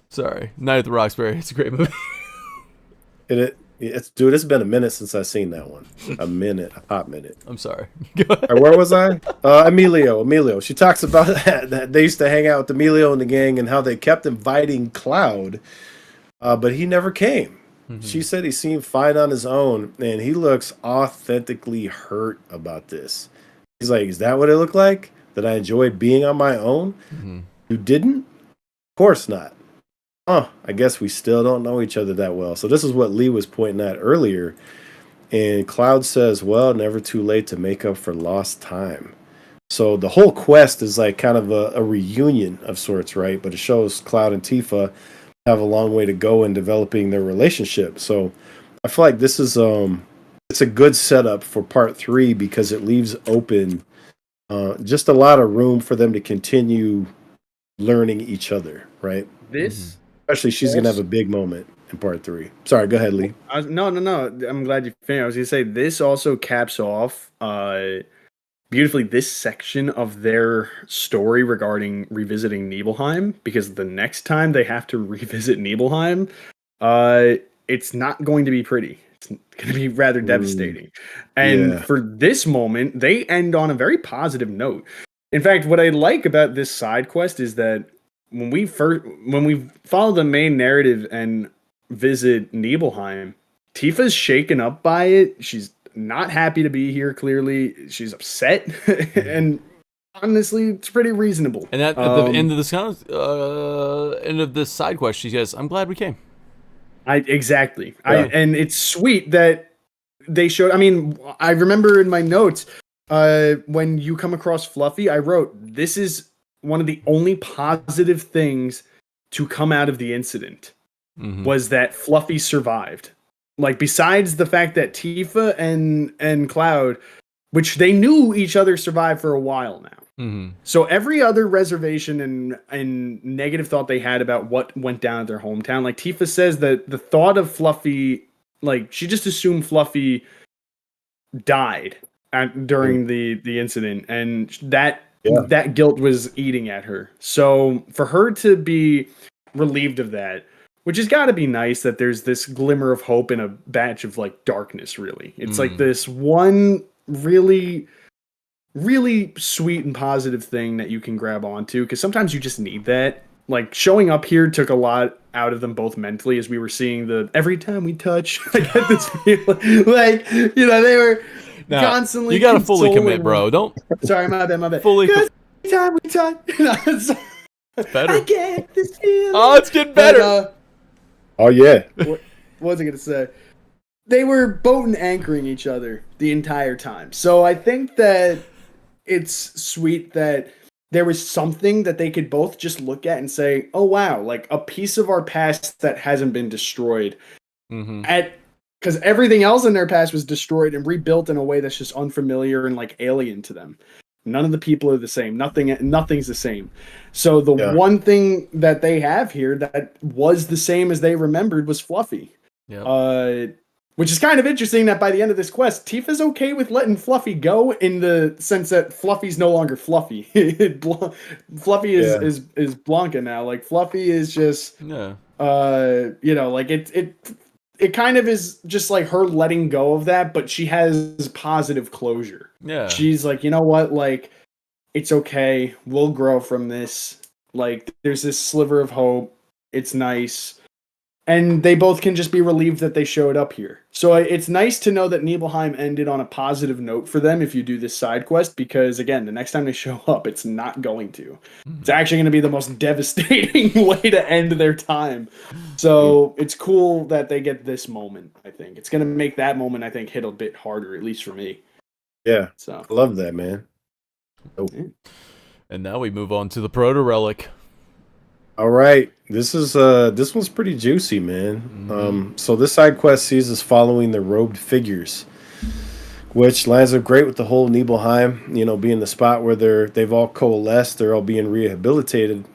Sorry. Night at the Roxbury. It's a great movie. Dude, it's been a minute since I've seen that one. A hot minute. I'm sorry. Where was I? Emilio. She talks about that they used to hang out with Emilio and the gang and how they kept inviting Cloud, but he never came. She said he seemed fine on his own, and he looks authentically hurt about this. He's like, is that what it looked like? That I enjoyed being on my own? You didn't? Of course not. I guess we still don't know each other that well. So this is what Lee was pointing at earlier. And Cloud says, well, never too late to make up for lost time. So the whole quest is like kind of a reunion of sorts, right? But it shows Cloud and Tifa have a long way to go in developing their relationship. So I feel like this is it's a good setup for part 3 because it leaves open just a lot of room for them to continue learning each other, right? This Especially she's going to have a big moment in part 3. Sorry, go ahead, Lee. no. I'm glad you finished. I was gonna say this also caps off beautifully this section of their story regarding revisiting Nibelheim, because the next time they have to revisit Nibelheim, it's not going to be pretty. It's going to be rather devastating. And for this moment, they end on a very positive note. In fact, what I like about this side quest is that when we follow the main narrative and visit Nibelheim, Tifa's shaken up by it. She's not happy to be here, clearly. She's upset. And honestly, it's pretty reasonable. And at the end of this end of this side quest, she says, "I'm glad we came." Exactly. Yeah. And it's sweet that they showed. I mean, I remember in my notes when you come across Fluffy, I wrote, "This is one of the only positive things to come out of the incident was that Fluffy survived. Like, besides the fact that Tifa and Cloud, which they knew each other, survived for a while now." So every other reservation and negative thought they had about what went down at their hometown, like Tifa says that the thought of Fluffy, like she just assumed Fluffy died during the incident, and that guilt was eating at her. So for her to be relieved of that, which has got to be nice, that there's this glimmer of hope in a batch of like darkness. Really, it's like this one really sweet and positive thing that you can grab onto, because sometimes you just need that. Like, showing up here took a lot out of them both mentally, as we were seeing every time we touch, I get this feeling like, they were constantly. You gotta fully commit, bro. Don't. Sorry, my bad. Fully. Every time we touch, It's better. I get this feeling. Oh, it's getting better. Oh yeah. What was I gonna say? They were boat and anchoring each other the entire time. So I think that it's sweet that there was something that they could both just look at and say, "Oh wow, like a piece of our past that hasn't been destroyed." Because everything else in their past was destroyed and rebuilt in a way that's just unfamiliar and like alien to them. None of the people are the same. Nothing's the same. So the one thing that they have here that was the same as they remembered was Fluffy. Yeah. Which is kind of interesting that by the end of this quest, Tifa's okay with letting Fluffy go, in the sense that Fluffy's no longer Fluffy. Fluffy is Blanca now. Like, Fluffy is just, like it kind of is just like her letting go of that, but she has positive closure. Yeah. She's like, you know what? Like, it's okay. We'll grow from this. Like, there's this sliver of hope. It's nice. And they both can just be relieved that they showed up here. So it's nice to know that Nibelheim ended on a positive note for them if you do this side quest, because, again, the next time they show up, it's not going to. It's actually going to be the most devastating way to end their time. So it's cool that they get this moment, I think. It's going to make that moment, I think, hit a bit harder, at least for me. Yeah. So I love that, man. Oh. And now we move on to the Proto Relic. All right, this one's pretty juicy, man. So this side quest sees us following the robed figures, which lines up great with the whole Nibelheim, being the spot where they've all coalesced, they're all being rehabilitated.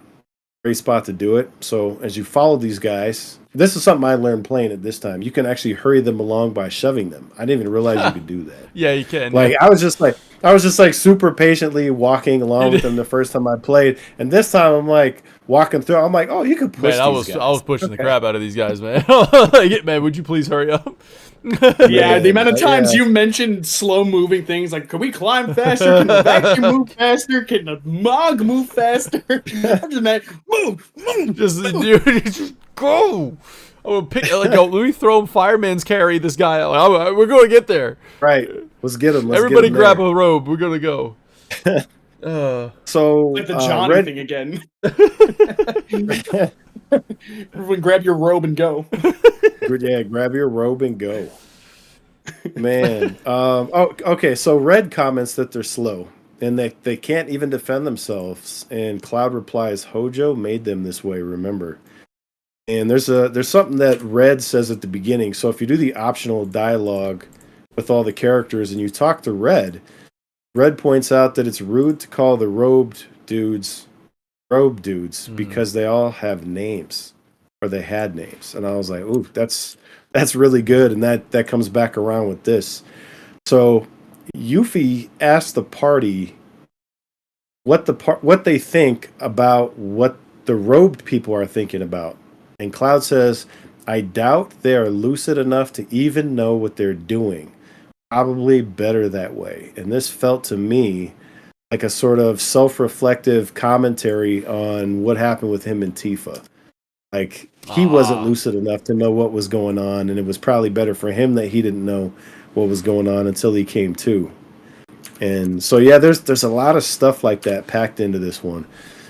Great spot to do it. So as you follow these guys, this is something I learned playing it this time. You can actually hurry them along by shoving them. I didn't even realize you could do that. Yeah, you can. Like, I was just like super patiently walking along with them the first time I played, and this time I'm like walking through. I'm like, oh, you could push. Man, these guys. I was pushing the crap out of these guys, man. Like, man, would you please hurry up? Yeah, the amount of times you mentioned slow moving things, like, can we climb faster? Can the vacuum move faster? Can the mug move faster? I'm just mad. Move. Just go. I'm gonna pick. Like, let me throw fireman's carry this guy. We're going to get there. Right. Let's get him. Everybody grab a robe. We're gonna go. So like the Johnny thing again. Everyone grab your robe and go. Yeah, grab your robe and go. Man. Okay. So Red comments that they're slow and they can't even defend themselves. And Cloud replies, Hojo made them this way, remember. And there's something that Red says at the beginning. So if you do the optional dialogue with all the characters and you talk to Red points out that it's rude to call the robed dudes because they all have names, or they had names. And I was like, ooh, that's really good. And that comes back around with this. So Yuffie asked the party what they think about what the robed people are thinking about. And Cloud says, I doubt they are lucid enough to even know what they're doing. Probably better that way. And this felt to me like a sort of self-reflective commentary on what happened with him and Tifa. Like, he wasn't lucid enough to know what was going on, and it was probably better for him that he didn't know what was going on until he came to. And so yeah, there's a lot of stuff like that packed into this one.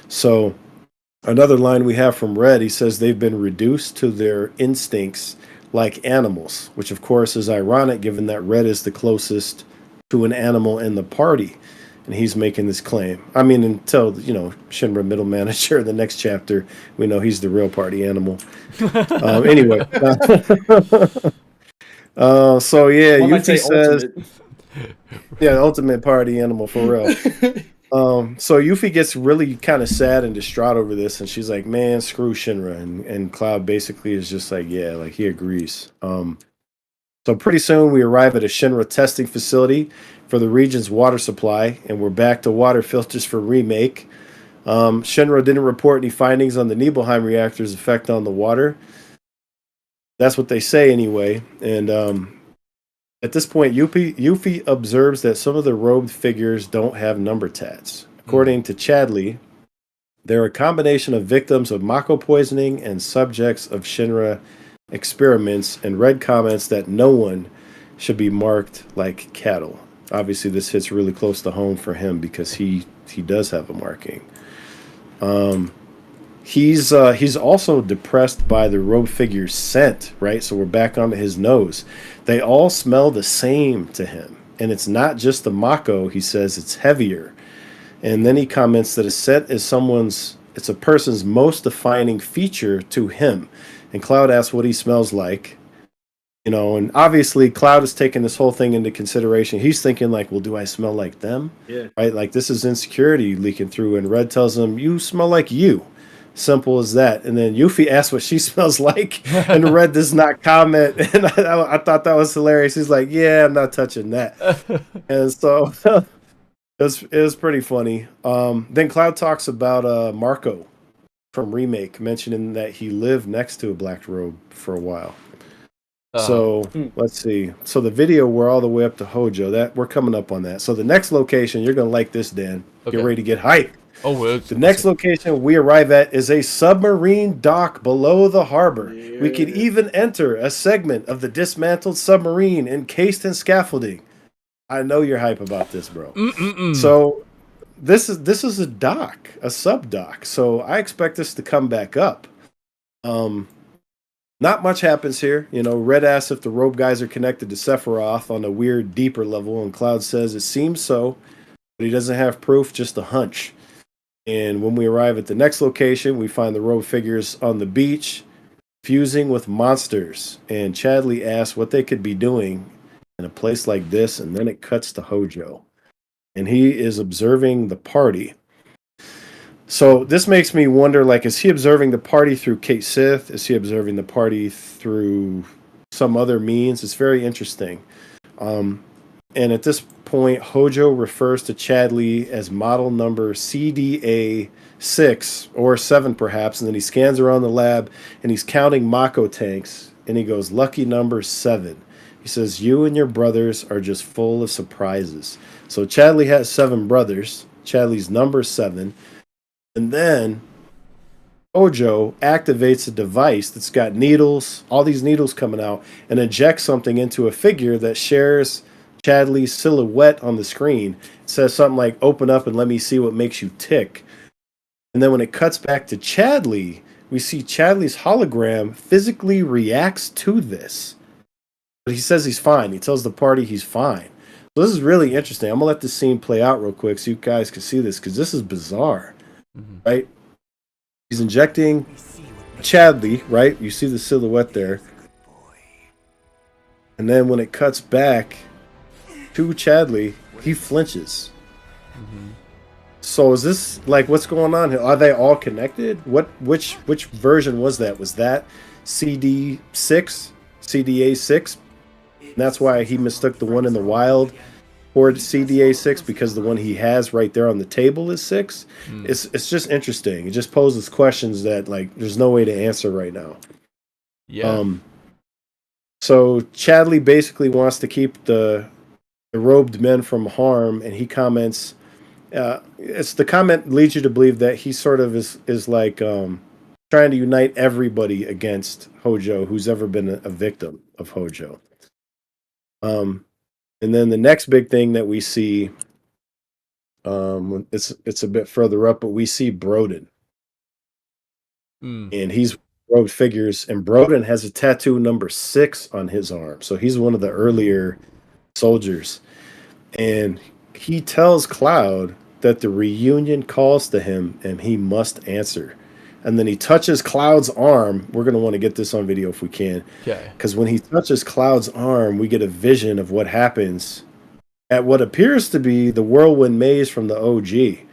So another line we have from Red, he says they've been reduced to their instincts like animals, which of course is ironic given that Red is the closest to an animal in the party. And he's making this claim. I mean, until, Shinra middle manager in the next chapter, we know he's the real party animal. Anyway. So yeah, One might say Yuffie says, ultimate. yeah, ultimate party animal for real. So Yuffie gets really kind of sad and distraught over this, and she's like, "Man, screw Shinra." And Cloud basically is just like, "Yeah," like he agrees. So pretty soon we arrive at a Shinra testing facility for the region's water supply, and we're back to water filters for remake. Shinra didn't report any findings on the Nibelheim reactor's effect on the water. That's what they say anyway. And at this point, Yuffie observes that some of the robed figures don't have number tats. According to Chadley, they're a combination of victims of Mako poisoning and subjects of Shinra experiments, and Red comments that no one should be marked like cattle. Obviously, this hits really close to home for him because he does have a marking. He's also depressed by the robed figure's scent, right? So we're back onto his nose. They all smell the same to him. And it's not just the Mako, he says, it's heavier. And then he comments that a scent is it's a person's most defining feature to him. And Cloud asks what he smells like. And obviously Cloud is taking this whole thing into consideration. He's thinking like, well, do I smell like them? Yeah. Right? Like this is insecurity leaking through. And Red tells him, you smell like you. Simple as that. And then Yuffie asks what she smells like, and Red does not comment. And I thought that was hilarious. He's like, "Yeah, I'm not touching that." And so it was pretty funny. Then Cloud talks about Marco from Remake, mentioning that he lived next to a black robe for a while. So let's see. So the video, we're all the way up to Hojo. That we're coming up on that. So the next location, you're gonna like this, Dan. Okay. Get ready to get hyped. Oh, the next location we arrive at is a submarine dock below the harbor. Yeah. We could even enter a segment of the dismantled submarine encased in scaffolding. I know you're hype about this, bro. So this is a dock, a sub dock. So I expect this to come back up. Not much happens here. Red asks if the robe guys are connected to Sephiroth on a weird, deeper level, and Cloud says it seems so, but he doesn't have proof, just a hunch. And when we arrive at the next location, we find the robe figures on the beach, fusing with monsters. And Chadley asks what they could be doing in a place like this, and then it cuts to Hojo. And he is observing the party. So this makes me wonder, like, is he observing the party through Kate Sith? Is he observing the party through some other means? It's very interesting. And at this point, Hojo refers to Chadley as model number CDA6 or 7 perhaps, and then he scans around the lab and he's counting Mako tanks, and he goes, lucky number 7. He says, you and your brothers are just full of surprises. So Chadley has 7 brothers. Chadley's number 7. And then Hojo activates a device that's got needles, all these needles coming out, and injects something into a figure that shares Chadley's silhouette on the screen. It says something like, open up and let me see what makes you tick. And then when it cuts back to Chadley, we see Chadley's hologram physically reacts to this. But he says he's fine. He tells the party he's fine. So this is really interesting. I'm going to let this scene play out real quick so you guys can see this, because this is bizarre. Right? He's injecting Chadley, right? You see the silhouette there. And then when it cuts back to Chadley, he flinches. So is this like, what's going on here? Are they all connected? Which version was that? Was that CD6, CDA6? And that's why he mistook the one in the wild for CDA6, because the one he has right there on the table is 6. It's just interesting. It just poses questions that like there's no way to answer right now. Yeah. So Chadley basically wants to keep the robed men from harm, and he comments. It's the comment leads you to believe that he sort of is like trying to unite everybody against Hojo who's ever been a victim of Hojo. And then the next big thing that we see It's a bit further up, but we see Broden, Mm. and he's rogue figures, and Broden has a tattoo number 6 on his arm, so he's one of the earlier soldiers, and he tells Cloud that the reunion calls to him and he must answer. And then he touches Cloud's arm. We're going to want to get this on video if we can. Okay. Because when he touches Cloud's arm, we get a vision of what happens at what appears to be the whirlwind maze from the OG.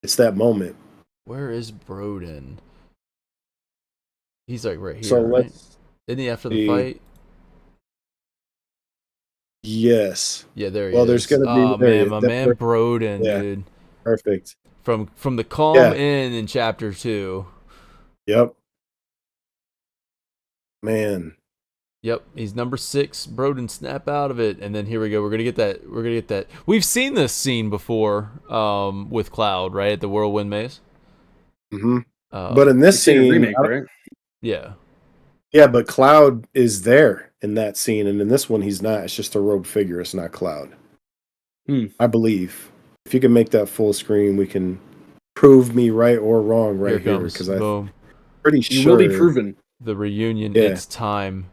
It's that moment. Where is Broden? He's like right here, So right? let's Isn't he after the see. fight? Yes. Yeah, there he Well, is. there's gonna be- Oh there he man, is. my That's man right. Broden, Yeah. dude. Perfect. From the Calm Yeah. Inn in chapter 2. Yep. Man. Yep, he's number 6. Broden, snap out of it, and then here we go. We're gonna get that. We've seen this scene before, with Cloud, right, at the Whirlwind Maze. hmm Uh, But in this We've seen a scene, remake, right? yeah, yeah, but Cloud is there in that scene, and in this one, he's not. It's just a rogue figure. It's not Cloud. I believe. If you can make that full screen, we can prove me right or wrong right here here, comes. because I'm Boom, pretty You sure. will be proven. the reunion. Yeah. It's time,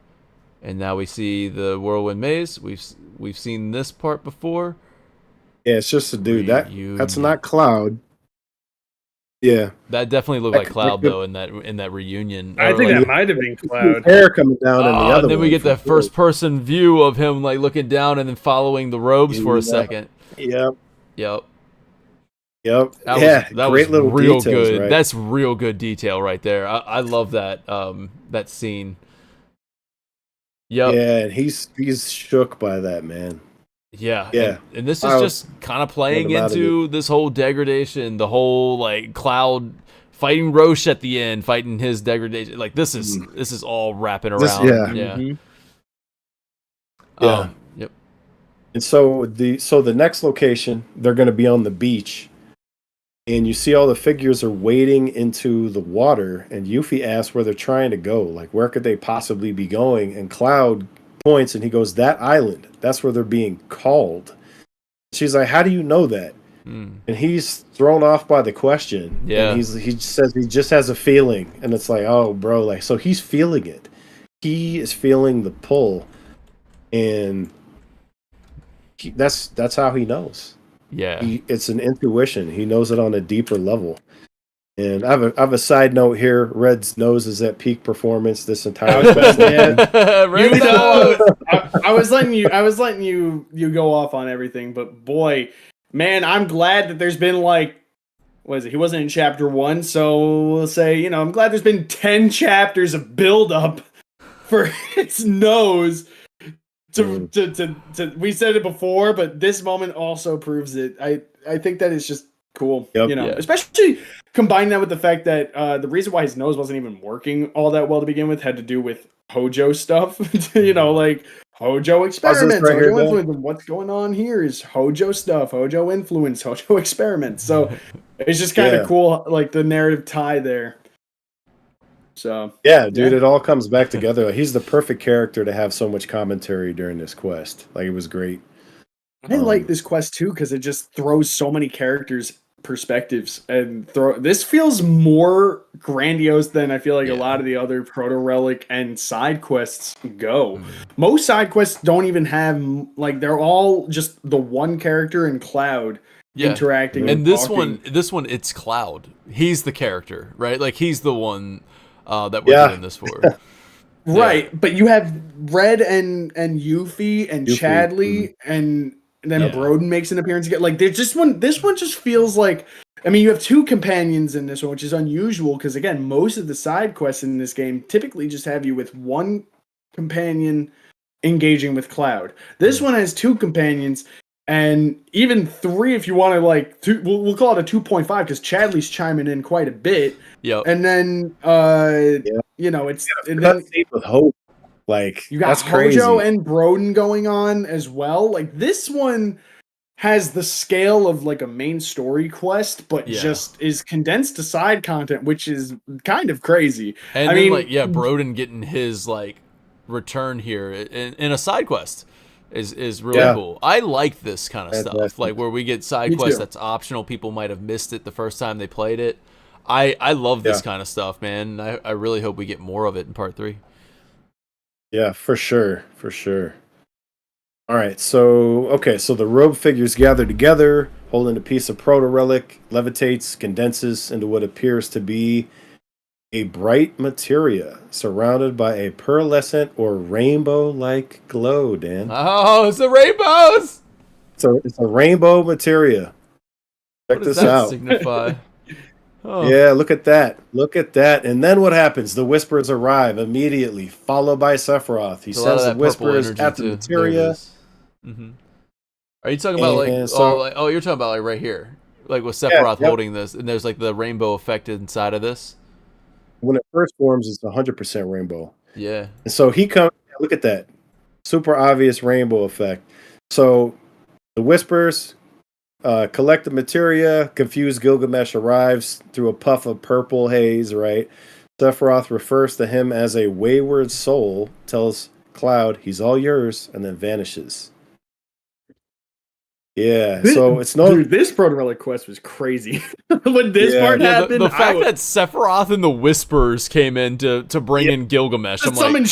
and now we see the Whirlwind Maze. We've seen this part before. Yeah, it's just a dude. That's Reunion. not Cloud. Yeah, That definitely looked That like could- Cloud that could- though in that reunion. I Or, think like, that might have been Cloud. hair coming down, and the other and then we one get for that sure. first person view of him like looking down and then following the robes for a Yeah. second. Yep, Yep. yep. That Yeah, was, that great was little real details, good. right? That's real good detail right there. I love that that scene. Yep. Yeah, and he's shook by that, man. Yeah. Yeah. And this is I was- just kind of playing him out of into this whole degradation, the whole like Cloud fighting Roche at the end, fighting his degradation. Like this is all wrapping around. This- yeah. Yeah. Mhm. Yeah. Yep. And so the next location, they're going to be on the beach, and you see all the figures are wading into the water, and Yuffie asks where they're trying to go, like where could they possibly be going? And Cloud points and he goes, "That island. That's where they're being called." She's like, "How do you know that?" Mm. And he's thrown off by the question. Yeah. And he says he just has a feeling, and it's like, oh, bro, like so he's feeling it. He is feeling the pull, and that's how he knows. Yeah. It's an intuition. He knows it on a deeper level. And I have a side note here. Red's nose is at peak performance this entire quest. Right You now. know, I was letting you go off on everything, but boy, man, I'm glad that there's been like, what is it? He wasn't in chapter 1, so we'll say, I'm glad there's been 10 chapters of build up for his nose. To we said it before, but this moment also proves it. I think that is just cool. Yep. Yeah. Especially combine that with the fact that the reason why his nose wasn't even working all that well to begin with had to do with Hojo stuff. Like Hojo experiments, right here, Hojo Dan. influence. And what's going on here is Hojo stuff, Hojo influence, Hojo experiments. So it's just kind of Yeah. cool, like the narrative tie there. So Yeah, dude, Yeah. it all comes back together. He's the perfect character to have so much commentary during this quest. Like, it was great. I like this quest too because it just throws so many characters' perspectives and this feels more grandiose than I feel like a lot of the other proto relic and side quests go. Most side quests don't even have like they're all just the one character and Cloud interacting. And this talking. one, it's Cloud. He's the character, right? Like he's the one that we're doing this for. Right, but you have Red and Yuffie and Yuffie, Chadley and then Yeah. Broden makes an appearance again. Like there's just this one just feels like you have two companions in this one, which is unusual because again, most of the side quests in this game typically just have you with one companion engaging with Cloud. This one has two companions and even three if you want to like two, we'll call it a 2.5 because Chadley's chiming in quite a bit. Yep. And then it's and then Cutscene with Hope. Like, you got that's crazy. Hojo and Broden going on as well. Like this one has the scale of like a main story quest, but just is condensed to side content, which is kind of crazy. And I then mean, Broden getting his like return here in a side quest. is really Yeah. cool. I like this kind of stuff, Fantastic. like where we get side Me quests too. that's optional. People might have missed it the first time they played it. I love this Yeah. kind of stuff, man. I really hope we get more of it in part 3. Yeah, for sure. For sure. All right. So the robe figures gather together, holding a piece of proto relic, levitates, condenses into what appears to be a bright materia surrounded by a pearlescent or rainbow-like glow, Dan. Oh, it's the rainbows! It's a rainbow materia. Check What does this that out. signify? Oh. Yeah, look at that. Look at that. And then what happens? The whispers arrive immediately, followed by Sephiroth. He There's a lot of sends the that purple whispers energy at the too. There it materia. is. Mm-hmm. Are you talking about And so- you're talking about like right here, like with Sephiroth yep. holding this, and there's like the rainbow effect inside of this. When it first forms, it's 100% rainbow. Yeah. And so he comes, look at that. Super obvious rainbow effect. So the whispers collect the materia. Confused Gilgamesh arrives through a puff of purple haze, right? Sephiroth refers to him as a wayward soul, tells Cloud he's all yours, and then vanishes. Yeah, so it's no. Dude, this proto relic quest was crazy. When this Yeah. part Yeah, happened, the fact that Sephiroth and the Whispers came in to bring in Gilgamesh, I'm like,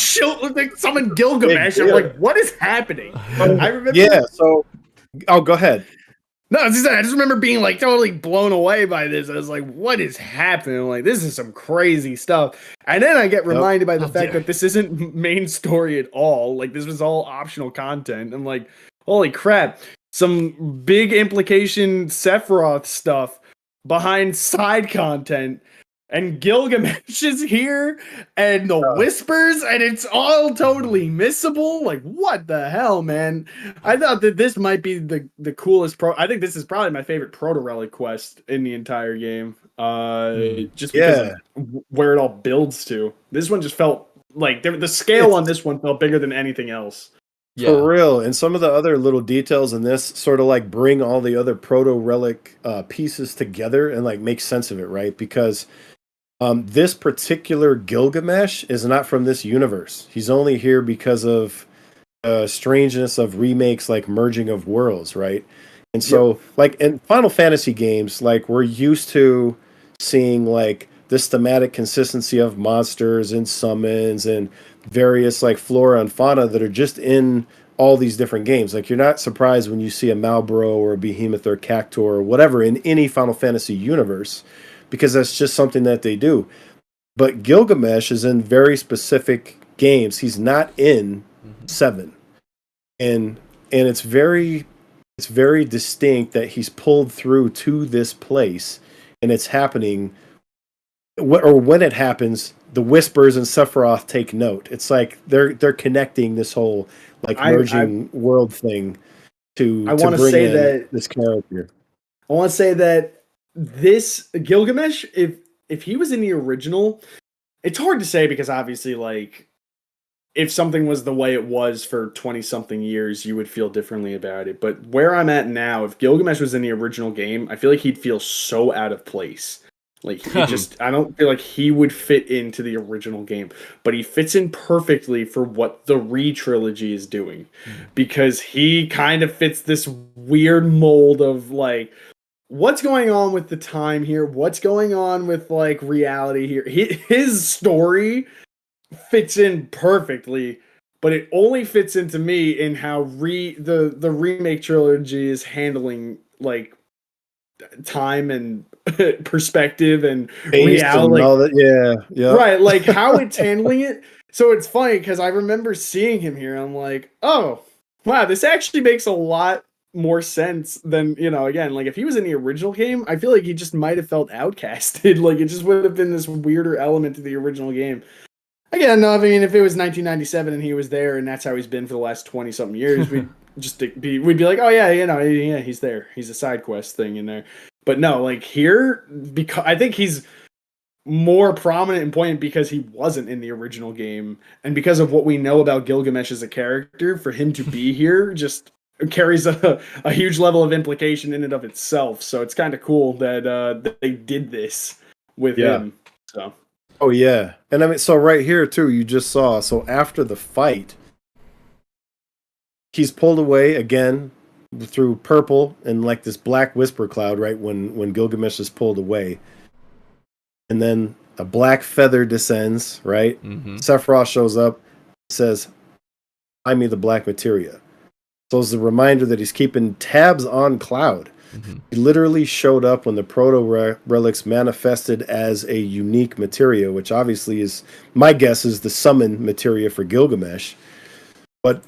summon Gilgamesh. I'm Yeah. like, what is happening? I remember. Yeah, so. Oh, go ahead. No, I just remember being like totally blown away by this. I was like, what is happening? I'm like, this is some crazy stuff. And then I get reminded by the fact that this isn't main story at all. Like, this was all optional content. I'm like, holy crap. Some big implication Sephiroth stuff behind side content. And Gilgamesh is here, and the whispers, and it's all totally missable. Like, what the hell, man? I thought that this might be the coolest I think this is probably my favorite proto relic quest in the entire game. Just because of where it all builds to. This one just felt like the scale on this one felt bigger than anything else. yeah, For real. And some of the other little details in this sort of like bring all the other proto relic pieces together and like make sense of it, right? Because this particular Gilgamesh is not from this universe. He's only here because of strangeness of remakes, like merging of worlds, right? And so, like in Final Fantasy games, like we're used to seeing like this thematic consistency of monsters and summons and various like flora and fauna that are just in all these different games. Like you're not surprised when you see a Malboro or a Behemoth or Cactor or whatever in any Final Fantasy universe, because that's just something that they do. But Gilgamesh is in very specific games. He's not in 7. And it's very distinct that he's pulled through to this place, and it's happening when it happens, the Whispers and Sephiroth take note. It's like they're connecting this whole like merging world thing to wanna bring say in that- this character. I want to say that this Gilgamesh, if he was in the original, it's hard to say because obviously, like, if something was the way it was for 20-something years, you would feel differently about it. But where I'm at now, if Gilgamesh was in the original game, I feel like he'd feel so out of place. Like, I don't feel like he would fit into the original game. But he fits in perfectly for what the re-trilogy is doing. Because he kind of fits this weird mold of, like, what's going on with the time here? What's going on with, like, reality here? His story fits in perfectly, but it only fits into me in how the remake trilogy is handling, like, time and perspective and Based reality. and all that, yeah. Right, like how it's handling it. So it's funny because I remember seeing him here. I'm like, oh, wow, this actually makes a lot more sense than, again, like if he was in the original game, I feel like he just might have felt outcasted. Like it just would have been this weirder element to the original game. Again, no, I mean, if it was 1997 and he was there and that's how he's been for the last 20-something years, we'd be like, oh yeah, he's there. He's a side quest thing in there. But no, like here, because I think he's more prominent and poignant because he wasn't in the original game, and because of what we know about Gilgamesh as a character, for him to be here just carries a huge level of implication in and of itself. So it's kind of cool that they did this with him. So. Oh yeah, and I mean, so right here too, you just saw. So after the fight, he's pulled away again through purple and like this black whisper cloud, right when Gilgamesh is pulled away, and then a black feather descends, right? Sephiroth shows up, says, "Find me the black materia." So it's a reminder that he's keeping tabs on Cloud. He literally showed up when the proto relics manifested as a unique materia, which obviously is, my guess, is the summon materia for Gilgamesh. But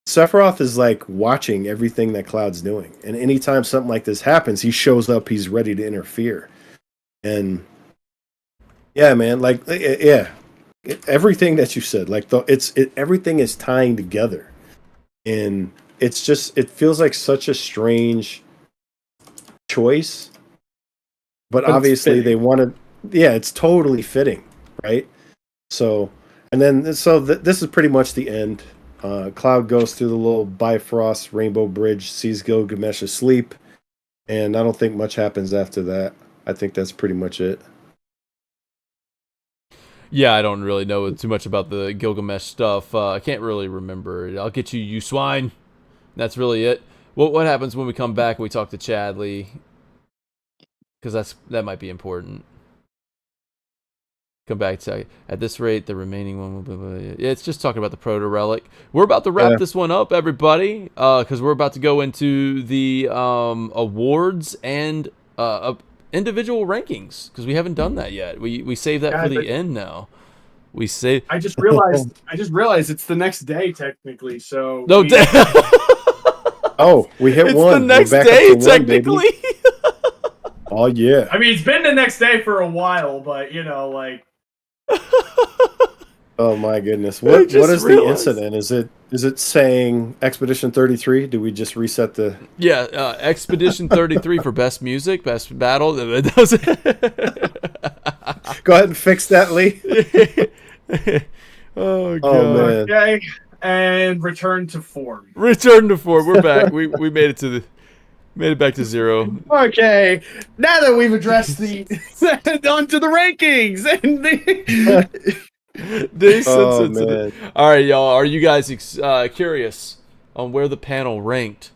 Sephiroth is like watching everything that Cloud's doing, and anytime something like this happens, he shows up. He's ready to interfere, and yeah, man, like yeah, everything that you said, like everything is tying together, and it's just, it feels like such a strange choice, but obviously they wanted, yeah, it's totally fitting, right? So, and then this is pretty much the end. Cloud goes through the little Bifrost Rainbow Bridge, sees Gilgamesh asleep, and I don't think much happens after that. I think that's pretty much it. Yeah, I don't really know too much about the Gilgamesh stuff. I can't really remember. I'll get you, you swine. That's really it. What happens when we come back and we talk to Chadley? Because that might be important. Come back to, at this rate, the remaining one will be... Yeah, it's just talking about the proto relic. We're about to wrap this one up, everybody, because we're about to go into the awards and individual rankings, because we haven't done that yet. We saved that for the end now. We save. I just realized it's the next day technically. So no, oh, we hit it's one. It's the next day technically. Oh yeah. I mean, it's been the next day for a while, but you know, like. Oh my goodness! What is the incident? Is it saying Expedition 33? Do we just reset the? Yeah, Expedition 33 for best music, best battle. It doesn't. Go ahead and fix that, Lee. Oh god. Oh man. Okay, and return to form. Return to form. We're back. We made it back to 0. Okay, now that we've addressed the onto the rankings and Man. All right, y'all. Are you guys curious on where the panel ranked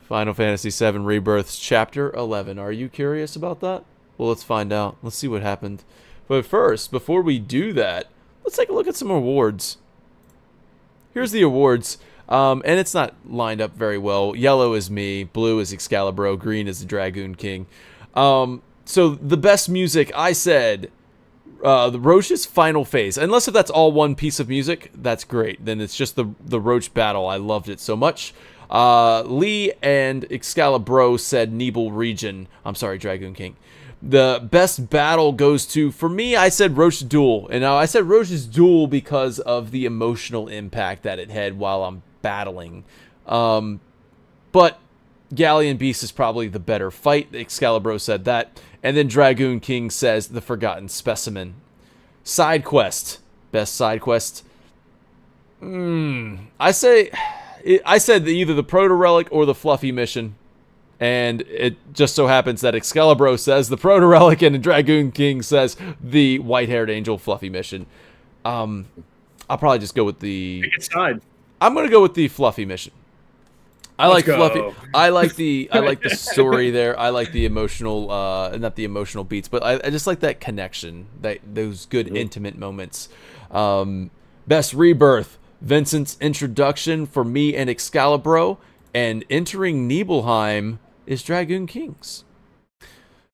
Final Fantasy VII Rebirth Chapter 11? Are you curious about that? Well, let's find out. Let's see what happened. But first, before we do that, let's take a look at some awards. Here's the awards. And it's not lined up very well. Yellow is me, blue is Excalibur, green is the Dragoon King. So the best music, I said, the Roche's Final Phase. Unless if that's all one piece of music, that's great. Then it's just the Roche battle. I loved it so much. Lee and Excalibur said Nebel Region. I'm sorry, Dragoon King. The best battle goes to, for me, I said Roche's Duel. And now I said Roche's Duel because of the emotional impact that it had while I'm battling. But Galleon Beast is probably the better fight. Excalibur said that. And then Dragoon King says the Forgotten Specimen. Side quest. Best side quest. I said either the Proto Relic or the Fluffy Mission. And it just so happens that Excalibur says the Proto Relic and Dragoon King says the White-Haired Angel Fluffy Mission. I'll probably just go with the... Pick a side. I'm gonna go with the Fluffy Mission. I Let's like go. Fluffy. I like the story there. I like the emotional, not the emotional beats, but I just like that connection, those good intimate moments. Best Rebirth, Vincent's introduction for me and Excalibur, and entering Nibelheim is Dragoon King's.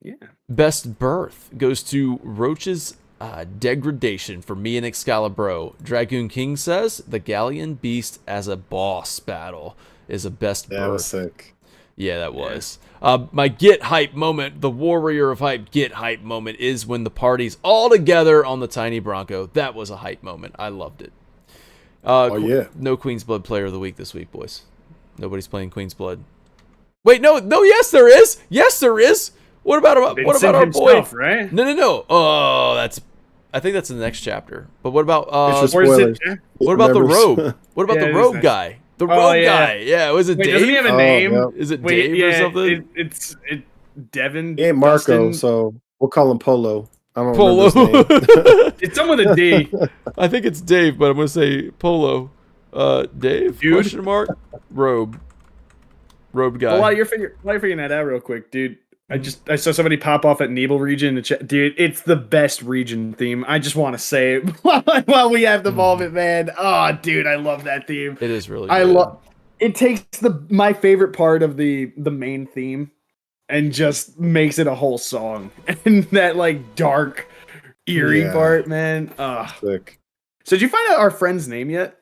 Yeah. Best Birth goes to Roche's degradation for me and Excalibur. Dragoon King says the Galleon Beast as a boss battle is a best birth. That was sick. Yeah, that was. My get hype moment, the warrior of hype get hype moment, is when the party's all together on the tiny Bronco. That was a hype moment. I loved it. Yeah. No Queen's Blood player of the week this week, boys. Nobody's playing Queen's Blood. Wait, no, yes there is. Yes there is. What about our boy? Himself, right? No. Oh, I think that's in the next chapter. But what about Spoilers. what about the Remembers. rogue? What about Yeah, the it is rogue nice. guy? The rogue guy. Yeah, was it Wait, Dave? doesn't he have a name? yeah. Is it Wait, Dave or something? It's Devin. He ain't Marco, Dustin. so we'll call him Polo. I don't Polo. remember his name. It's someone with a D. I think it's Dave, but I'm gonna say Polo. Dave? Dude. Question mark? Robe guy. Well, while you're figuring that out real quick, dude. I saw somebody pop off at Nebel region in the chat. Dude, it's the best region theme. I just want to say it while we have the moment, man. Oh, dude, I love that theme. It is really. I good. love. It takes my favorite part of the main theme, and just makes it a whole song. And that like dark, eerie part, man. Sick. So did you find out our friend's name yet?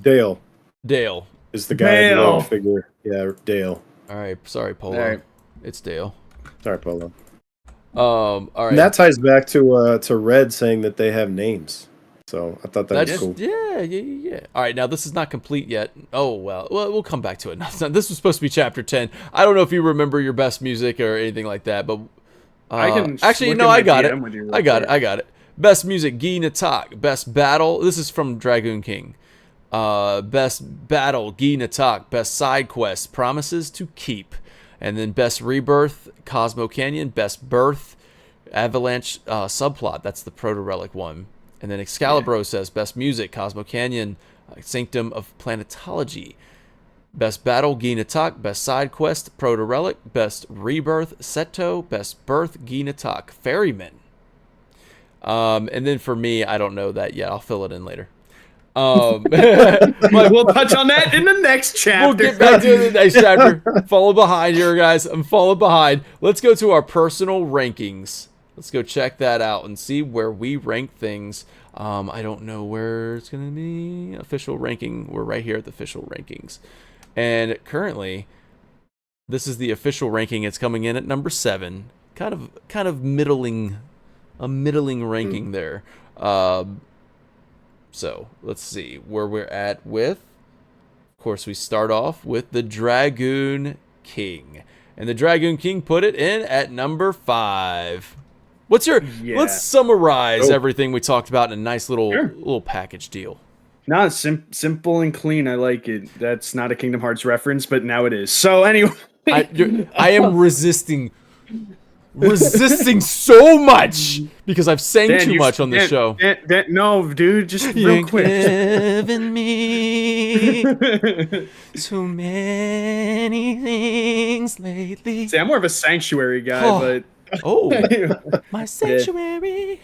Dale Dale. is the guy in the Dale. red figure. Yeah, Dale. All right. Sorry, Polo. All right. It's Dale. Sorry, Polo. All right. And that ties back to Red saying that they have names. So I thought that was cool. Yeah. All right, now this is not complete yet. Oh, well, we'll come back to it. This was supposed to be chapter 10. I don't know if you remember your best music or anything like that, but I can actually, look no, in I my got it. DM with you real I got quick. it. Best music, Guy Natak. Best battle. This is from Dragoon King. Best battle, Guy Natak. Best side quest, Promises to Keep. And then best rebirth, Cosmo Canyon. Best birth, Avalanche subplot. That's the Proto Relic one. And then Excalibur says best music, Cosmo Canyon, Sanctum of Planetology. Best battle, Guy Natak. Best side quest, Proto Relic. Best rebirth, Seto. Best birth, Guy Natak, Ferryman. And then for me, I don't know that yet. I'll fill it in later. We'll touch on that in the next chapter. We'll get back to the next chapter. Follow behind here, guys. I'm falling behind. Let's go to our personal rankings. Let's go check that out and see where we rank things. I don't know where it's going to be. Official ranking. We're right here at the official rankings. And currently, this is the official ranking. It's coming in at number 7. Kind of middling, a middling ranking there. So let's see where we're at with. Of course, we start off with the Dragoon King, and the Dragoon King put it in at number 5. What's your? Let's summarize everything we talked about in a nice little package deal. No, it's simple and clean. I like it. That's not a Kingdom Hearts reference, but now it is. So anyway, I am resisting so much because I've sang too much on this show. No, dude, just real quick. Given me so many things lately. See, I'm more of a sanctuary guy, but my sanctuary.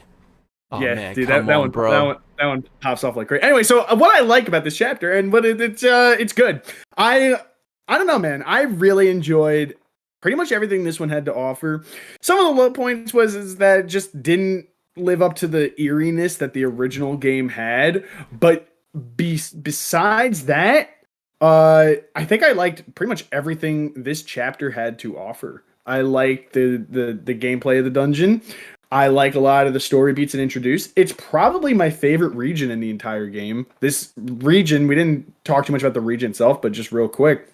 Oh, yeah, man, dude, come that on, one, bro. that one pops off like crazy. Anyway, so what I like about this chapter and what it's good. I don't know, man. I really enjoyed pretty much everything this one had to offer. Some of the low points is that it just didn't live up to the eeriness that the original game had. But besides that, I think I liked pretty much everything this chapter had to offer. I liked the gameplay of the dungeon. I like a lot of the story beats it introduced. It's probably my favorite region in the entire game. This region, we didn't talk too much about the region itself, but just real quick.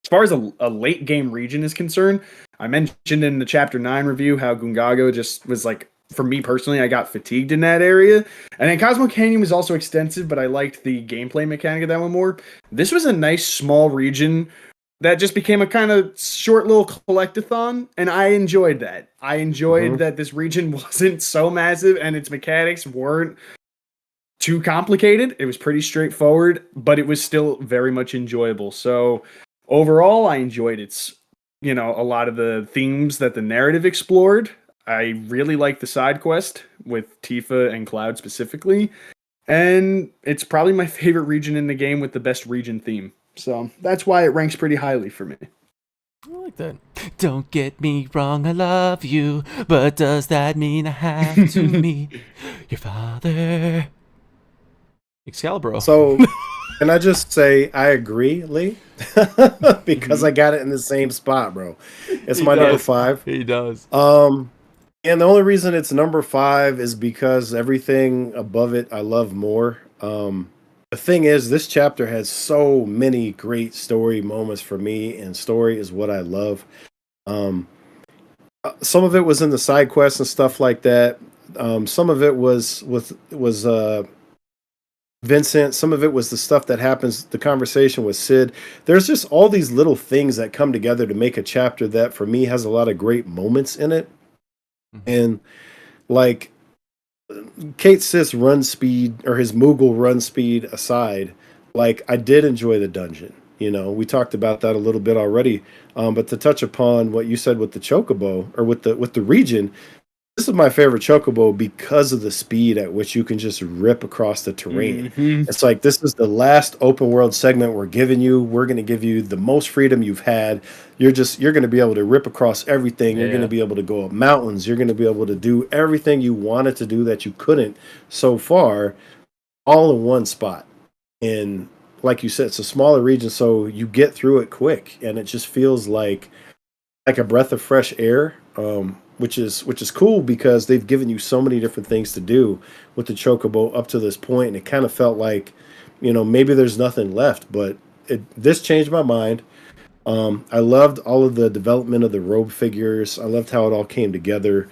As far as a late game region is concerned, I mentioned in the chapter 9 review how Gungago just was like, for me personally, I got fatigued in that area. And then Cosmo Canyon was also extensive, but I liked the gameplay mechanic of that one more. This was a nice small region that just became a kind of short little collectathon, and I enjoyed that. I enjoyed that this region wasn't so massive and its mechanics weren't too complicated. It was pretty straightforward, but it was still very much enjoyable. So overall, I enjoyed its, a lot of the themes that the narrative explored. I really liked the side quest with Tifa and Cloud specifically, and it's probably my favorite region in the game with the best region theme. So that's why it ranks pretty highly for me. I like that. Don't get me wrong, I love you, but does that mean I have to meet your father? Excalibur. So, can I just say I agree, Lee? Because I got it in the same spot, bro. It's my number 5. He does. And the only reason it's number 5 is because everything above it I love more. The thing is, this chapter has so many great story moments for me, and story is what I love. Some of it was in the side quests and stuff like that. Some of it was Vincent. Some of it was the stuff that happens, the conversation with Sid. There's just all these little things that come together to make a chapter that, for me, has a lot of great moments in it. And like Kate Sith's run speed, or his Moogle run speed aside, like I did enjoy the dungeon. You know, we talked about that a little bit already. But to touch upon what you said with the chocobo or with the region, this is my favorite chocobo because of the speed at which you can just rip across the terrain. It's like this is the last open world segment we're giving you. We're going to give you the most freedom you've had. You're going to be able to rip across everything. You're going to be able to go up mountains. You're going to be able to do everything you wanted to do that you couldn't so far, all in one spot. And like you said, it's a smaller region, so you get through it quick, and it just feels like a breath of fresh air. Which is cool because they've given you so many different things to do with the chocobo up to this point, and it kind of felt like, you know, maybe there's nothing left, but this changed my mind. I loved all of the development of the robe figures. I loved how it all came together.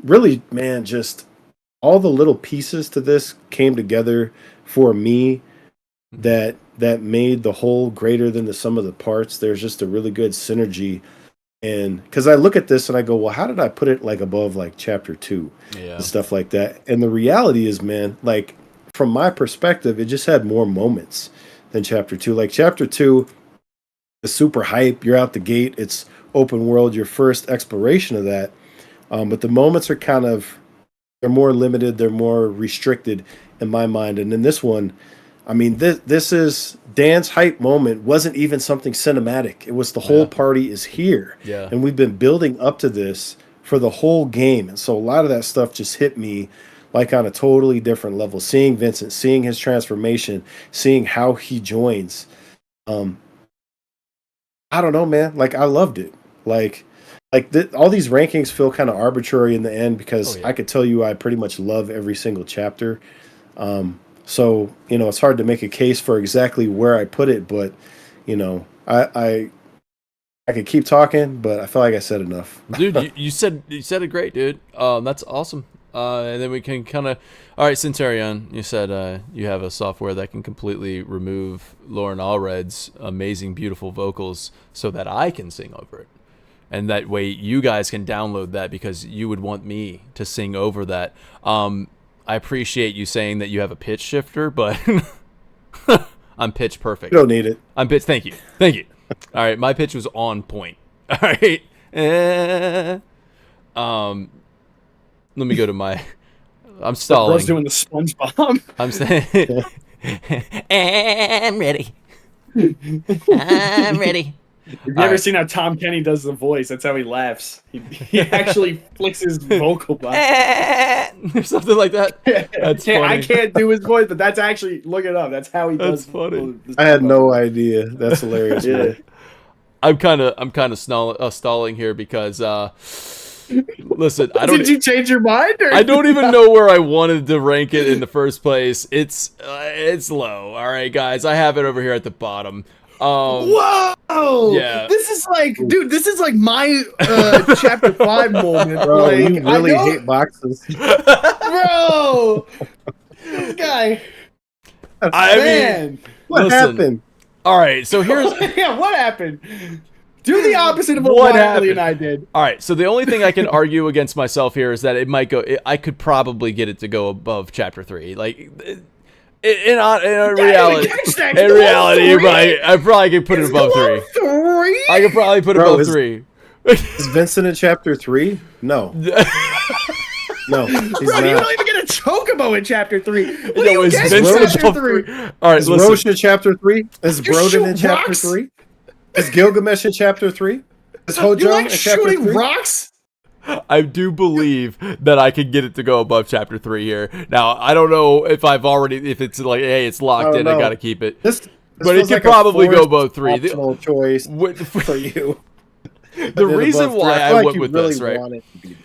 Really, man, just all the little pieces to this came together for me that made the whole greater than the sum of the parts. There's just a really good synergy. And because I look at this and I go, well, how did I put it like above like chapter 2 and stuff like that? And the reality is, man, like from my perspective, it just had more moments than chapter 2. Like chapter 2 is super hype. You're out the gate. It's open world, your first exploration of that. But the moments are they're more limited. They're more restricted in my mind. And in this one, I mean, this is Dan's hype moment wasn't even something cinematic. It was the whole party is here. Yeah. And we've been building up to this for the whole game. And so a lot of that stuff just hit me like on a totally different level. Seeing Vincent, seeing his transformation, seeing how he joins. I don't know, man. Like, I loved it. All these rankings feel kind of arbitrary in the end because I could tell you I pretty much love every single chapter. So, you know, it's hard to make a case for exactly where I put it, but, you know, I could keep talking, but I feel like I said enough. Dude, you said it great, dude. That's awesome. And then we can kind of, all right, Centurion, you said you have a software that can completely remove Lauren Allred's amazing, beautiful vocals so that I can sing over it. And that way you guys can download that because you would want me to sing over that. I appreciate you saying that you have a pitch shifter, but I'm pitch perfect. You don't need it. I'm pitch. Thank you. All right, my pitch was on point. All right. Let me go to my. I'm stalling. I was doing the SpongeBob. I'm saying. I'm ready. I'm ready. Have you ever seen how Tom Kenny does the voice? That's how he laughs. He actually flicks his vocal box. Or something like that. That's funny. I can't do his voice, but that's actually, look it up. That's how he does. That's funny. I had no idea. That's hilarious, man. I'm kind of stalling here because listen, I don't. Did you change your mind? Or? I don't even know where I wanted to rank it in the first place. It's low. All right, guys, I have it over here at the bottom. Whoa! Yeah. This is like, dude, this is like my chapter 5 moment. Bro, like, you really hate boxes. Bro! This guy. I mean, What happened? All right, so here's yeah, what happened? Do the opposite of What what happened? Wiley and I did. all right. So the only thing I can argue against myself here is that it might go. I could probably get it to go above chapter 3. Like in reality, I probably could put it above 3. I could probably put it above 3. Is Vincent in chapter 3? No. No, he's Bro, not. you don't even get a chocobo in chapter 3. What do Yo, you is get in Vincent chapter above 3? All right, Is listen. Roche in chapter 3? Is You Broden shoot in chapter rocks? 3? Is Gilgamesh in chapter 3? Is You Hojo like in chapter shooting 3? rocks? I do believe that I could get it to go above chapter 3 here. Now, I don't know if it's like, hey, it's locked in, I gotta keep it. This But it feels could like a probably go forced above 3. optional choice What- for you. The reason why I went with this, right? want it to be.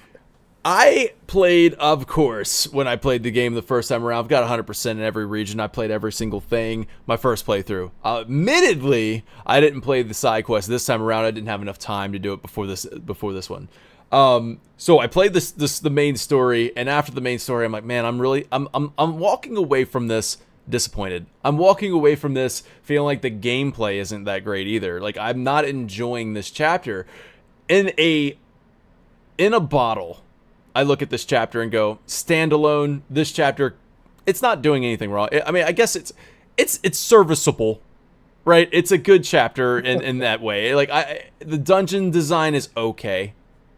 I played, of course, when I played the game the first time around. I've got 100% in every region. I played every single thing my first playthrough. Admittedly, I didn't play the side quest this time around. I didn't have enough time to do it before this one. So I played the main story, and after the main story, I'm like, man, I'm walking away from this disappointed. I'm walking away from this feeling like the gameplay isn't that great either. Like, I'm not enjoying this chapter. In a bottle, I look at this chapter and go, standalone, this chapter, it's not doing anything wrong. I mean, I guess it's serviceable, right? It's a good chapter in that way. Like the dungeon design is okay.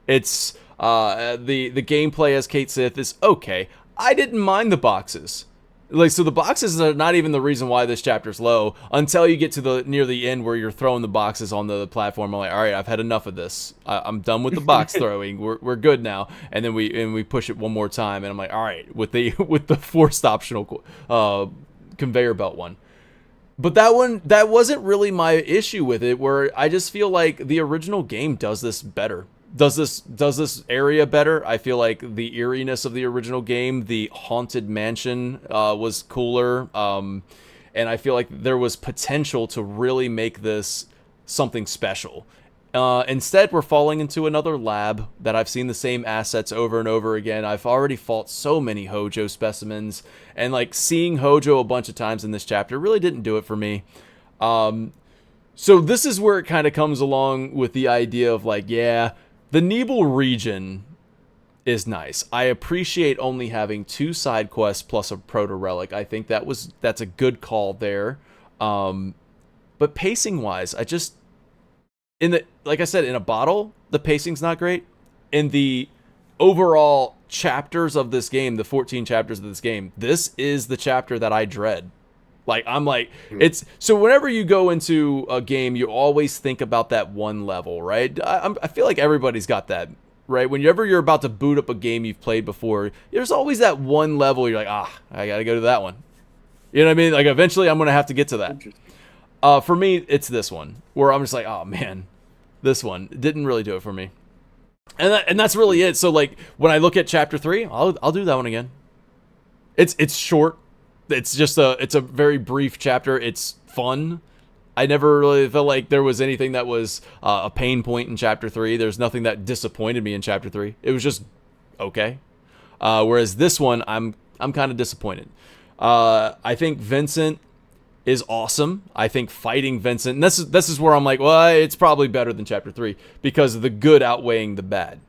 It's the gameplay as Kate Sith is okay. I didn't mind the boxes. Like, so the boxes are not even the reason why this chapter's low until you get to the near the end where you're throwing the boxes on the platform. I'm like, all right, I've had enough of this. I'm done with the box throwing. We're good now. And then we push it one more time, and I'm like, all right, with the forced optional conveyor belt one. But that wasn't really my issue with it. Where I just feel like the original game does this better. Does this area better? I feel like the eeriness of the original game, the haunted mansion, was cooler, and I feel like there was potential to really make this something special. Instead, we're falling into another lab that I've seen the same assets over and over again. I've already fought so many Hojo specimens, and like seeing Hojo a bunch of times in this chapter really didn't do it for me. So this is where it kind of comes along with the idea of like, yeah, the Nebel region is nice. I appreciate only having 2 side quests plus a proto relic. I think that's a good call there. But pacing wise, like I said, in a bottle, the pacing's not great. In the overall chapters of this game, the 14 chapters of this game, this is the chapter that I dread. Like, I'm like, it's so whenever you go into a game, you always think about that one level, right? I feel like everybody's got that, right? Whenever you're about to boot up a game you've played before, there's always that one level you're like, I gotta go to that one. You know what I mean? Like, eventually I'm gonna have to get to that. For me, it's this one where I'm just like, oh man, this one didn't really do it for me. And that's really it. So like, when I look at chapter 3, I'll do that one again. It's short. It's just it's a very brief chapter. It's fun. I never really felt like there was anything that was a pain point in chapter 3. There's nothing that disappointed me in chapter 3. It was just okay. Whereas this one, I'm kind of disappointed. I think Vincent is awesome. I think fighting Vincent, and this is where I'm like, well, it's probably better than chapter 3 because of the good outweighing the bad,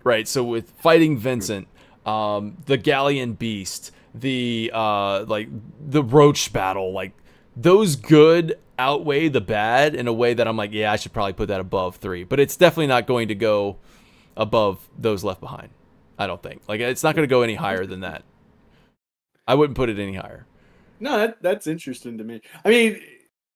right? So with fighting Vincent, the Galleon Beast, the roach battle, like those good outweigh the bad in a way that I'm like, yeah, I should probably put that above 3, but it's definitely not going to go above those left behind. I don't think, like, it's not going to go any higher than that. I wouldn't put it any higher. No, that's interesting to me. I mean,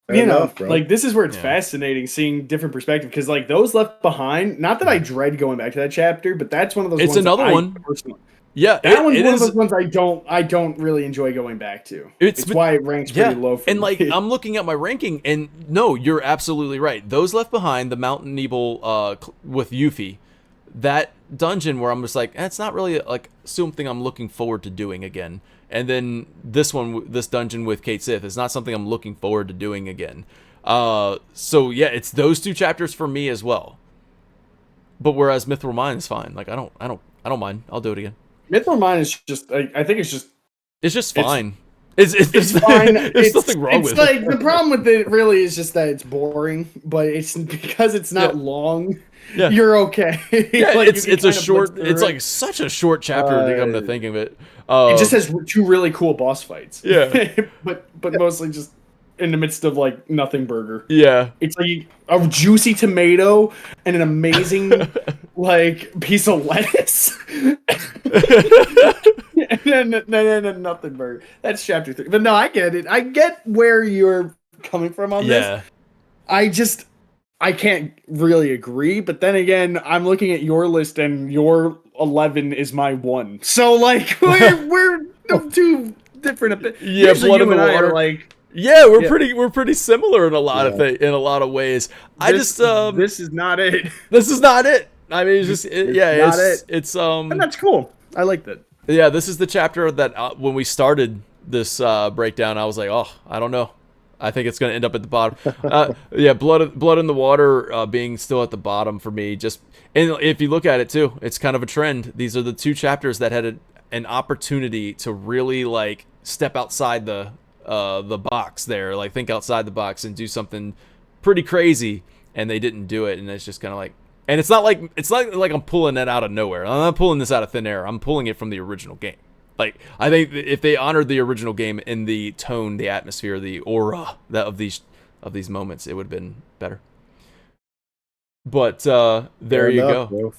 Fair enough, bro. like, this is where it's fascinating seeing different perspective, because like those left behind, not that I dread going back to that chapter, but that's one of those it's ones another one personally. Yeah, that one's one of those ones I don't really enjoy going back to. It's why it ranks pretty low for me. And like, I'm looking at my ranking, and no, you're absolutely right. Those left behind, the Mountain Nebel with Yuffie, that dungeon where I'm just like, it's not really like something I'm looking forward to doing again. And then this dungeon with Kate Sith is not something I'm looking forward to doing again. So yeah, it's those 2 chapters for me as well. But whereas Mithril Mine is fine. Like, I don't mind. I'll do it again. Mithril Mine is just, I think it's just fine. It's fine. There's nothing wrong with it. It's like, the problem with it really is just that it's boring, but it's because it's not long. Yeah. You're okay. Yeah, like, it's a short. It's like such a short chapter to come to think of it. It just has 2 really cool boss fights. Yeah, but mostly just in the midst of like nothing burger. Yeah, it's like a juicy tomato and an amazing like piece of lettuce. and then nothing burger. That's chapter 3. But no, I get it. I get where you're coming from on this. I can't really agree, but then again, I'm looking at your list and your 11 is my 1. So like we're 2 different. Yeah, Blood in the Water. Like, yeah, we're pretty similar in a lot of in a lot of ways. This is not it. This is not it. I mean, it's not it. It's and that's cool. I like that. Yeah, this is the chapter that when we started this breakdown, I was like, oh, I don't know. I think it's going to end up at the bottom. Yeah, Blood in the Water being still at the bottom for me. Just, and if you look at it too, it's kind of a trend. These are the 2 chapters that had an opportunity to really like step outside the box there, like think outside the box and do something pretty crazy, and they didn't do it. And it's just kind of like, and it's not like I'm pulling it out of nowhere. I'm not pulling this out of thin air. I'm pulling it from the original game. Like, I think if they honored the original game in the tone, the atmosphere, the aura of these moments, it would have been better. But there Fair you enough, go. bro.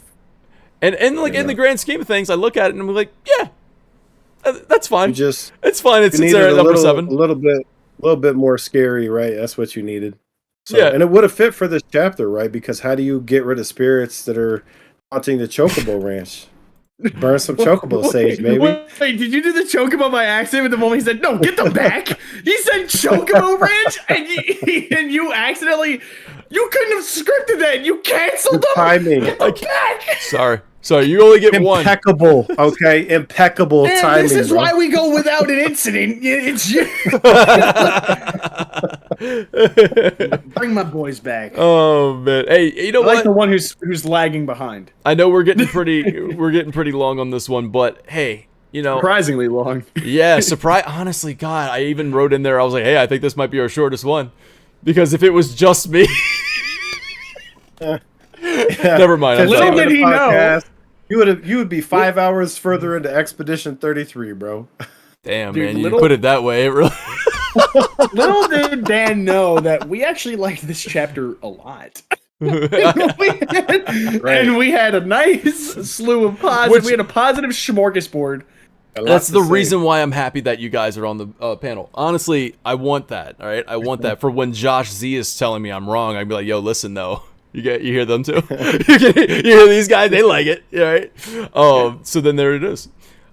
And like in the grand scheme of things, I look at it and I'm like, yeah, that's fine. It's fine. It's You there needed at number 7. a little bit more scary, right? That's what you needed. So, Yeah. and it would have fit for this chapter, right? Because how do you get rid of spirits that are haunting the Chocobo Ranch? Burn some Chocobo sage, maybe. Wait, did you do the Chocobo by accident with the moment he said, no, get them back? He said Chocobo Ranch, and you accidentally, you couldn't have scripted that. You canceled them. Timing. Get them back. Sorry, you only get one. Impeccable, okay? Impeccable Man, timing. this is bro. why we go without an incident. It's you. Bring my boys back. Oh man, hey, you know I like what? the one who's lagging behind. I know we're getting pretty long on this one, but hey, you know, Surprisingly long. yeah, surprise. Honestly, God, I even wrote in there. I was like, hey, I think this might be our shortest one, because if it was just me, never mind. I'm Little sorry. did he know. You would be 5 hours further into Expedition 33, bro. Damn, Dude, man, you little- put it that way. It really. Little did Dan know that we actually liked this chapter a lot. And we had a nice slew of positives. We had a positive smorgasbord. That's the reason why I'm happy that you guys are on the panel. Honestly, I want that. All right, I want that for when Josh Z is telling me I'm wrong. I'd be like, "Yo, listen, though, you hear them too? you hear these guys? They like it, all right?" So then there it is.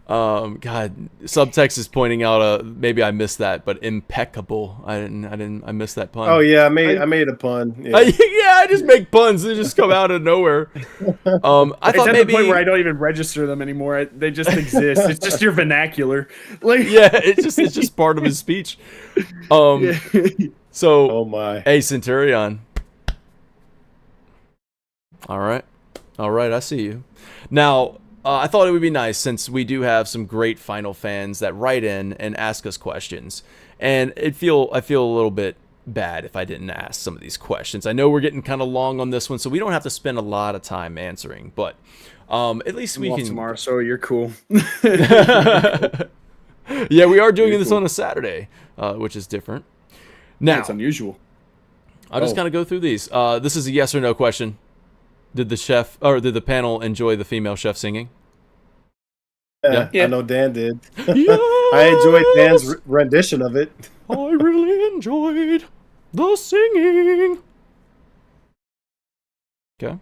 God, subtext is pointing out. Maybe I missed that, but impeccable. I missed that pun. Oh yeah, I made a pun. Yeah. I just make puns. They just come out of nowhere. I thought It's at maybe the point where I don't even register them anymore. They just exist. It's just your vernacular. Like, yeah, it's just part of his speech. So, Oh my. hey, Centurion. All right, I see you. Now, I thought it would be nice, since we do have some great Final fans that write in and ask us questions, and I feel a little bit bad if I didn't ask some of these questions. I know we're getting kind of long on this one, so we don't have to spend a lot of time answering, but at least we I'm off can. tomorrow, so you're cool. Yeah, we are doing this on a Saturday, which is different. Now, It's unusual. I'll just kind of go through these. This is a yes or no question. Did the panel enjoy the female chef singing? Yeah, Yeah. I know Dan did. Yes! I enjoyed Dan's rendition of it. I really enjoyed the singing. Okay.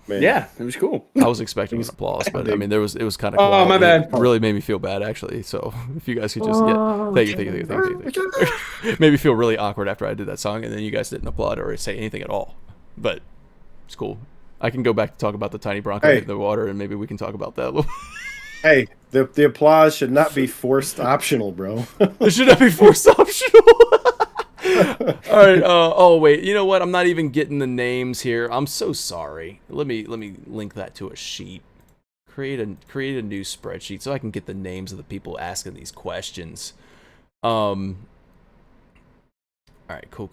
Man. Yeah, it was cool. I was expecting an applause, but I mean, it was kind of. Oh, my bad. It really made me feel bad, actually. So if you guys could just thank you. Made me feel really awkward after I did that song, and then you guys didn't applaud or say anything at all. But it's cool. I can go back to talk about the tiny Bronco in the water, and maybe we can talk about that a little. Hey, the applause should not be forced optional, bro. It should not be forced optional. All right. Oh wait. You know what? I'm not even getting the names here. I'm so sorry. Let me link that to a sheet. Create a new spreadsheet so I can get the names of the people asking these questions. All right. Cool.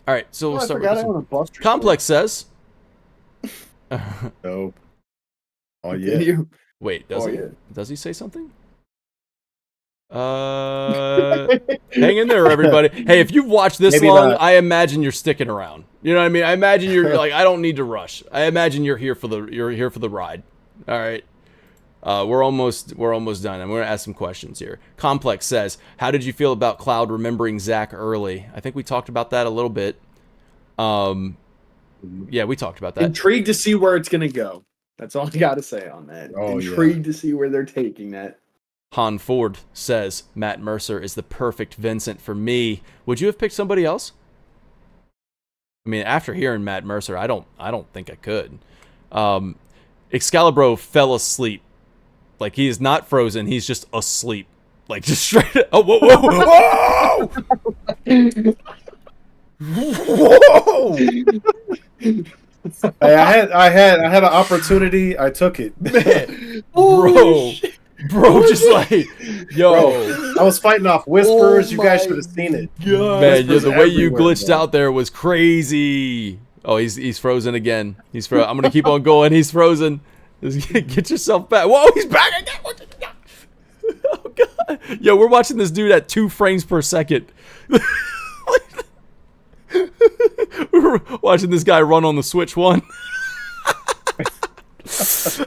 All right. So we'll start with this one. Complex says. No. Oh yeah. Wait. Oh, He? yeah. Does he say something? Hang in there, everybody. Hey, if you've watched this Maybe long, not. I imagine you're sticking around. You know what I mean? I imagine you're like, I don't need to rush. I imagine you're here for the ride. All right. We're almost done. I'm going to ask some questions here. Complex says, "How did you feel about Cloud remembering Zack early?" I think we talked about that a little bit. Yeah, we talked about that. Intrigued to see where it's gonna go. That's all I gotta say on that. Oh, Intrigued to see where they're taking that. Han Ford says, "Matt Mercer is the perfect Vincent for me. Would you have picked somebody else?" I mean, after hearing Matt Mercer, I don't think I could. Excalibur fell asleep. Like, he is not frozen, he's just asleep. Like, just straight up. Oh, whoa, whoa, whoa! Whoa! Hey, I had an opportunity. I took it. Bro, just like, yo. Bro, I was fighting off whispers. Oh you guys my should have seen it. Man, yeah, the way you everywhere, glitched bro. out there was crazy. Oh, he's frozen again. I'm gonna keep on going. He's frozen. Just get yourself back. Whoa, he's back again. Oh god. Yo, we're watching this dude at 2 frames per second. We're watching this guy run on the Switch 1.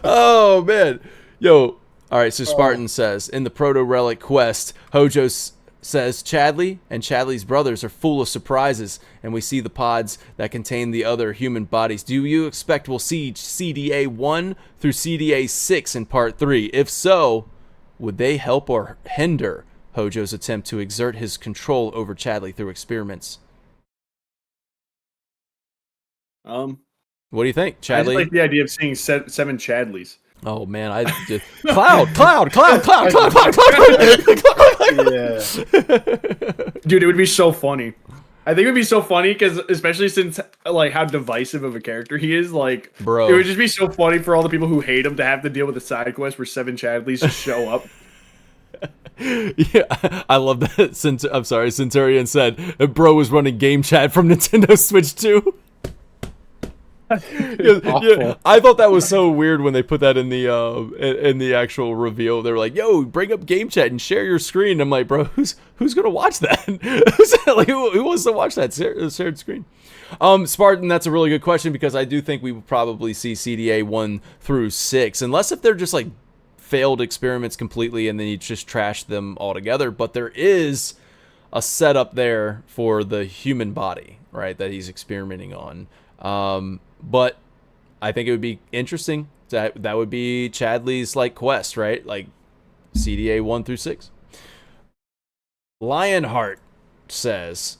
Oh man. Yo. All right, so Spartan says, in the Proto-Relic quest, Hojo says Chadley and Chadley's brothers are full of surprises, and we see the pods that contain the other human bodies. Do you expect we'll see CDA 1 through CDA 6 in Part 3? If so, would they help or hinder Hojo's attempt to exert his control over Chadley through experiments? What What do you think, I just Chadley? like the idea of seeing 7 Chadleys. Oh man, I just cloud. Yeah. Dude, it would be so funny. I think it would be so funny because, especially since like how divisive of a character he is, like, Bro. it would just be so funny for all the people who hate him to have to deal with a side quest where 7 Chadleys just show up. Yeah, I love that. I'm sorry, Centurion said, bro was running game chat from Nintendo Switch 2. Yeah, I thought that was so weird when they put that in the actual reveal. They were like, "Yo, bring up game chat and share your screen." I'm like, "Bro, who's gonna watch that? Like, who wants to watch that shared screen?" Spartan, that's a really good question because I do think we will probably see CDA 1 through 6, unless if they're just like failed experiments completely and then you just trash them altogether. But there is a setup there for the human body, right, that he's experimenting on. But I think it would be interesting. That would be Chadley's like quest, right? Like CDA 1 through 6. Lionheart says,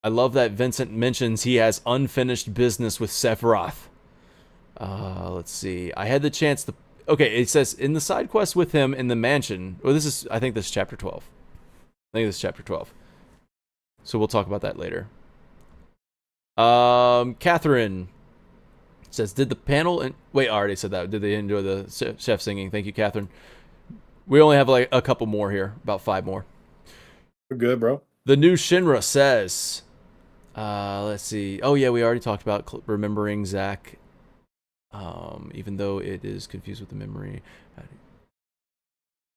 I love that Vincent mentions he has unfinished business with Sephiroth. Let's see. I had the chance to... Okay, it says, in the side quest with him in the mansion... Well, I think this is chapter 12. I think this is chapter 12. So we'll talk about that later. Catherine says, did the panel... Wait, I already said that. Did they enjoy the chef singing? Thank you, Catherine. We only have like a couple more here. About 5 more. We're good, bro. The new Shinra says... let's see. Oh, yeah, we already talked about remembering Zack. Even though it is confused with the memory.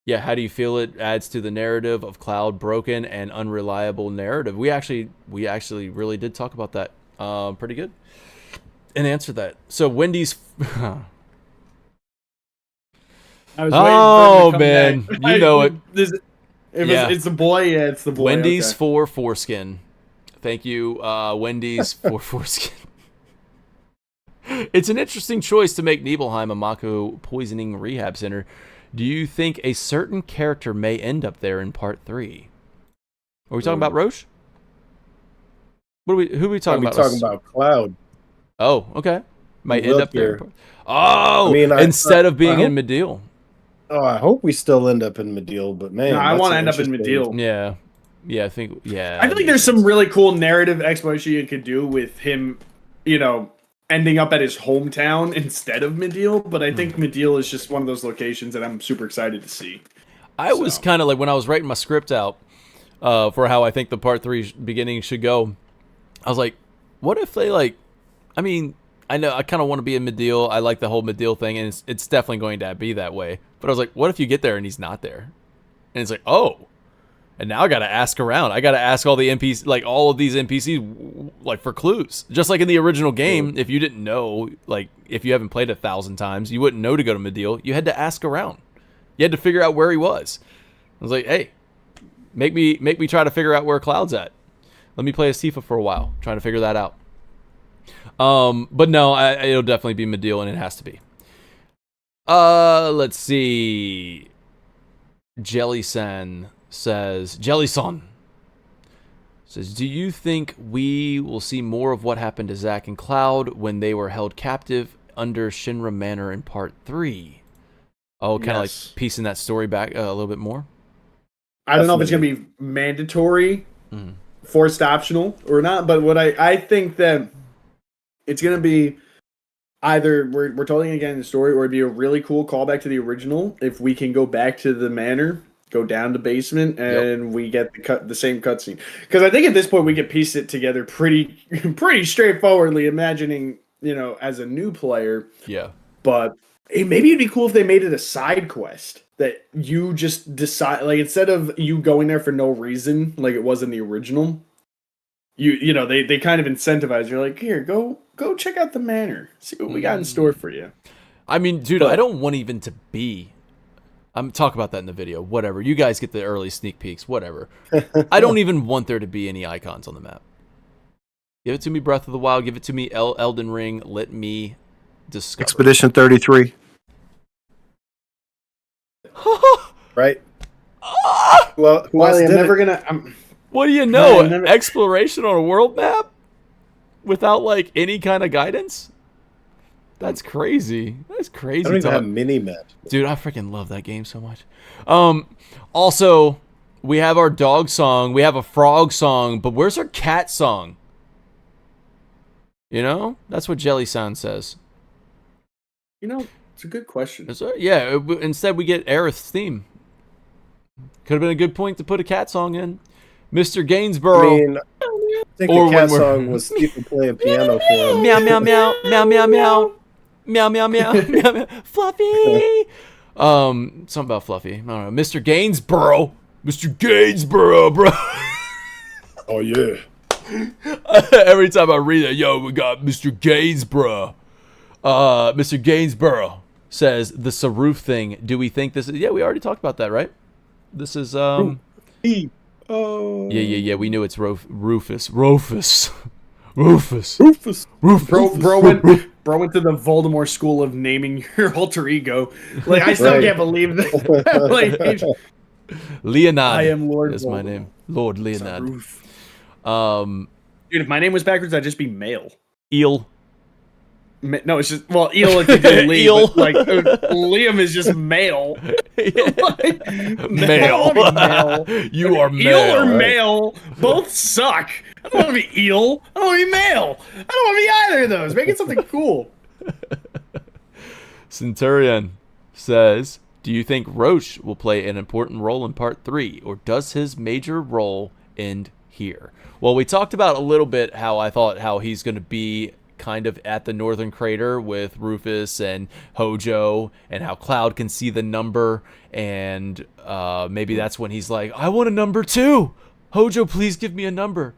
Yeah, how do you feel it adds to the narrative of Cloud broken and unreliable narrative? We actually really did talk about that pretty good and answer that. So Wendy's... Oh, man. You know it. It's the boy, yeah, it's the boy. Wendy's okay. for foreskin. Thank you, Wendy's for foreskin. It's an interesting choice to make Nibelheim a Mako poisoning rehab center. Do you think a certain character may end up there in part 3? Are we talking about Roche? Who are we talking about? We're talking about Cloud. Oh, okay. Might Look end up there. here. Oh, I mean, instead of being I in Mideel. Oh, I hope we still end up in Mideel, but man, No, I that's want to an end up in interesting- Mideel. Yeah. Yeah, I think, yeah. I feel like there's some really cool narrative exploration you could do with him, ending up at his hometown instead of Mideel, but I think Mideel is just one of those locations that I'm super excited to see. I was kind of like, when I was writing my script out for how I think the part 3 beginning should go, I was like, what if they I know I kind of want to be in Mideel. I like the whole Mideel thing, and it's definitely going to be that way. But I was like, what if you get there and he's not there? And it's like, oh. And now I got to ask around. I got to ask all the NPCs, like all of these NPCs, like for clues. Just like in the original game, if you didn't know, like if you haven't played 1,000 times, you wouldn't know to go to Mideel. You had to ask around. You had to figure out where he was. I was like, hey, make me try to figure out where Cloud's at. Let me play as Tifa for a while, trying to figure that out. But no, it'll definitely be Mideel, and it has to be. Let's see. Jelly-san says, do you think we will see more of what happened to Zack and Cloud when they were held captive under Shinra Manor in part 3? Oh, kind of like piecing that story back a little bit more? I don't know if it's going to be mandatory, forced optional, or not, but what I think that it's going to be either we're totally going to get in the story, or it'd be a really cool callback to the original if we can go back to the manor go down the basement, and we get the same cutscene. Because I think at this point we can piece it together pretty straightforwardly, imagining, as a new player. Yeah. But maybe it'd be cool if they made it a side quest that you just decide, like, instead of you going there for no reason, like it was in the original, they kind of incentivize. You're like, here, go check out the manor, see what we got in store for you. I mean, dude, I don't want even to be. I'm talk about that in the video. Whatever. You guys get the early sneak peeks. Whatever. I don't even want there to be any icons on the map. Give it to me, Breath of the Wild. Give it to me, Elden Ring. Let me discover. Expedition 33. Right? Well, who else I'm did never it? gonna. What do you know? I've never- Exploration on a world map without like any kind of guidance? That's crazy. That's crazy. I don't even talk. have mini map. Dude, I freaking love that game so much. Also, we have our dog song, we have a frog song, but where's our cat song? You know? That's what Jelly Sound says. It's a good question. Yeah, instead we get Aerith's theme. Could have been a good point to put a cat song in. Mr. Gainsborough. I mean, I think Or the cat when we're- song was people playing piano for him. Meow, meow, meow, meow, meow, meow. Meow, meow, meow, meow, meow. Fluffy! Something about Fluffy. I don't know. Mr. Gainsborough. Mr. Gainsborough, bro. Oh, yeah. Every time I read it, we got Mr. Gainsborough. Mr. Gainsborough says the Saroof thing. Do we think this is... Yeah, we already talked about that, right? This is... Oh. Yeah. We knew it's Rufus. Rufus. Rufus. Bro went to the Voldemort school of naming your alter ego. Like, I still can't believe that. Like, Leonard. I am Lord That's my Voldemort. name. Lord Leonard. Dude, if my name was backwards, I'd just be male. Eel. No, it's just, well, Eel if you do Lee, Eel. but, like, Liam is just male. Like, Male. I don't wanna be male. You are male. Eel or male, both suck. I don't want to be eel. I don't want to be male. I don't want to be either of those. Make it something cool. Centurion says, do you think Roche will play an important role in part 3, or does his major role end here? Well, we talked about a little bit how he's going to be kind of at the Northern Crater with Rufus and Hojo, and how Cloud can see the number, and maybe that's when he's like, I want a number 2. Hojo, please give me a number.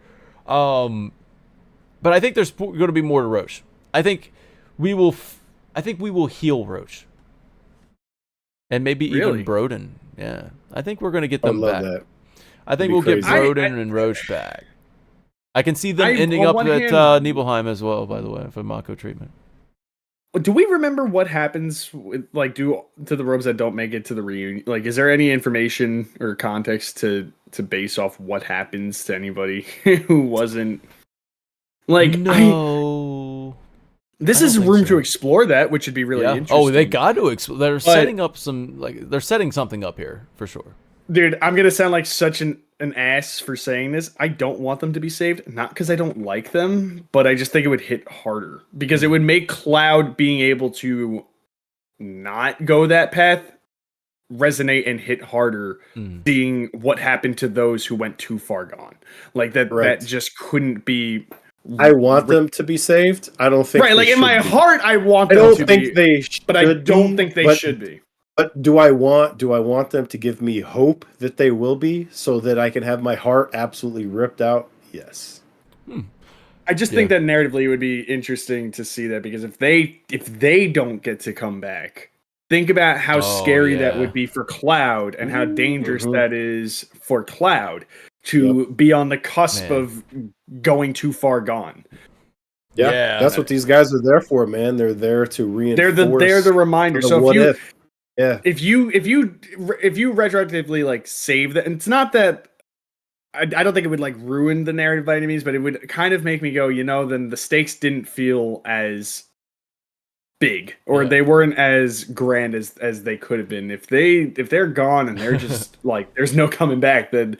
But I think there's going to be more to Roche. I think we will heal Roche. And maybe Really? even Broden. Yeah. I think we're going to get I them love back. that. I think That'd we'll be get crazy. Broden and Roche back. I can see them I- ending on up one at hand- Nibelheim as well, by the way, for Mako treatment. Do we remember what happens with, like, to the robes that don't make it to the reunion? Like, is there any information or context to base off what happens to anybody who wasn't like? No. This I is don't think room so. to explore that, which would be really interesting. Oh, they got to explore. They're But- setting up they're setting something up here for sure. Dude, I'm gonna sound like such an ass for saying this. I don't want them to be saved, not because I don't like them, but I just think it would hit harder because it would make Cloud being able to not go that path resonate and hit harder, seeing what happened to those who went too far gone. Like that, Right. that just couldn't be. I want them to be saved. I don't think Right, they like in should my be. heart, I want I them don't to think be, they should but I don't be, think they but- should be. But do I want them to give me hope that they will be, so that I can have my heart absolutely ripped out? Yes. I just think that narratively it would be interesting to see that, because if they don't get to come back, think about how scary that yeah. would be for Cloud and how dangerous that is for Cloud to be on the cusp Man. of going too far gone. Yeah, Yeah. that's what these guys are there for, man. They're there to reinforce. They're the reminder. the So what if. Yeah, if you retroactively like save that, and it's not that I don't think it would like ruin the narrative by any means, but it would kind of make me go, then the stakes didn't feel as big, or they weren't as grand as they could have been. If they're gone and they're just like there's no coming back, then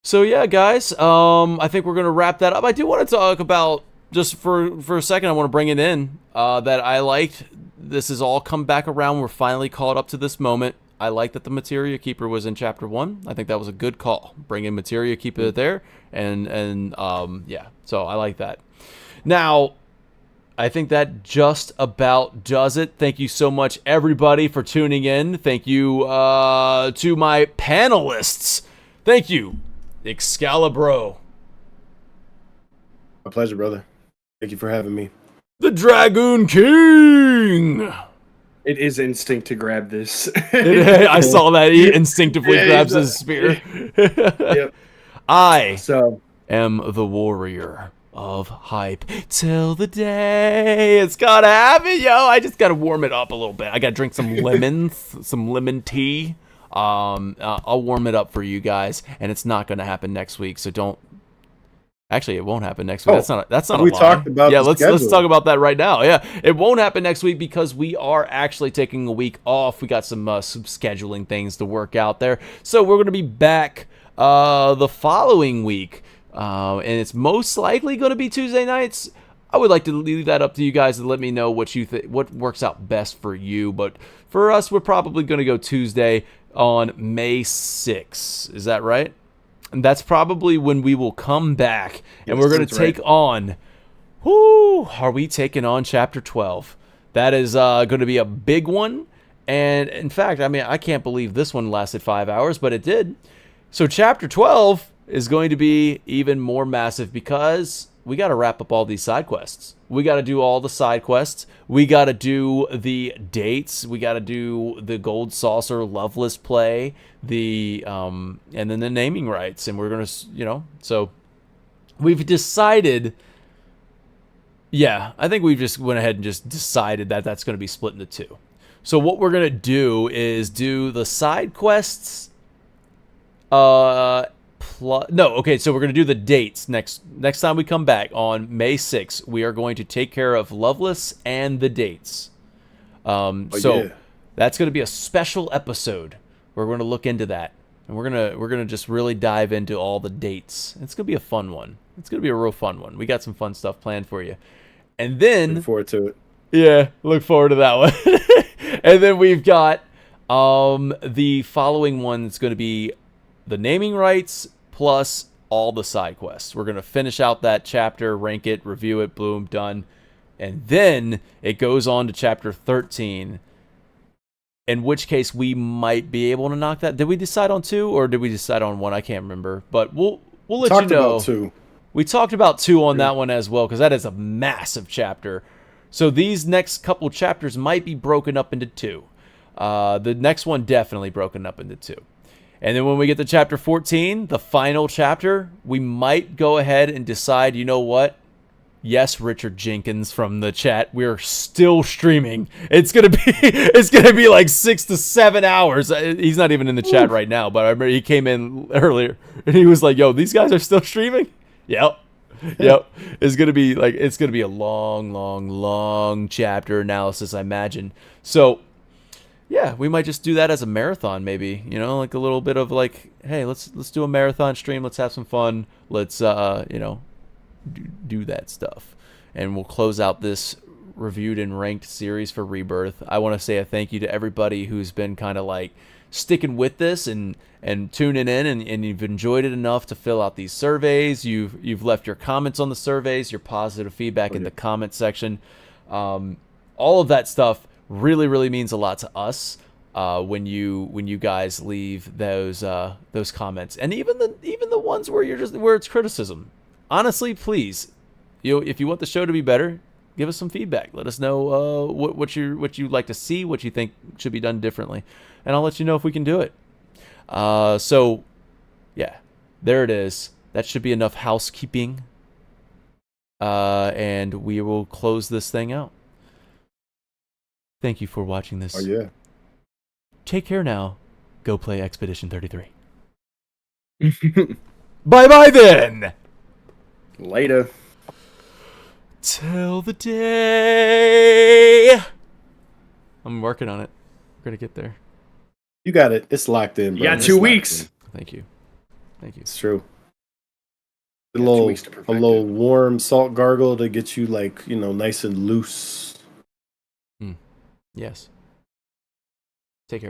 So yeah, guys, I think we're gonna wrap that up. I do want to talk about, just for a second, I want to bring it in, that I liked. This has all come back around. We're finally caught up to this moment. I like that the Materia Keeper was in Chapter 1. I think that was a good call. Bring in Materia Keeper there, and yeah, so I like that. Now, I think that just about does it. Thank you so much, everybody, for tuning in. Thank you to my panelists. Thank you, Excalibro. My pleasure, brother. Thank you for having me. The Dragoon King. It is instinct to grab this. I saw that he instinctively Yeah, grabs he's his spear. Yep. I So am the warrior of hype till the day it's gotta happen, yo. I just gotta warm it up a little bit. I gotta drink some some lemon tea. I'll warm it up for you guys, and it's not gonna happen next week, so don't. Actually, it won't happen next week. That's not a lie. We talked about let's talk about that right now. Yeah, it won't happen next week because we are actually taking a week off. We got some scheduling things to work out there, so we're gonna be back the following week, and it's most likely gonna be Tuesday nights. I would like to leave that up to you guys to let me know what you what works out best for you. But for us, we're probably gonna go Tuesday on May 6th. Is that right? And that's probably when we will come back, and we're going to take on, are we taking on Chapter 12? That is going to be a big one, and in fact, I mean, I can't believe this one lasted 5 hours, but it did. So Chapter 12 is going to be even more massive because we got to wrap up all these side quests. We got to do all the side quests. We got to do the dates. We got to do the Gold Saucer Loveless play, and then the naming rights. And we're going to, so we've decided, I think we've just went ahead and just decided that that's going to be split into two. So what we're going to do is do the side quests, so we're going to do the dates next time we come back on May 6th. We are going to take care of Loveless and the dates. That's going to be a special episode. We're going to look into that, and we're going to just really dive into all the dates. It's going to be a fun one. It's going to be a real fun one. We got some fun stuff planned for you. And then Look forward to it. Yeah, look forward to that one. And then we've got the following one. It's going to be the naming rights plus all the side quests. We're going to finish out that chapter, rank it, review it, boom, done. And then it goes on to chapter 13, in which case we might be able to knock that. Did we decide on 2 or did we decide on 1? I can't remember, but we'll let you know. About 2. We talked about 2 on that one as well, because that is a massive chapter. So these next couple chapters might be broken up into 2. The next one definitely broken up into 2. And then when we get to chapter 14, the final chapter, we might go ahead and decide, you know what? Yes, Richard Jenkins from the chat, we're still streaming. It's gonna be like 6 to 7 hours. He's not even in the chat right now, but I remember he came in earlier and he was like, "Yo, these guys are still streaming?" Yep. It's gonna be a long chapter analysis, I imagine. So yeah, we might just do that as a marathon, maybe. Like a little bit of like, hey, let's do a marathon stream. Let's have some fun. Let's do that stuff, and we'll close out this reviewed and ranked series for Rebirth. I want to say a thank you to everybody who's been kind of like sticking with this and tuning in, and you've enjoyed it enough to fill out these surveys. You've left your comments on the surveys, your positive feedback in the comment section. All of that stuff really means a lot to us when you guys leave those comments, and even the ones where where it's criticism. Honestly, please, if you want the show to be better, give us some feedback. Let us know what you like to see, what you think should be done differently, and I'll let you know if we can do it. So yeah, there it is. That should be enough housekeeping, and we will close this thing out. Thank you for watching this. Oh yeah. Take care now. Go play Expedition 33. Bye then. Later. Till the day. I'm working on it. We're gonna get there. You got it. It's locked in, bro. You got It's 2 locked weeks. in. Thank you. It's true. A 2 little, weeks to perfect a little warm salt gargle to get you nice and loose. Yes.